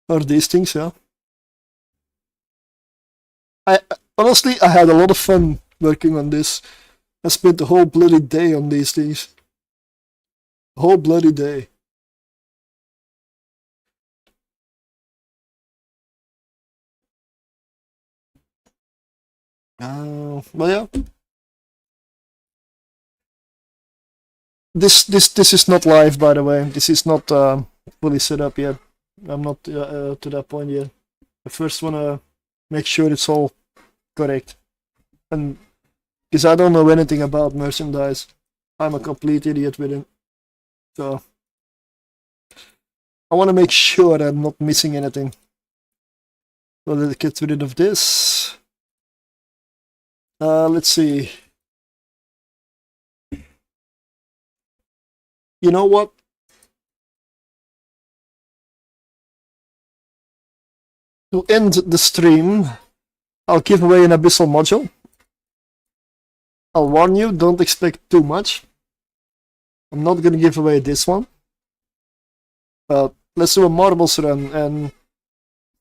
Or these things, yeah. Honestly, I had a lot of fun working on this. I spent the whole bloody day on these things. The whole bloody day. Well, yeah. This is not live, by the way. This is not fully set up yet. I'm not to that point yet. I first want to make sure it's all correct, and because I don't know anything about merchandise, I'm a complete idiot with it. So I want to make sure I'm not missing anything. So let's get rid of this. Let's see. You know what? To end the stream, I'll give away an Abyssal module. I'll warn you, don't expect too much. I'm not gonna give away this one. Let's do a marbles run and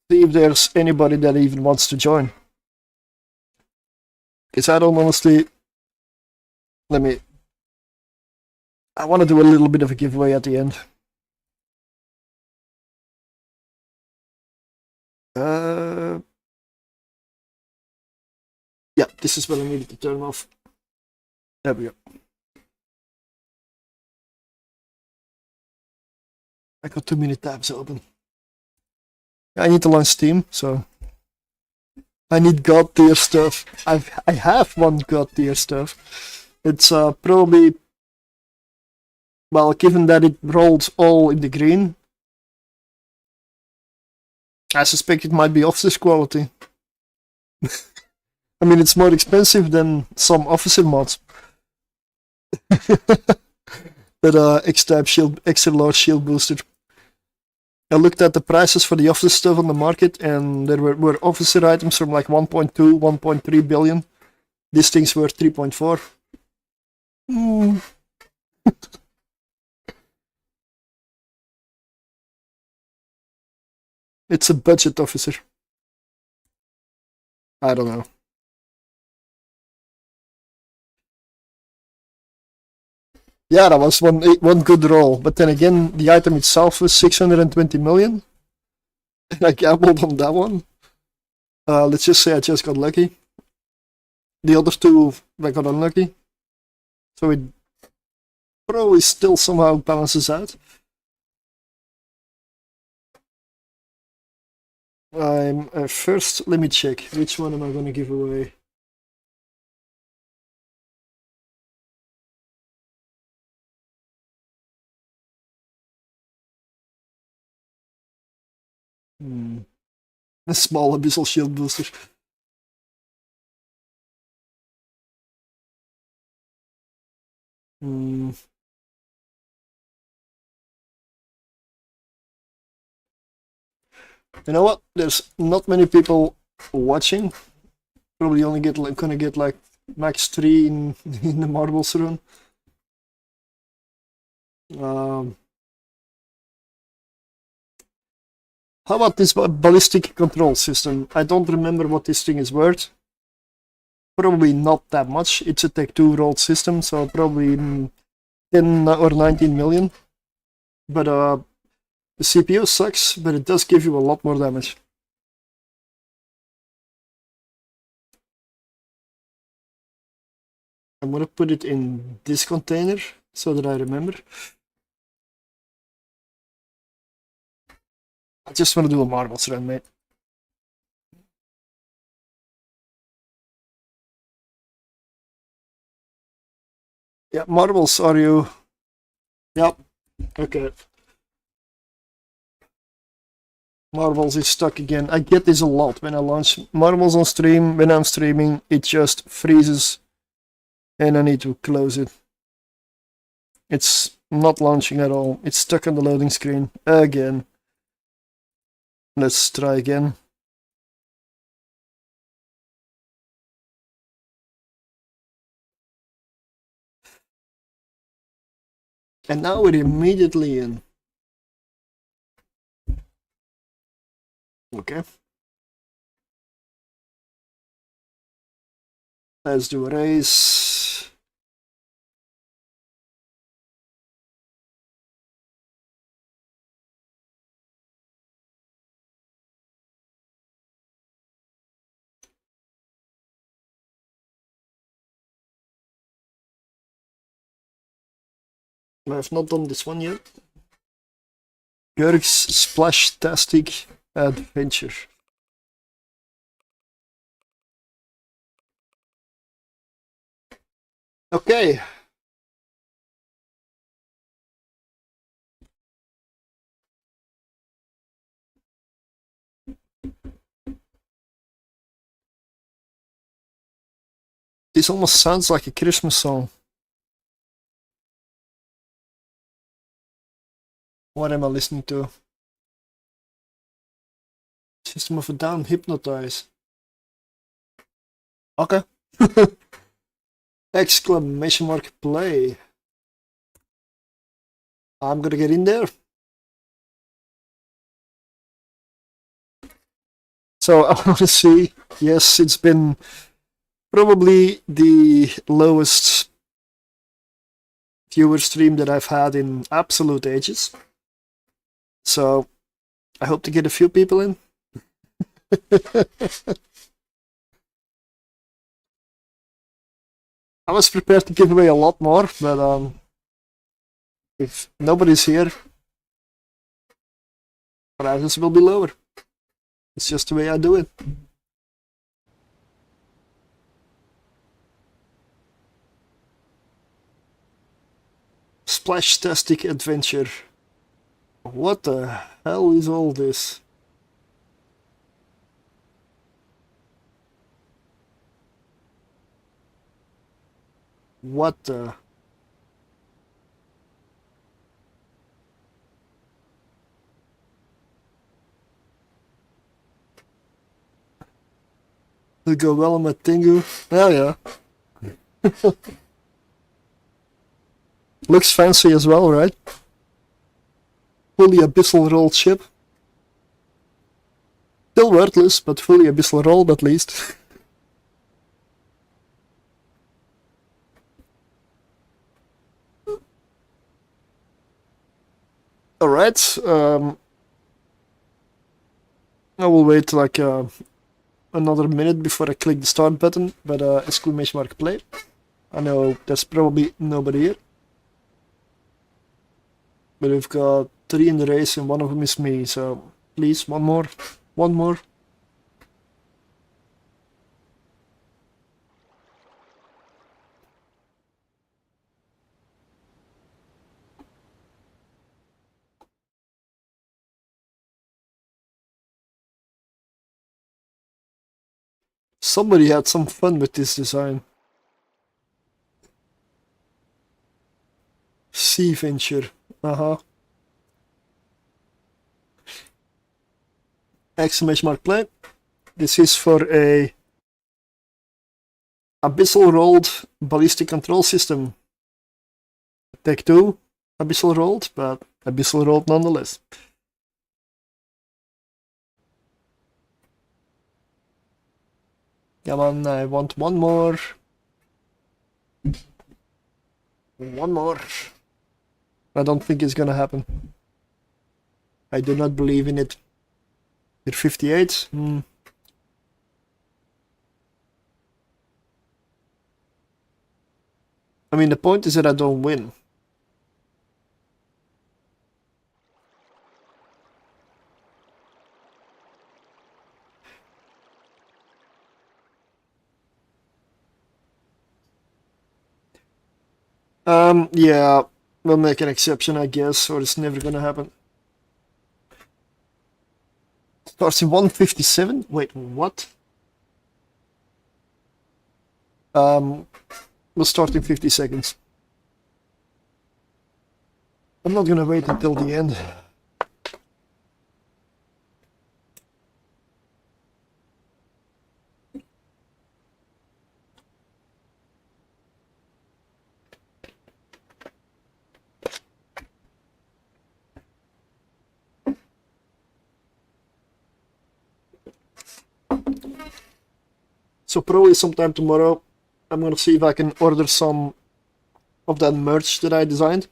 see if there's anybody that even wants to join. Because I don't honestly... I want to do a little bit of a giveaway at the end. Yeah, this is what I needed to turn off. There we go. I got too many tabs open. I need to launch Steam, so I need god tier stuff. I have one god tier stuff. It's probably, well, given that it rolled all in the green, I suspect it might be officer quality. I mean, it's more expensive than some officer mods. That X-type shield, extra large shield booster. I looked at the prices for the officer stuff on the market, and there were officer items from like 1.2, 1.3 billion. These things were 3.4. It's a budget officer. I don't know. Yeah, that was one good roll, but then again, the item itself was 620 million, and I gambled on that one. Let's just say I just got lucky. The other two, I got unlucky, so it probably still somehow balances out. First, let me check. Which one am I going to give away? A small abyssal shield booster. You know what? There's not many people watching. Probably only gonna get like max 3 in the marbles run. How about this ballistic control system? I don't remember what this thing is worth. Probably not that much. It's a Tech 2 rolled system, so probably 10 or 19 million. But the CPU sucks, but it does give you a lot more damage. I'm gonna put it in this container so that I remember. I just want to do a marbles run, mate. Yeah, marbles, are you? Yep. Okay. Marbles is stuck again. I get this a lot when I launch marbles on stream. When I'm streaming, it just freezes and I need to close it. It's not launching at all. It's stuck on the loading screen again. Let's try again. And now we're immediately in. Okay. Let's do a race. I have not done this one yet. Jurg's Splash-tastic Adventure. Okay. This almost sounds like a Christmas song. What am I listening to? System of a Down, Hypnotize. Okay. Exclamation mark play. I'm gonna get in there. So I want to see. Yes, it's been probably the lowest viewer stream that I've had in absolute ages. So I hope to get a few people in. I was prepared to give away a lot more, but if nobody's here, prices will be lower. It's just the way I do it. Splash-tastic Adventure. What the hell is all this? What the? Will go well on my Tingu. Oh yeah. Looks fancy as well, right? Fully abyssal rolled ship. Still worthless, but fully abyssal rolled at least. Alright, I will wait like another minute before I click the start button, but exclamation mark play. I know there's probably nobody here. But we've got 3 in the race and one of them is me, so please, one more. One more. Somebody had some fun with this design. Sea Venture. Exclamation mark play. This is for a abyssal rolled ballistic control system. Tech 2 abyssal rolled, but abyssal rolled nonetheless. Come on, I want one more. One more. I don't think it's gonna happen. I do not believe in it. You're 58? I mean, the point is that I don't win. Yeah, we'll make an exception, I guess, or it's never gonna happen. Starts in 157? Wait, what? We'll start in 50 seconds. I'm not gonna wait until the end. So probably sometime tomorrow, I'm gonna see if I can order some of that merch that I designed.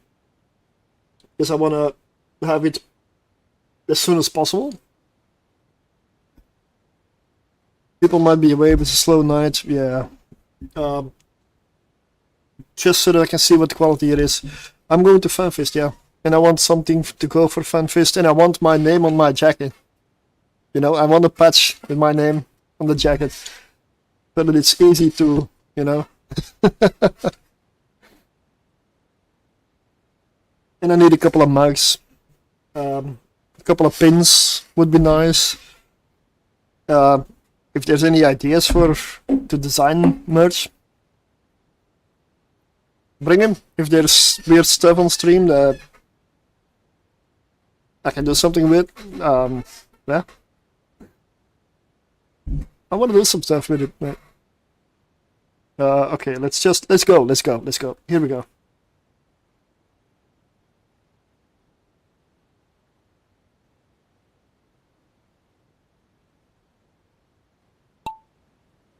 Because I wanna have it as soon as possible. People might be away, with a slow night, yeah. Just so that I can see what the quality it is. I'm going to FanFest, yeah. And I want something to go for FanFest, and I want my name on my jacket. You know, I want a patch with my name on the jacket. So that it's easy to, you know. And I need a couple of mugs. A couple of pins would be nice. If there's any ideas to design merch, bring them. If there's weird stuff on stream that I can do something with, yeah. I want to do some stuff with it, mate. Okay, let's go. Here we go.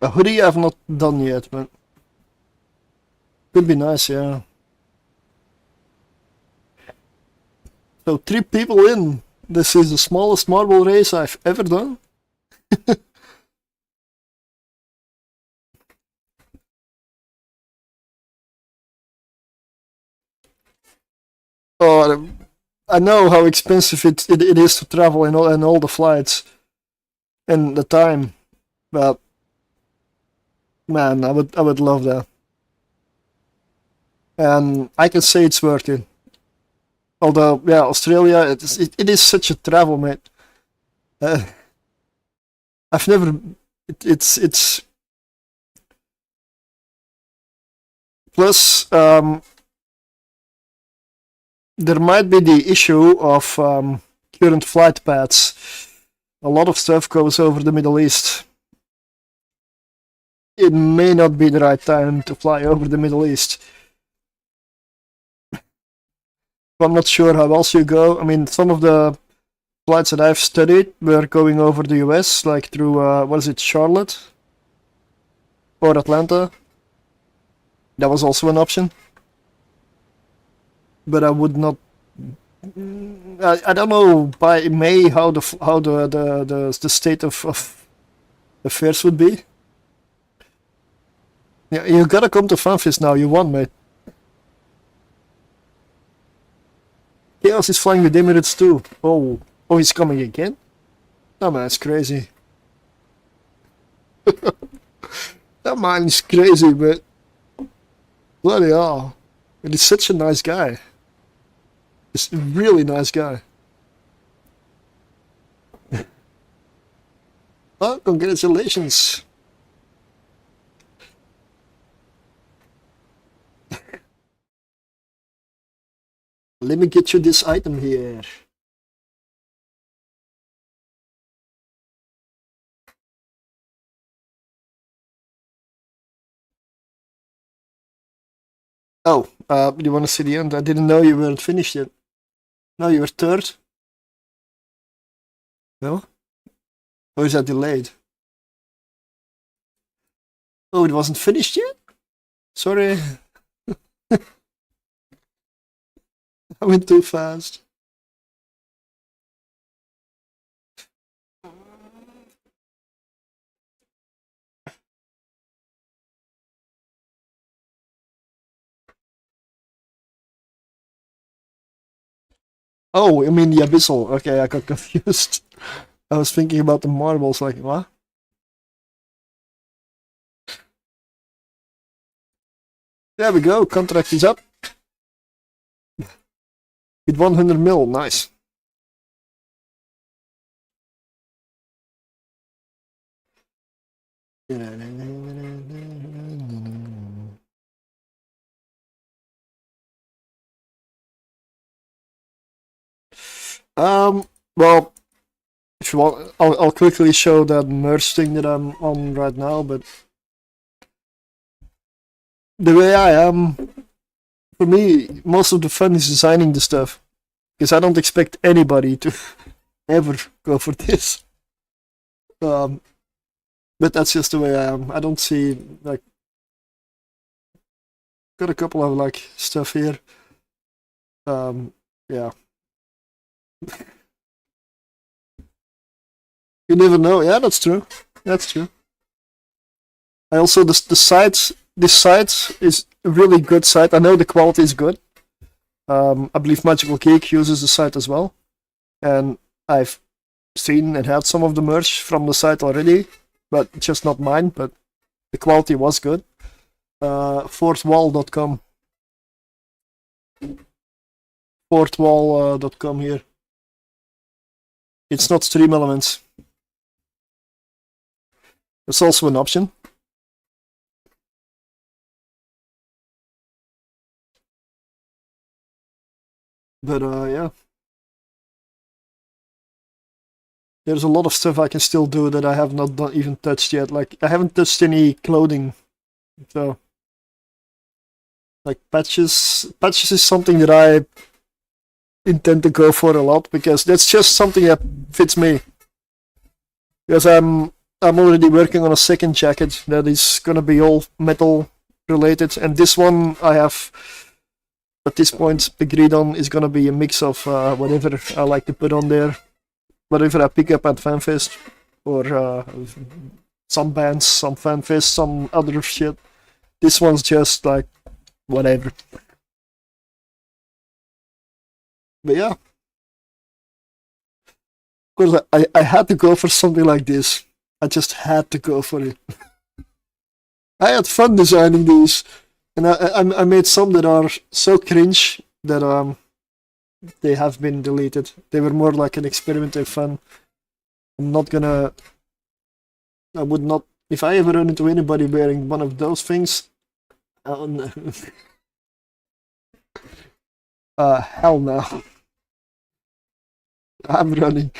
A hoodie I've not done yet, but could be nice, yeah. So 3 people in. This is the smallest marble race I've ever done. Oh, I know how expensive it is to travel and all the flights and the time, but man, I would love that. And I can say it's worth it. Although, yeah, Australia, it is such a travel, mate. I've never. It's. Plus, there might be the issue of current flight paths. A lot of stuff goes over the Middle East. It may not be the right time to fly over the Middle East. So I'm not sure how else you go. I mean, some of the flights that I've studied were going over the US, like through, what is it, Charlotte? Or Atlanta. That was also an option. But I would not. I don't know by May how the state of affairs would be. Yeah, you gotta come to FanFest now. You won, mate. Chaos is flying with Emirates too. Oh, he's coming again? Oh man, it's crazy. That man is crazy, but bloody hell. And he's such a nice guy. He's a really nice guy. Oh, congratulations. Let me get you this item here. Oh, you want to see the end? I didn't know you weren't finished yet. No, you were third. No? Or is that delayed? Oh, it wasn't finished yet? Sorry. I went too fast. Oh, you mean the abyssal? Okay, I got confused. I was thinking about the marbles, like, what? There we go, contract is up. With 100 mil, nice. Well, if you want, I'll quickly show that merge thing that I'm on right now, but the way I am, for me, most of the fun is designing the stuff, because I don't expect anybody to ever go for this. But that's just the way I am. I don't see, like, got a couple of, like, stuff here. Yeah. You never know. Yeah, that's true. That's true. I also, the site, this site is a really good site. I know the quality is good. I believe Magical Geek uses the site as well. And I've seen and had some of the merch from the site already, but just not mine, but the quality was good. Fourthwall.com. Fourthwall.com here. It's not Stream Elements. It's also an option. But yeah. There's a lot of stuff I can still do that I have not even touched yet. Like, I haven't touched any clothing. So, like, patches is something that I intend to go for a lot, because that's just something that fits me. Because I'm already working on a second jacket that is gonna be all metal related, and this one I have at this point agreed on is gonna be a mix of whatever I like to put on there, whatever I pick up at FanFest, or some bands, some FanFest, some other shit. This one's just like whatever. But yeah, of course I had to go for something like this. I just had to go for it. I had fun designing these, and I made some that are so cringe that they have been deleted. They were more like an experimental fun. I'm not gonna. I would not. If I ever run into anybody wearing one of those things, oh no. Hell no. I'm running.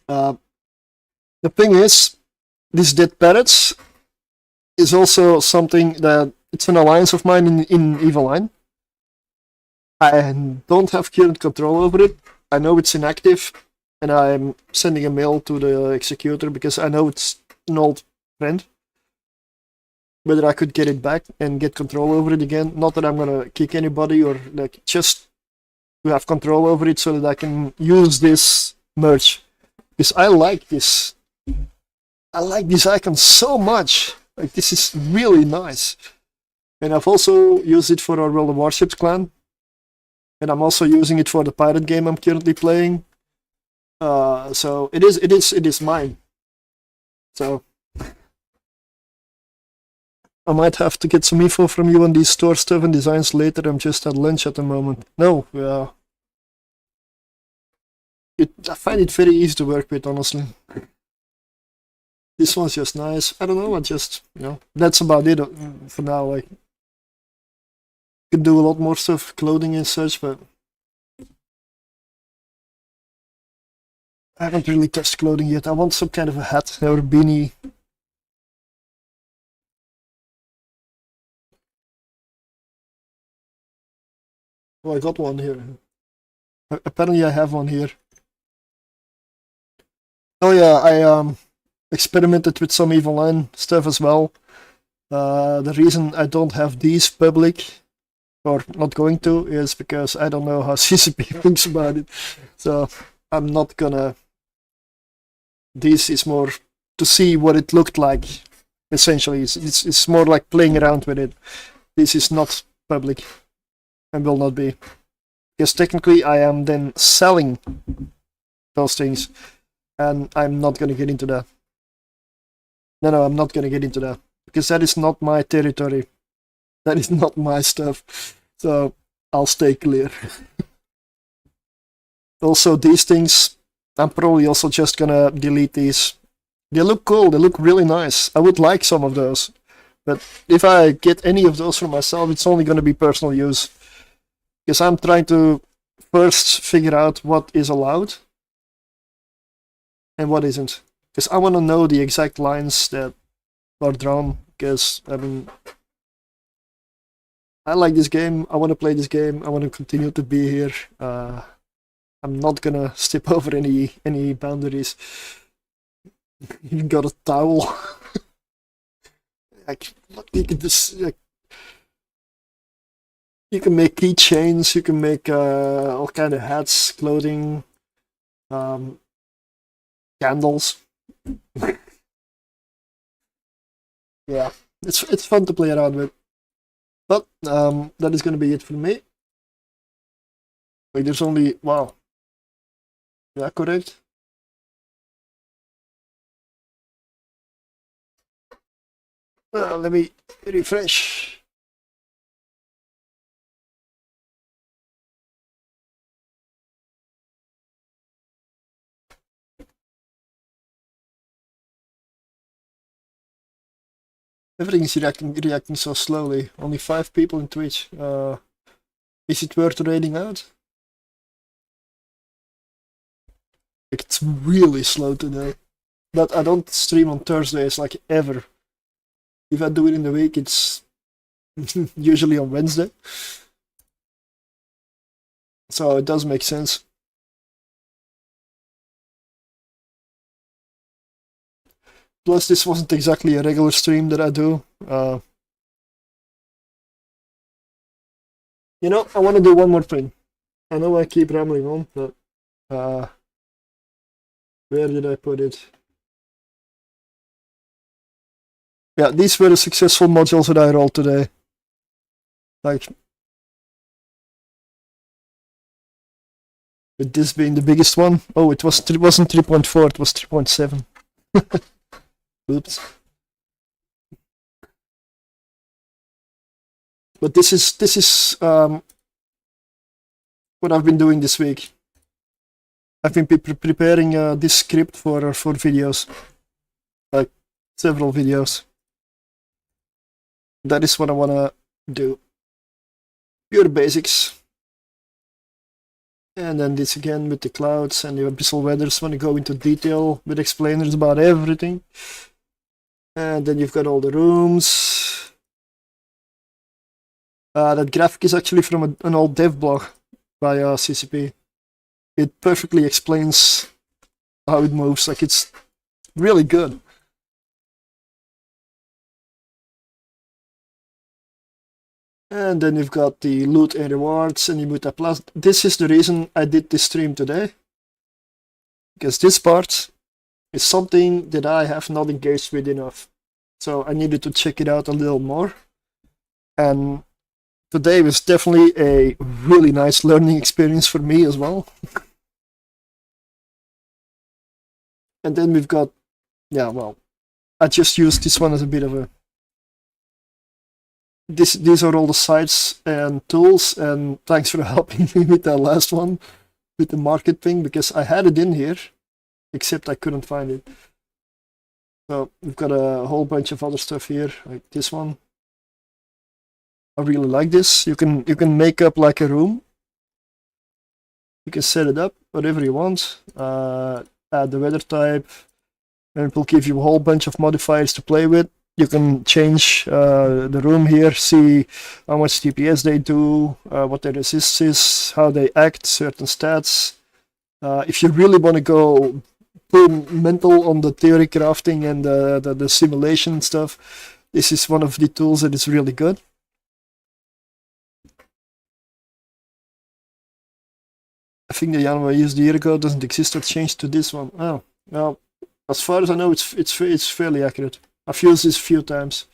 The thing is, this Dead Parrots is also something that it's an alliance of mine in Eveline. I don't have current control over it. I know it's inactive, and I'm sending a mail to the executor because I know it's an old friend. Whether I could get it back and get control over it again. Not that I'm gonna kick anybody or like, just to have control over it so that I can use this merge. Because I like this. I like this icon so much. Like, this is really nice. And I've also used it for our World of Warships clan. And I'm also using it for the pirate game I'm currently playing. So it is mine. So I might have to get some info from you on these store stuff and designs later. I'm just at lunch at the moment. No, I find it very easy to work with, honestly. This one's just nice. I don't know, that's about it for now. Like, could do a lot more stuff, clothing and such, but I haven't really touched clothing yet. I want some kind of a hat or a beanie. Oh, I got one here. Apparently I have one here. Oh yeah, I experimented with some Evil Line stuff as well. The reason I don't have these public, or not going to, is because I don't know how CCP thinks about it. So I'm not gonna. This is more to see what it looked like. Essentially, it's more like playing around with it. This is not public, and will not be, because technically I am then selling those things, and I'm not gonna get into that. No, I'm not gonna get into that, because that is not my territory. That is not my stuff. So I'll stay clear. Also, these things, I'm probably also just gonna delete these. They look cool, they look really nice. I would like some of those. But if I get any of those for myself, it's only gonna be personal use. Because I'm trying to first figure out what is allowed and what isn't. Because I want to know the exact lines that are drawn. Because, I mean, I like this game, I want to play this game, I want to continue to be here. I'm not gonna step over any boundaries. You got a towel. Like, you can just, like, you can make keychains, you can make all kind of hats, clothing, candles. Yeah, it's fun to play around with. But that is gonna be it for me. Wait, there's only, wow. Yeah, correct. Let me refresh. Everything is reacting so slowly. Only 5 people in Twitch. Is it worth raiding out? It's really slow today. But I don't stream on Thursdays, like, ever. If I do it in the week, it's usually on Wednesday. So it does make sense. Plus, this wasn't exactly a regular stream that I do. I want to do one more thing. I know I keep rambling on, but where did I put it? Yeah, these were the successful modules that I rolled today. Like, with this being the biggest one. Oh, it wasn't 3.4, it was 3.7. Oops. But this is what I've been doing this week. I've been preparing this script for videos, like several videos. That is what I wanna do. Pure basics. And then this again with the clouds and the abyssal weathers when you go into detail with explainers about everything. And then you've got all the rooms. That graphic is actually from an old dev blog by CCP. It perfectly explains how it moves. Like, it's really good. And then you've got the loot and rewards and the mutaplasmids. This is the reason I did this stream today, because this part is something that I have not engaged with enough. So I needed to check it out a little more. And today was definitely a really nice learning experience for me as well. And then we've got, yeah, well, I just used this one as a bit of a... These are all the sites and tools, and thanks for helping me with that last one, with the market thing, because I had it in here, except I couldn't find it. So we've got a whole bunch of other stuff here, like this one. I really like this. You can make up like a room. You can set it up whatever you want. Add the weather type, and it will give you a whole bunch of modifiers to play with. You can change the room here, see how much DPS they do, what their resist is, how they act, certain stats. If you really want to go full mental on the theory crafting and the simulation stuff, this is one of the tools that is really good. I think the one I used a year ago doesn't exist or changed to this one. Oh, well, as far as I know, it's fairly accurate. I've used this a few times.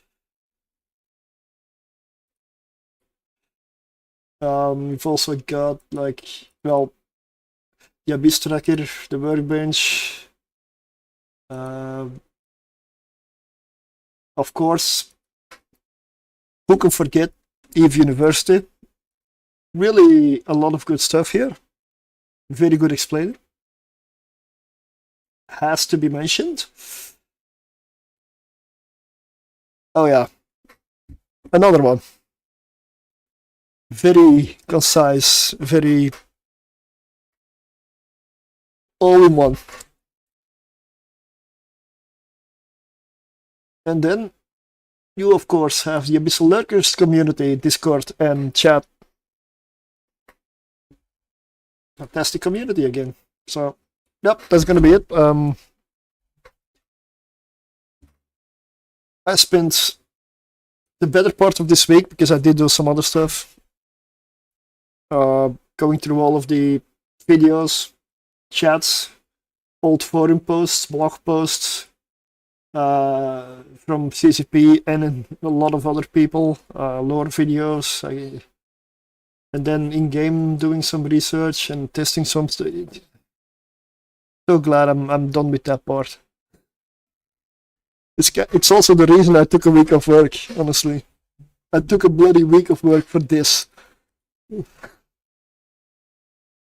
We've also got, like, well, the Abyss Tracker, the Workbench. Of course, who can forget Eve University? Really a lot of good stuff here. Very good explainer. Has to be mentioned. Oh yeah, another one. Very concise, very all in one. And then you of course have the Abyssal Lurkers community, Discord and chat. Fantastic community again. So, yep, that's gonna be it. I spent the better part of this week, because I did do some other stuff, going through all of the videos, chats, old forum posts, blog posts from CCP and a lot of other people, lore videos, and then in-game doing some research and testing some stuff. So glad I'm done with that part. It's also the reason I took a week of work, honestly. I took a bloody week of work for this.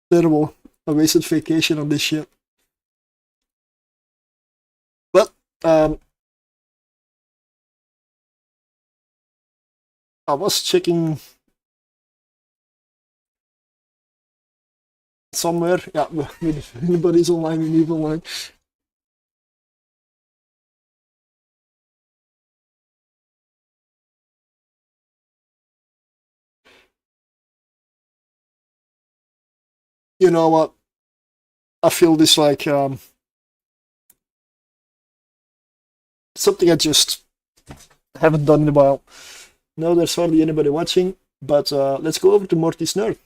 Terrible. I wasted vacation on this shit. But, I was checking somewhere. Yeah, anybody's online, we need online. You know what? I feel this like something I just haven't done in a while. No, there's hardly anybody watching, but let's go over to Morty's Nerd.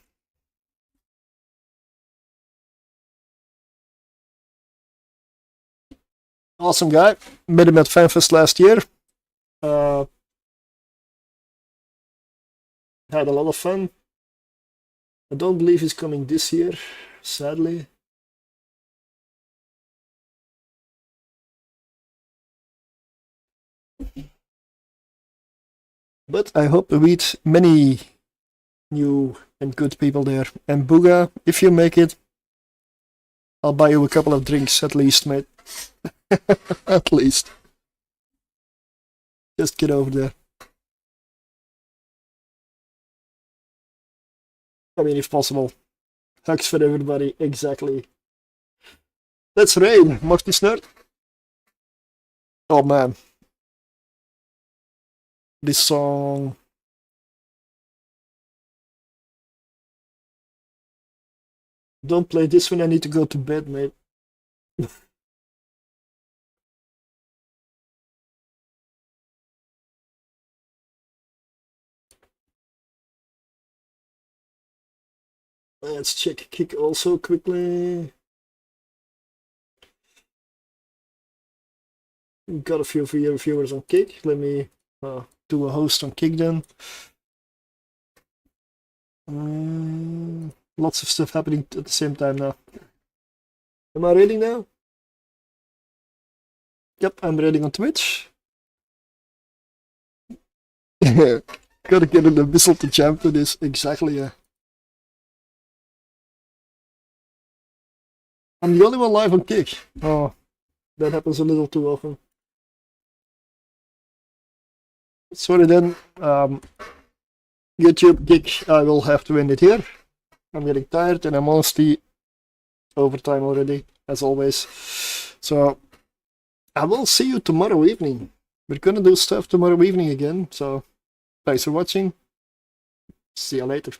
Awesome guy. Met him at FanFest last year. Had a lot of fun. I don't believe he's coming this year, sadly. But I hope to meet many new and good people there. And Booga, if you make it, I'll buy you a couple of drinks at least, mate. At least. Just get over there. I mean, if possible. Hugs for everybody, exactly. Let's raid, Morty's Nerd. Oh man. This song Don't play this when I need to go to bed, mate. Let's check kick also quickly. Got a few viewers on kick. Let me do a host on kick then. Lots of stuff happening at the same time now. Am I raiding now? Yep, I'm raiding on Twitch. Gotta get an abyssal to jump to this. Exactly, yeah. I'm the only one live on kick. Oh, that happens a little too often. Sorry then, YouTube kick, I will have to end it here. I'm getting tired and I'm honestly overtime already, as always. So, I will see you tomorrow evening. We're gonna do stuff tomorrow evening again, so thanks for watching. See you later.